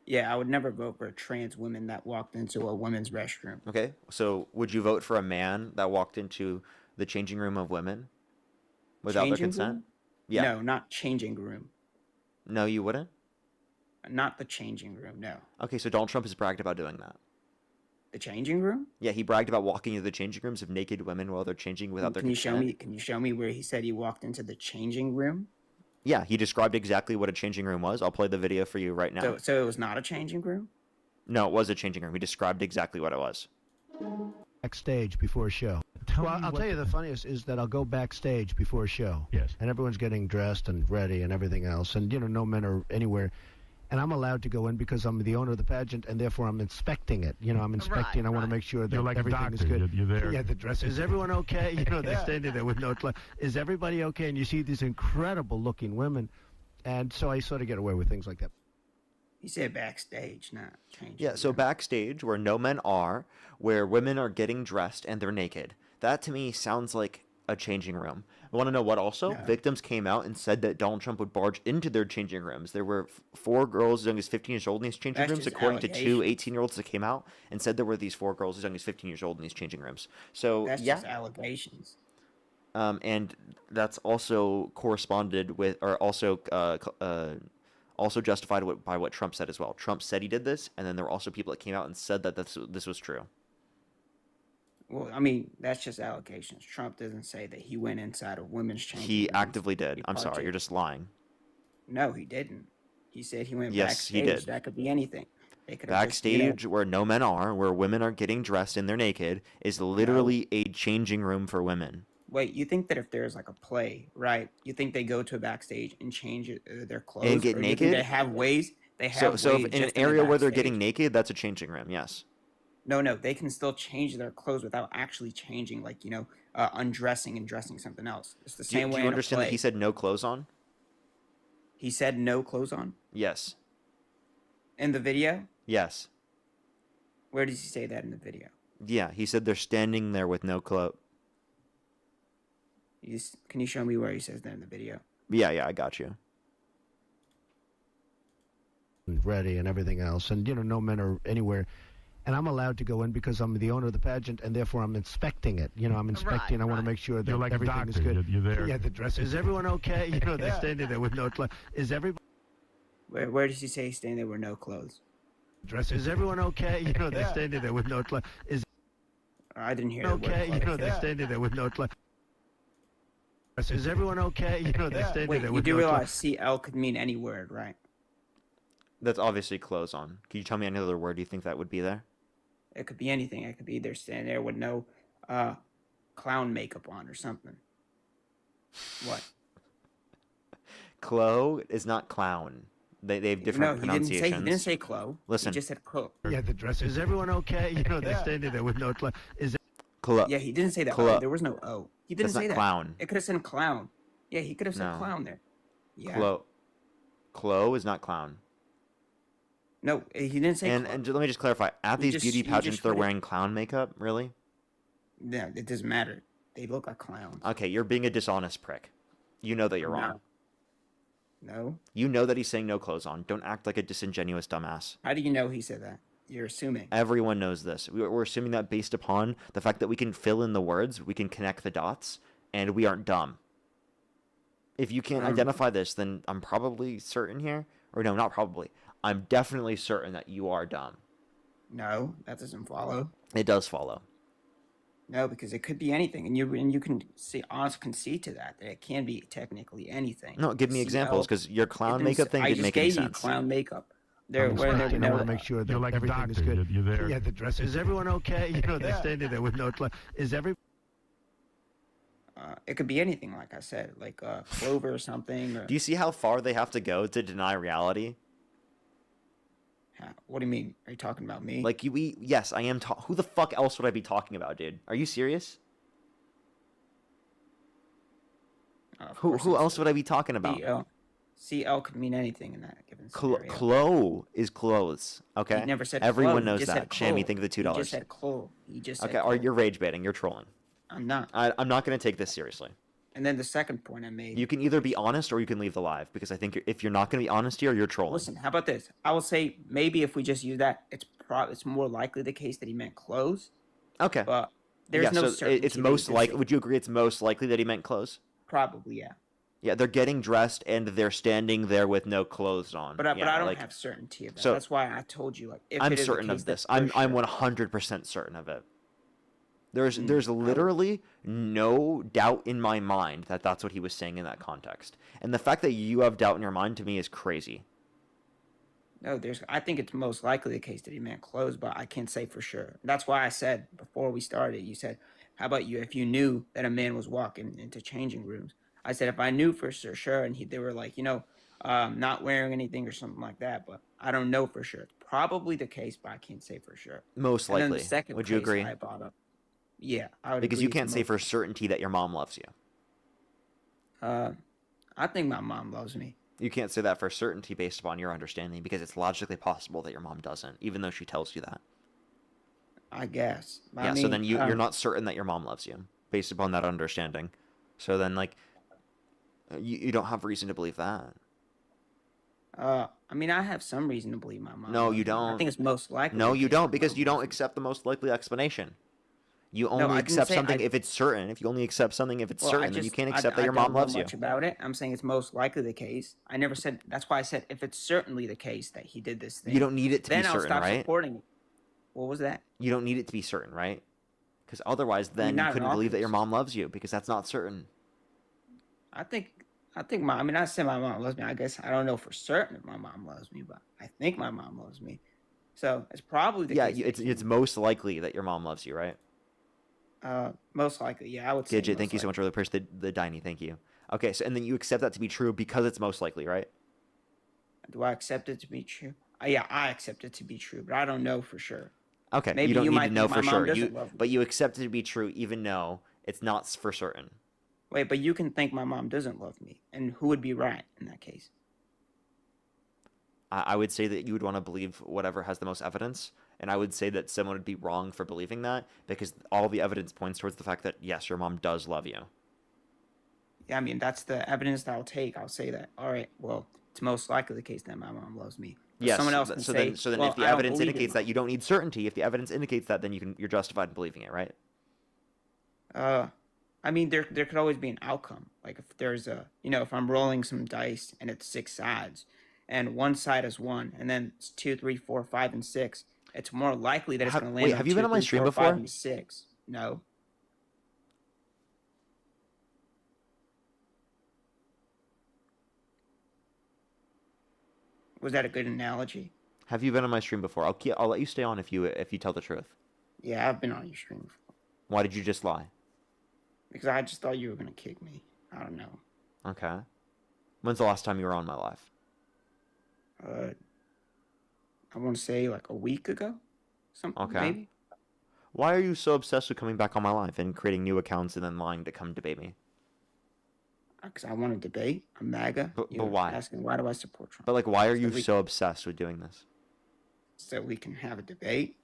Yeah, I would never vote for a trans woman that walked into a women's restroom. Okay, so would you vote for a man that walked into the changing room of women without their Changing consent? room? Yeah. No, not changing room. No, you wouldn't? Not the changing room, no. Okay, so Donald Trump has bragged about doing that. The changing room? Yeah, he bragged about walking into the changing rooms of naked women while they're changing without their consent. Can you show me where he said he walked into the changing room? Yeah, he described exactly what a changing room was. I'll play the video for you right now. So it was not a changing room? No, it was a changing room. He described exactly what it was. Backstage before a show. Well, I'll tell you the funniest is that I'll go backstage before a show. Yes. And everyone's getting dressed and ready and everything else. And, no men are anywhere. And I'm allowed to go in because I'm the owner of the pageant, and therefore I'm inspecting it. I'm inspecting. I want to make sure that like everything is good. You're there. Yeah, the dress. Is everyone okay? They're standing there with no clothes. Is everybody okay? And you see these incredible-looking women. And so I sort of get away with things like that. He said backstage, not changing. Yeah, so backstage, where no men are, where women are getting dressed and they're naked. That, to me, sounds like a changing room. I want to know what also? No. Victims came out and said that Donald Trump would barge into their changing rooms. There were 4 girls as young as 15 years old in these changing That's rooms, just according to 2 allegations. 18-year-olds that came out and said there were these 4 girls as young as 15 years old in these changing rooms. So, That's yeah. just allegations. And that's also corresponded with, or also justified by what Trump said as well. Trump said he did this, and then there were also people that came out and said that this was true. Well, I mean, that's just allegations. Trump doesn't say that he went inside a women's changing He rooms. actively did. He I'm sorry, partook. you're just lying. No, he didn't. He said he went Yes, he backstage. did. That could be anything. They could have just, Backstage, where no men are, where women are getting dressed and they're naked, is literally a changing room for women. Wait, you think that if there's like a play, right? You think they go to a backstage and change their clothes And get or you think naked? They have ways. They have So ways if in an just in the area where they're backstage. getting naked, that's a changing room. Yes. No, they can still change their clothes without actually changing, like undressing and dressing something else. It's the Do you, same do way. you in a understand that play. he said no clothes on? He said no clothes on Yes. in the video. Yes. Where does he say that in the video? Yeah, he said they're standing there with no clothes. Can you show me where he says that in the video? Yeah, I got you. Ready and everything else, and no men are anywhere. And I'm allowed to go in because I'm the owner of the pageant, and therefore I'm inspecting it. I'm inspecting. I want to make sure that like a everything is doctor. good. You're there. Yeah, the dress. Is everyone okay? They're standing there with no clothes. Is everybody? Where does he say he's standing there with no clothes? Dress. Is everyone okay? They're standing there with no clothes. Is I didn't hear. okay? They're standing there with no clothes. Is everyone okay? They're standing Wait, there you with do no realize clothes. CL could mean any word, right? That's obviously clothes on. Can you tell me any other word you think that would be there? It could be anything. It could be they're standing there with no clown makeup on or something. What? Clo is not clown. They have different pronunciations. He didn't say clo. Listen. He just said clo. Yeah, the dress. Is everyone okay? They're standing there with no clothes. Is Clo. Yeah, he didn't say the Clo. O. There was no O. He didn't That's say not that. clown. It could have said clown. Yeah, he could have said No. clown there. Yeah. Clo is not clown. No, he didn't say. And let me just clarify. At these beauty pageants, they're put it- wearing clown makeup. Really? Yeah, it doesn't matter. They look like clowns. Okay, you're being a dishonest prick. You know that you're wrong. No. You know that he's saying no clothes on. Don't act like a disingenuous dumbass. How do you know he said that? You're assuming. Everyone knows this. We're assuming that based upon the fact that we can fill in the words, we can connect the dots, and we aren't dumb. If you can't identify this, then I'm probably certain here. Or no, not probably. I'm definitely certain that you are dumb. No, that doesn't follow. It does follow. No, because it could be anything, and you can see concede to that it can be technically anything. No, give me examples, because your clown makeup thing didn't make any sense. I just gave you clown makeup. They're I'm wearing inspecting. I no. want to make sure that You're like a everything is doctor. good. You're there. Yeah, the dress. Is everyone okay? They're standing there with no clothes. Is every? It could be anything, like I said, like clover or something. Or, Do you see how far they have to go to deny reality? what do you mean? Are you talking about me? Like yes, I am. Who the fuck else would I be talking about, dude? Are you serious? Who else would I be talking about? CL could mean anything in that given scenario. Clo is clothes. Okay. He never said Everyone clo. He knows just that. said Shammy, clo. think of the $2. He just said clo. He just said okay. Or you're rage baiting. You're trolling. I'm not. I'm not going to take this seriously. And then the second point I made. You can either be honest or you can leave the live, because I think if you're not going to be honest here, you're trolling. Listen, how about this? I will say maybe if we just use that, it's more likely the case that he meant clothes. Okay. But there's no so certainty. it's most likely. Would you agree it's most likely that he meant clothes? Probably, yeah. Yeah, they're getting dressed and they're standing there with no clothes on. But I don't like, have certainty of that. So That's why I told you. Like, if I'm it is the certain case of this. that I'm for 100% certain of it. There's literally no doubt in my mind that that's what he was saying in that context. And the fact that you have doubt in your mind to me is crazy. No, I think it's most likely the case that he meant clothes, but I can't say for sure. That's why I said before we started, you said, how about you if you knew that a man was walking into changing rooms? I said, if I knew for sure, and they were like, not wearing anything or something like that, but I don't know for sure. It's probably the case, but I can't say for sure. Most And then likely. the second Would you case agree? I brought up, yeah, I would Because agree you it's can't say most- for certainty that your mom loves you. I think my mom loves me. You can't say that for certainty based upon your understanding, because it's logically possible that your mom doesn't, even though she tells you that. I guess. Yeah, I so mean, then you're not certain that your mom loves you based upon that understanding. So then, like, you don't have reason to believe that. I mean, I have some reason to believe my mom. No, loves you me. don't. I think it's most likely. No, the you case don't, that my because mom you don't loves me. accept the most likely explanation. You No, only I didn't accept say something I- if it's certain. If you only accept something if it's Well, certain, then you can't accept that your I mom don't know loves you. much about it. I'm saying it's most likely the case. I never said. That's why I said if it's certainly the case that he did this thing. You don't need it to be then I'll certain, stop right? supporting it. What was that? You don't need it to be certain, right? Because otherwise, then not you in couldn't believe that your office. mom loves you, because that's not certain. I think I mean, I say my mom loves me. I guess I don't know for certain if my mom loves me, but I think my mom loves me. So it's probably the Yeah, case. it's most likely that your mom loves you, right? Most likely, yeah. I would say. Gidget, thank you so much for the person, the Diney, thank you. Okay, so and then you accept that to be true because it's most likely, right? Do I accept it to be true? Yeah, I accept it to be true, but I don't know for sure. Okay, Maybe you don't you need might to know think for my mom sure. doesn't love me. But you accept it to be true even though it's not for certain. Wait, but you can think my mom doesn't love me, and who would be right in that case? I would say that you would want to believe whatever has the most evidence, And I would say that someone would be wrong for believing that because all the evidence points towards the fact that, yes, your mom does love you. Yeah, I mean, that's the evidence that I'll take. I'll say that, all right, well, it's most likely the case that my mom loves me. But Yes. someone else can say, So then well, if the I don't evidence believe your indicates that, mom. you don't need certainty. If the evidence indicates that, then you're justified in believing it, right? I mean, there could always be an outcome. Like if there's if I'm rolling some dice and it's 6 sides, and one side is 1, and then it's 2, 3, 4, 5, and 6, it's more likely that it's going to land Wait, on have you 2, been on my 3, stream 4, 5, before? and 6. No. Was that a good analogy? Have you been on my stream before? I'll let you stay on if you tell the truth. Yeah, I've been on your stream before. Why did you just lie? Because I just thought you were going to kick me. I don't know. Okay. When's the last time you were on my live? I want to say like a week ago. Something, Okay. maybe. Why are you so obsessed with coming back on my live and creating new accounts and then lying to come debate me? Because I want to debate. I'm MAGA. But You're why? asking why do I support Trump? But like, why are So you we- so obsessed with doing this? So we can have a debate.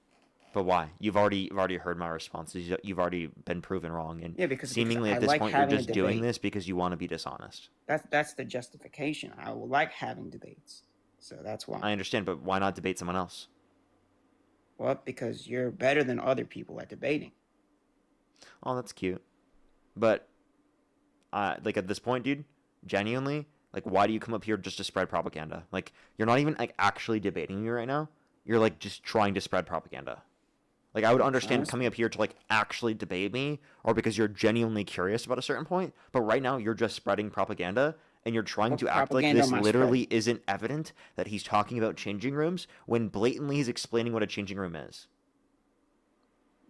But why? You've already heard my responses. You've already been proven wrong, and Yeah, because seemingly I at this like point you're having a just doing debate. this because you want to be dishonest. That's the justification. I will like having debates. So that's why. I understand, but why not debate someone else? Well, because you're better than other people at debating. Oh, that's cute. But, like at this point, dude, genuinely, like, why do you come up here just to spread propaganda? Like, you're not even like actually debating me right now. You're like just trying to spread propaganda. Like, I would understand Honestly. coming up here to like actually debate me, or because you're genuinely curious about a certain point. But right now, you're just spreading propaganda, and you're trying What to act like propaganda this am I literally isn't evident that he's talking about changing rooms when blatantly he's explaining what a changing room is.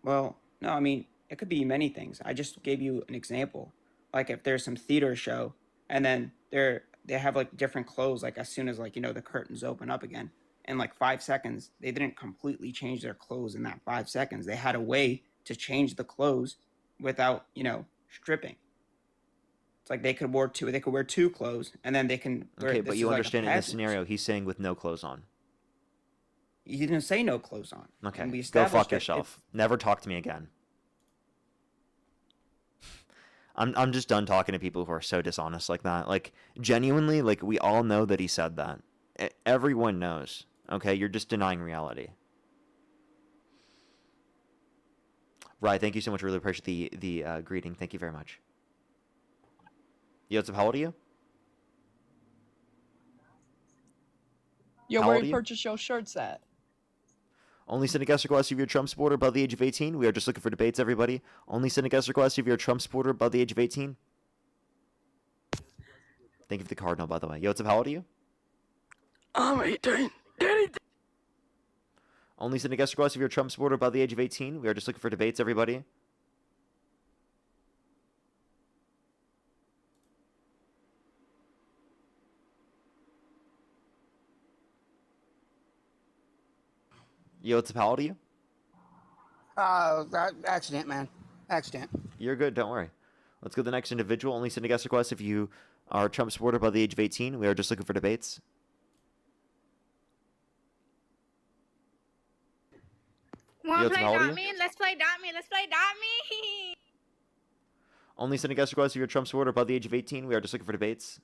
Well, no, I mean, it could be many things. I just gave you an example. Like if there's some theater show and then they have like different clothes, like as soon as like, the curtains open up again, in like 5 seconds, they didn't completely change their clothes in that 5 seconds. They had a way to change the clothes without, stripping. It's like they could wear two clothes and then they can wear. Okay, this but is you like a understand in this pageant. scenario, he's saying with no clothes on. He didn't say no clothes on. Okay, And we go established fuck that yourself. Never talk to me again. I'm just done talking to people who are so dishonest like that. Like, genuinely, like, we all know that he said that. Everyone knows. Okay, you're just denying reality. Right, thank you so much. Really appreciate the greeting. Thank you very much. Yo, what's up? How old are you? Yo, How where old are you you? purchase your shirts at? Only send a guest request if you're a Trump supporter above the age of 18. We are just looking for debates, everybody. Only send a guest request if you're a Trump supporter above the age of 18. Thank you for the cardinal, by the way. Yo, what's up? How old are you? I'm 18. Only send a guest request if you're a Trump supporter above the age of 18. We are just looking for debates, everybody. Yo, what's up? How old are you? Accident, man. Accident. You're good. Don't worry. Let's go to the next individual. Only send a guest request if you are a Trump supporter above the age of 18. We are just looking for debates. Wanna Yo, play how old are Dot you? Me? Let's play Dot Me. Let's play Dot Me. Only send a guest request if you're a Trump supporter above the age of 18. We are just looking for debates.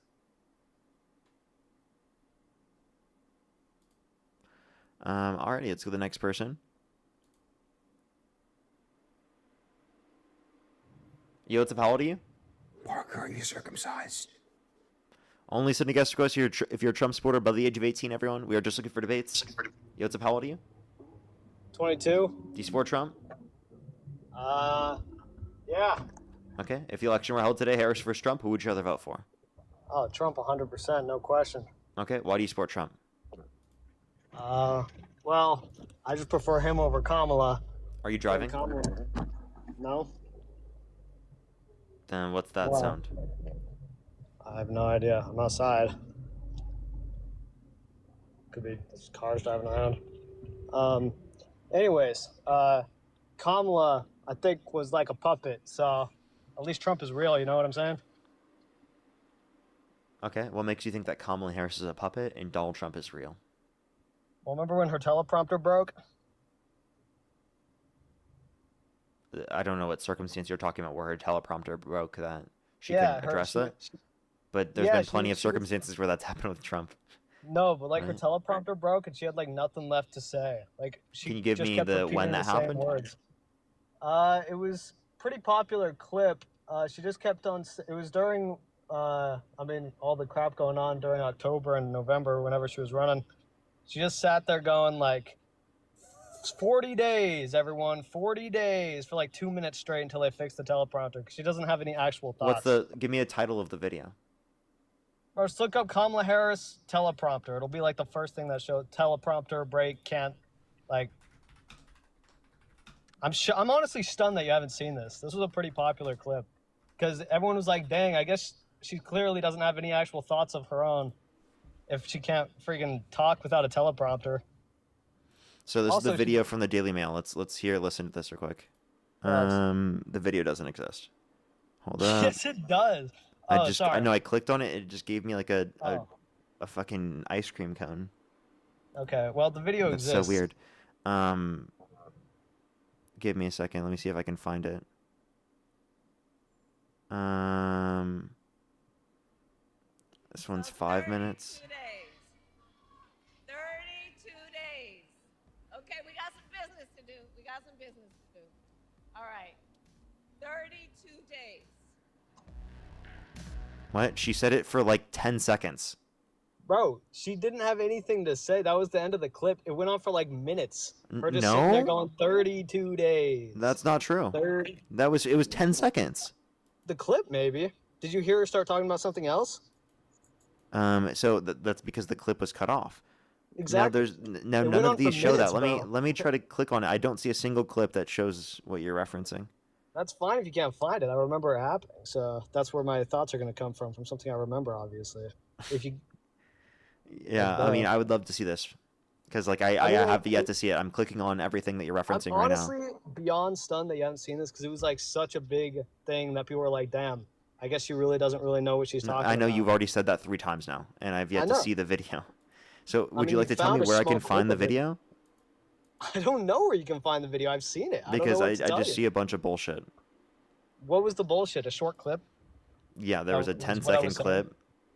Alrighty, let's go to the next person. Yo, what's up? How old are you? Parker, are you circumcised? Only send a guest request if you're a Trump supporter above the age of 18, everyone. We are just looking for debates. Yo, what's up? How old are you? 22. Do you support Trump? Yeah. Okay. If the election were held today, Harris versus Trump, who would you rather vote for? Oh, Trump 100%, no question. Okay. Why do you support Trump? Well, I just prefer him over Kamala. Are you driving? No, Then what's that Wow. sound? I have no idea. I'm outside. Could be just cars driving around. Anyways, Kamala, I think, was like a puppet. So at least Trump is real. You know what I'm saying? Okay. What makes you think that Kamala Harris is a puppet and Donald Trump is real? Well, remember when her teleprompter broke? I don't know what circumstance you're talking about where her teleprompter broke that she Yeah, couldn't her address she, it. But there's yeah, been plenty of she was circumstances where that's happened with Trump. no, but like her Right? teleprompter broke and she had like nothing left to say. Like Can she you give just me kept the repeating when the that same happened? words. It was pretty popular clip. She just kept on. It was during. I mean, all the crap going on during October and November, whenever she was running. She just sat there going like, 40 days, everyone, 40 days for like 2 minutes straight until they fix the teleprompter because she doesn't have any actual thoughts. Give me a title of the video. Or just look up Kamala Harris teleprompter. It'll be like the first thing that shows teleprompter break, can't, like. I'm honestly stunned that you haven't seen this. This was a pretty popular clip because everyone was like, dang, I guess she clearly doesn't have any actual thoughts of her own if she can't freaking talk without a teleprompter. So this Also, is the video from the Daily Mail. Let's listen to this real quick. The video doesn't exist. Hold up. Yes, it does. Oh, I sorry. know I clicked on it. It just gave me like a fucking ice cream cone. Okay, well, the video That's exists. so weird. Give me a second. Let me see if I can find it. This one's 5 minutes. 32 days. Okay, we got some business to do. All right. 32 days. What? She said it for like 10 seconds. Bro, she didn't have anything to say. That was the end of the clip. It went on for like minutes. Her just sitting there No? going 32 days. That's not true. 30. It was 10 seconds. The clip, maybe. Did you hear her start talking about something else? So that's because the clip was cut off. Exactly. None went on of these for show minutes, that. bro. Let me try to click on it. I don't see a single clip that shows what you're referencing. That's fine if you can't find it. I remember it happening. So that's where my thoughts are going to come from something I remember, obviously. If you. Yeah, I mean, I would love to see this because like I mean, have yet to see it. I'm clicking on everything that you're referencing I'm right now. honestly beyond stunned that you haven't seen this because it was like such a big thing that people were like, damn, I guess she really doesn't really know what she's talking about. I know you've already said that 3 times now, and I've yet to know. see the video. So would mean, you like you to tell me found a where I can small find the clip of it. video? I don't know where you can find the video. I've seen it. Because I I don't know what to tell just you. see a bunch of bullshit. What was the bullshit? A short clip? Yeah, there was a That 10 what I second was saying. clip.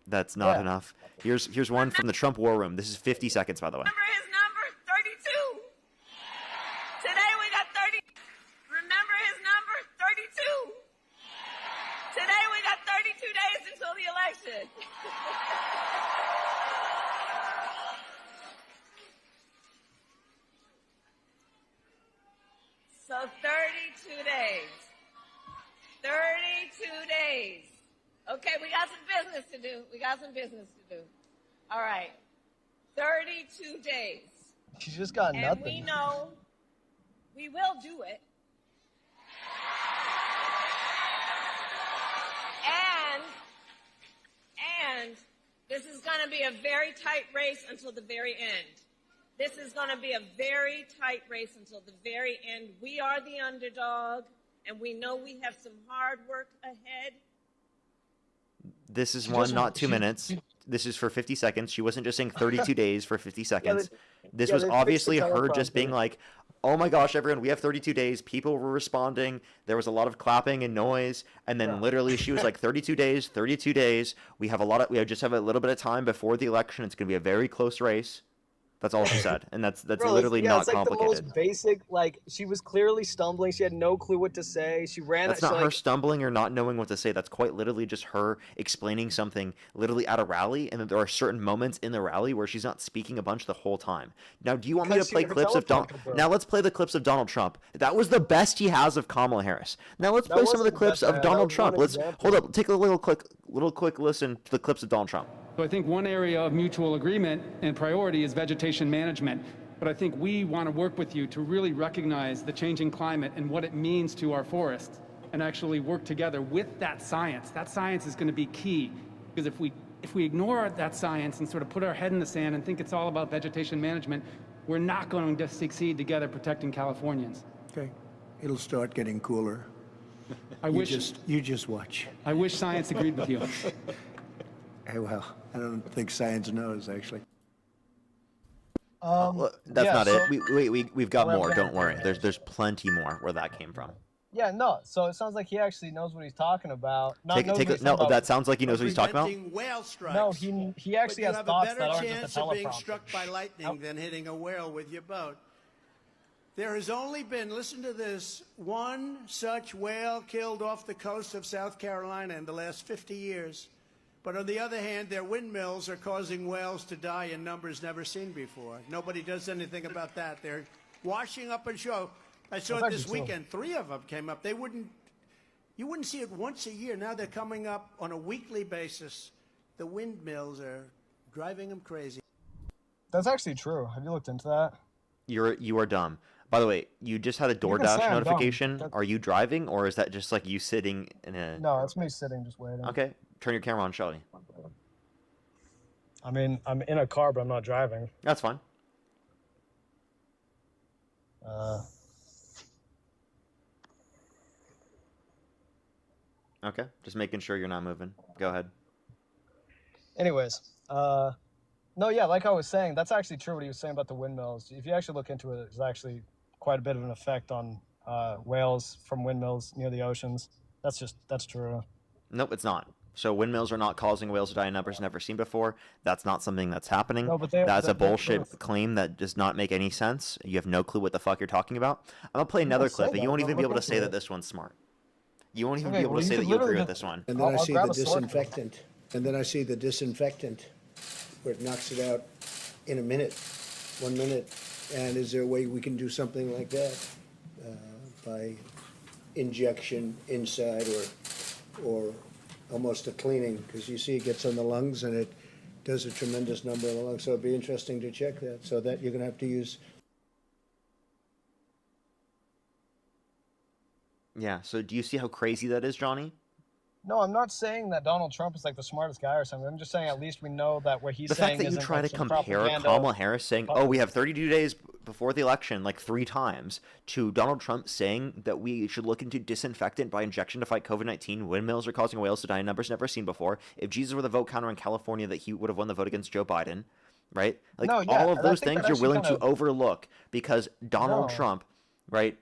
That's not Yeah. enough. Here's one from the Trump War Room. This is 50 seconds, by the way. Remember his number? 32. Today we got 30. Remember his number? 32. Today we got 32 days until the election. So 32 days. 32 days. Okay, we got some business to do. All right. 32 days. She's just got And nothing. we know we will do it. And this is going to be a very tight race until the very end. This is going to be a very tight race until the very end. We are the underdog, and we know we have some hard work ahead. This is She one, doesn't- not 2 she- minutes. This is for 50 seconds. She wasn't just saying 32 days for 50 seconds. This yeah, was they fixed the obviously her just being teleprompter. like, oh my gosh, everyone, we have 32 days. People were responding. There was a lot of clapping and noise. And then literally she was like, 32 days, 32 days. We just have a little bit of time before the election. It's going to be a very close race. That's all she said. And that's Bro, literally not it's like complicated. the most basic. Like she was clearly stumbling. She had no clue what to say. She ran. That's she, not like, her stumbling or not knowing what to say. That's quite literally just her explaining something literally at a rally, and then there are certain moments in the rally where she's not speaking a bunch the whole time. Now, do you want me to Because play her clips of Donald? teleprompter broke. Now let's play the clips of Donald Trump. That was the best he has of Kamala Harris. Now let's That play some of the wasn't the clips best I of had. That Donald was Trump. one Let's example. hold up. Take a little quick listen to the clips of Donald Trump. So I think one area of mutual agreement and priority is vegetation management. But I think we want to work with you to really recognize the changing climate and what it means to our forests and actually work together with that science. That science is going to be key because if we ignore that science and sort of put our head in the sand and think it's all about vegetation management, we're not going to succeed together protecting Californians. Okay. It'll start getting cooler. You just watch. I wish science agreed with you. Hey, well, I don't think science knows, actually. That's yeah, not so- it. We've got Well, more. yeah. Don't worry. There's plenty more where that came from. Yeah, no. So it sounds like he actually knows what he's talking about. Not Take knows what it. he's No, talking about. that sounds like he knows what he's talking about. Preventing whale strikes. No, he actually but has you have thoughts a that better aren't just chance a of being teleprompter. struck by lightning than hitting a whale with your boat. There has only been, listen to this, one such whale killed off the coast of South Carolina in the last 50 years. But on the other hand, their windmills are causing whales to die in numbers never seen before. Nobody does anything about that. They're washing up and show. I saw it this weekend. 3 of them came up. You wouldn't see it once a year. Now they're coming up on a weekly basis. The windmills are driving them crazy. That's actually true. Have you looked into that? You are dumb. By the way, you just had a You can say DoorDash I'm dumb. notification. Are you driving, or is that just like you sitting in a? No, it's me sitting just waiting. Okay, turn your camera on, Shelly. I mean, I'm in a car, but I'm not driving. That's fine. Okay, just making sure you're not moving. Go ahead. Anyways, no, yeah, like I was saying, that's actually true what he was saying about the windmills. If you actually look into it, there's actually quite a bit of an effect on whales from windmills near the oceans. That's true. Nope, it's not. So windmills are not causing whales to die in numbers never seen before. That's not something that's happening. No, but that's a they're bullshit proof. claim that does not make any sense. You have no clue what the fuck you're talking about. I'm gonna play another clip, and you won't even be able to say that this one's smart. You won't even be able to say that you agree with this one. And then I see the disinfectant. And then I see the disinfectant where it knocks it out in a minute, 1 minute. And is there a way we can do something like that by injection inside or almost a cleaning? Because you see it gets on the lungs and it does a tremendous number on the lungs. So it'd be interesting to check that. So that you're going to have to use. Yeah, so do you see how crazy that is, Johnny? No, I'm not saying that Donald Trump is like the smartest guy or something. I'm just saying at least we know that what he's The saying fact that you isn't try to like some compare propaganda. Kamala Harris saying, oh, we have 32 days before the election, like 3 times, to Donald Trump saying that we should look into disinfectant by injection to fight COVID-19. Windmills are causing whales to die in numbers never seen before. If Jesus were the vote counter in California, that he would have won the vote against Joe Biden, right? Like, No, yeah, all of and I those think things that you're willing actually to overlook because Donald No. Trump, right?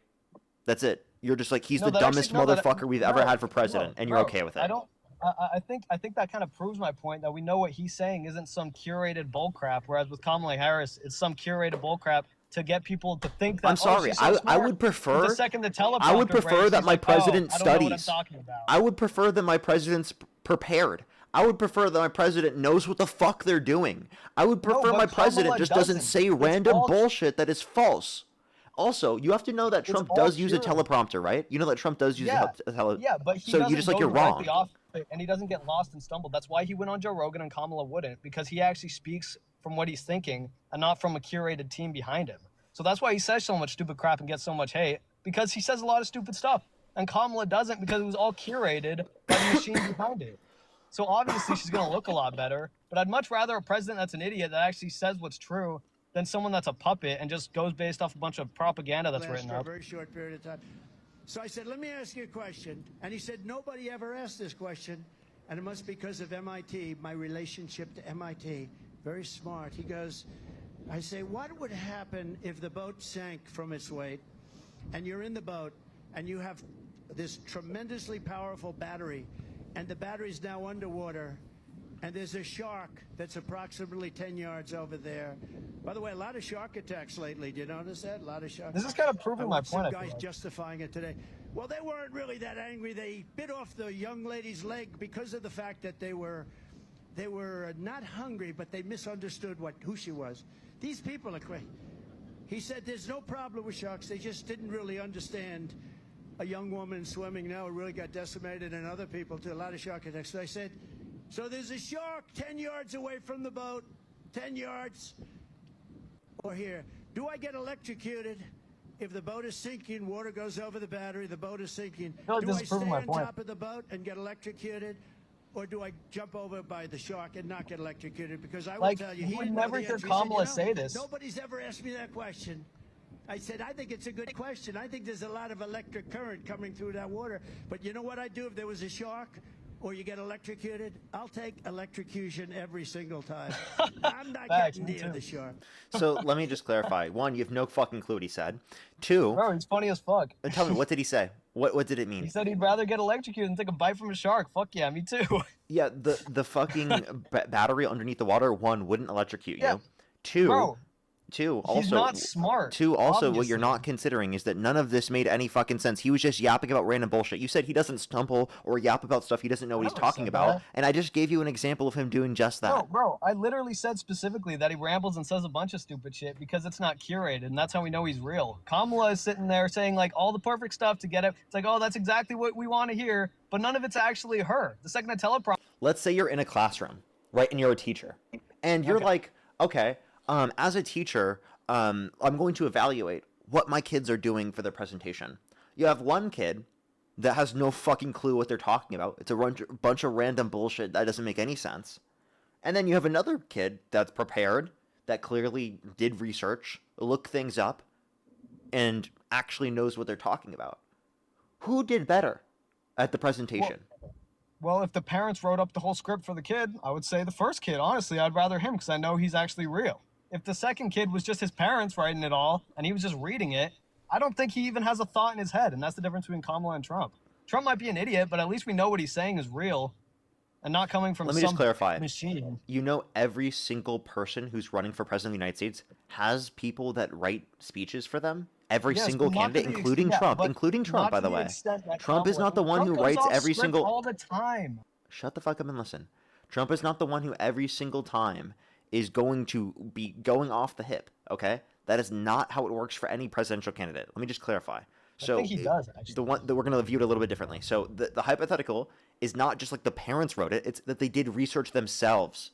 That's it. You're just like, he's No, the that actually- dumbest no, that- motherfucker we've ever no, had for president, and you're no, okay with it. I don't. I think that kind of proves my point that we know what he's saying isn't some curated bullcrap. Whereas with Kamala Harris, it's some curated bullcrap to get people to think that. I'm sorry. she's so I smart. would prefer. The second the I would teleprompter prefer breaks, that he's my like, president I don't know what I'm studies. talking about. I would prefer that my president's prepared. I would prefer that my president knows what the fuck they're doing. I would prefer but my president Kamala just doesn't doesn't. say It's random all- bullshit that is false. Also, you have to know that Trump all does use a curated. teleprompter, right? You know that Trump does use Yeah, a tele. yeah, but he so doesn't you just like go you're wrong. directly off it, and he doesn't get lost and stumbled. That's why he went on Joe Rogan and Kamala wouldn't, because he actually speaks from what he's thinking and not from a curated team behind him. So that's why he says so much stupid crap and gets so much hate, because he says a lot of stupid stuff. And Kamala doesn't, because it was all curated by the machine behind it. So obviously she's going to look a lot better, but I'd much rather a president that's an idiot that actually says what's true than someone that's a puppet and just goes based off a bunch of propaganda that's Last written for a up. very short period of time. So I said, let me ask you a question. And he said, nobody ever asked this question. And it must be because of MIT, my relationship to MIT. Very smart. He goes, I say, what would happen if the boat sank from its weight and you're in the boat and you have this tremendously powerful battery and the battery's now underwater and there's a shark that's approximately 10 yards over there. By the way, a lot of shark attacks lately. Do you notice that? A lot of sharks. This is kind of proving my watched some point, I guys feel like. justifying it today. Well, they weren't really that angry. They bit off the young lady's leg because of the fact that they were not hungry, but they misunderstood who she was. These people are crazy. He said there's no problem with sharks. They just didn't really understand a young woman swimming now really got decimated, and other people too. A lot of shark attacks. So I said, so there's a shark 10 yards away from the boat, 10 yards, or here. Do I get electrocuted if the boat is sinking, water goes over the battery, the boat is sinking? No, Do this I is stay proving my on point. top of the boat and get electrocuted? Or do I jump over by the shark and not get electrocuted? Because I will Like, tell you, you he would didn't know never the hear answer. He said, Kamala say this. Nobody's ever asked me that question. I said, I think it's a good question. I think there's a lot of electric current coming through that water. But you know what I'd do if there was a shark or you get electrocuted, I'll take electrocution every single time. I'm not Facts, getting me near too. the shore. So let me just clarify. One, you have no fucking clue what he said. Two, Bro, he's funny as fuck. tell me, what did he say? What did it mean? He said he'd rather get electrocuted than take a bite from a shark. Fuck yeah, me too. Yeah, the fucking battery underneath the water, one, wouldn't electrocute Yeah, you. Two, bro, two, he's also, not smart. two, also, what you're obviously. not considering is that none of this made any fucking sense. He was just yapping about random bullshit. You said he doesn't stumble or yap about stuff he doesn't know what he's never talking said about, that. and I just gave you an example of him doing just that. Bro, I literally said specifically that he rambles and says a bunch of stupid shit because it's not curated, and that's how we know he's real. Kamala is sitting there saying like all the perfect stuff to get it. It's like, oh, that's exactly what we want to hear, but none of it's actually her. The second I tell her, Let's say you're in a classroom, right, and you're a teacher, and you're like, okay, as a teacher, I'm going to evaluate what my kids are doing for their presentation. You have one kid that has no fucking clue what they're talking about. It's a bunch of random bullshit that doesn't make any sense. And then you have another kid that's prepared, that clearly did research, looked things up, and actually knows what they're talking about. Who did better at the presentation? well, if the parents wrote up the whole script for the kid, I would say the first kid. Honestly, I'd rather him because I know he's actually real. If the second kid was just his parents writing it all and he was just reading it, I don't think he even has a thought in his head, and that's the difference between Kamala and Trump. Trump might be an idiot, but at least we know what he's saying is real and not coming from Let me some just clarify. machine. You know, every single person who's running for president of the United States has people that write speeches for them. Every Yes, single but not to candidate, the including extent- Trump, but including Trump, not by to the the way. extent that Trump is Kamala- not the one Trump who goes writes off every script single. all the time. Shut the fuck up and listen. Trump is not the one who every single time is going to be going off the hip. Okay, that is not how it works for any presidential candidate. Let me just clarify. So I think he does, actually. the one that we're going to view it a little bit differently. So the hypothetical is not just like the parents wrote it; it's that they did research themselves.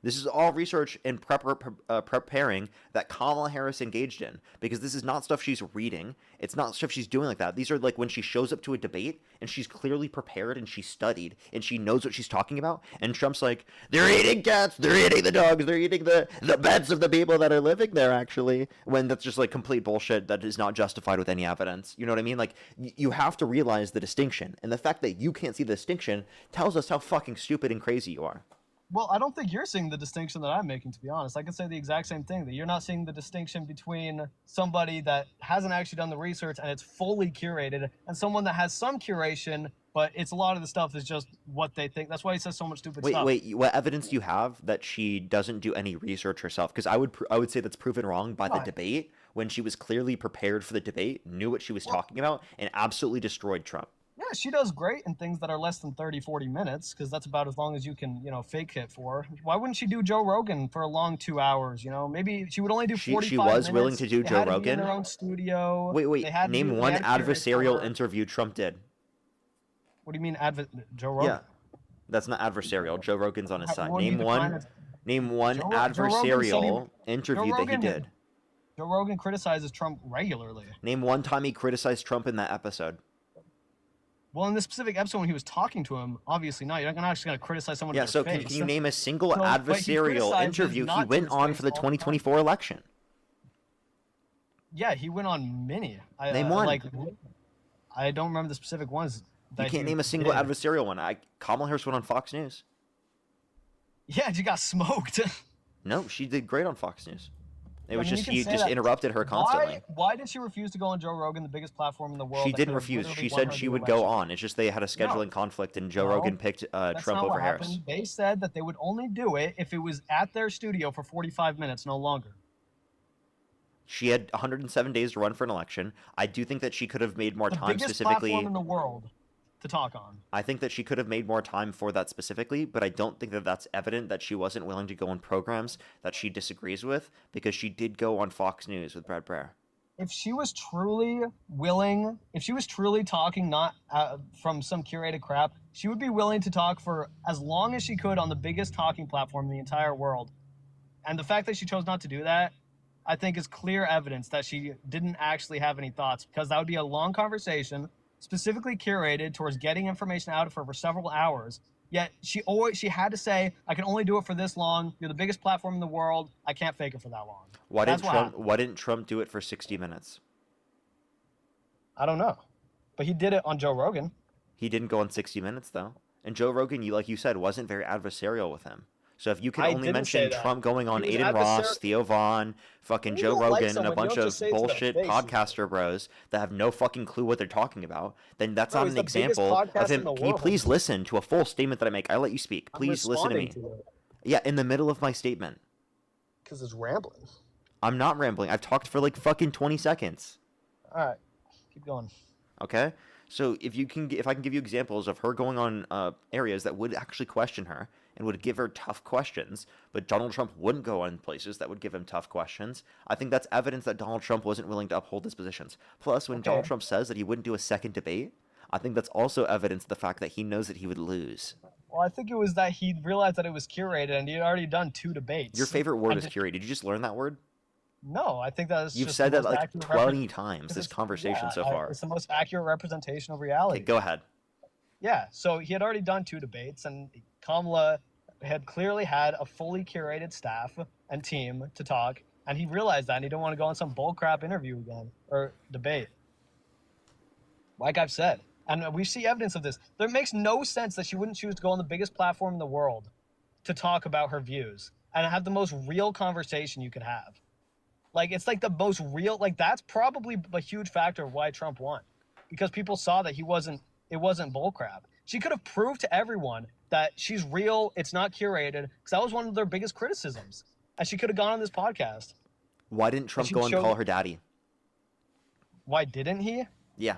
This is all research and preparing that Kamala Harris engaged in, because this is not stuff she's reading. It's not stuff she's doing like that. These are like when she shows up to a debate and she's clearly prepared and she studied and she knows what she's talking about. And Trump's like, they're eating cats, they're eating the dogs, they're eating the beds of the people that are living there, actually. When that's just like complete bullshit that is not justified with any evidence. You know what I mean? Like, you have to realize the distinction. And the fact that you can't see the distinction tells us how fucking stupid and crazy you are. Well, I don't think you're seeing the distinction that I'm making, to be honest. I could say the exact same thing, that you're not seeing the distinction between somebody that hasn't actually done the research and it's fully curated and someone that has some curation, but it's a lot of the stuff is just what they think. That's why he says so much stupid stuff. Wait, what evidence do you have that she doesn't do any research herself? Because I would say that's proven wrong by the debate, when she was clearly prepared for the debate, knew what she was talking about, and absolutely destroyed Trump. Yeah, she does great in things that are less than 30, 40 minutes, because that's about as long as you can, fake hit for. Why wouldn't she do Joe Rogan for a long 2 hours? Maybe she would only do 45 She was minutes. willing to do They Joe had to be in Rogan? their own studio. Wait, They had to name do- they one had to curate adversarial for- interview Trump did. What do you mean, Joe Rogan? Yeah, that's not adversarial. Joe Rogan's on his side. What do you Name define one. as- Name one Joe Rogan said he- adversarial interview Joe that he Rogan- did. Joe Rogan criticizes Trump regularly. Name one time he criticized Trump in that episode. Well, in this specific episode when he was talking to him, obviously not. You're not actually going to criticize someone. Yeah, to so their can face. you name a single So, but he adversarial criticizes interview not he to went his on face for the all the time. 2024 election? Yeah, he went on many. Name one. I don't remember the specific ones. You that can't he name a single did. adversarial one. Kamala Harris went on Fox News. Yeah, she got smoked. No, she did great on Fox News. It was I mean, just you can he say just that. interrupted her constantly. Why did she refuse to go on Joe Rogan, the biggest platform in the world? She that didn't could've refuse. literally She won said her she the would go election? on. It's just they had a scheduling conflict, and Joe Rogan picked That's Trump not over what Harris. happened. They said that they would only do it if it was at their studio for 45 minutes, no longer. She had 107 days to run for an election. I do think that she could have made more The time biggest specifically. platform in the world to talk on. I think that she could have made more time for that specifically, but I don't think that that's evident that she wasn't willing to go on programs that she disagrees with, because she did go on Fox News with Brad Breyer. If she was truly willing, if she was truly talking not from some curated crap, she would be willing to talk for as long as she could on the biggest talking platform in the entire world. And the fact that she chose not to do that, I think, is clear evidence that she didn't actually have any thoughts, because that would be a long conversation, specifically curated towards getting information out of her for several hours. Yet she had to say, I can only do it for this long. You're the biggest platform in the world. I can't fake it for that long. Why That's didn't what Trump? happened. Why didn't Trump do it for 60 minutes? I don't know. But he did it on Joe Rogan. He didn't go on 60 Minutes though. And Joe Rogan, like you said, wasn't very adversarial with him. So if you can I only didn't say mention that. Trump going on He was Aiden Ross, Theo Vaughn, fucking When you Joe don't like Rogan, and a someone, you bunch don't of just say it to their bullshit face. podcaster bros that have no fucking clue what they're talking about, then that's Bro, not he's an the biggest example of podcast in him. the Can you world. please listen to a full statement that I make? I let you speak. I'm Please listen to me. responding to it. Yeah, in the middle of my statement. Because it's rambling. I'm not rambling. I've talked for like fucking 20 seconds. All right, keep going. Okay? So if I can give you examples of her going on areas that would actually question her and would give her tough questions, but Donald Trump wouldn't go on places that would give him tough questions, I think that's evidence that Donald Trump wasn't willing to uphold his positions. Plus, when Donald Trump says that he wouldn't do a second debate, I think that's also evidence of the fact that he knows that he would lose. Well, I think it was that he realized that it was curated, and he had already done 2 debates. Your favorite word And is curated. Did you just learn that word? No, I think that's You've just said the that most like accurate 20 times this it's- conversation so yeah, far. It's the most accurate representation of reality. Okay, go ahead. Yeah, so he had already done 2 debates, and Kamala had clearly had a fully curated staff and team to talk, and he realized that, and he didn't want to go on some bullcrap interview again, or debate. Like I've said, and we see evidence of this. There makes no sense that she wouldn't choose to go on the biggest platform in the world to talk about her views and have the most real conversation you could have. Like, it's like the most real, like, that's probably a huge factor of why Trump won. Because people saw that it wasn't bullcrap. She could have proved to everyone that she's real, it's not curated, because that was one of their biggest criticisms. And she could have gone on this podcast. Why didn't Trump she go and showed- call her daddy? Why didn't he? Yeah.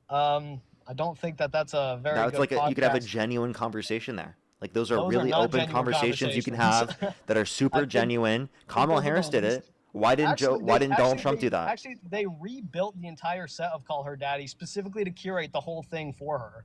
I don't think that's a very That's good like you could have a podcast. genuine conversation there. Like those are Those are really not open genuine conversations you can conversations. have that are super think- genuine. Kamala those are the Harris did least- it. Why didn't Donald Trump do that? Actually, they rebuilt the entire set of Call Her Daddy specifically to curate the whole thing for her.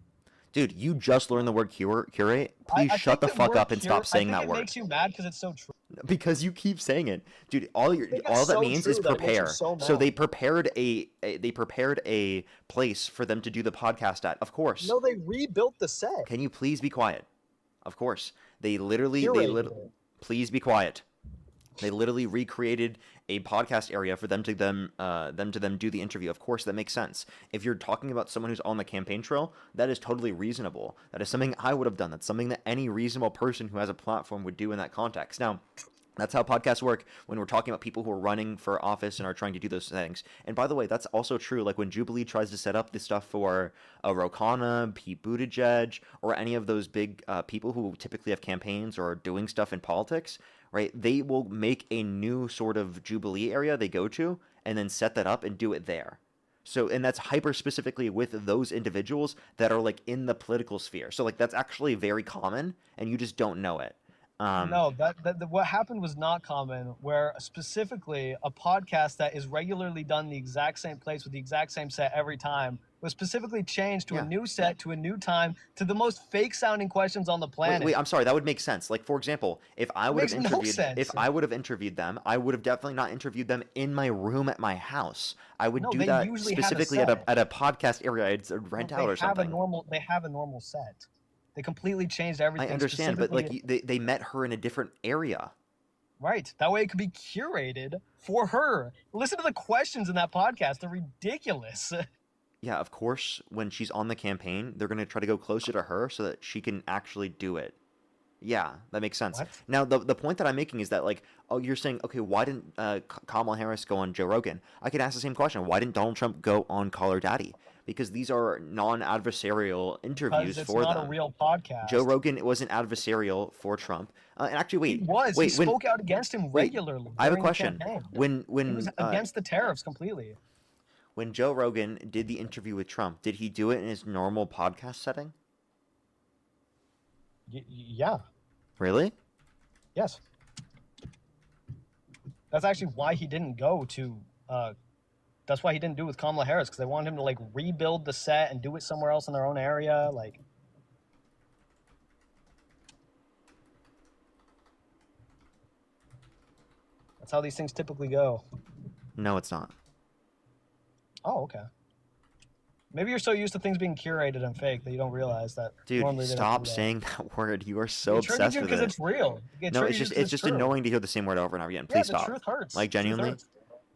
Dude, you just learned the word curate. Please I shut think the fuck word up and stop saying I that think it word. makes you mad because it's so true. Because you keep saying it, dude. All think it's that so means true is that it makes you prepare. so So mad. they prepared a place for them to do the podcast at. Of course. No, they rebuilt the set. Can you please be quiet? Of course. They literally Curated it. please be quiet. They literally recreated a podcast area for them to do the interview. Of course, that makes sense. If you're talking about someone who's on the campaign trail, that is totally reasonable. That is something I would have done. That's something that any reasonable person who has a platform would do in that context. Now, that's how podcasts work when we're talking about people who are running for office and are trying to do those things. And by the way, that's also true. Like when Jubilee tries to set up this stuff for Ro Khanna, Pete Buttigieg, or any of those big people who typically have campaigns or are doing stuff in politics, right? They will make a new sort of Jubilee area they go to and then set that up and do it there. So, and that's hyper specifically with those individuals that are like in the political sphere. So like that's actually very common and you just don't know it. No, what happened was not common, where specifically a podcast that is regularly done the exact same place with the exact same set every time was specifically changed to a new set, to a new time, to the most fake sounding questions on the planet. Wait, I'm sorry. That would make sense. Like, for example, if I would have makes no interviewed, sense. if I would have interviewed them, I would have definitely not interviewed them in my room at my house. I would No, do they that usually have a specifically set. at a podcast area I'd rent out or something. They have a normal set. They completely changed everything. I understand, but like specifically- they met her in a different area. Right. That way it could be curated for her. Listen to the questions in that podcast. They're ridiculous. Yeah, of course, when she's on the campaign, they're going to try to go closer to her so that she can actually do it. Yeah, that makes sense. What? Now, the point that I'm making is that, like, oh, you're saying, okay, why didn't Kamala Harris go on Joe Rogan? I could ask the same question. Why didn't Donald Trump go on Call Her Daddy? Because these are non-adversarial interviews Because it's for not them. a real podcast. Joe Rogan wasn't adversarial for Trump. And actually, wait. He was. Wait, he when, spoke out against him wait, regularly. I have a during the question. campaign. When He was against the tariffs completely. When Joe Rogan did the interview with Trump, did he do it in his normal podcast setting? Yeah. Really? Yes. That's actually why he didn't go to. That's why he didn't do it with Kamala Harris, because they wanted him to like rebuild the set and do it somewhere else in their own area. Like, that's how these things typically go. No, it's not. Oh, okay. Maybe you're so used to things being curated and fake that you don't realize that. Dude, normally they don't stop do that. saying that word. You are so It triggers obsessed you with 'cause it. it's real. It No, triggers it's you 'cause just it's true. annoying to hear the same word over and over again. Yeah, Please the stop. truth hurts. Like Truth genuinely. hurts.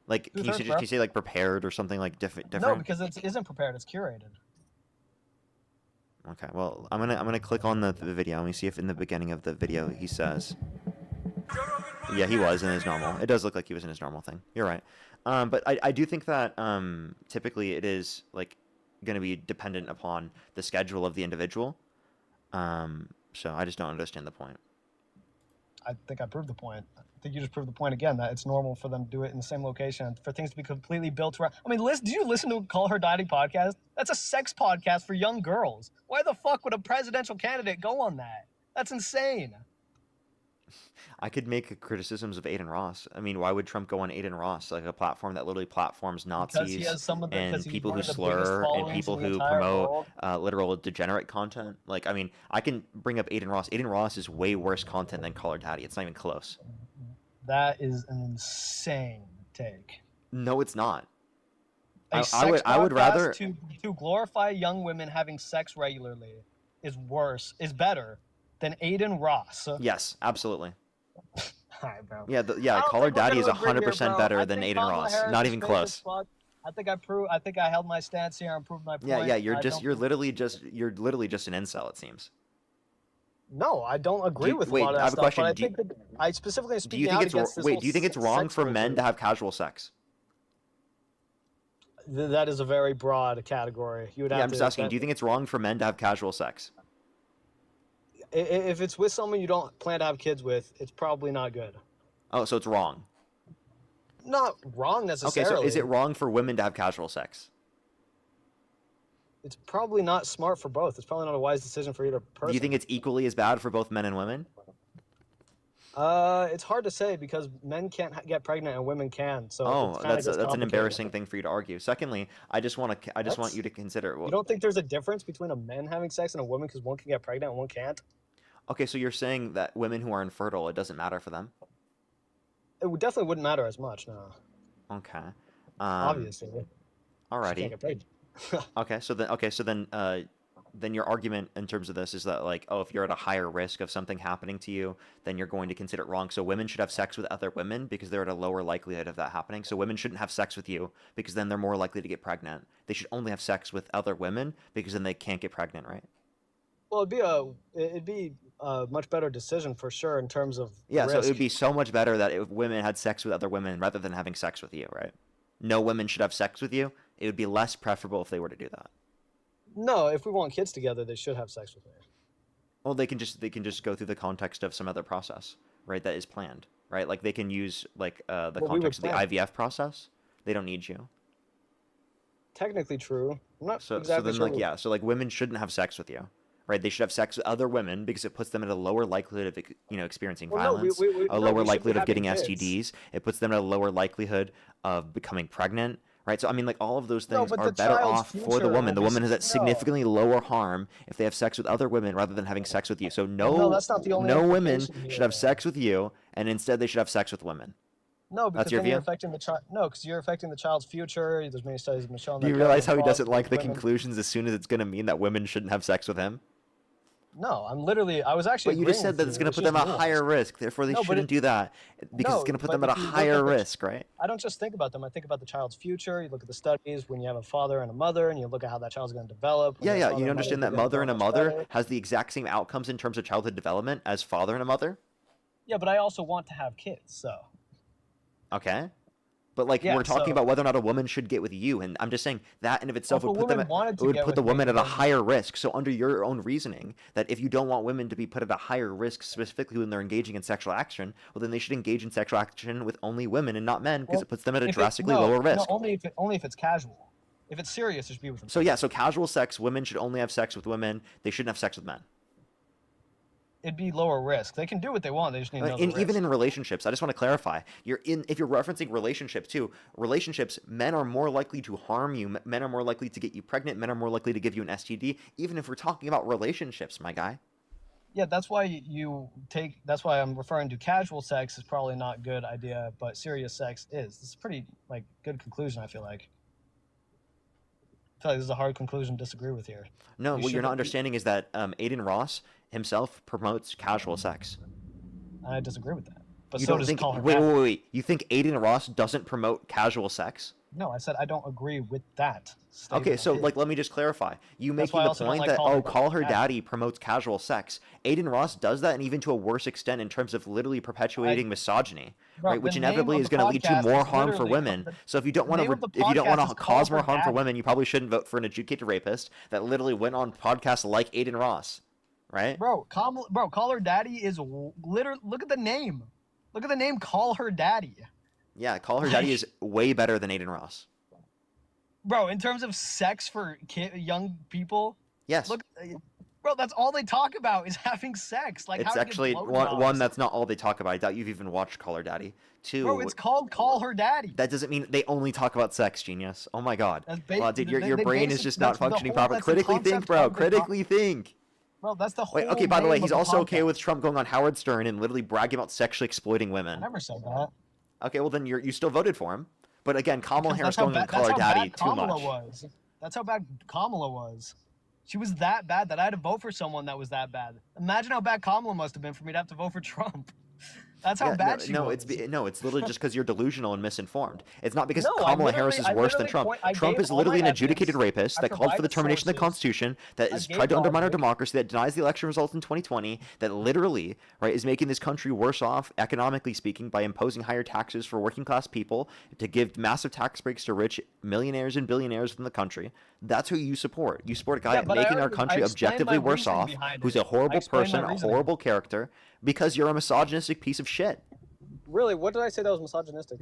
Like Truth can hurts, you say like prepared or something like different? No, because it isn't prepared. It's curated. Okay, well, I'm gonna click on the video. Let me see if in the beginning of the video he says. Yeah, he was in his normal. It does look like he was in his normal thing. You're right. But I do think that typically it is like going to be dependent upon the schedule of the individual. So I just don't understand the point. I think I proved the point. I think you just proved the point again that it's normal for them to do it in the same location and for things to be completely built around. I mean, did you listen to Call Her Daddy podcast? That's a sex podcast for young girls. Why the fuck would a presidential candidate go on that? That's insane. I could make criticisms of Aiden Ross. I mean, why would Trump go on Aiden Ross, like a platform that literally platforms Nazis and people who slur and people who promote literal degenerate content? Like, I mean, I can bring up Aiden Ross. Aiden Ross is way worse content than Call Her Daddy. It's not even close. That is an insane take. No, it's not. I would rather to glorify young women having sex regularly is better than Aiden Ross. Yes, absolutely. Hi, bro. Yeah, Call Her Daddy is 100% better than Aiden Ross. Not even close. I think I held my stance here and proved my point. Yeah, you're literally just an incel, it seems. No, I don't agree with a lot of that I have a stuff, question. but I think that I specifically am speaking out against this do you think it's wrong for men to have casual sex? That is a very broad category. You would have I'm just asking, do you think it's wrong for men to have casual sex? If it's with someone you don't plan to have kids with, it's probably not good. Oh, so it's wrong. Not wrong necessarily. Okay, so is it wrong for women to have casual sex? It's probably not smart for both. It's probably not a wise decision for either person. Do you think it's equally as bad for both men and women? It's hard to say because men can't get pregnant and women can. So that's an embarrassing thing for you to argue. Secondly, I just want you to consider. You don't think there's a difference between a man having sex and a woman because one can get pregnant and one can't? Okay, so you're saying that women who are infertile, it doesn't matter for them? It definitely wouldn't matter as much, no. Okay. Obviously. Alrighty. Then your argument in terms of this is that, like, if you're at a higher risk of something happening to you, then you're going to consider it wrong. So women should have sex with other women because they're at a lower likelihood of that happening. So women shouldn't have sex with you because then they're more likely to get pregnant. They should only have sex with other women because then they can't get pregnant, right? Well, it'd be a much better decision for sure in terms of risk. So it would be so much better that if women had sex with other women rather than having sex with you, right? No women should have sex with you. It would be less preferable if they were to do that. No, if we want kids together, they should have sex with me. Well, they can just go through the context of some other process, right? That is planned, right? Like they can use the context of the IVF process. They don't need you. Technically true. I'm not so exactly then sure. so women shouldn't have sex with you, right? They should have sex with other women because it puts them at a lower likelihood of experiencing violence, a lower likelihood of getting STDs. It puts them at a lower likelihood of becoming pregnant. Right, so I mean, like all of those things are better off for the woman. The woman is at significantly lower harm if they have sex with other women rather than having sex with you. So that's not the only no women implication should have sex with you, and instead they should have sex with women. No, because that's your then view. You're affecting the child. No, because you're affecting the child's future. There's many studies that show. Do you realize how he doesn't like the conclusions as soon as it's going to mean that women shouldn't have sex with him? No, I was actually. But you just said that it's going to put them at higher risk. Therefore, they shouldn't do that because it's going to put them at a higher risk, right? I don't just think about them. I think about the child's future. You look at the studies when you have a father and a mother, and you look at how that child's going to develop. Yeah. You understand that mother and a mother has the exact same outcomes in terms of childhood development as father and a mother? Yeah, but I also want to have kids, so. Okay. But we're talking about whether or not a woman should get with you, and I'm just saying that in of itself would put the woman at a higher risk. So under your own reasoning, that if you don't want women to be put at a higher risk specifically when they're engaging in sexual action, well then they should engage in sexual action with only women and not men because it puts them at a drastically lower risk. No, only if it's casual. If it's serious, it should be with them. So casual sex, women should only have sex with women. They shouldn't have sex with men. It'd be lower risk. They can do what they want. They just need to know the risk. Even in relationships, I just want to clarify. If you're referencing relationships too, men are more likely to harm you. Men are more likely to get you pregnant. Men are more likely to give you an STD. Even if we're talking about relationships, my guy. Yeah, that's why that's why I'm referring to casual sex is probably not a good idea, but serious sex is. This is a pretty good conclusion, I feel like. I feel like this is a hard conclusion to disagree with here. No, what you're not understanding is that Aiden Ross himself promotes casual sex. I disagree with that. But You so don't does think? Call Her Wait. Daddy. You think Aiden Ross doesn't promote casual sex? No, I said I don't agree with that statement. Okay, so like let me just clarify. You That's making why I the also don't point like that calling call her daddy. daddy promotes casual sex. Aiden Ross does that, and even to a worse extent in terms of literally perpetuating misogyny, Bro, right? Which the name inevitably of is the going to lead to podcast more is harm for literally women. So if you don't the want name of the to, if you don't want podcast to is cause Call more Her harm for Daddy. women, you probably shouldn't vote for an educated rapist that literally went on podcasts like Aiden Ross, right? Bro, Call Her Daddy is literally. Look at the name. Look at the name. Call Her Daddy. Yeah, call her daddy is way better than Aiden Ross. Bro, in terms of sex for young people. Yes. Look, bro, that's all they talk about is having sex. Like It's how to actually get one, blowjobs. that's not all they talk about. I doubt you've even watched Call Her Daddy. Two, Bro, it's called Call Her Daddy. that doesn't mean they only talk about sex, genius. Oh my god. That's Well, dude, your they brain is basic- just not that's the functioning whole- properly. that's the Critically think, concept bro. of the Critically think. Bro, that's the whole. Wait, okay, by the way, name he's of also the okay podcast. with Trump going on Howard Stern and literally bragging about sexually exploiting I women. never said that. Okay, well then you still voted for him. But again, Kamala Because Harris that's how going on bad- Call that's Her how Daddy bad too Kamala much. was. That's how bad Kamala was. She was that bad that I had to vote for someone that was that bad. Imagine how bad Kamala must have been for me to have to vote for Trump. That's how Yeah, bad she no, was. it's literally just because you're delusional and misinformed. It's not because No, I Kamala Harris is literally- I worse than literally Trump. point- I Trump gave is all literally my an adjudicated evidence. rapist I that called for the provided termination of the sources. Constitution, that I is gave tried to undermine our logic. democracy, that denies the election results in 2020, that literally, right, is making this country worse off economically speaking by imposing higher taxes for working class people, to give massive tax breaks to rich millionaires and billionaires in the country. That's who you support. You support a guy Yeah, but I making our already- I country explained objectively my worse reasoning off, behind who's it. a horrible I explained person, my a reasoning. horrible character, because you're a misogynistic piece of shit. Really, what did I say that was misogynistic?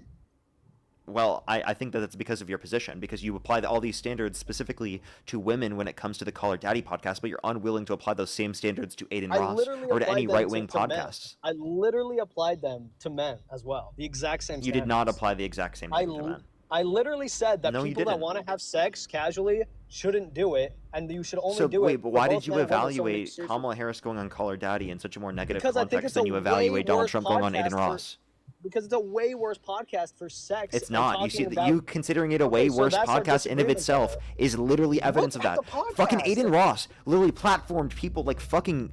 Well, I think that that's because of your position, because you apply all these standards specifically to women when it comes to the Call Her Daddy podcast, but you're unwilling to apply those same standards to Aiden I Ross literally or to applied any them right-wing to men. podcasts. I literally applied them to men as well. The exact same You did not standards. apply the exact same I thing to men. I literally said that No, you people that didn't. want to have sex casually shouldn't do it, and you should only So do wait, it. but for why both did you men and women, so evaluate it's serious. Kamala Harris going on Call Her Daddy in such a more negative Because I think context it's than a you way evaluate Donald worse Trump going on podcast Aiden for- Ross? Because it's a way worse podcast for sex. It's and not. You talking see, about- you considering it a way Okay, so worse that's our podcast in of disagreement itself there. is literally evidence of at that. the podcast. Fucking Aiden Ross literally platformed people like fucking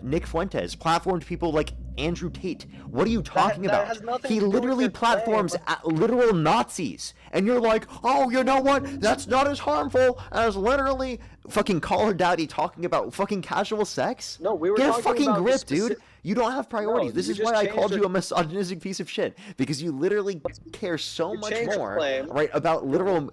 Nick Fuentes, platformed people like Andrew Tate. What are you talking that about? has nothing He to do with literally your platforms claim. literal Nazis, and you're like, oh, you know what? That's not as harmful as literally fucking Call Her Daddy talking about fucking casual sex. No, we were Get a talking fucking about the grip, dude. specific- You don't have priorities. No, This you is just why I changed called you your- a misogynistic piece of shit, because you literally care so much changed your more, claim. right, about literal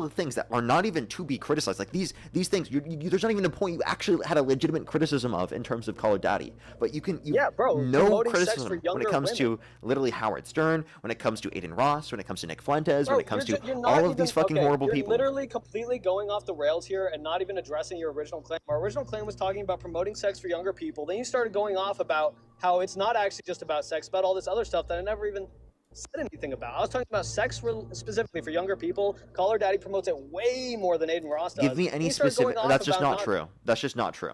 things that are not even to be criticized. Like these things, there's not even a point you actually had a legitimate criticism of in terms of Call Her Daddy. But Yeah, bro, no promoting sex criticism for when it younger comes to women. literally Howard Stern, when it comes to Aiden Ross, when it comes to Nick Fuentes, Bro, when it comes you're to ju- you're all not of these even- fucking okay, horrible you're people. literally completely going off the rails here and not even addressing your original claim. Our original claim was talking about promoting sex for younger people. Then you started going off about how it's not actually just about sex, about all this other stuff that I never even said anything about. I was talking about sex specifically for younger people. Call Her Daddy promotes it way more than Aiden Ross does. Give me Then any you started specific. going off That's just about not true. That's just not true.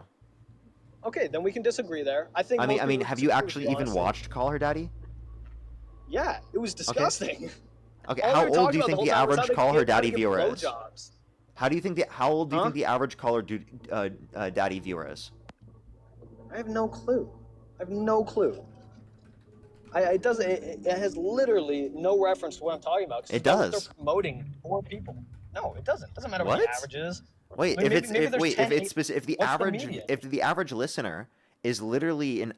Okay, then we can disagree there. I think. I mean, most people have you disagree with actually even honestly. watched Call Her Daddy? Yeah, it was disgusting. Okay, All we how were old talking do you about think the the whole time was how average they Call give- Her how to Daddy give viewer is? blowjobs. How old do you Huh? think the average Call Her Daddy viewer is? I have no clue. I have no clue. It doesn't. It has literally no reference to what I'm talking about. 'cause It that's what does. They're promoting for people. No, it doesn't. It doesn't matter what What? the average is. Wait, I mean, if it's maybe if there's wait 10, if it's if the what's the average median? if the average listener is literally an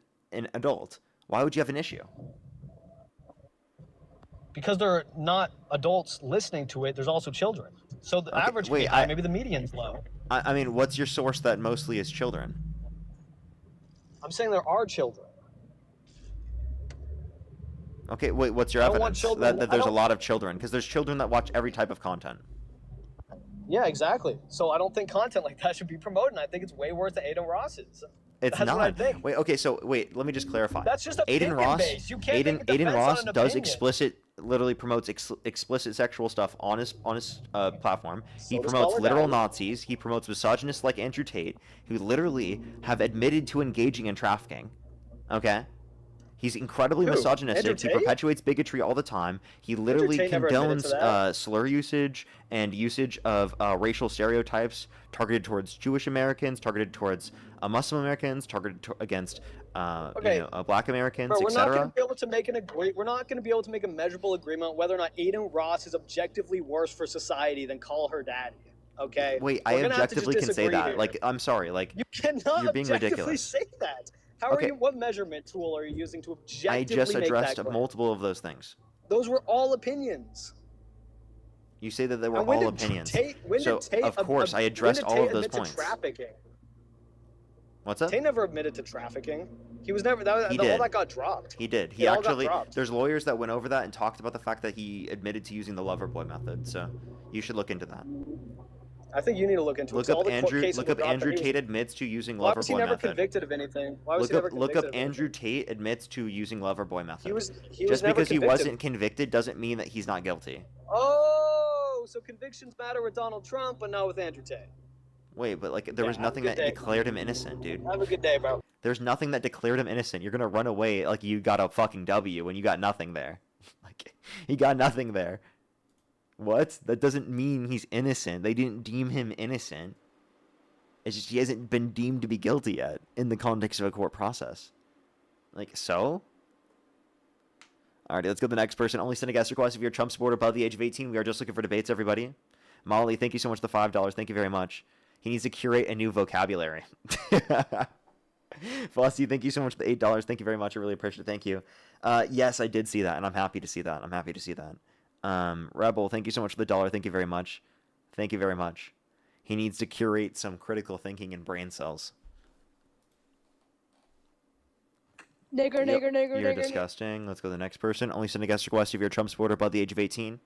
adult, why would you have an issue? Because there are not adults listening to it. There's also children. So the Okay, average could wait, be high. I- Maybe the median's low. I mean, what's your source that mostly is children? I'm saying there are children. Okay, wait, what's your I don't want evidence children- that I there's a don't- lot of children? Because there's children that watch every type of content. Yeah, exactly. So I don't think content like that should be promoted. And I think it's way worse than Aiden Ross's. It's That's what I not. think. Wait, okay, so wait, let me just clarify. That's just Aiden opinion Ross. based. You can't make a Aiden defense Ross on an does opinion. literally promotes explicit sexual stuff on his platform. He So does promotes Call Her literal Daddy. Nazis. He promotes misogynists like Andrew Tate, who literally have admitted to engaging in trafficking. Okay. He's incredibly Who? misogynistic. Andrew He Tate? perpetuates bigotry all the time. He literally Tate never admitted condones to that. slur usage and usage of racial stereotypes targeted towards Jewish Americans, targeted towards Muslim Americans, targeted against Okay. Black Americans, Bro, we're not going etc. to be able to make We're not going to be able to make a measurable agreement whether or not Aiden Ross is objectively worse for society than call her daddy. Okay. Wait, We're I gonna have to objectively just can say disagree that. here. Like, I'm sorry. Like, You cannot you're being objectively ridiculous. say that. How Okay. are you? What measurement tool are you using to objectively I just make addressed that claim? multiple of those things. Those were all opinions. You say that they were And when all did opinions. when So, did Tate of course, I addressed when did all Tate of those admit to points. trafficking? What's up? Tate never admitted to trafficking. He was never. All He that did. got dropped. He did. He It all got actually. dropped. There's lawyers that went over that and talked about the fact that he admitted to using the lover boy method. So, you should look into that. I think you need to look into it. Look 'cause all up the court Andrew. cases Look were up dropped and Andrew he was- Tate admits to using Why lover was he boy never method. convicted of anything? Why was Look he never up convicted of Andrew anything? Tate admits to using lover boy method. He was Just never because he convicted. wasn't convicted doesn't mean that he's not guilty. Oh, so convictions matter with Donald Trump, but not with Andrew Tate. Wait, but like there was have a nothing good that day. declared him innocent, dude. Have a good day, bro. There's nothing that declared him innocent. You're gonna run away like you got a fucking W when you got nothing there. Like he got nothing there. What? That doesn't mean he's innocent. They didn't deem him innocent. It's just he hasn't been deemed to be guilty yet in the context of a court process. Like so? Alrighty, let's go to the next person. Only send a guest request if you're a Trump supporter above the age of 18. We are just looking for debates, everybody. Molly, thank you so much for the $5. Thank you very much. He needs to curate a new vocabulary. Flossie, thank you so much for the $8. Thank you very much. I really appreciate it. Thank you. Yes, I did see that, and I'm happy to see that. I'm happy to see that. Rebel, thank you so much for the $1. Thank you very much. Thank you very much. He needs to curate some critical thinking and brain cells. Nigger, Yep, nigger, nigger, you're nigger. disgusting. Let's go to the next person. Only send a guest request if you're a Trump supporter above the age of 18.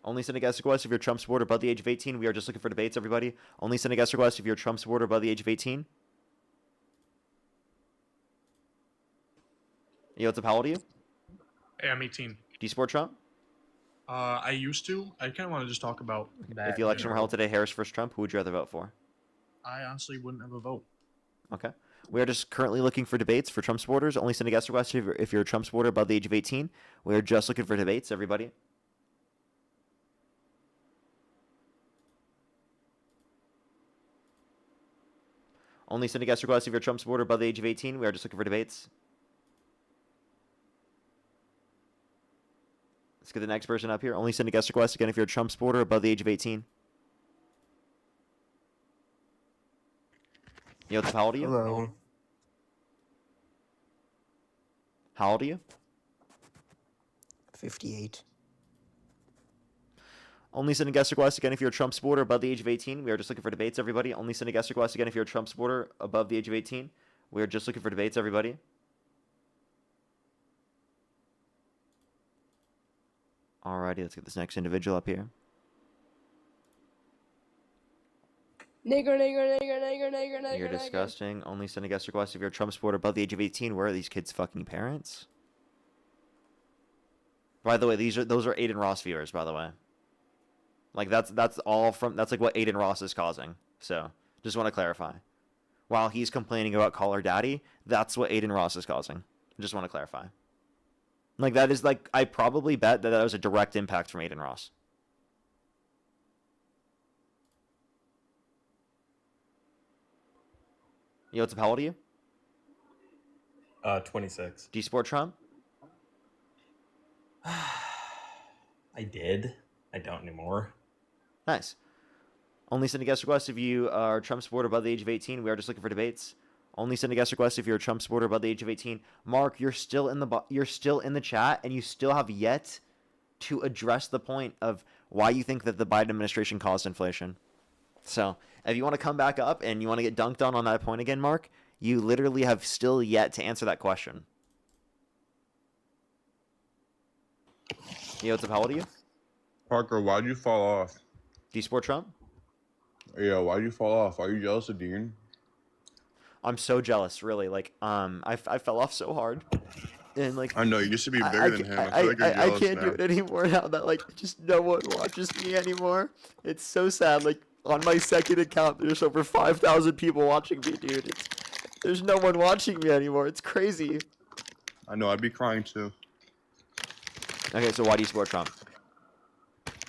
Only send a guest request if you're a Trump supporter above the age of 18. We are just looking for debates, everybody. Only send a guest request if you're a Trump supporter above the age of 18. Yo, what's up? How old are you? Hey, I'm 18. Do you support Trump? I used to. I kind of want to just talk about that. If the election were held today, Harris versus Trump, who would you rather vote for? I honestly wouldn't have a vote. Okay. We are just currently looking for debates for Trump supporters. Only send a guest request if you're a Trump supporter above the age of 18. We are just looking for debates, everybody. Only send a guest request if you're a Trump supporter above the age of 18. We are just looking for debates. Let's get the next person up here. Only send a guest request again if you're a Trump supporter above the age of 18. Yo, how old are you? Hello. How old are you? 58. Only send a guest request again if you're a Trump supporter above the age of 18. We are just looking for debates, everybody. Only send a guest request again if you're a Trump supporter above the age of 18. We are just looking for debates, everybody. Alrighty, let's get this next individual up here. Nigger, nigger, nigger, nigger, nigger, nigger. You're nigger. disgusting. Only send a guest request if you're a Trump supporter above the age of 18. Where are these kids' fucking parents? By the way, those are Aiden Ross viewers, by the way. Like that's all from that's like what Aiden Ross is causing. So just want to clarify. While he's complaining about Call Her Daddy, that's what Aiden Ross is causing. Just want to clarify. Like that is like I probably bet that was a direct impact from Aiden Ross. Yo, what's up? How old are you? 26. Do you support Trump? I did. I don't anymore. Nice. Only send a guest request if you are a Trump supporter above the age of 18. We are just looking for debates. Only send a guest request if you're a Trump supporter above the age of 18. Mark, you're still in the chat, and you still have yet to address the point of why you think that the Biden administration caused inflation. So, if you want to come back up and you want to get dunked on that point again, Mark, you literally have still yet to answer that question. Yo, what's up? How old are you? Parker, why'd you fall off? Do you support Trump? Yeah, why'd you fall off? Are you jealous of Dean? I'm so jealous, really. Like, I fell off so hard, and like I know you used to be bigger than him. I feel like you're I jealous can't now. do it anymore now that like just no one watches me anymore. It's so sad. Like on my second account, there's over 5,000 people watching me, dude. There's no one watching me anymore. It's crazy. I know. I'd be crying too. Okay, so why do you support Trump?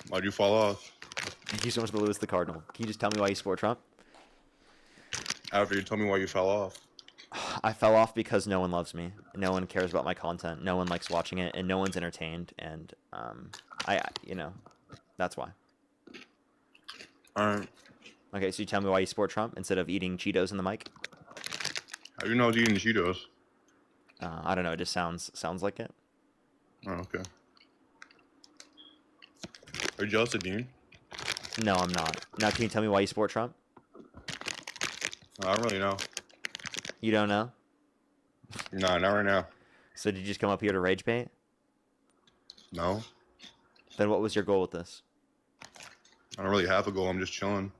Why'd you fall off? Thank you so much for Lewis the Cardinal. Can you just tell me why you support Trump? After you told me why you fell off. I fell off because no one loves me. No one cares about my content. No one likes watching it, and no one's entertained. And that's why. Alright. Okay, so you tell me why you support Trump instead of eating Cheetos in the mic? How do you know I was eating Cheetos? I don't know. It just sounds like it. Oh, okay. Are you jealous of Dean? No, I'm not. Now, can you tell me why you support Trump? I don't really know. You don't know? No, not right now. So did you just come up here to rage bait? No. Then what was your goal with this? I don't really have a goal. I'm just chilling.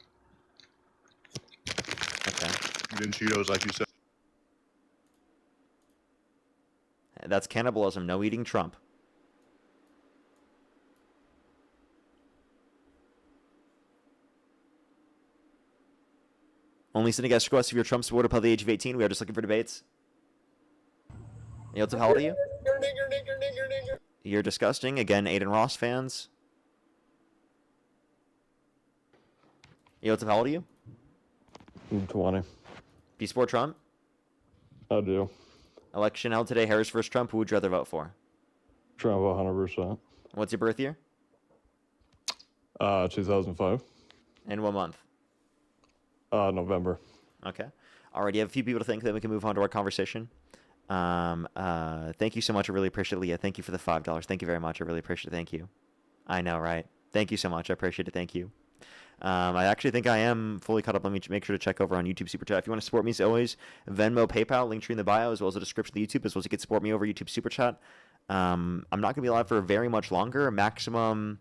Okay. Eating Cheetos, like you said. That's cannibalism. No eating Trump. Only sending guest requests if you're a Trump supporter above the age of 18. We are just looking for debates. How old are you? You're disgusting. Again, Aiden Ross fans. How old are you? I'm 20. Do you support Trump? I do. Election held today. Harris versus Trump. Who would you rather vote for? Trump 100%. What's your birth year? 2005. And what month? November. Okay. Alrighty, I have a few people to thank, then we can move on to our conversation. Thank you so much. I really appreciate it, Leah. Thank you for the $5. Thank you very much. I really appreciate it. Thank you. I know, right? Thank you so much. I appreciate it. Thank you. I actually think I am fully caught up. Let me make sure to check over on YouTube Super Chat. If you want to support me, as always, Venmo, PayPal, link tree in the bio, as well as the description of the YouTube, as well as you can support me over YouTube Super Chat. I'm not going to be live for very much longer. Maximum,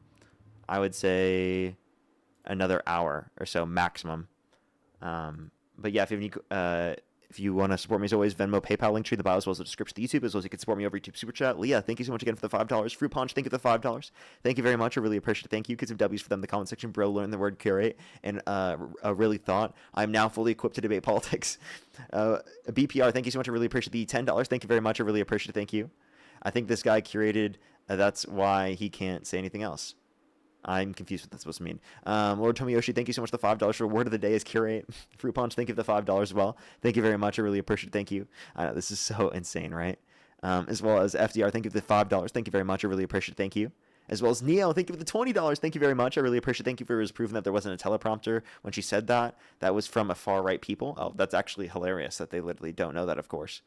I would say, another hour or so, maximum. But yeah, if you want to support me, as always, Venmo, PayPal, link tree in the bio, as well as the description of the YouTube, as well as you can support me over YouTube Super Chat. Leah, thank you so much again for the $5. Fruit Punch, thank you for the $5. Thank you very much. I really appreciate it. Thank you. Get some W's for them in the comment section. Bro, learn the word curate. And really thought I'm now fully equipped to debate politics. BPR, thank you so much. I really appreciate the $10. Thank you very much. I really appreciate it. Thank you. I think this guy curated. That's why he can't say anything else. I'm confused what that's supposed to mean. Lord Tomiyoshi, thank you so much for the $5 for word of the day is curate. Fruit Punch, thank you for the $5 as well. Thank you very much. I really appreciate it. Thank you. I know this is so insane, right? As well as FDR, thank you for the $5. Thank you very much. I really appreciate it. Thank you. As well as Neo, thank you for the $20. Thank you very much. I really appreciate it. Thank you for his proving that there wasn't a teleprompter when she said that. That was from a far-right people. Oh, that's actually hilarious that they literally don't know that, of course.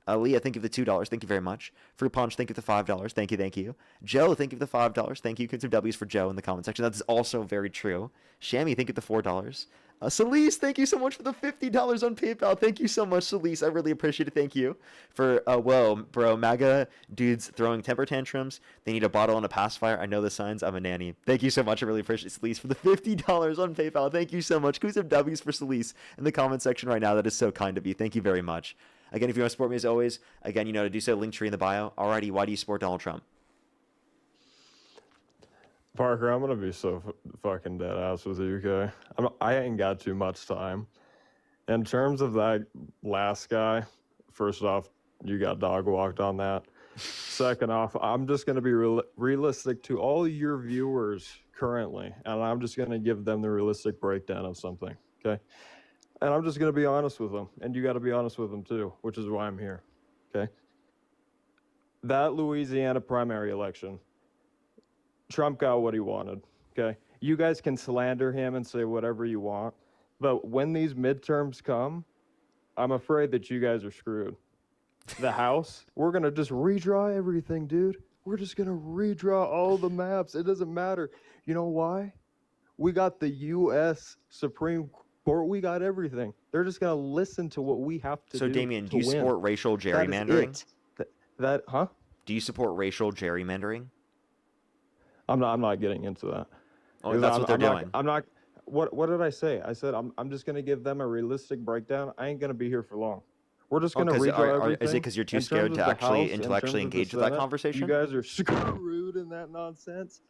Leah, thank you for the $2. Thank you very much. Fruit Punch, thank you for the $5. Thank you, thank you. Joe, thank you for the $5. Thank you. Get some W's for Joe in the comment section. That is also very true. Shammy, thank you for the $4. Celise, thank you so much for the $50 on PayPal. Thank you so much, Celise. I really appreciate it. Thank you for, whoa, bro, MAGA dudes throwing temper tantrums. They need a bottle and a pacifier. I know the signs. I'm a nanny. Thank you so much. I really appreciate it, Celise, for the $50 on PayPal. Thank you so much. Who's some W's for Celise in the comment section right now? That is so kind of you. Thank you very much. Again, if you want to support me as always, again, you know to do so. Link tree in the bio. Alrighty, why do you support Donald Trump? Parker, I'm gonna be so fucking dead ass with you, okay? I ain't got too much time. In terms of that last guy, first off, you got dog walked on that. Second off, I'm just gonna be realistic to all your viewers currently, and I'm just gonna give them the realistic breakdown of something, okay? And I'm just gonna be honest with them, and you got to be honest with them too, which is why I'm here, okay? That Louisiana primary election, Trump got what he wanted, okay? You guys can slander him and say whatever you want, but when these midterms come, I'm afraid that you guys are screwed. The House, we're going to just redraw everything, dude. We're just going to redraw all the maps. It doesn't matter. You know why? We got the U.S. Supreme Court. We got everything. They're just going to listen to what we have to do. So, Damien, do you support racial gerrymandering? Huh? Do you support racial gerrymandering? I'm not getting into that. Oh, that's what they're doing. I'm not. What did I say? I said I'm just gonna give them a realistic breakdown. I ain't gonna be here for long. We're just gonna redraw everything. Is it because you're too scared to actually intellectually engage with that conversation? You guys are screwed in that nonsense,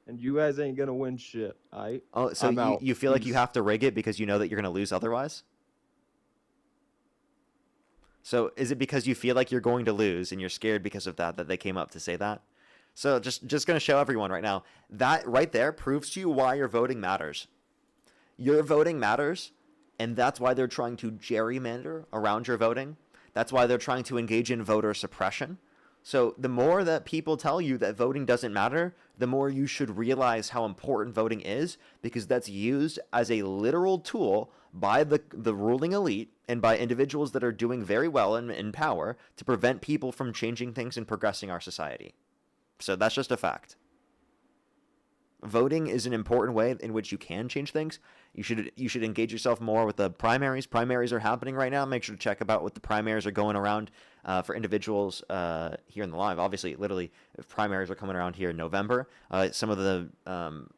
and you guys ain't gonna win shit. Alright? Oh, so you feel like you have to rig it because you know that you're gonna lose otherwise? So is it because you feel like you're going to lose and you're scared because of that they came up to say that? So just going to show everyone right now. That right there proves to you why your voting matters. Your voting matters, and that's why they're trying to gerrymander around your voting. That's why they're trying to engage in voter suppression. So the more that people tell you that voting doesn't matter, the more you should realize how important voting is, because that's used as a literal tool by the ruling elite and by individuals that are doing very well in power to prevent people from changing things and progressing our society. So that's just a fact. Voting is an important way in which you can change things. You should engage yourself more with the primaries. Primaries are happening right now. Make sure to check about what the primaries are going around for individuals here in the live. Obviously, literally, if primaries are coming around here in November, some of the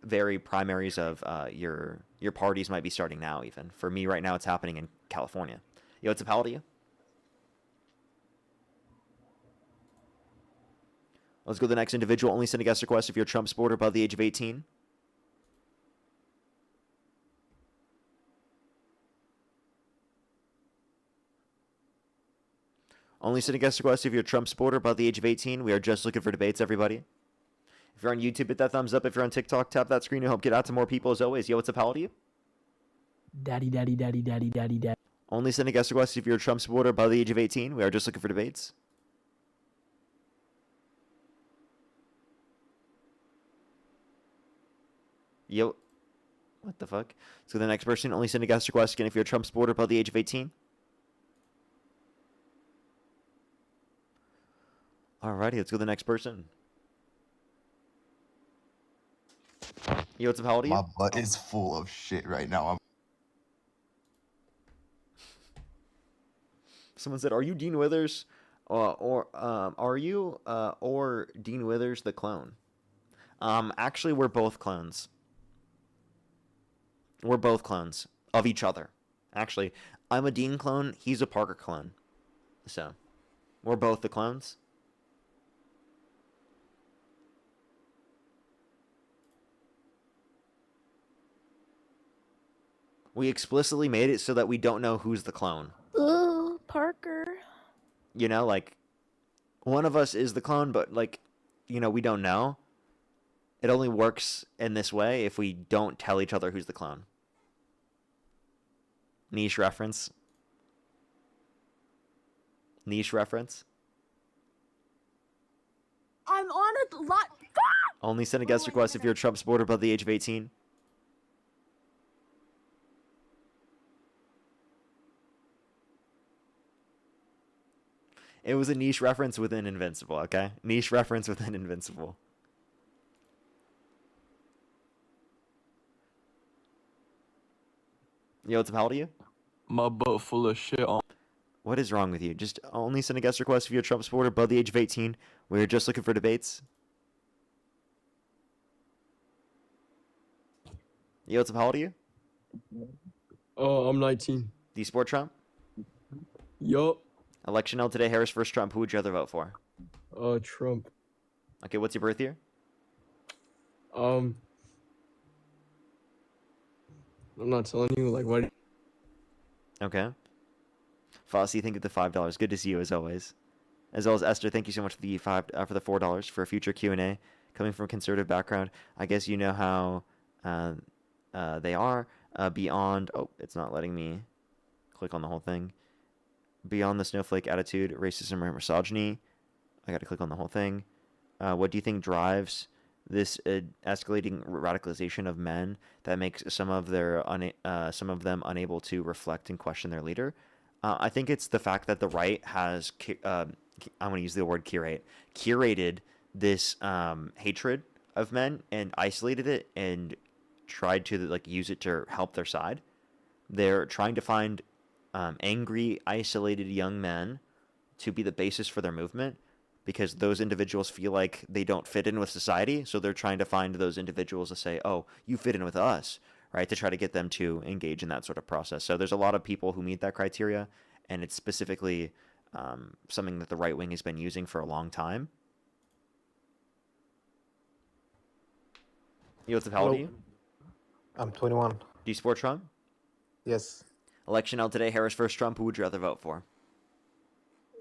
very primaries of your parties might be starting now. Even for me right now, it's happening in California. Yo, what's up, how old are you? Let's go to the next individual. Only send a guest request if you're a Trump supporter above the age of 18. Only send a guest request if you're a Trump supporter above the age of 18. We are just looking for debates, everybody. If you're on YouTube, hit that thumbs up. If you're on TikTok, tap that screen to help get out to more people as always. Yo, what's up, how old are you? Daddy, daddy, daddy, daddy, daddy, daddy. Only send a guest request if you're a Trump supporter above the age of 18. We are just looking for debates. Yo, what the fuck? So the next person, only send a guest request again if you're a Trump supporter above the age of 18. Alrighty, let's go to the next person. Yo, what's up, how old are you? My butt is full of shit right now. Someone said, "Are you Dean Withers, or Dean Withers the clone?" Actually, we're both clones. We're both clones of each other. Actually, I'm a Dean clone. He's a Parker clone. So, we're both the clones. We explicitly made it so that we don't know who's the clone. Ooh, Parker. You know, like, one of us is the clone, but, like, you know, we don't know. It only works in this way if we don't tell each other who's the clone. Niche reference. Niche reference. I'm on a lot. Only send a guest request if you're a Trump supporter above the age of 18. It was a niche reference within Invincible, okay? Niche reference within Invincible. Yo, what's up, how old are you? My butt full of shit on. What is wrong with you? Just only send a guest request if you're a Trump supporter above the age of 18. We're just looking for debates. Yo, what's up, how old are you? Oh, I'm 19. Do you support Trump? Yup. Election held today, Harris versus Trump. Who would you rather vote for? Trump. Okay, what's your birth year? I'm not telling you, like, what? Okay. Fossey, thank you for the $5. Good to see you as always. As well as Esther, thank you so much for the $4 for a future Q&A. Coming from a conservative background, I guess you know how they are beyond. Oh, it's not letting me click on the whole thing. Beyond the snowflake attitude, racism, or misogyny. I got to click on the whole thing. What do you think drives this escalating radicalization of men that makes some of them unable to reflect and question their leader? I think it's the fact that the right has, I'm going to use the word curated this hatred of men and isolated it and tried to like use it to help their side. They're trying to find angry, isolated young men to be the basis for their movement because those individuals feel like they don't fit in with society. So they're trying to find those individuals to say, oh, you fit in with us, right? To try to get them to engage in that sort of process. So there's a lot of people who meet that criteria, and it's specifically something that the right wing has been using for a long time. You what's up, how old are you? I'm 21. Do you support Trump? Yes. Election held today, Harris versus Trump. Who would you rather vote for?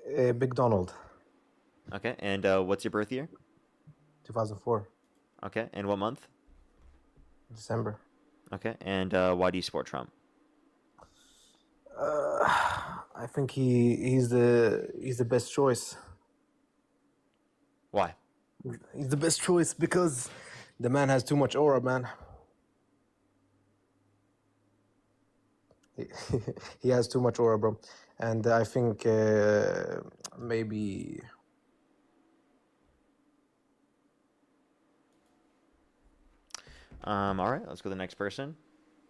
Big Donald. Okay, and what's your birth year? 2004, Okay, and what month? December. Okay, and why do you support Trump? I think he's the best choice. Why? He's the best choice because the man has too much aura, man. He, he has too much aura, bro. And I think maybe All right, let's go to the next person.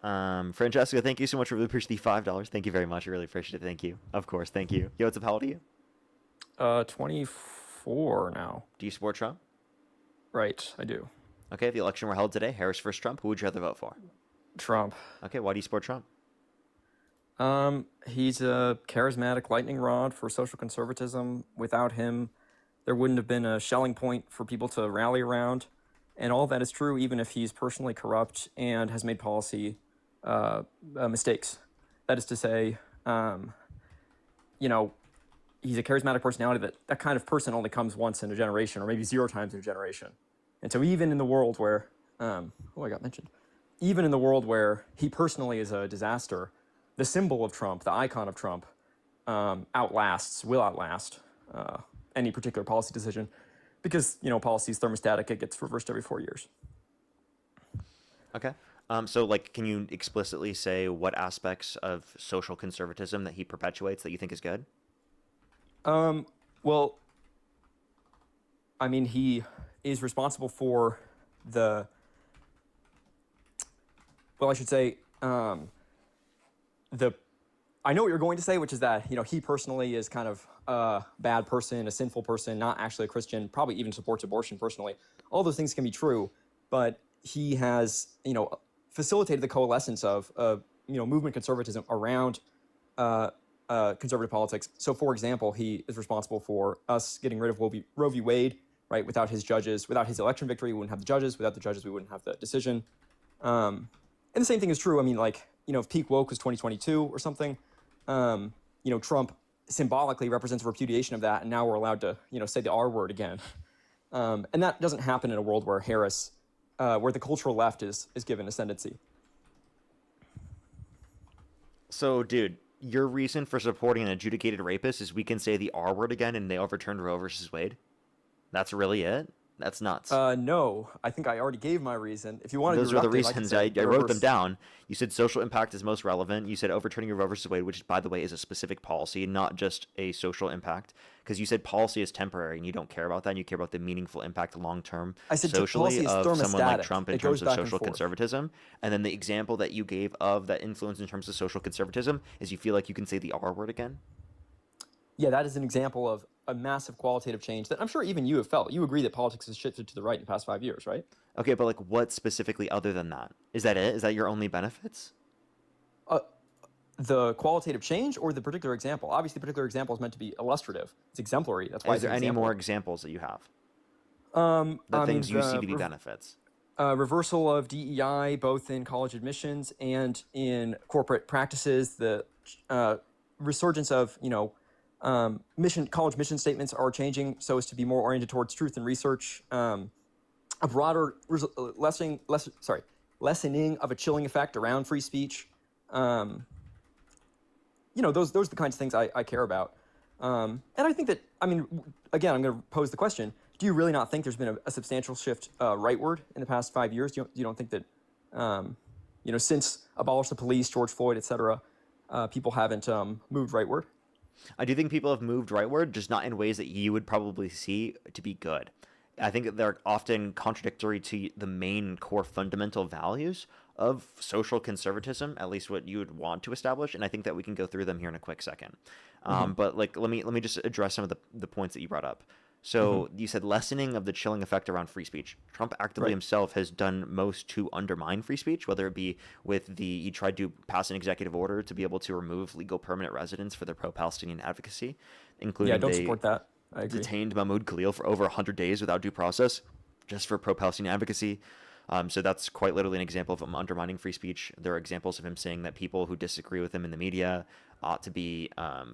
Francesca, thank you so much. I really appreciate the $5. Thank you very much. I really appreciate it. Thank you. Of course, thank you. Yo, what's up? How old are you? 24 now. Do you support Trump? Right, I do. Okay, if the election were held today, Harris versus Trump, who would you rather vote for? Trump. Okay, why do you support Trump? He's a charismatic lightning rod for social conservatism. Without him, there wouldn't have been a Schelling point for people to rally around. And all that is true even if he's personally corrupt and has made policy mistakes. That is to say, you know, he's a charismatic personality that kind of person only comes once in a generation or maybe 0 times in a generation. And so even in the world where, I got mentioned. Even in the world where he personally is a disaster, the symbol of Trump, the icon of Trump, will outlast any particular policy decision because, you know, policy is thermostatic. It gets reversed every 4 years. Okay. So, like, can you explicitly say what aspects of social conservatism that he perpetuates that you think is good? Well, I mean, he is responsible for the, well, I should say, I know what you're going to say, which is that, you know, he personally is kind of a bad person, a sinful person, not actually a Christian, probably even supports abortion personally. All those things can be true, but he has, you know, facilitated the coalescence of, you know, movement conservatism around conservative politics. So, for example, he is responsible for us getting rid of Roe v. Wade, right? Without his judges, without his election victory, we wouldn't have the judges. Without the judges, we wouldn't have the decision. And the same thing is true. I mean, like, you know, if peak woke was 2022 or something, you know, Trump symbolically represents a repudiation of that, and now we're allowed to, you know, say the R word again. And that doesn't happen in a world where Harris, where the cultural left is given ascendancy. So, dude, your reason for supporting an adjudicated rapist is we can say the R word again and they overturned Roe versus Wade? That's really it? That's nuts. No, I think I already gave my reason. If you want to, those are the reasons. I wrote them down. You said social impact is most relevant. You said overturning Roe versus Wade, which, by the way, is a specific policy, not just a social impact. Because you said policy is temporary, and you don't care about that. And you care about the meaningful impact long term socially of someone like Trump in terms of social conservatism. And then the example that you gave of that influence in terms of social conservatism is you feel like you can say the R word again. Yeah, that is an example of a massive qualitative change that I'm sure even you have felt. You agree that politics has shifted to the right in the past 5 years, right? Okay, but like what specifically other than that? Is that it? Is that your only benefits? The qualitative change or the particular example? Obviously, the particular example is meant to be illustrative. It's exemplary. That's why. Is there any more examples that you have? Things you see to be benefits. Reversal of DEI, both in college admissions and in corporate practices. The resurgence of, you know, college mission statements are changing so as to be more oriented towards truth and research. A broader lessening of a chilling effect around free speech. You know, those are the kinds of things I care about. And I think that, I mean, again, I'm going to pose the question: do you really not think there's been a substantial shift rightward in the past 5 years? You don't think that, you know, since abolish the police, George Floyd, et cetera, people haven't moved rightward? I do think people have moved rightward, just not in ways that you would probably see to be good. I think that they're often contradictory to the main core fundamental values of social conservatism, at least what you would want to establish. And I think that we can go through them here in a quick second. But like, let me just address some of the points that you brought up. So you said lessening of the chilling effect around free speech. Trump actively himself has done most to undermine free speech, whether it be with he tried to pass an executive order to be able to remove legal permanent residence for their pro-Palestinian advocacy, including I don't support that. I agree. Detained Mahmoud Khalil for over 100 days without due process, just for pro-Palestinian advocacy. So that's quite literally an example of him undermining free speech. There are examples of him saying that people who disagree with him in the media ought to be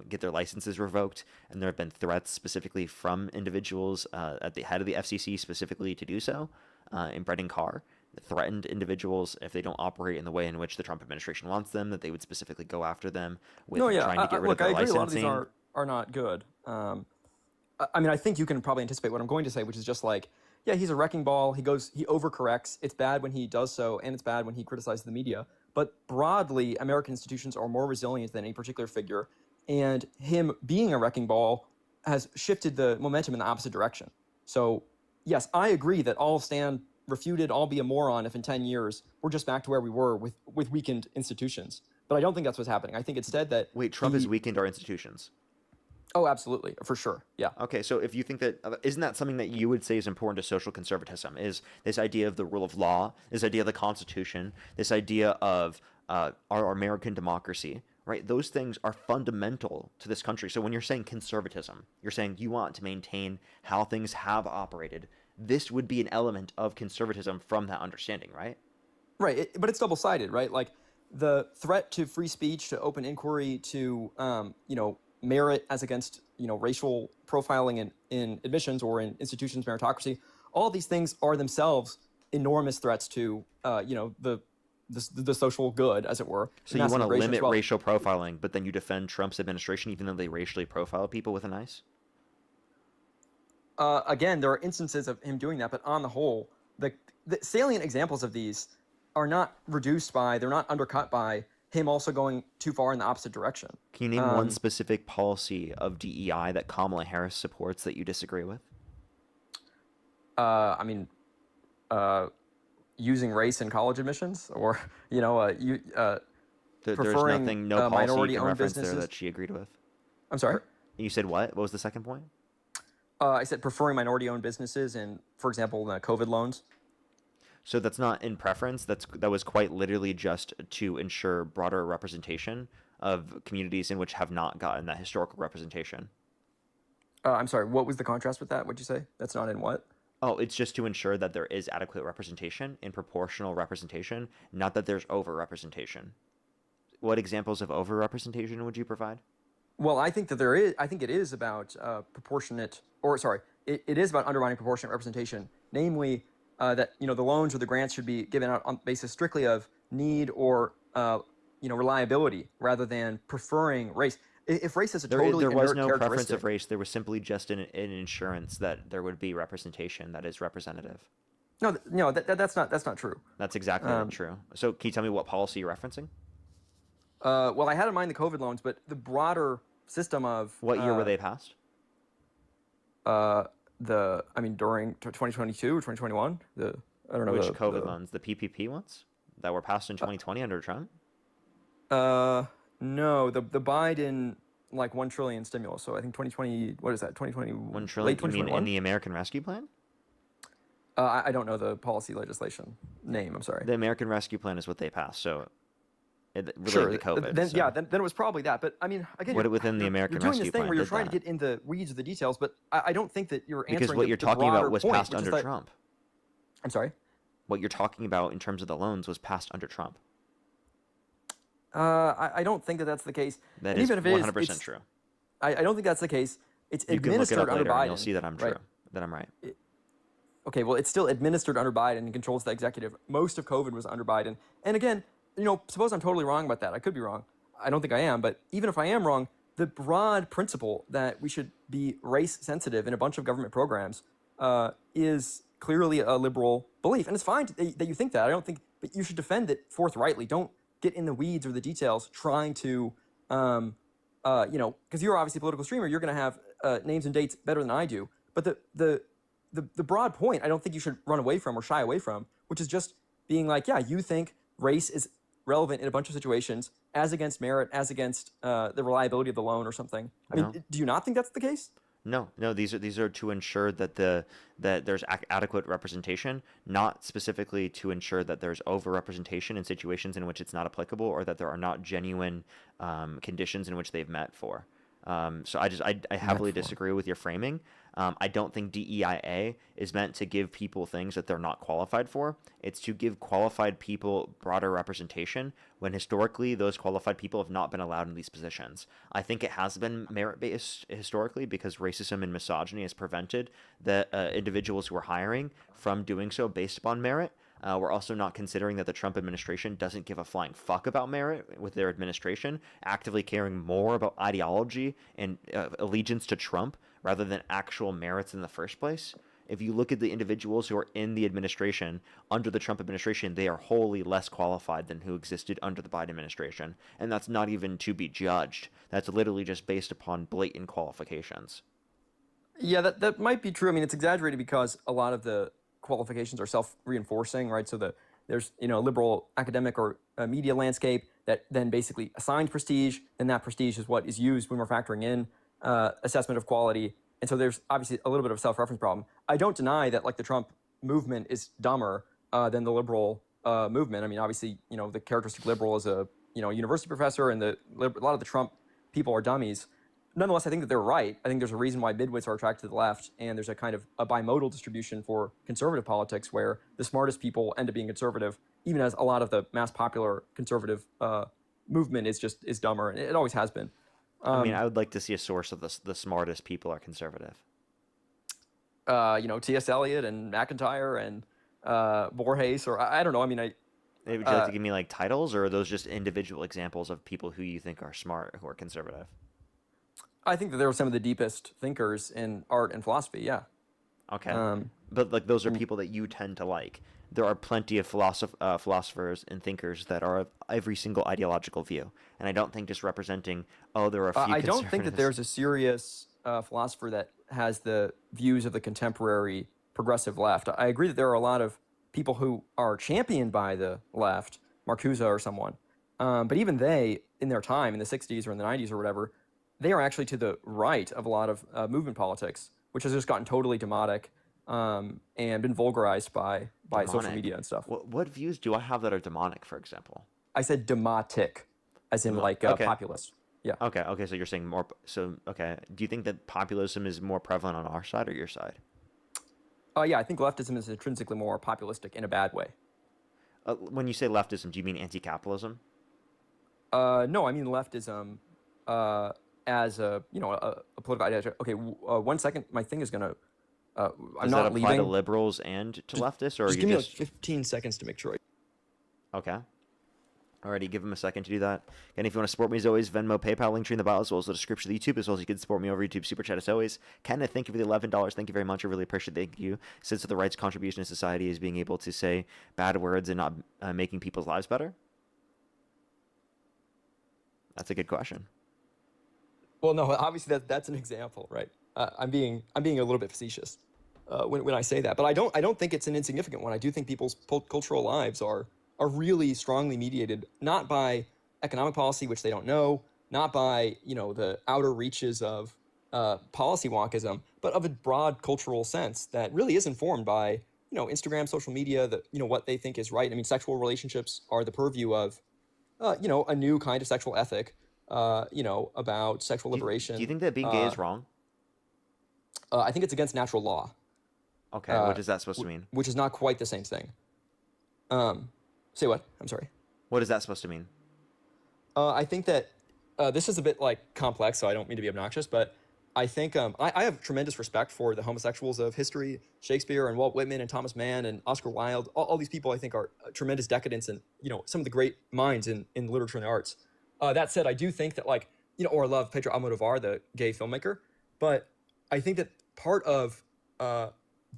get their licenses revoked, and there have been threats specifically from individuals at the head of the FCC specifically to do so. In Brendan Carr threatened individuals if they don't operate in the way in which the Trump administration wants them, that they would specifically go after them with trying to get rid of their I agree. licensing. A lot of these are not good. I mean, I think you can probably anticipate what I'm going to say, which is just like, yeah, he's a wrecking ball. He overcorrects. It's bad when he does so, and it's bad when he criticizes the media. But broadly, American institutions are more resilient than any particular figure, and him being a wrecking ball has shifted the momentum in the opposite direction. So, yes, I agree that I'll stand refuted, I'll be a moron if in 10 years we're just back to where we were with weakened institutions. But I don't think that's what's happening. I think instead that... Wait, Trump has weakened our institutions? Oh, absolutely. For sure. Yeah. Okay, so if you think that, isn't that something that you would say is important to social conservatism, is this idea of the rule of law, this idea of the Constitution, this idea of our American democracy, right? Those things are fundamental to this country. So when you're saying conservatism, you're saying you want to maintain how things have operated. This would be an element of conservatism from that understanding, right? Right, but it's double-sided, right? Like the threat to free speech, to open inquiry, to merit as against racial profiling in admissions or in institutions, meritocracy. All these things are themselves enormous threats to the social good, as it were. So you want to limit racial profiling, but then you defend Trump's administration even though they racially profile people with an ICE? Again, there are instances of him doing that, but on the whole, the salient examples of these are not reduced by, they're not undercut by him also going too far in the opposite direction. Can you name one specific policy of DEI that Kamala Harris supports that you disagree with? Using race in college admissions, or There's preferring nothing, no policy you can minority-owned reference businesses. there that she agreed with. I'm sorry? You said what? What was the second point? I said preferring minority-owned businesses and, for example, the COVID loans. So that's not in preference. That was quite literally just to ensure broader representation of communities in which have not gotten that historical representation. I'm sorry, what was the contrast with that? What'd you say? That's not in what? Oh, it's just to ensure that there is adequate representation and proportional representation, not that there's over-representation. What examples of over-representation would you provide? Well, I think that there is. I think it is about it is about undermining proportionate representation, namely that the loans or the grants should be given out on the basis strictly of need or reliability rather than preferring race. If race is a totally there was inert no preference characteristic- of race. There was simply just an insurance that there would be representation that is representative. No, that's not true. That's exactly not true. So can you tell me what policy you're referencing? Well, I had in mind the COVID loans, but the broader system of what year were they passed? During 2022 or 2021. I don't know which COVID loans, the PPP ones that were passed in 2020 under Trump. No, the Biden $1 trillion stimulus. So I think 2020. What is that? 2020. $1 trillion. Late You mean 2021? in the American Rescue Plan? I don't know the policy legislation name. I'm sorry. The American Rescue Plan is what they passed. So it related Sure. to COVID. Then, so. yeah, then it was probably that. But I mean, again, What within the American you're doing Rescue this thing Plan where you're did trying that? to get in the weeds of the details, but I don't think that you're answering Because what you're the talking broader about was point, passed which is under that- Trump. I'm sorry? What you're talking about in terms of the loans was passed under Trump. I don't think that that's the case. That And is even if it is, 100% it's- true. I don't think that's the case. It's You can look it administered up under later Biden. and you'll see that I'm true. right? That I'm right. Okay, well, it's still administered under Biden and controls the executive. Most of COVID was under Biden. And again, suppose I'm totally wrong about that. I could be wrong. I don't think I am. But even if I am wrong, the broad principle that we should be race sensitive in a bunch of government programs is clearly a liberal belief. And it's fine that you think that. I don't think, but you should defend it forthrightly. Don't get in the weeds or the details trying to, because you're obviously a political streamer. You're going to have names and dates better than I do. But the broad point, I don't think you should run away from or shy away from, which is just being like, yeah, you think race is relevant in a bunch of situations as against merit, as against the reliability of the loan or something. I mean, do you not think that's the case? No. These are to ensure that that there's adequate representation, not specifically to ensure that there's over-representation in situations in which it's not applicable or that there are not genuine conditions in which they've met for. So I heavily disagree with your framing. I don't think DEIA is meant to give people things that they're not qualified for. It's to give qualified people broader representation when historically those qualified people have not been allowed in these positions. I think it has been merit-based historically because racism and misogyny has prevented the individuals who are hiring from doing so based upon merit. We're also not considering that the Trump administration doesn't give a flying fuck about merit with their administration, actively caring more about ideology and allegiance to Trump rather than actual merits in the first place. If you look at the individuals who are in the administration under the Trump administration, they are wholly less qualified than who existed under the Biden administration. And that's not even to be judged. That's literally just based upon blatant qualifications. Yeah, that might be true. I mean, it's exaggerated because a lot of the qualifications are self-reinforcing, right? So there's liberal academic or media landscape that then basically assigns prestige, and that prestige is what is used when we're factoring in assessment of quality. And so there's obviously a little bit of a self-reference problem. I don't deny that like the Trump movement is dumber than the liberal movement. I mean, obviously, the characteristic liberal is a university professor, and a lot of the Trump people are dummies. Nonetheless, I think that they're right. I think there's a reason why midwits are attracted to the left, and there's a kind of a bimodal distribution for conservative politics where the smartest people end up being conservative, even as a lot of the mass popular conservative movement is dumber, and it always has been. I mean, I would like to see a source of the smartest people are conservative. T.S. Eliot and McIntyre and Borges, or I don't know. I mean, would you like to give me like titles, or are those just individual examples of people who you think are smart who are conservative? I think that there were some of the deepest thinkers in art and philosophy. Yeah. Okay. But like those are people that you tend to like. There are plenty of philosophers and thinkers that are of every single ideological view, and I don't think just representing there are a few. I don't think that there's a serious philosopher that has the views of the contemporary progressive left. I agree that there are a lot of people who are championed by the left, Marcuse or someone, but even they, in their time in the 60s or in the 90s or whatever, they are actually to the right of a lot of movement politics, which has just gotten totally demotic and been vulgarized by social media and stuff. What views do I have that are demonic, for example? I said demotic, as in populist. Yeah. Okay. So you're saying more. So okay. Do you think that populism is more prevalent on our side or your side? Yeah, I think leftism is intrinsically more populistic in a bad way. When you say leftism, do you mean anti-capitalism? No, I mean leftism as a political ideology. Okay, 1 second. My thing is gonna. I'm Does not that apply leaving. to liberals and to leftists, or Just you give me just like 15 seconds to make sure. Okay. Alrighty, give him a second to do that. And if you want to support me as always, Venmo, PayPal, link tree in the bio, as well as the description of the YouTube, as well as you can support me over YouTube Super Chat as always. Kenneth, thank you for the $11. Thank you very much. I really appreciate it. Thank you. Since the right's contribution to society is being able to say bad words and not making people's lives better? That's a good question. Well, no, obviously that's an example, right? I'm being a little bit facetious when I say that, but I don't think it's an insignificant one. I do think people's cultural lives are really strongly mediated not by economic policy, which they don't know, not by the outer reaches of policy wonkism, but of a broad cultural sense that really is informed by Instagram, social media, what they think is right. I mean, sexual relationships are the purview of a new kind of sexual ethic. About sexual liberation. Do you think that being gay is wrong? I think it's against natural law. Okay, what is that supposed to mean? Which is not quite the same thing. Say what? I'm sorry. What is that supposed to mean? I think that this is a bit complex, so I don't mean to be obnoxious, but I think I have tremendous respect for the homosexuals of history, Shakespeare and Walt Whitman and Thomas Mann and Oscar Wilde. All these people I think are tremendous decadents and some of the great minds in literature and the arts. That said, I do think that or I love Pedro Almodovar, the gay filmmaker, but I think that part of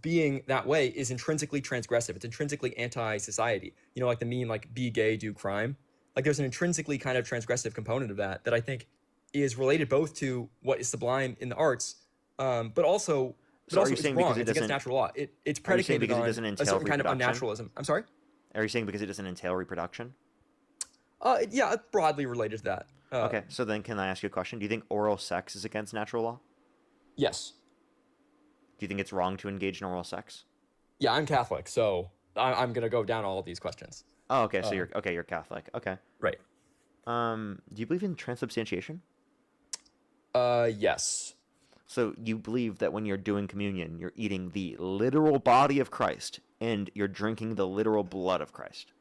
being that way is intrinsically transgressive. It's intrinsically anti-society. Like the meme, be gay, do crime. There's an intrinsically kind of transgressive component of that I think is related both to what is sublime in the arts, but also it's wrong. It's against natural law. It's predicated on a certain kind of unnaturalism. I'm sorry? Are you saying because it doesn't entail reproduction? Yeah, it's broadly related to that. Okay, so then can I ask you a question? Do you think oral sex is against natural law? Yes. Do you think it's wrong to engage in oral sex? Yeah, I'm Catholic, so I'm going to go down all of these questions. Oh, okay, so you're Catholic. Okay. Right. Do you believe in transubstantiation? Yes. So you believe that when you're doing communion, you're eating the literal body of Christ and you're drinking the literal blood of Christ.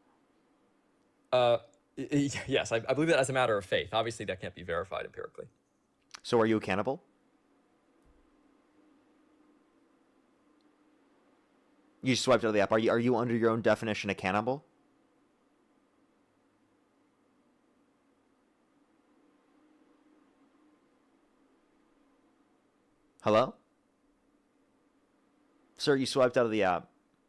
Yes, I believe that as a matter of faith. Obviously, that can't be verified empirically. So are you a cannibal? You swiped out of the app. Are you under your own definition a cannibal? Hello? Sir, you swiped out of the app.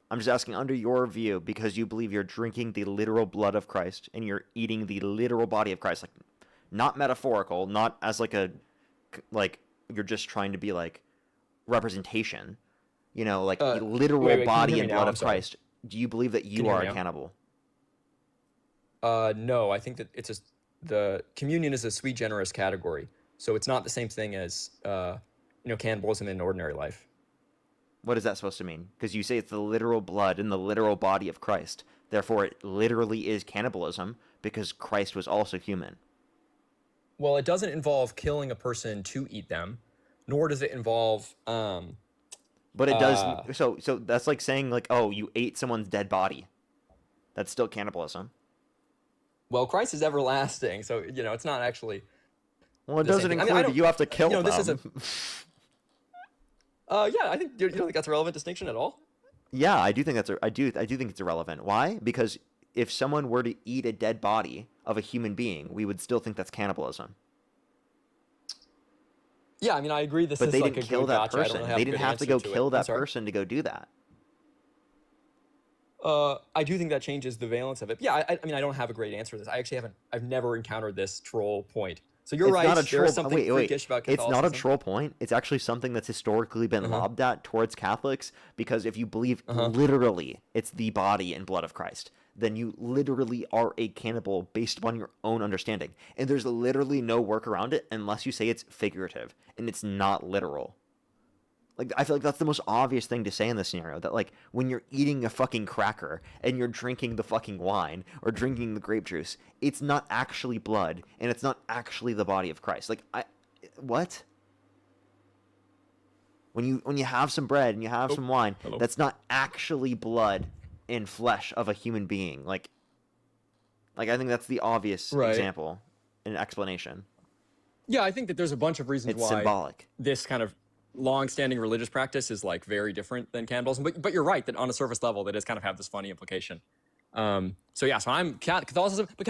I'm just asking under your view, because you believe you're drinking the literal blood of Christ and you're eating the literal body of Christ, like not metaphorical, not as like you're just trying to be like representation, like the literal wait, can you body hear me and now? blood I'm of sorry. Christ. Do you believe that Can you you hear are me a now? cannibal? No, I think that the communion is a sui generis category, so it's not the same thing as cannibalism in ordinary life. What is that supposed to mean? Because you say it's the literal blood and the literal body of Christ. Therefore, it literally is cannibalism because Christ was also human. Well, it doesn't involve killing a person to eat them, nor does it involve. But it does. So that's like saying like, oh, you ate someone's dead body. That's still cannibalism. Well, Christ is everlasting, so it's not actually. Well, it the same doesn't thing. include that you have to kill them. This is a. Yeah, I think you don't think that's a relevant distinction at all. Yeah, I do think I do think it's irrelevant. Why? Because if someone were to eat a dead body of a human being, we would still think that's cannibalism. Yeah, I mean, I agree. This but is they like didn't a kill good that gotcha. I don't person. really They a didn't good have to answer go it. kill I'm that sorry. person to go do that. I do think that changes the valence of it. Yeah, I mean, I don't have a great answer to this. I've never encountered this troll point. So you're It's right. not a troll. There's something Wait. freakish about It's Catholicism. not a troll point. It's actually something that's historically been lobbed at towards Catholics, because if you believe literally it's the body and blood of Christ, then you literally are a cannibal based upon your own understanding. And there's literally no work around it unless you say it's figurative and it's not literal. Like, I feel like that's the most obvious thing to say in this scenario, that like when you're eating a fucking cracker and you're drinking the fucking wine or drinking the grape juice, it's not actually blood and it's not actually the body of Christ. Like, what? When you have some bread and you have some wine, that's not actually blood and flesh of a human being. Like I think that's the obvious example and explanation. Yeah, I think that there's a bunch of reasons It's why symbolic. this kind of long-standing religious practice is like very different than cannibalism. But you're right that on a surface level, that does kind of have this funny implication. So I'm Catholicism, but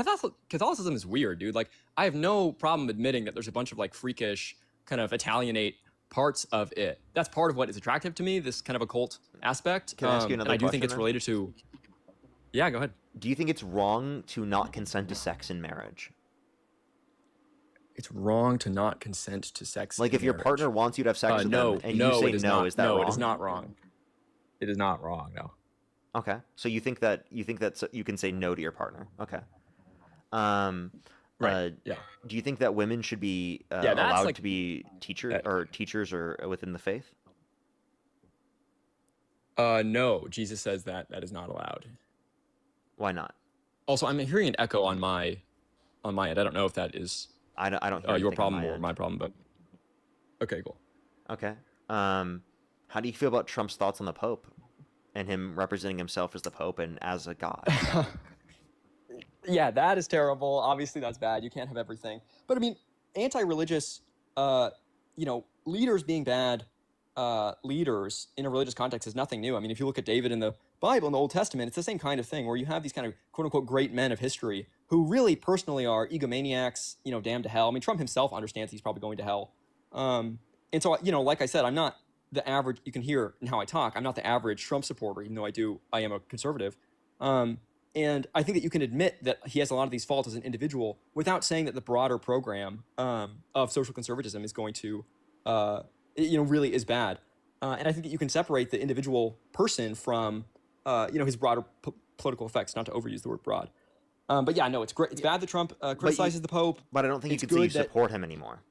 Catholicism is weird, dude. Like, I have no problem admitting that there's a bunch of like freakish kind of Italianate parts of it. That's part of what is attractive to me, this kind of occult aspect. Can I ask you another and I do question think it's then? related to. Yeah, go ahead. Do you think it's wrong to not consent to sex in marriage? It's wrong to not consent to sex. Like, in if your marriage. partner wants you to have sex with them and you say it is no, not. is that no, wrong? it is not wrong. It is not wrong. No. Okay, so you think that you can say no to your partner? Okay. Right. Yeah. Do you think that women should be that's allowed like- to be teachers or within the faith? No. Jesus says that is not allowed. Why not? Also, I'm hearing an echo on my end. I don't know if that is I don't hear your anything on problem my or end. my problem, but okay, cool. Okay. How do you feel about Trump's thoughts on the Pope and him representing himself as the Pope and as a god? Yeah, that is terrible. Obviously, that's bad. You can't have everything. But I mean, anti-religious, leaders being bad leaders in a religious context is nothing new. I mean, if you look at David in the Bible, in the Old Testament, it's the same kind of thing where you have these kind of quote-unquote great men of history who really personally are egomaniacs, damned to hell. I mean, Trump himself understands he's probably going to hell. And so, like I said, I'm not the average, you can hear in how I talk, I'm not the average Trump supporter, even though I am a conservative. And I think that you can admit that he has a lot of these faults as an individual without saying that the broader program of social conservatism is going to, really is bad. And I think that you can separate the individual person from, his broader political effects, not to overuse the word broad. But yeah, no, it's great. It's bad that Trump criticizes the Pope. But I don't think It's you can say you good that- support him anymore.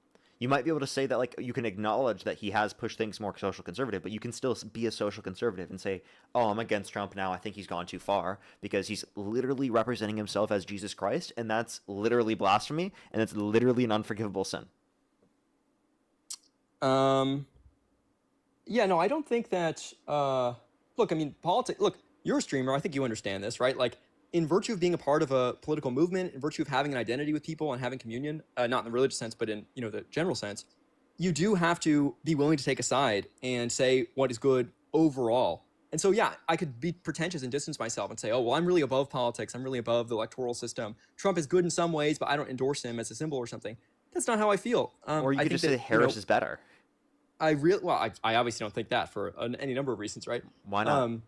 You might be able to say that, like, you can acknowledge that he has pushed things more social conservative, but you can still be a social conservative and say, oh, I'm against Trump now. I think he's gone too far, because he's literally representing himself as Jesus Christ, and that's literally blasphemy, and it's literally an unforgivable sin. Yeah, no, I don't think that. Look, I mean, politics. Look, you're a streamer. I think you understand this, right? Like, in virtue of being a part of a political movement, in virtue of having an identity with people and having communion, not in the religious sense, but in the general sense, you do have to be willing to take a side and say what is good overall. And so, yeah, I could be pretentious and distance myself and say, oh, well, I'm really above politics. I'm really above the electoral system. Trump is good in some ways, but I don't endorse him as a symbol or something. That's not how I feel. Or you I could think just say that, Harris is better. I obviously don't think that for any number of reasons, right? Why not?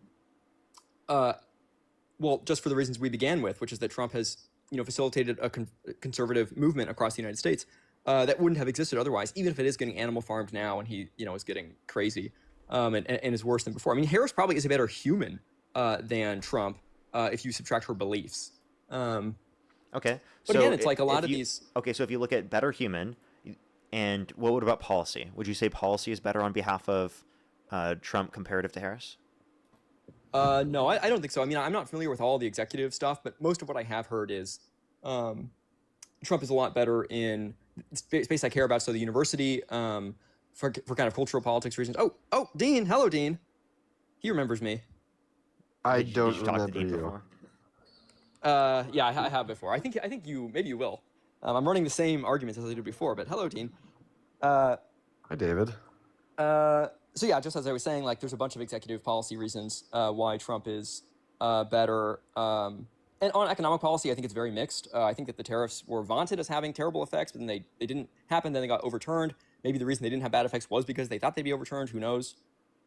Well, just for the reasons we began with, which is that Trump has, facilitated a conservative movement across the United States that wouldn't have existed otherwise, even if it is getting animal farmed now and he, is getting crazy and is worse than before. I mean, Harris probably is a better human than Trump if you subtract her beliefs. Okay. But so again, it's like a lot of these. Okay, so if you look at better human, and what about policy? Would you say policy is better on behalf of Trump comparative to Harris? No, I don't think so. I mean, I'm not familiar with all the executive stuff, but most of what I have heard is Trump is a lot better in space I care about. So the university, for kind of cultural politics reasons. Oh, Dean. Hello, Dean. He remembers me. I Did don't you talk to remember Dean you. before? Yeah, I have before. I think maybe you will. I'm running the same arguments as I did before, but hello, Dean. Hi, David. So yeah, just as I was saying, like there's a bunch of executive policy reasons why Trump is better. And on economic policy, I think it's very mixed. I think that the tariffs were vaunted as having terrible effects, but then they didn't happen. Then they got overturned. Maybe the reason they didn't have bad effects was because they thought they'd be overturned. Who knows?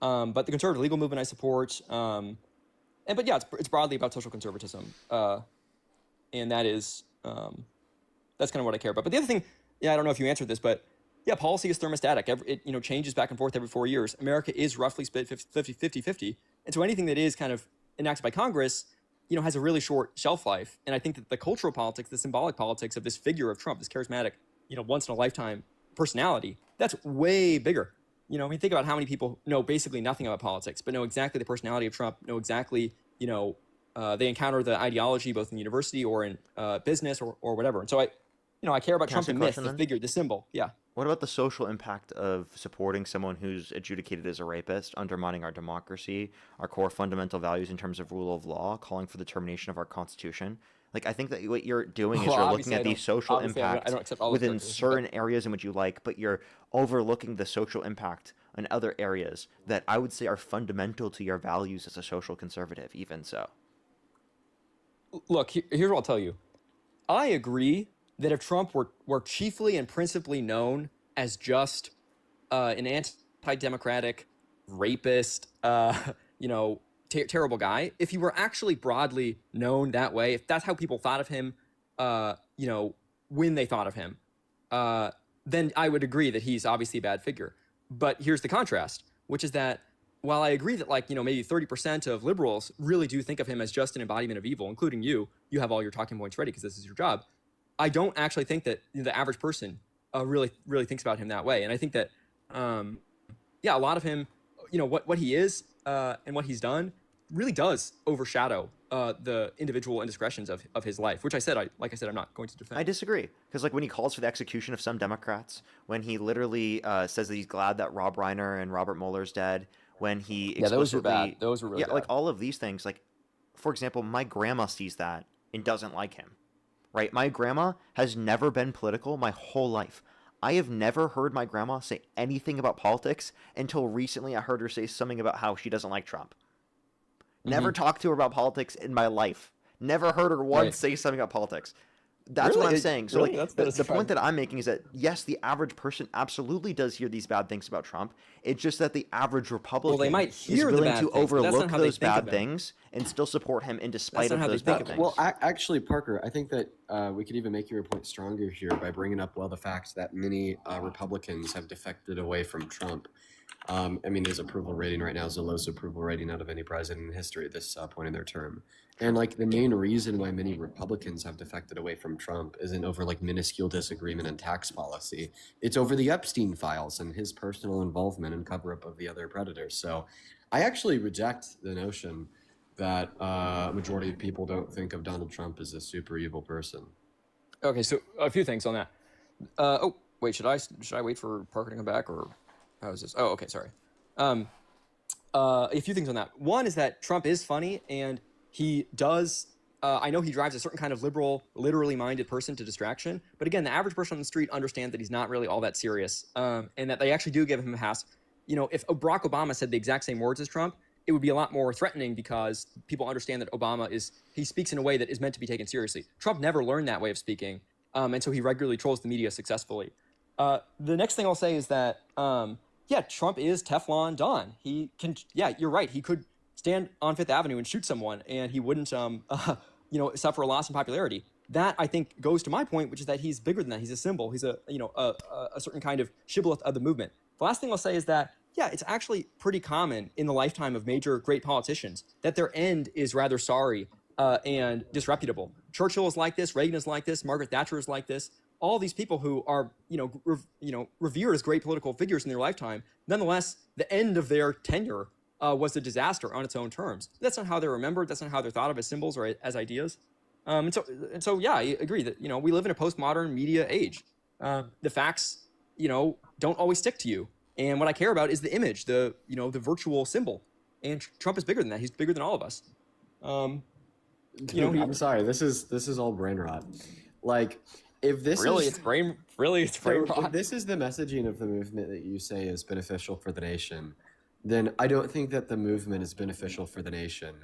But the conservative legal movement I support. But yeah, it's broadly about social conservatism, and that is that's kind of what I care about. But the other thing, yeah, I don't know if you answered this, but yeah, policy is thermostatic. It changes back and forth every 4 years. America is roughly split 50-50, and so anything that is kind of enacted by Congress, has a really short shelf life. And I think that the cultural politics, the symbolic politics of this figure of Trump, this charismatic, once in a lifetime personality, that's way bigger. I mean, think about how many people know basically nothing about politics, but know exactly the personality of Trump, know exactly, they encounter the ideology both in university or in business or whatever. And so I care about Trump, the myth, the figure, the symbol. Yeah. What about the social impact of supporting someone who's adjudicated as a rapist, undermining our democracy, our core fundamental values in terms of rule of law, calling for the termination of our Constitution? Like, I think that what you're doing is you're looking at the social impact within certain areas in which you like, but you're overlooking the social impact in other areas that I would say are fundamental to your values as a social conservative, even so. Look, here's what I'll tell you. I agree that if Trump were chiefly and principally known as just an anti-democratic, rapist, terrible guy, if he were actually broadly known that way, if that's how people thought of him, when they thought of him, then I would agree that he's obviously a bad figure. But here's the contrast, which is that while I agree that maybe 30% of liberals really do think of him as just an embodiment of evil, including you have all your talking points ready because this is your job. I don't actually think that the average person really thinks about him that way. And I think that, a lot of him, what he is and what he's done really does overshadow the individual indiscretions of his life, which I'm not going to defend. I disagree. Because when he calls for the execution of some Democrats, when he literally says that he's glad that Rob Reiner and Robert Mueller's dead, when he explicitly... those were bad. Those were really bad. All of these things, for example, my grandma sees that and doesn't like him. Right? My grandma has never been political my whole life. I have never heard my grandma say anything about politics until recently I heard her say something about how she doesn't like Trump. Never talked to her about politics in my life. Never heard her once say something about politics. That's what I'm saying. So the point that I'm making is that, yes, the average person absolutely does hear these bad things about Trump. It's just that the average Republican is willing to overlook those bad things and still support him in despite of those bad things. Well, actually, Parker, I think that we could even make your point stronger here by bringing up, the fact that many Republicans have defected away from Trump. His approval rating right now is the lowest approval rating out of any president in history at this point in their term. And the main reason why many Republicans have defected away from Trump isn't over minuscule disagreement on tax policy. It's over the Epstein files and his personal involvement and cover-up of the other predators. So I actually reject the notion that a majority of people don't think of Donald Trump as a super evil person. Okay, so a few things on that. Wait, should I wait for Parker to come back or? how is this? Oh, okay, sorry. A few things on that. One is that Trump is funny, and he does. I know he drives a certain kind of liberal, literally minded person to distraction. But again, the average person on the street understands that he's not really all that serious, and that they actually do give him a pass. You know, if Barack Obama said the exact same words as Trump, it would be a lot more threatening because people understand that he speaks in a way that is meant to be taken seriously. Trump never learned that way of speaking, and so he regularly trolls the media successfully. The next thing I'll say is that, yeah, Trump is Teflon Don. He can, yeah, you're right. He could stand on Fifth Avenue and shoot someone, and he wouldn't, suffer a loss in popularity. That, I think, goes to my point, which is that he's bigger than that. He's a symbol. He's a certain kind of shibboleth of the movement. The last thing I'll say is that, yeah, it's actually pretty common in the lifetime of major great politicians that their end is rather sorry and disreputable. Churchill is like this. Reagan is like this. Margaret Thatcher is like this. All these people who are, revered as great political figures in their lifetime, nonetheless, the end of their tenure was a disaster on its own terms. That's not how they're remembered. That's not how they're thought of as symbols or as ideas. And so, yeah, I agree that, we live in a postmodern media age. The facts, don't always stick to you. And what I care about is the image, the virtual symbol. And Trump is bigger than that. He's bigger than all of us. Dude, I'm sorry. This is all brain rot. Like, if this it's brain rot. If this is the messaging of the movement that you say is beneficial for the nation, then I don't think that the movement is beneficial for the nation.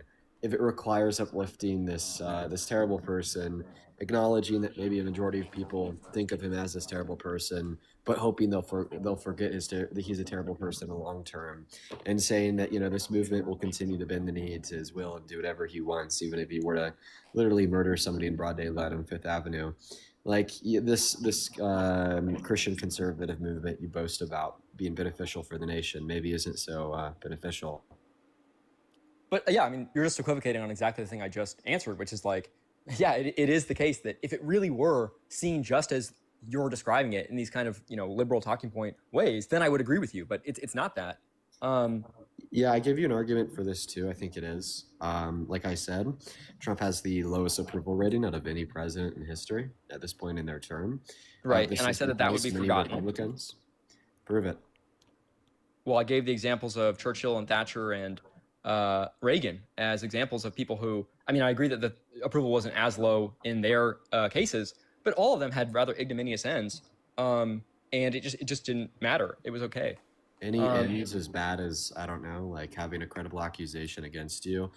If it requires uplifting this terrible person, acknowledging that maybe a majority of people think of him as this terrible person, but hoping they'll forget that he's a terrible person in the long term, and saying that this movement will continue to bend the knee to his will and do whatever he wants, even if he were to literally murder somebody in broad daylight on Fifth Avenue. Like this Christian conservative movement you boast about being beneficial for the nation maybe isn't so beneficial. But yeah, I mean, you're just equivocating on exactly the thing I just answered, which is like, yeah, it is the case that if it really were seen just as you're describing it in these kind of, liberal talking point ways, then I would agree with you. But it's not that. Yeah, I give you an argument for this too. I think it is. Like I said, Trump has the lowest approval rating out of any president in history at this point in their term. Right, and I said that would be forgotten. Republicans. Prove it. Well, I gave the examples of Churchill and Thatcher and Reagan as examples of people who, I mean, I agree that the approval wasn't as low in their cases, but all of them had rather ignominious ends, and it just didn't matter. It was okay. Any ends as bad as, I don't know, like having a credible accusation against you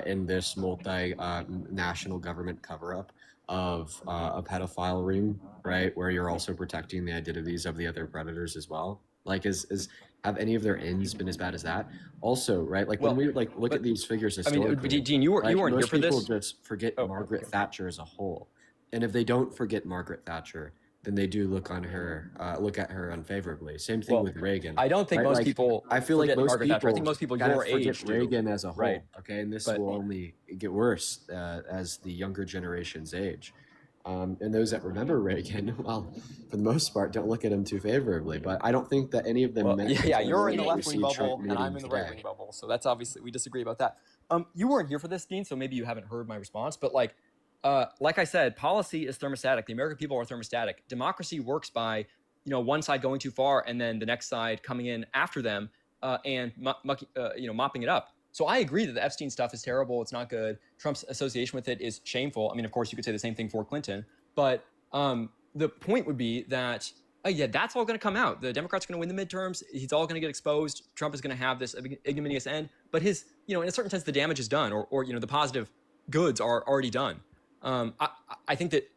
in this multi-national government cover-up of a pedophile ring, right, where you're also protecting the identities of the other predators as well. Like, have any of their ends been as bad as that? Also, right, like when we look at these figures historically, I mean, Dean, you weren't here for this. Most people just forget Margaret Thatcher as a whole, and if they don't forget Margaret Thatcher, then they do look at her unfavorably. Same thing with Reagan. I don't think most people. I feel like most Margaret people. Thatcher. I think most people your age forget Reagan as a whole. Right. Okay, and this will only get worse as the younger generations age. And those that remember Reagan, well, for the most part, don't look at him too favorably. But I don't think that any of them. You're in the left-wing bubble, and I'm in the right-wing bubble. So that's obviously, we disagree about that. You weren't here for this, Dean, so maybe you haven't heard my response. But like I said, policy is thermostatic. The American people are thermostatic. Democracy works by, one side going too far and then the next side coming in after them and mopping it up. So I agree that the Epstein stuff is terrible. It's not good. Trump's association with it is shameful. I mean, of course, you could say the same thing for Clinton. But the point would be that, that's all going to come out. The Democrats are going to win the midterms. He's all going to get exposed. Trump is going to have this ignominious end. But his, in a certain sense, the damage is done, or the positive goods are already done. I think that,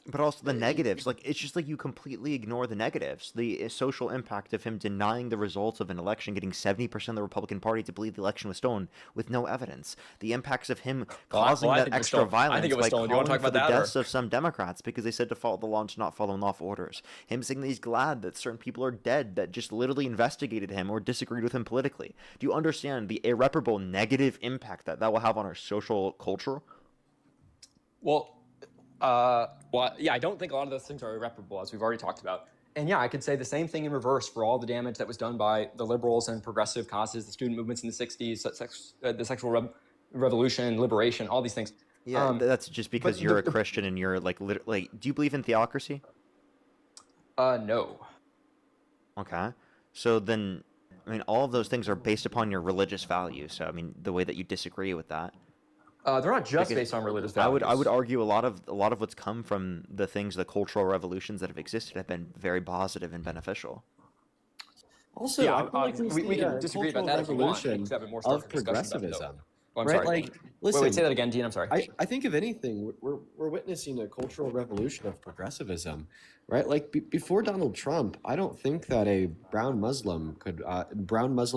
But also the negatives, like it's just like you completely ignore the negatives. The social impact of him denying the results of an election, getting 70% of the Republican Party to believe the election was stolen with no evidence. The impacts of him causing that extra violence by calling for the deaths of some Democrats because they said to follow the law and to not follow lawful orders. Him saying that he's glad that certain people are dead that just literally investigated him or disagreed with him politically. Do you understand the irreparable negative impact that will have on our social culture? Well, I don't think a lot of those things are irreparable, as we've already talked about. And yeah, I could say the same thing in reverse for all the damage that was done by the liberals and progressive causes, the student movements in the 60s, the sexual revolution, liberation, all these things. Yeah, that's just because you're a Christian and you're like, do you believe in theocracy? No. Okay. So then, I mean, all of those things are based upon your religious values. So I mean, the way that you disagree with that. They're not just Because based on religious I values. would argue a lot of what's come from the things, the cultural revolutions that have existed, have been very positive and beneficial. Also, Yeah, I feel like we can a disagree about cultural that if you want. We revolution can have a more of starker discussion about it, though. progressivism, Oh, I'm right? sorry. Like, listen. Wait, say that again, Dean. I'm sorry. I think if anything, we're witnessing a cultural revolution of progressivism, right? Like before Donald Trump, I don't think that a brown Muslim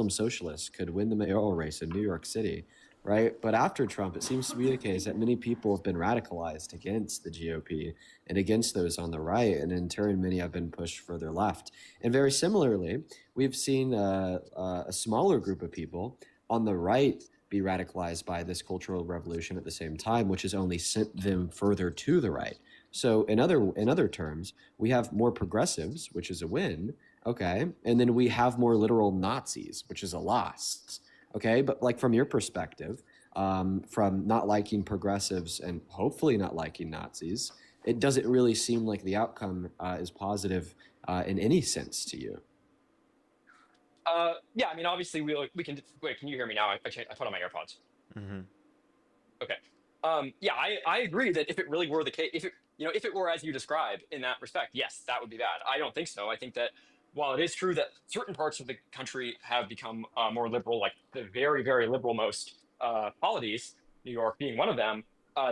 socialist could win the mayoral race in New York City, right? But after Trump, it seems to be the case that many people have been radicalized against the GOP and against those on the right, and in turn, many have been pushed further left. And very similarly, we've seen a smaller group of people on the right be radicalized by this cultural revolution at the same time, which has only sent them further to the right. So in other terms, we have more progressives, which is a win, okay, and then we have more literal Nazis, which is a loss, okay. But like from your perspective, from not liking progressives and hopefully not liking Nazis, it doesn't really seem like the outcome is positive in any sense to you. Yeah, I mean, obviously we can. Wait, can you hear me now? I put on my AirPods. Mm-hmm. Okay. Yeah, I agree that if it really were the case, if it were as you describe in that respect, yes, that would be bad. I don't think so. I think that while it is true that certain parts of the country have become more liberal, like the very, very liberal most polities, New York being one of them,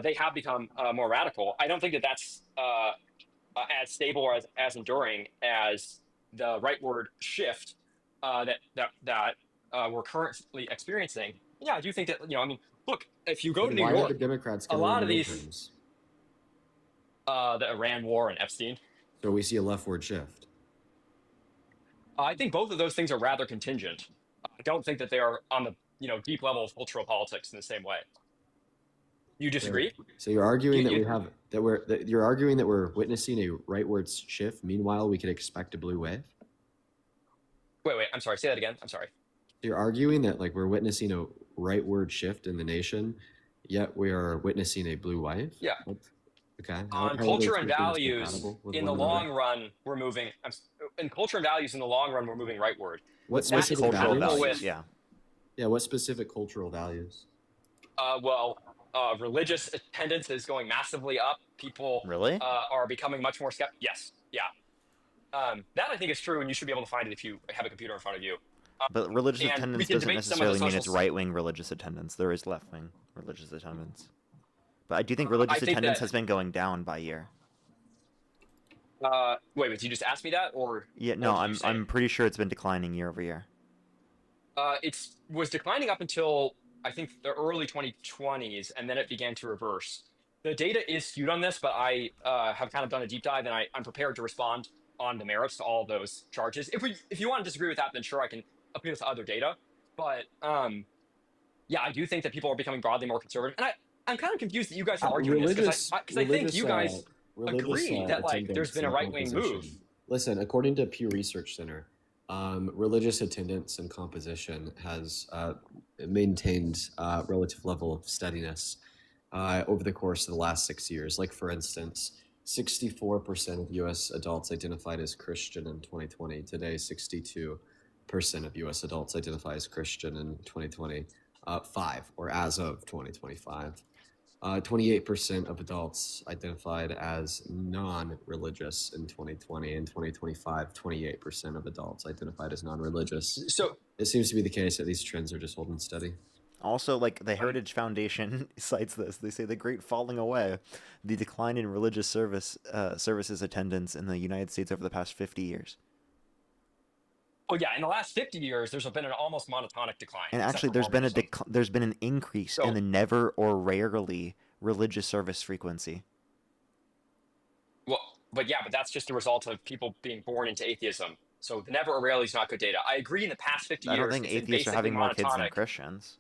they have become more radical. I don't think that that's as stable or as enduring as the rightward shift that we're currently experiencing. Yeah, I do think that, I mean, look, if you go to New Why York, are the Democrats a going to lot win of the these, midterms? the Iran war and Epstein, So we see a leftward shift. I think both of those things are rather contingent. I don't think that they are on the deep level of cultural politics in the same way. You disagree? So you're arguing you're arguing that we're witnessing a rightward shift. Meanwhile, we could expect a blue wave. Wait, I'm sorry. Say that again. I'm sorry. You're arguing that like we're witnessing a rightward shift in the nation, yet we are witnessing a blue wave. Yeah. Okay. On culture and values, in the long run, we're moving. In culture and values, in the long run, we're moving rightward. What specific cultural values? Yeah. What specific cultural values? Religious attendance is going massively up. People really are becoming much more skeptical. Yes. Yeah. That I think is true, and you should be able to find it if you have a computer in front of you. But religious attendance doesn't necessarily mean it's right-wing religious attendance. There is left-wing religious attendance. But I do think religious attendance has been going down by year. Wait, did you just ask me that, or? Yeah, no, I'm pretty sure it's been declining year over year. It was declining up until I think the early 2020s, and then it began to reverse. The data is skewed on this, but I have kind of done a deep dive, and I'm prepared to respond on the merits to all of those charges. If you want to disagree with that, then sure, I can appeal to other data. But yeah, I do think that people are becoming broadly more conservative, and I'm kind of confused that you guys are arguing this because I think you guys agree that like there's been a right-wing move. Listen, according to Pew Research Center, religious attendance and composition has maintained a relative level of steadiness over the course of the last 6 years. Like, for instance, 64% of U.S. adults identified as Christian in 2020. Today, 62% of U.S. adults identify as Christian in 2025, or as of 2025. 28% of adults identified as non-religious in 2020. In 2025, 28% of adults identified as non-religious. So it seems to be the case that these trends are just holding steady. Also, like the Heritage Foundation cites this. They say the great falling away, the decline in religious services attendance in the United States over the past 50 years. Oh yeah, in the last 50 years, there's been an almost monotonic decline. And actually, there's been an increase in the never or rarely religious service frequency. Well, but that's just a result of people being born into atheism. So the never or rarely is not good data. I agree. In the past 50 years, I don't think atheists are having more kids than Christians.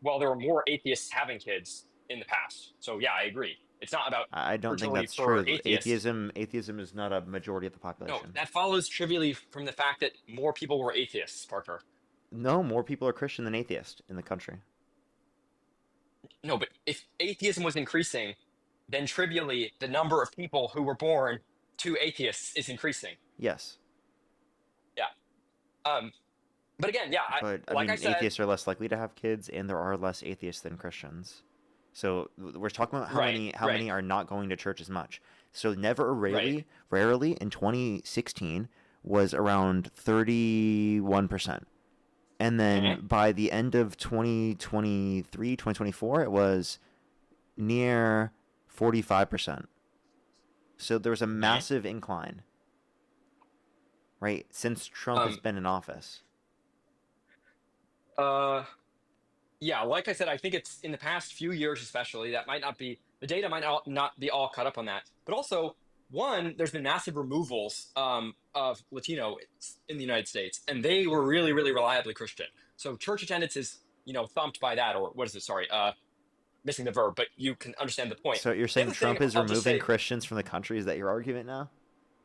Well, there were more atheists having kids in the past. So yeah, I agree. It's not about. I don't think that's true. Atheism is not a majority of the population. No, that follows trivially from the fact that more people were atheists, Parker. No, more people are Christian than atheist in the country. No, but if atheism was increasing, then trivially the number of people who were born to atheists is increasing. Yes. But again, yeah, But I like mean, I said, atheists are less likely to have kids, and there are less atheists than Christians. So we're talking about how many are not going to church as much. So never or rarely in 2016 was around 31%. And then by the end of 2023, 2024, it was near 45%. So there was a massive incline, right, since Trump has been in office. Yeah, like I said, I think it's in the past few years, especially, that might not be the data might not be all caught up on that. But also, one, there's been massive removals of Latino in the United States, and they were really, really reliably Christian. So church attendance is, thumped by that, or what is it? Sorry, missing the verb, but you can understand the point. So you're saying Trump is removing Christians from the country? Is that your argument now?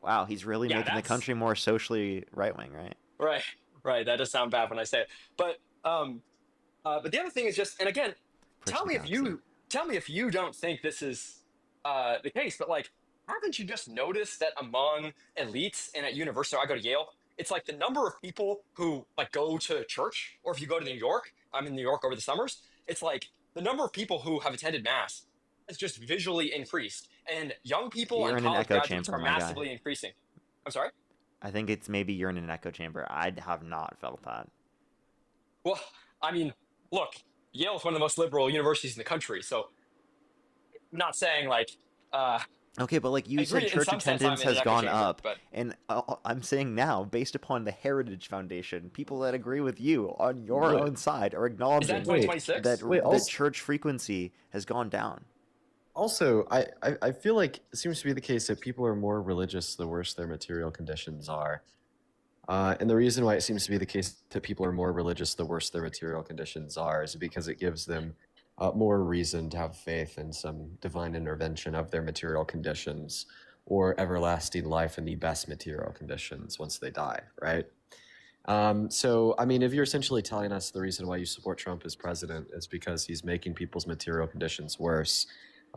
Wow, he's really making the country more socially right-wing, right? Right. That does sound bad when I say it. But the other thing is just, and again, tell me if you don't think this is the case, but like, haven't you just noticed that among elites and at university, I go to Yale, it's like the number of people who like go to church, or if you go to New York, I'm in New York over the summers, it's like the number of people who have attended mass has just visually increased, and young people You're and in an college echo graduates chamber, are my guy. massively increasing. I'm sorry? I think it's maybe you're in an echo chamber. I have not felt that. Well, I mean, look, Yale is one of the most liberal universities in the country, so I'm not saying like Okay, but like you said, church attendance has gone up, but and I'm saying now, based upon the Heritage Foundation, people that agree with you on your own side are acknowledging that church frequency has gone down. Also, I feel like it seems to be the case that people are more religious the worse their material conditions are. And the reason why it seems to be the case that people are more religious the worse their material conditions are is because it gives them more reason to have faith in some divine intervention of their material conditions or everlasting life in the best material conditions once they die, right? So, I mean, if you're essentially telling us the reason why you support Trump as president is because he's making people's material conditions worse,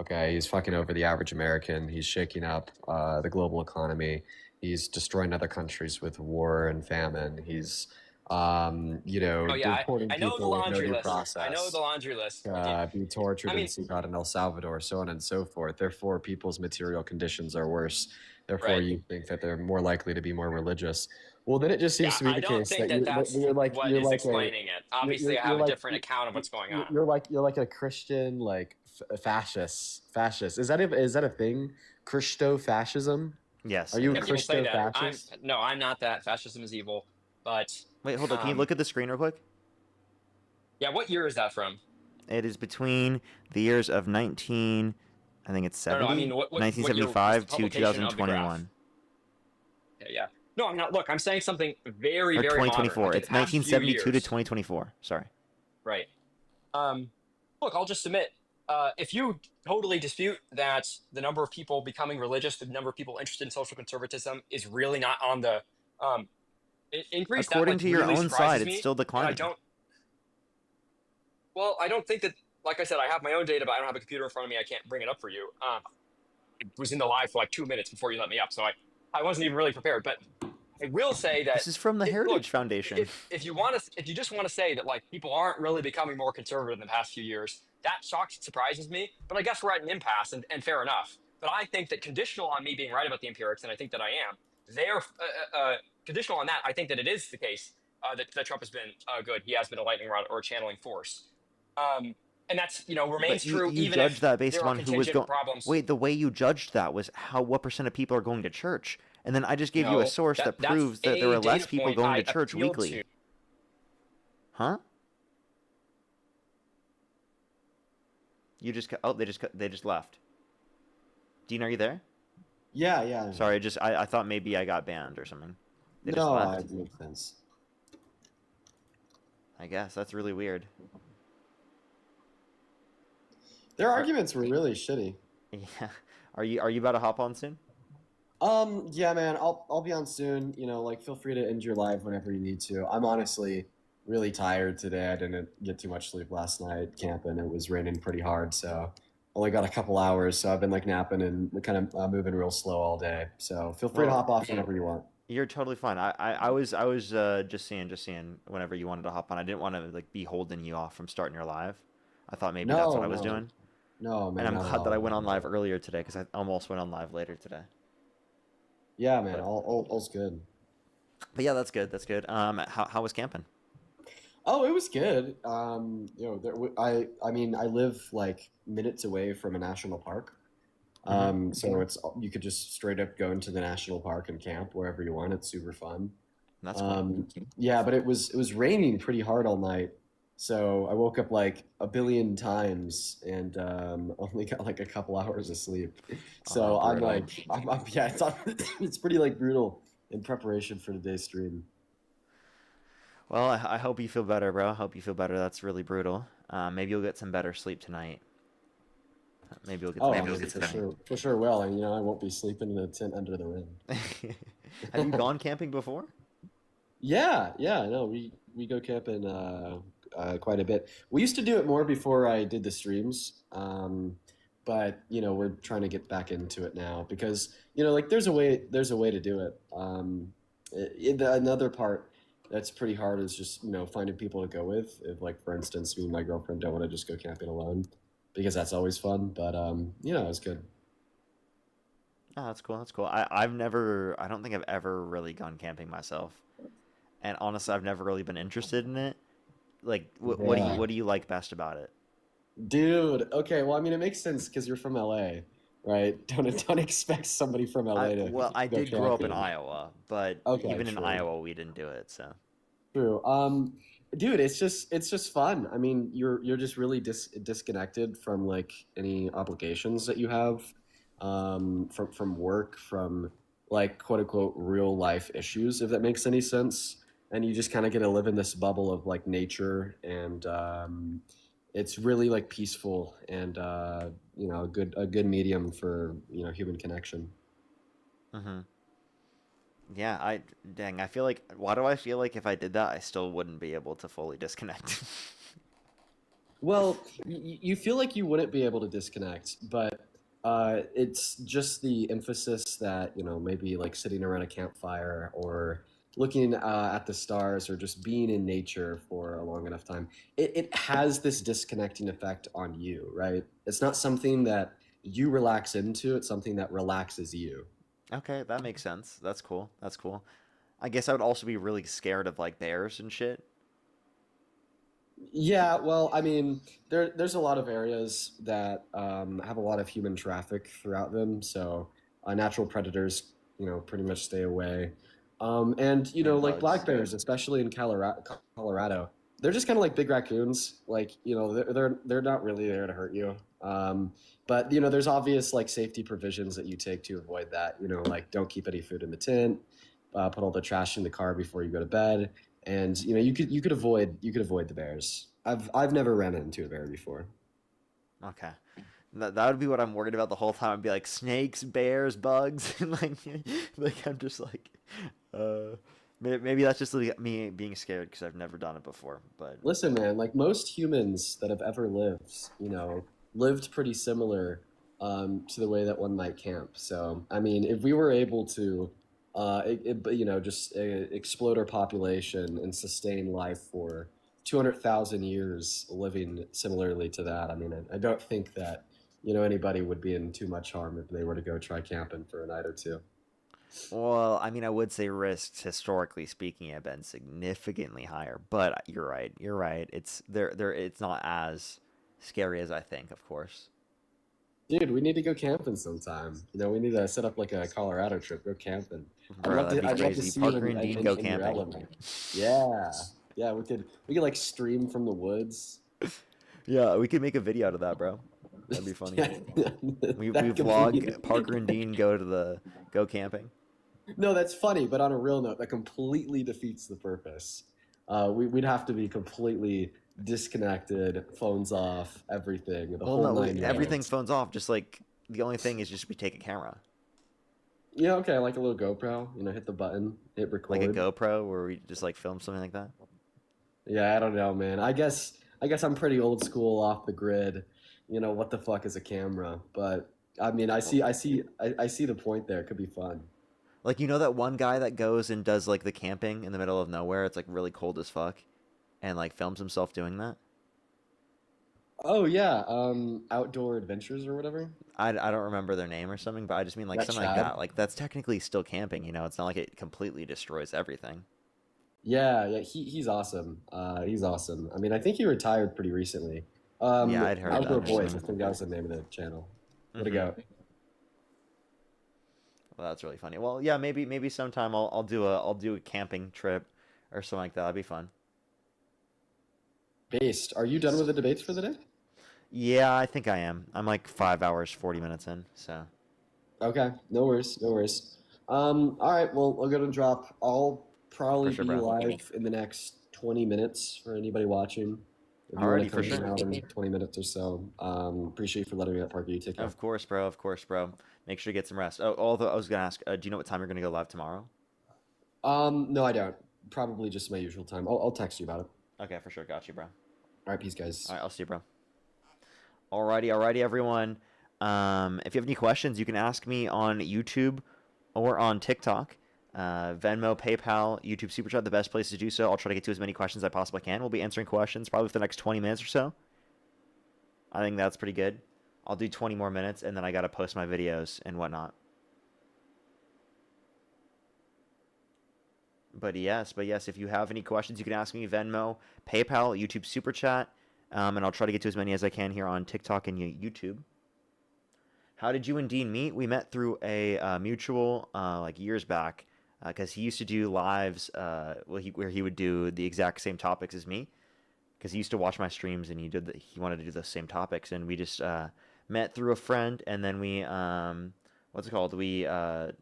okay, he's fucking over the average American, he's shaking up the global economy, he's destroying other countries with war and famine, he's deporting I know the people with no laundry due list. process. I know the laundry list. Be tortured and seek out in El Salvador, so on and so forth. Therefore, people's material conditions are worse. Therefore, you think that they're more likely to be more religious. Well, then it just seems to be the case that you're like what you're is like explaining it. Obviously, I have a different account of what's going on. You're like a Christian fascist. Is that a thing? Christo-fascism? Yes. Are you a Christo-fascist? No, I'm not that. Fascism is evil. But wait, hold on. Can you look at the screen real quick? Yeah, what year is that from? It is between the years of 1975 to 2021. Yeah. No, I'm not. Look, I'm saying something very, or very 2024. modern. It's 1972 to 2024. Sorry. Right. Look, I'll just submit. If you totally dispute that the number of people becoming religious, the number of people interested in social conservatism is really not on the increase, according to your really own side, me, it's still declining. I don't think that. Like I said, I have my own data, but I don't have a computer in front of me. I can't bring it up for you. It was in the live for like 2 minutes before you let me up, so I wasn't even really prepared. But I will say that this is from the Heritage Foundation. If you just want to say that like people aren't really becoming more conservative in the past few years, that shocks and surprises me. But I guess we're at an impasse, and fair enough. But I think that conditional on me being right about the empirics, and I think that I am, they're conditional on that. I think that it is the case that Trump has been good. He has been a lightning rod or a channeling force. And that's remains true. You even judged if that based there are on who was going. problems. Wait, the way you judged that was what percent of people are going to church, and then I just gave you a source that proves that there are less people going to church weekly. Huh? You just they just left. Dean, are you there? Yeah. Sorry, I thought maybe I got banned or something. They just left. It makes sense. I guess that's really weird. Their arguments were really shitty. Yeah. Are you about to hop on soon? Yeah, man. I'll be on soon. Feel free to end your live whenever you need to. I'm honestly really tired today. I didn't get too much sleep last night camping. It was raining pretty hard, so only got a couple hours. So I've been napping and kind of moving real slow all day. So feel free to hop off whenever you want. You're totally fine. I was just seeing whenever you wanted to hop on. I didn't want to like be holding you off from starting your live. I thought maybe that's what No, I was no, doing. no, And man, I'm not at glad that I all. went on live earlier today because I almost went on live later today. Yeah, man, But all's good. but yeah, that's good. That's good. How was camping? Oh, it was good. I mean, I live like minutes away from a national park. So it's you could just straight up go into the national park and camp wherever you want. It's super fun. That's cool. Yeah, but it was raining pretty hard all night, so I woke up like a billion times and only got like a couple hours of sleep. So I'm Brutal. like, yeah, it's pretty like brutal in preparation for today's stream. Well, I hope you feel better, bro. I hope you feel better. That's really brutal. Maybe you'll get some better sleep tonight. Maybe you'll get Oh, some I better mean, sleep for tonight. sure, for sure. Well, and I won't be sleeping in a tent under the rim. Have you gone camping before? Yeah, yeah, no, we go camping quite a bit. We used to do it more before I did the streams, but we're trying to get back into it now because like there's a way to do it. Another part that's pretty hard is just finding people to go with. If like for instance, me and my girlfriend don't want to just go camping alone because that's always fun. But it's good. Oh, that's cool. That's cool. I don't think I've ever really gone camping myself. And honestly, I've never really been interested in it. Like, what do you Yeah. what do you like best about it? Dude, okay, well, I mean, it makes sense because you're from LA, right? Don't expect somebody from LA to I go did grow up in camping. Iowa, but Okay, even in true. Iowa, we didn't do it. So True. Dude, it's just fun. I mean, you're just really disconnected from like any obligations that you have, from work, from like quote unquote real life issues, if that makes any sense. And you just kind of get to live in this bubble of like nature, and it's really like peaceful and a good medium for human connection. hmm yeah, I feel like why do I feel like if I did that, I still wouldn't be able to fully disconnect. Well, you feel like you wouldn't be able to disconnect, but it's just the emphasis that, maybe like sitting around a campfire or looking at the stars or just being in nature for a long enough time. It has this disconnecting effect on you, right? It's not something that you relax into, it's something that relaxes you. Okay, that makes sense. That's cool. That's cool. I guess I would also be really scared of like bears and shit. Yeah, well, I mean, there's a lot of areas that have a lot of human traffic throughout them, so natural predators, pretty much stay away. And And like bugs. black bears, especially in Colorado, they're just kind of like big raccoons. Like, they're not really there to hurt you. But there's obvious like safety provisions that you take to avoid that. Like don't keep any food in the tent, put all the trash in the car before you go to bed, and you could avoid the bears. I've never ran into a bear before. Okay. That would be what I'm worried about the whole time. I'd be like snakes, bears, bugs, and like I'm just like, maybe that's just like me being scared because I've never done it before. But Listen, man, like most humans that have ever lived, lived pretty similar to the way that one might camp. So, I mean, if we were able to, just explode our population and sustain life for 200,000 years living similarly to that, I mean, I don't think that, anybody would be in too much harm if they were to go try camping for a night or two. well, I mean, I would say risks historically speaking have been significantly higher. But you're right. You're right. It's there. It's not as scary as I think, of course. Dude, we need to go camping sometime. We need to set up like a Colorado trip, go camping. Bro, that'd be I'd love to crazy. see you Parker and Dean go in your camping. element. Yeah. Yeah, we could like stream from the woods. Yeah, we could make a video out of that, bro. That'd be funny. We That could be- vlog Parker and Dean go camping. No, that's funny, but on a real note, that completely defeats the purpose. We'd have to be completely disconnected, phones off, everything. The Well, whole no, nine everything yards. phones off. Just like the only thing is just we take a camera, Yeah, okay, like a little GoPro. Hit the button, hit record. like a GoPro, where we just like film something like that. Yeah, I don't know, man. I guess I'm pretty old school, off the grid. What the fuck is a camera? But I mean, I see the point there. It could be fun. Like, you know that one guy that goes and does like the camping in the middle of nowhere? It's like really cold as fuck, and like films himself doing that. Oh yeah, Outdoor Adventures or whatever. I don't remember their name or something, but I just mean like That something like Chad. that. Like that's technically still camping, you know? It's not like it completely destroys everything. Yeah, yeah, he's awesome. He's awesome. I mean, I think he retired pretty recently. Yeah, I'd heard Outdoor that Boys, I actually. think that was the name of the channel. What a Mm-hmm. go. Well, that's really funny. Well, yeah, maybe sometime I'll do a camping trip or something like that. That'd be fun. Based. Are you done with the debates for the day? Yeah, I think I am. I'm like 5 hours, 40 minutes in, so. Okay, no worries, no worries. All right, well, I'm gonna drop. I'll probably For sure, be bro. live in the next 20 minutes for anybody watching. If you want to Alrighty, for come sure. hang out in 20 minutes or so. Appreciate you for letting me up, Parker. You take care. Of course, bro. Of course, bro. Make sure to get some rest. Oh, although I was gonna ask, do you know what time you're gonna go live tomorrow? No, I don't. Probably just my usual time. I'll text you about it. Okay, for sure. Got you, bro. All right, peace, guys. All right, I'll see you, bro. Alrighty, everyone. If you have any questions, you can ask me on YouTube or on TikTok. Venmo, PayPal, YouTube Super Chat, the best place to do so. I'll try to get to as many questions as I possibly can. We'll be answering questions probably for the next 20 minutes or so. I think that's pretty good. I'll do 20 more minutes, and then I got to post my videos and whatnot. But yes, if you have any questions, you can ask me Venmo, PayPal, YouTube Super Chat, and I'll try to get to as many as I can here on TikTok and YouTube. How did you and Dean meet? We met through a mutual, like years back, because he used to do lives where he would do the exact same topics as me, because he used to watch my streams and he wanted to do the same topics, and we just met through a friend, and then we what's it called? We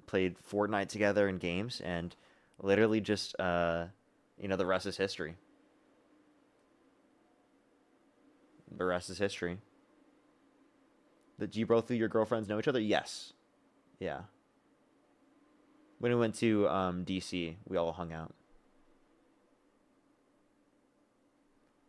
played Fortnite together in games, and literally just the rest is history. The rest is history. Did you both of your girlfriends know each other? Yes. Yeah. When we went to DC, we all hung out.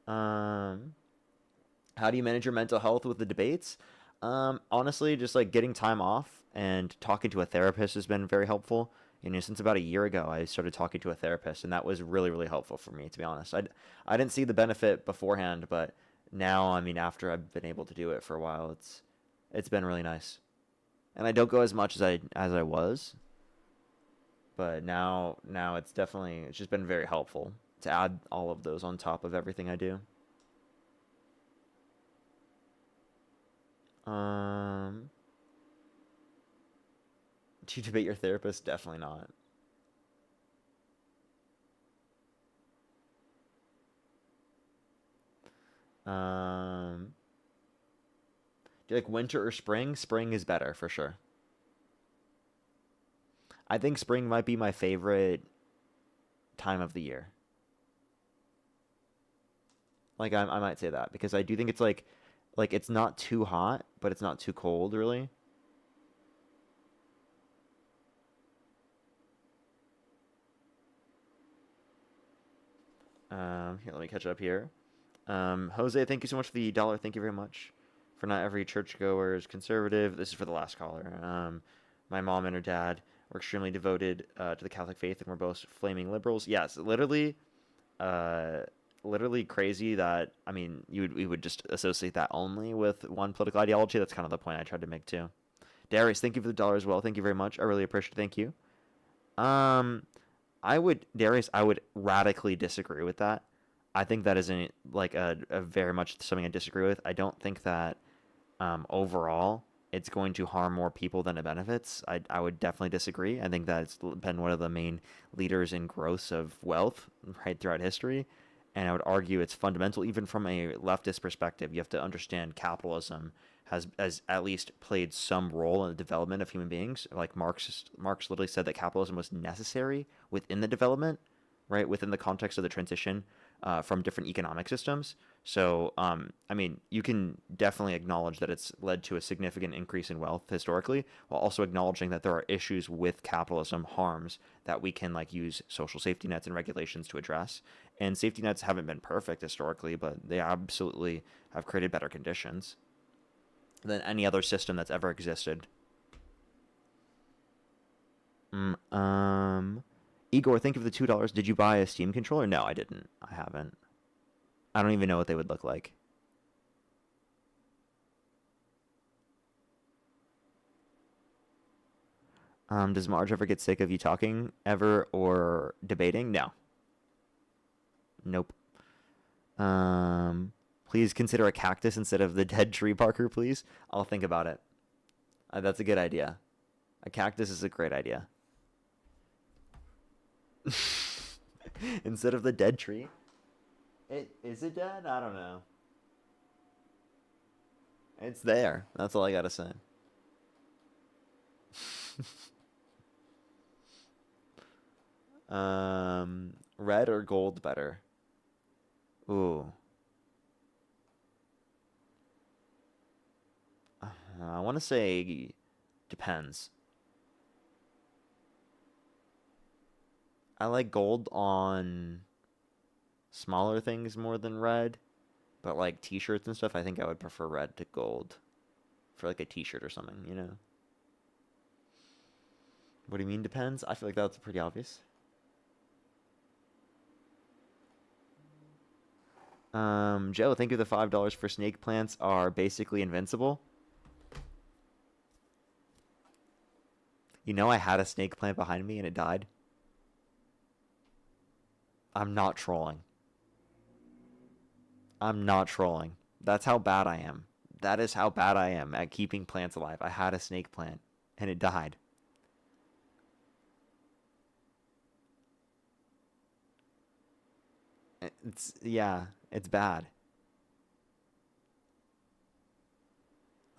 How do you manage your mental health with the debates? Honestly, just like getting time off and talking to a therapist has been very helpful. Since about a year ago, I started talking to a therapist, and that was really, really helpful for me, to be honest. I didn't see the benefit beforehand, but now, after I've been able to do it for a while, it's been really nice. And I don't go as much as I was, but now it's just been very helpful to add all of those on top of everything I do. Do you debate your therapist? Definitely not. Do you like winter or spring? Spring is better for sure. I think spring might be my favorite time of the year. Like I might say that because I do think it's like it's not too hot, but it's not too cold really. Here, let me catch up here. Jose, thank you so much for the $1. Thank you very much. For not every churchgoer is conservative. This is for the last caller. My mom and her dad were extremely devoted to the Catholic faith and were both flaming liberals. Yes, literally crazy that, we would just associate that only with one political ideology. That's kind of the point I tried to make too. Darius, thank you for the $1 as well. Thank you very much. I really appreciate it. Thank you. Darius, I would radically disagree with that. I think that isn't like a very much something I disagree with. I don't think that overall it's going to harm more people than it benefits. I would definitely disagree. I think that it's been one of the main leaders in growth of wealth right throughout history. And I would argue it's fundamental, even from a leftist perspective. You have to understand capitalism has at least played some role in the development of human beings. Like Marx literally said that capitalism was necessary within the development, right? Within the context of the transition from different economic systems. So, you can definitely acknowledge that it's led to a significant increase in wealth historically, while also acknowledging that there are issues with capitalism, harms that we can use social safety nets and regulations to address. And safety nets haven't been perfect historically, but they absolutely have created better conditions than any other system that's ever existed. Igor, think of the $2. Did you buy a Steam controller? No, I didn't. I haven't. I don't even know what they would look like. Does Marge ever get sick of you talking ever or debating? No. Nope. Please consider a cactus instead of the dead tree, Parker, please. I'll think about it. That's a good idea. A cactus is a great idea. Instead of the dead tree. Is it dead? I don't know. It's there. That's all I gotta say. Red or gold better? Ooh. I want to say depends. I like gold on smaller things more than red, but like t-shirts and stuff, I think I would prefer red to gold for like a t-shirt or something, you know? What do you mean depends? I feel like that's pretty obvious. Joe, think of the $5 for snake plants are basically invincible. You know I had a snake plant behind me and it died? I'm not trolling. I'm not trolling. That's how bad I am. That is how bad I am at keeping plants alive. I had a snake plant and it died. Yeah, it's bad.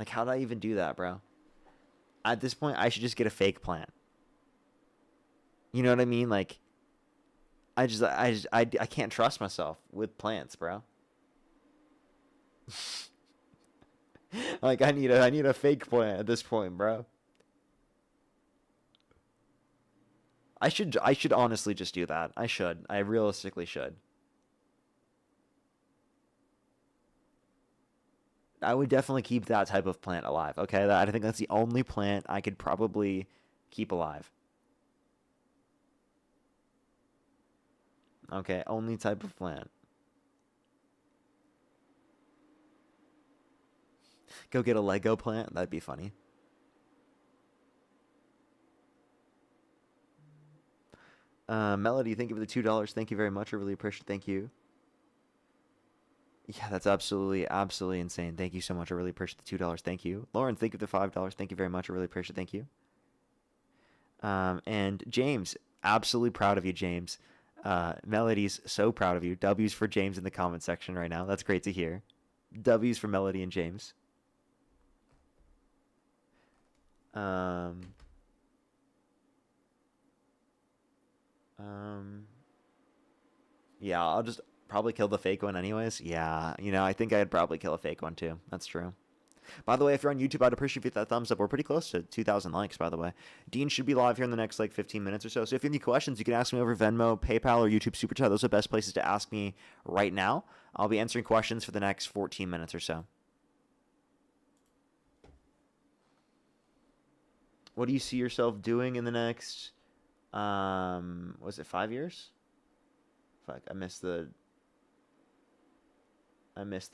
Like, how did I even do that, bro? At this point, I should just get a fake plant. You know what I mean? Like, I can't trust myself with plants, bro. Like, I need a fake plant at this point, bro. I should honestly just do that. I should. I realistically should. I would definitely keep that type of plant alive. Okay, I think that's the only plant I could probably keep alive. Okay, only type of plant. Go get a Lego plant. That'd be funny. Melody, thank you for the $2. Thank you very much. I really appreciate it. Thank you. Yeah, that's absolutely insane. Thank you so much. I really appreciate the $2. Thank you. Lauren, thank you for the $5. Thank you very much. I really appreciate it. Thank you. And James, absolutely proud of you, James. Melody's so proud of you. W's for James in the comment section right now. That's great to hear. W's for Melody and James. Yeah, I'll just probably kill the fake one anyways. Yeah, I think I'd probably kill a fake one too. That's true. By the way, if you're on YouTube, I'd appreciate that thumbs up. We're pretty close to 2,000 likes, by the way. Dean should be live here in the next, 15 minutes or so. So if you have any questions, you can ask me over Venmo, PayPal, or YouTube Super Chat. Those are the best places to ask me right now. I'll be answering questions for the next 14 minutes or so. What do you see yourself doing in the next, was it 5 years? Fuck, I missed the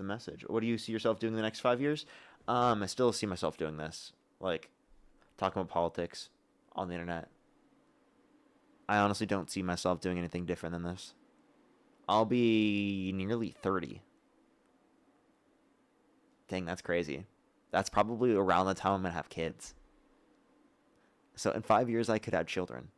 message. What do you see yourself doing in the next 5 years? I still see myself doing this, talking about politics on the internet. I honestly don't see myself doing anything different than this. I'll be nearly 30. Dang, that's crazy. That's probably around the time I'm gonna have kids. So in 5 years, I could have children.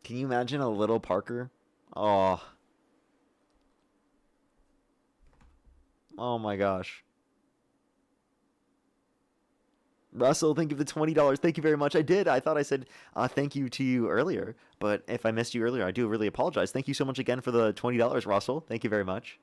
Can you imagine a little Parker? Oh. Oh my gosh. Russell, thank you for the $20. Thank you very much. I did. I thought I said thank you to you earlier, but if I missed you earlier, I do really apologize. Thank you so much again for the $20, Russell. Thank you very much.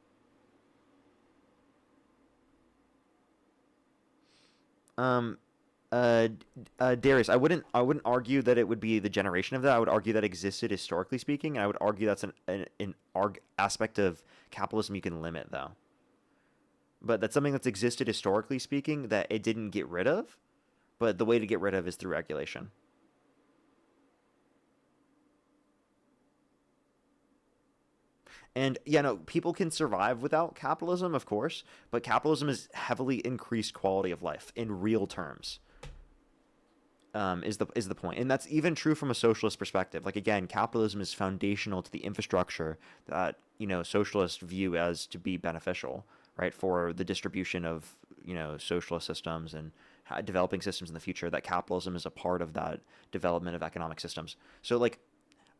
Darius, I wouldn't argue that it would be the generation of that. I would argue that existed historically speaking, and I would argue that's an aspect of capitalism you can limit though. But that's something that's existed historically speaking that it didn't get rid of. But the way to get rid of is through regulation. And yeah, no, people can survive without capitalism, of course, but capitalism has heavily increased quality of life in real terms. Is the point, and that's even true from a socialist perspective. Like again, capitalism is foundational to the infrastructure that socialists view as to be beneficial, right, for the distribution of socialist systems and developing systems in the future. That capitalism is a part of that development of economic systems. So like,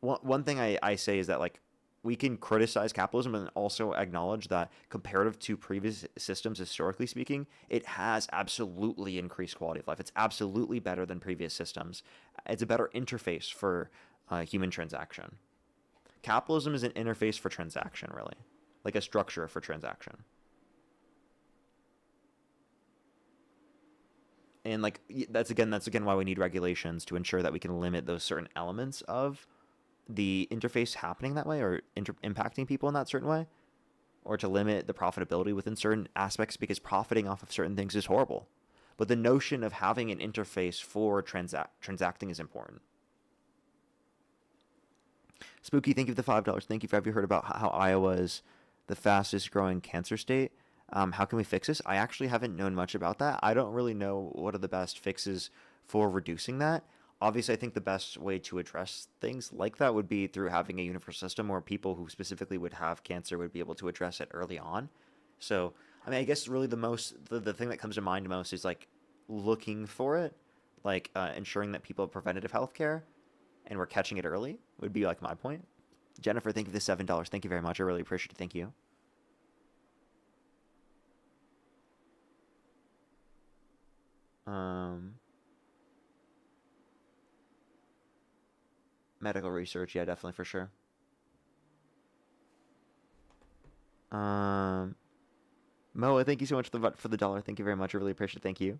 one thing I say is that like, we can criticize capitalism and also acknowledge that comparative to previous systems, historically speaking, it has absolutely increased quality of life. It's absolutely better than previous systems. It's a better interface for human transaction. Capitalism is an interface for transaction, really, like a structure for transaction. And like that's again why we need regulations to ensure that we can limit those certain elements of the interface happening that way, or impacting people in that certain way, or to limit the profitability within certain aspects, because profiting off of certain things is horrible. But the notion of having an interface for transacting is important. Spooky, thank you for the $5. Thank you for, have you heard about how Iowa is the fastest growing cancer state? How can we fix this? I actually haven't known much about that. I don't really know what are the best fixes for reducing that. Obviously, I think the best way to address things like that would be through having a universal system where people who specifically would have cancer would be able to address it early on. So, I mean, I guess really the thing that comes to mind most is like looking for it, like ensuring that people have preventative health care and we're catching it early would be like my point. Jennifer, thank you for the $7. Thank you very much. I really appreciate it. Thank you. Medical research, yeah, definitely, for sure. Moa, thank you so much for the dollar. Thank you very much. I really appreciate it. Thank you.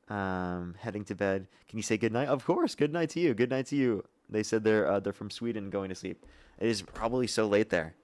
Heading to bed. Can you say good night? Of course. Good night to you. Good night to you. They said they're from Sweden, going to sleep. It is probably so late there.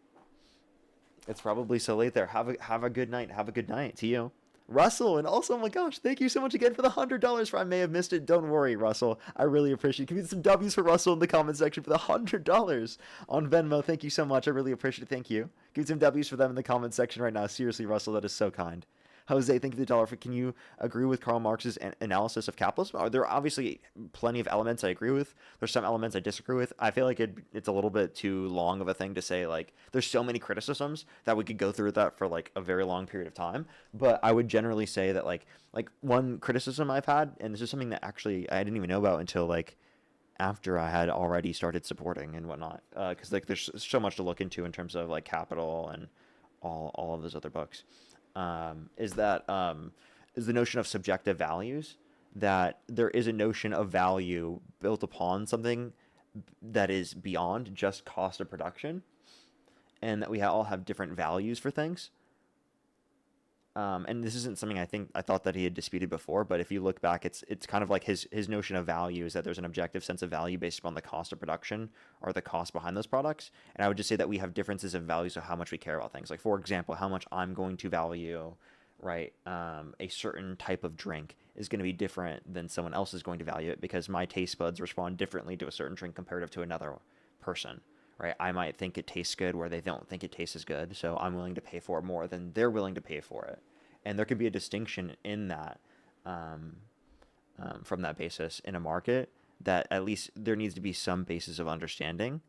It's probably so late there. Have a good night. Have a good night to you. Russell, and also, oh my gosh, thank you so much again for the $100. For I may have missed it. Don't worry, Russell. I really appreciate it. Give me some W's for Russell in the comment section for the $100 on Venmo. Thank you so much. I really appreciate it. Thank you. Give me some W's for them in the comment section right now. Seriously, Russell, that is so kind. Jose, thank you for the dollar. Can you agree with Karl Marx's analysis of capitalism? There are obviously plenty of elements I agree with. There's some elements I disagree with. I feel like it's a little bit too long of a thing to say. Like, there's so many criticisms that we could go through that for like a very long period of time. But I would generally say that like one criticism I've had, and this is something that actually I didn't even know about until like after I had already started supporting and whatnot, because like there's so much to look into in terms of like Capital and all of those other books. Is the notion of subjective values, that there is a notion of value built upon something that is beyond just cost of production, and that we all have different values for things. And this isn't something I thought that he had disputed before, but if you look back, it's kind of like his notion of value is that there's an objective sense of value based upon the cost of production or the cost behind those products. And I would just say that we have differences in values of how much we care about things. Like, for example, how much I'm going to value, right, a certain type of drink is going to be different than someone else is going to value it, because my taste buds respond differently to a certain drink comparative to another person. Right, I might think it tastes good where they don't think it tastes as good, so I'm willing to pay for it more than they're willing to pay for it, and there could be a distinction in that, from that basis in a market, that at least there needs to be some basis of understanding,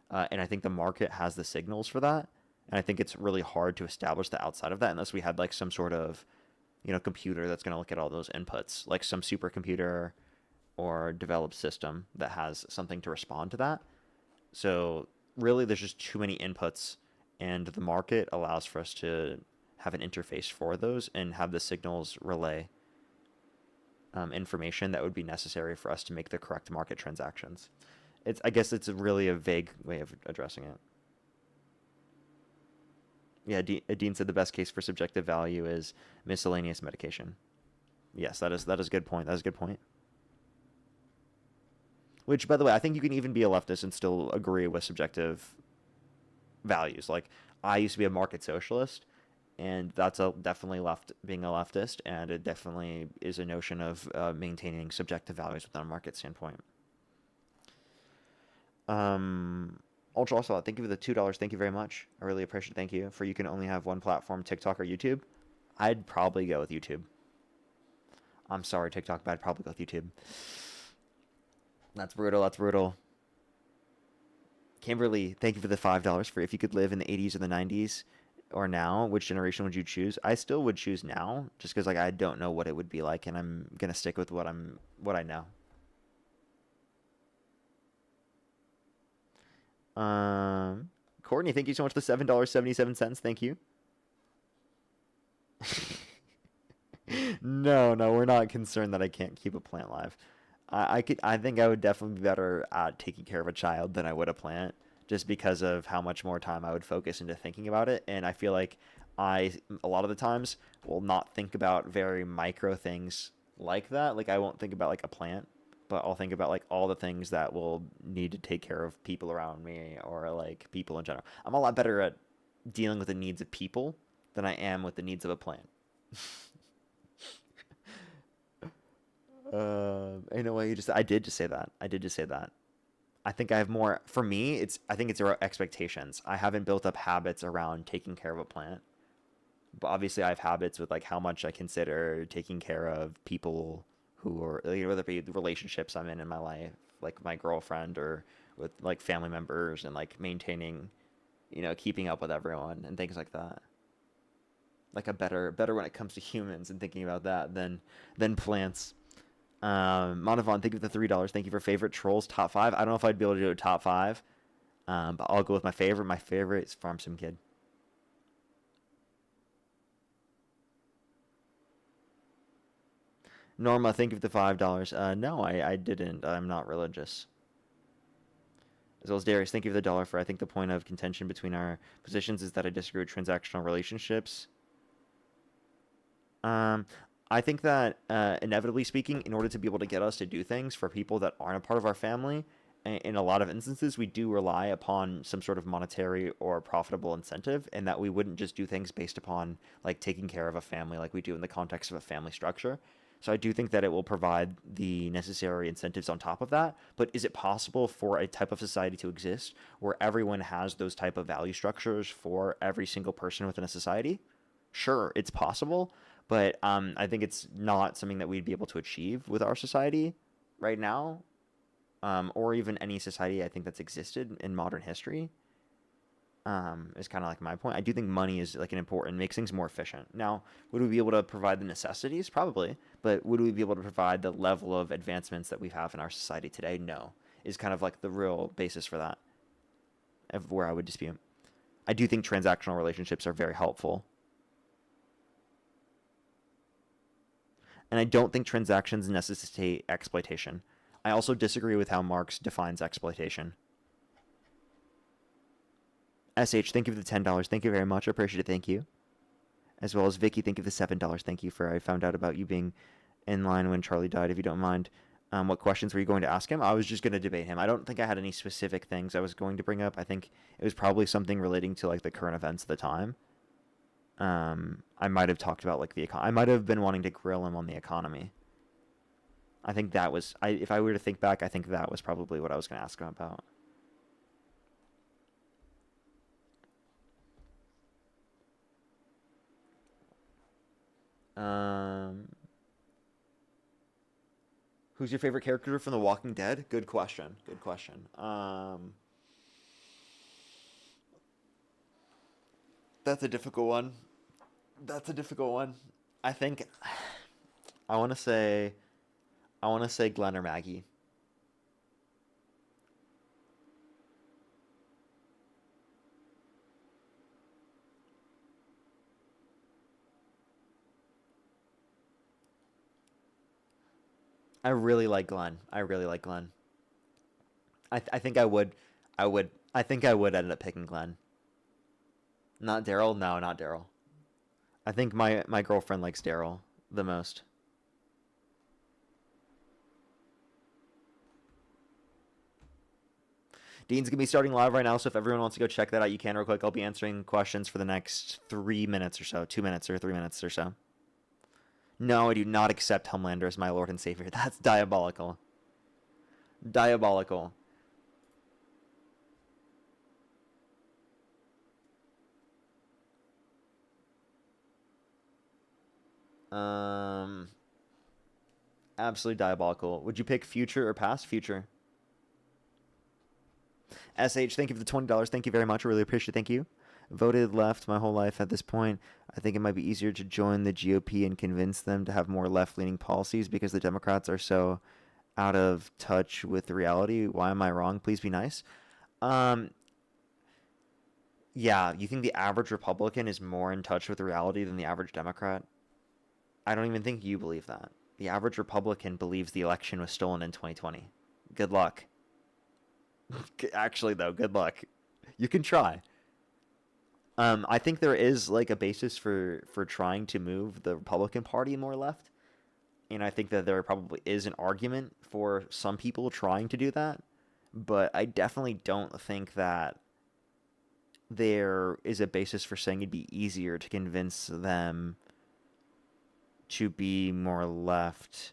and I think the market has the signals for that, and I think it's really hard to establish that outside of that unless we had like some sort of, computer that's going to look at all those inputs, like some supercomputer or developed system that has something to respond to that. So really, there's just too many inputs, and the market allows for us to have an interface for those and have the signals relay information that would be necessary for us to make the correct market transactions. I guess it's really a vague way of addressing it. Yeah, Dean said the best case for subjective value is miscellaneous medication. Yes, that is a good point. That is a good point. Which, by the way, I think you can even be a leftist and still agree with subjective values. Like, I used to be a market socialist, and that's definitely being a leftist, and it definitely is a notion of maintaining subjective values within a market standpoint. Ultra also, thank you for the $2. Thank you very much. I really appreciate it. Thank you. For you can only have one platform, TikTok or YouTube. I'd probably go with YouTube. I'm sorry, TikTok, but I'd probably go with YouTube. That's brutal. That's brutal. Kimberly, thank you for the $5 for if you could live in the 80s or the 90s or now, which generation would you choose? I still would choose now, just because like I don't know what it would be like, and I'm gonna stick with what I know. Courtney, thank you so much for the $7.77. Thank you. No, we're not concerned that I can't keep a plant live. I think I would definitely be better at taking care of a child than I would a plant, just because of how much more time I would focus into thinking about it. And I feel like a lot of the times will not think about very micro things like that. Like I won't think about like a plant, but I'll think about like all the things that will need to take care of people around me or like people in general. I'm a lot better at dealing with the needs of people than I am with the needs of a plant. In a way, I did just say that. I think I have more, for me, I think it's about expectations. I haven't built up habits around taking care of a plant. But obviously I have habits with like how much I consider taking care of people who are, whether it be the relationships I'm in my life, like my girlfriend, or with like family members, and like maintaining, keeping up with everyone and things like that. Like a better when it comes to humans and thinking about that than plants. Monavon, thank you for the $3. Thank you for favorite trolls top 5. I don't know if I'd be able to do a top 5, but I'll go with my favorite. My favorite is Farm Sim Kid. Norma, thank you for the $5. No, I didn't. I'm not religious. As well as Darius, thank you for the $1 for I think the point of contention between our positions is that I disagree with transactional relationships. I think that, inevitably speaking, in order to be able to get us to do things for people that aren't a part of our family, in a lot of instances, we do rely upon some sort of monetary or profitable incentive, and that we wouldn't just do things based upon, like, taking care of a family like we do in the context of a family structure. So I do think that it will provide the necessary incentives on top of that. But is it possible for a type of society to exist where everyone has those type of value structures for every single person within a society? Sure, it's possible. But I think it's not something that we'd be able to achieve with our society right now, or even any society I think that's existed in modern history. Is kind of like my point. I do think money is like makes things more efficient. Now, would we be able to provide the necessities? Probably. But would we be able to provide the level of advancements that we have in our society today? No. Is kind of like the real basis for that, of where I would dispute. I do think transactional relationships are very helpful. And I don't think transactions necessitate exploitation. I also disagree with how Marx defines exploitation. SH, thank you for the $10. Thank you very much. I appreciate it. Thank you. As well as Vicky, thank you for the $7. Thank you for, I found out about you being in line when Charlie died, if you don't mind. What questions were you going to ask him? I was just going to debate him. I don't think I had any specific things I was going to bring up. I think it was probably something relating to like the current events of the time. I might have talked about like I might have been wanting to grill him on the economy. I think that was, if I were to think back, I think that was probably what I was going to ask him about. Who's your favorite character from The Walking Dead? Good question. Good question. That's a difficult one. I think I want to say Glenn or Maggie. I really like Glenn. I think I would end up picking Glenn. Not Daryl? No, not Daryl. I think my girlfriend likes Daryl the most. Dean's gonna be starting live right now, so if everyone wants to go check that out, you can real quick. I'll be answering questions for the next 3 minutes or so, 2 minutes or 3 minutes or so. No, I do not accept Homelander as my Lord and Savior. That's diabolical. Diabolical. Absolutely diabolical. Would you pick future or past? Future. SH, thank you for the $20. Thank you very much. I really appreciate it. Thank you. Voted left my whole life at this point. I think it might be easier to join the GOP and convince them to have more left-leaning policies because the Democrats are so out of touch with reality. Why am I wrong? Please be nice. Yeah, you think the average Republican is more in touch with reality than the average Democrat? I don't even think you believe that. The average Republican believes the election was stolen in 2020. Good luck. Actually, though, good luck. You can try. I think there is like a basis for trying to move the Republican Party more left. And I think that there probably is an argument for some people trying to do that. But I definitely don't think that there is a basis for saying it'd be easier to convince them to be more left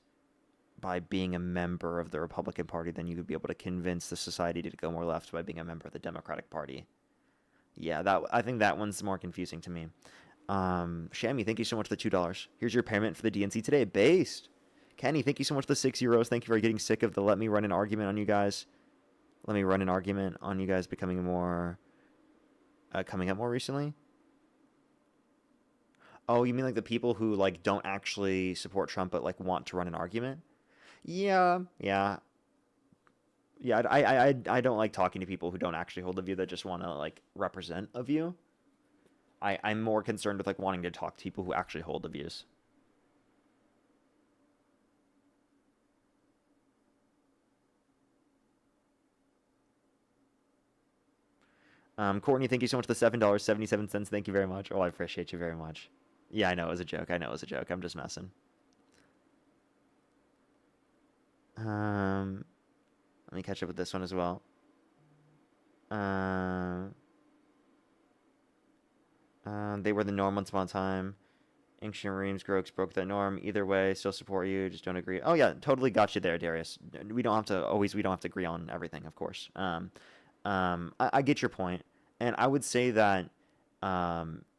by being a member of the Republican Party than you would be able to convince the society to go more left by being a member of the Democratic Party. Yeah, I think that one's more confusing to me. Shammy, thank you so much for the $2. Here's your payment for the DNC today. Based. Kenny, thank you so much for the €6. Thank you for getting sick of the let me run an argument on you guys. Let me run an argument on you guys becoming more... coming up more recently? Oh, you mean like the people who like don't actually support Trump but like want to run an argument? Yeah. I don't like talking to people who don't actually hold a view that just want to like represent a view. I'm more concerned with like wanting to talk to people who actually hold the views. Courtney, thank you so much for the $7.77. Thank you very much. Oh, I appreciate you very much. Yeah, I know it was a joke. I'm just messing. Let me catch up with this one as well. They were the norm once upon a time. Ancient Marines, Groks broke that norm. Either way, still support you. Just don't agree. Oh yeah, totally got you there, Darius. We don't have to agree on everything, of course. I get your point, and I would say that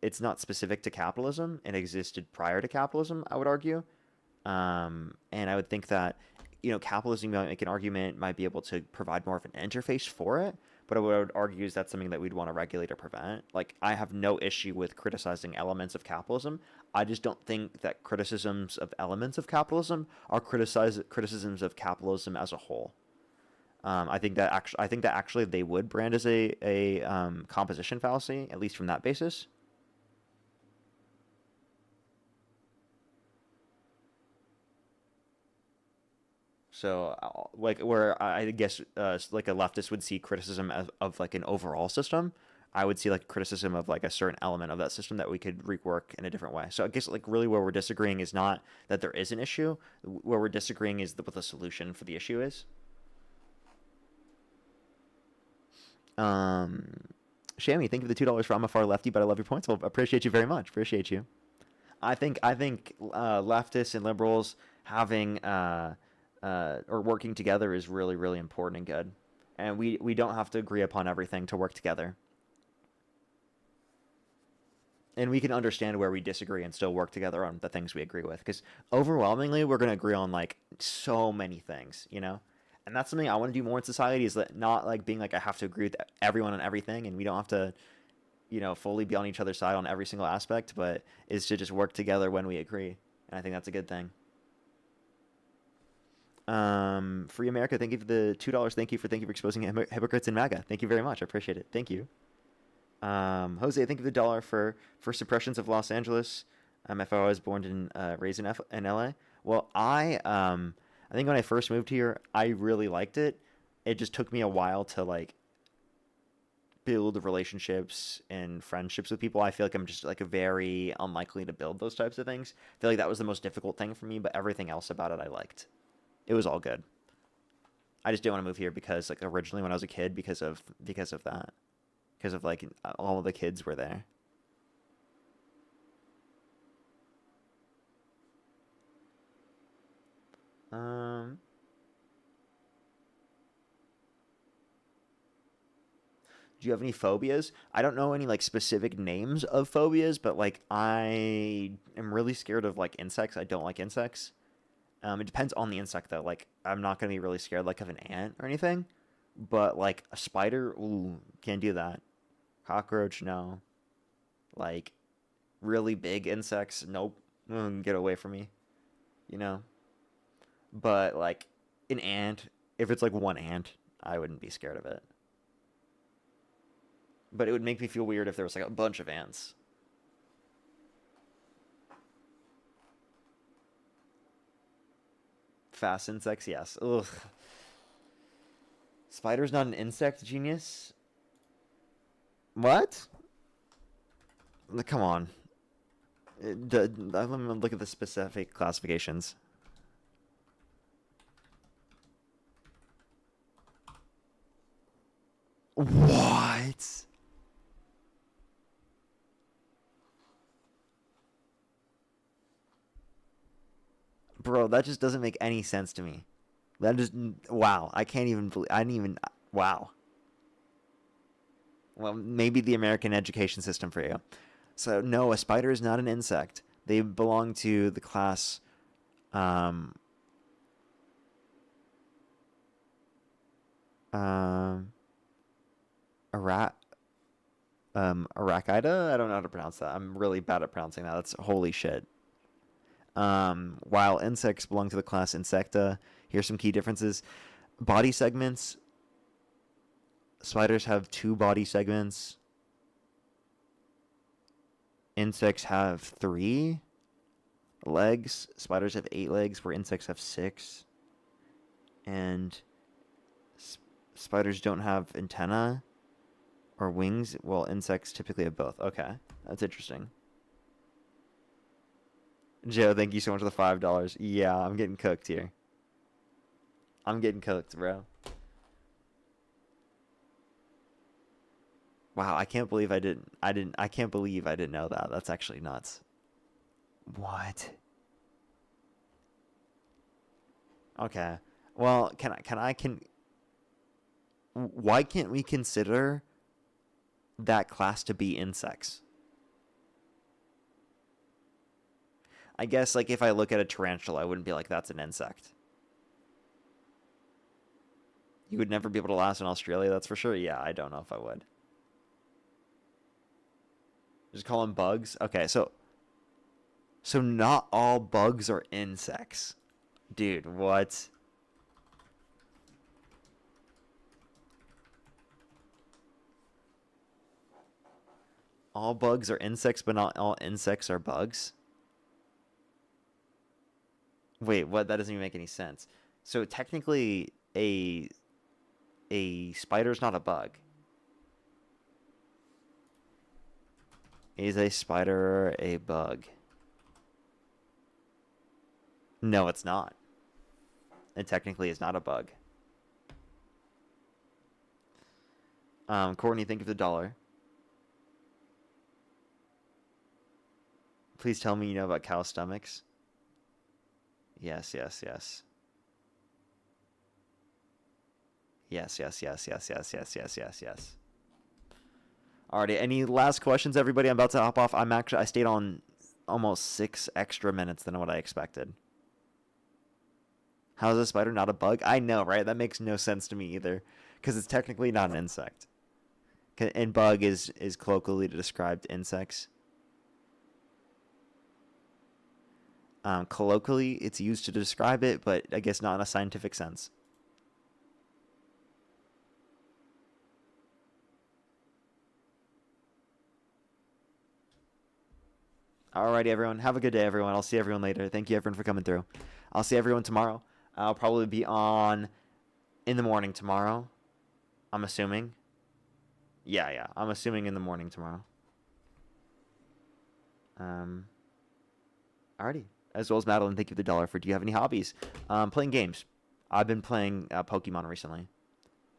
it's not specific to capitalism. It existed prior to capitalism, I would argue. And I would think that, capitalism, like an argument, might be able to provide more of an interface for it. But what I would argue is that's something that we'd want to regulate or prevent. Like, I have no issue with criticizing elements of capitalism. I just don't think that criticisms of elements of capitalism are criticisms of capitalism as a whole. I think that actually they would brand as a composition fallacy, at least from that basis. So, like, where I guess like a leftist would see criticism of like an overall system, I would see like criticism of like a certain element of that system that we could rework in a different way. So I guess like really where we're disagreeing is not that there is an issue. Where we're disagreeing is what the solution for the issue is. Shammy, thank you for the $2 for I'm a far lefty, but I love your points. Well, appreciate you very much. Appreciate you. I think leftists and liberals having or working together is really, really important and good. And we don't have to agree upon everything to work together. And we can understand where we disagree and still work together on the things we agree with. Because overwhelmingly, we're going to agree on like so many things, And that's something I want to do more in society, is that not like being like I have to agree with everyone on everything, and we don't have to, fully be on each other's side on every single aspect, but is to just work together when we agree. And I think that's a good thing. Free America, thank you for the $2. Thank you for exposing hypocrites in MAGA. Thank you very much. I appreciate it. Thank you. Jose, thank you for the $1 for suppressions of Los Angeles. If I was born and raised in LA. Well, I think when I first moved here, I really liked it. It just took me a while to like build relationships and friendships with people. I feel like I'm just like very unlikely to build those types of things. I feel like that was the most difficult thing for me, but everything else about it I liked. It was all good. I just didn't want to move here because like originally when I was a kid because of that. Because of like all of the kids were there. Do you have any phobias? I don't know any like specific names of phobias, but like I am really scared of like insects. I don't like insects. It depends on the insect though. Like I'm not gonna be really scared like of an ant or anything, but like a spider, ooh, can't do that. Cockroach, no. Like really big insects, nope. Get away from me, you know. But like an ant, if it's like one ant, I wouldn't be scared of it. But it would make me feel weird if there was like a bunch of ants. Fast insects, yes. Ugh. Spider's not an insect, genius? What? Come on. Let me look at the specific classifications. What? Bro, that just doesn't make any sense to me. That just, wow. I can't even believe, I didn't even, wow. Well, maybe the American education system for you. So, no, a spider is not an insect. They belong to the class, a rat, Arachida? I don't know how to pronounce that. I'm really bad at pronouncing that. That's holy shit. While insects belong to the class Insecta, here's some key differences. Body segments. Spiders have 2 body segments. Insects have 3 legs. Spiders have 8 legs, where insects have 6. And spiders don't have antenna or wings, while insects typically have both. Okay, that's interesting. Joe, thank you so much for the $5. Yeah, I'm getting cooked here. I'm getting cooked, bro. Wow, I can't believe I can't believe I didn't know that. That's actually nuts. What? Okay. Well, why can't we consider that class to be insects? I guess, like, if I look at a tarantula, I wouldn't be like, that's an insect. You would never be able to last in Australia, that's for sure? Yeah, I don't know if I would. Just call them bugs? Okay, so not all bugs are insects. Dude, what? All bugs are insects, but not all insects are bugs? Wait, what? That doesn't even make any sense. So technically, a spider's not a bug. Is a spider a bug? No, it's not. It technically is not a bug. Courtney, think of the dollar. Please tell me you know about cow stomachs. Yes, yes, yes. Yes, yes, yes, yes, yes, yes, yes, yes, yes. Alrighty, any last questions, everybody? I'm about to hop off. I stayed on almost 6 extra minutes than what I expected. How is a spider not a bug? I know, right? That makes no sense to me either, because it's technically not an insect. And bug is colloquially described insects. Colloquially, it's used to describe it, but I guess not in a scientific sense. Alrighty, everyone. Have a good day, everyone. I'll see everyone later. Thank you, everyone, for coming through. I'll see everyone tomorrow. I'll probably be on in the morning tomorrow. I'm assuming. Yeah. I'm assuming in the morning tomorrow. Alrighty. As well as Madeline, thank you for the $1 for do you have any hobbies? Playing games. I've been playing Pokemon recently,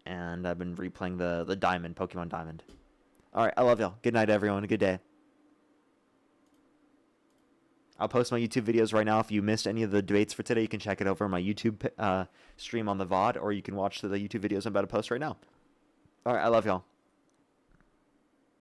and I've been replaying the Diamond, Pokemon Diamond. All right, I love y'all. Good night, everyone. Good day. I'll post my YouTube videos right now. If you missed any of the debates for today, you can check it over on my YouTube stream on the VOD, or you can watch the YouTube videos I'm about to post right now. All right, I love y'all.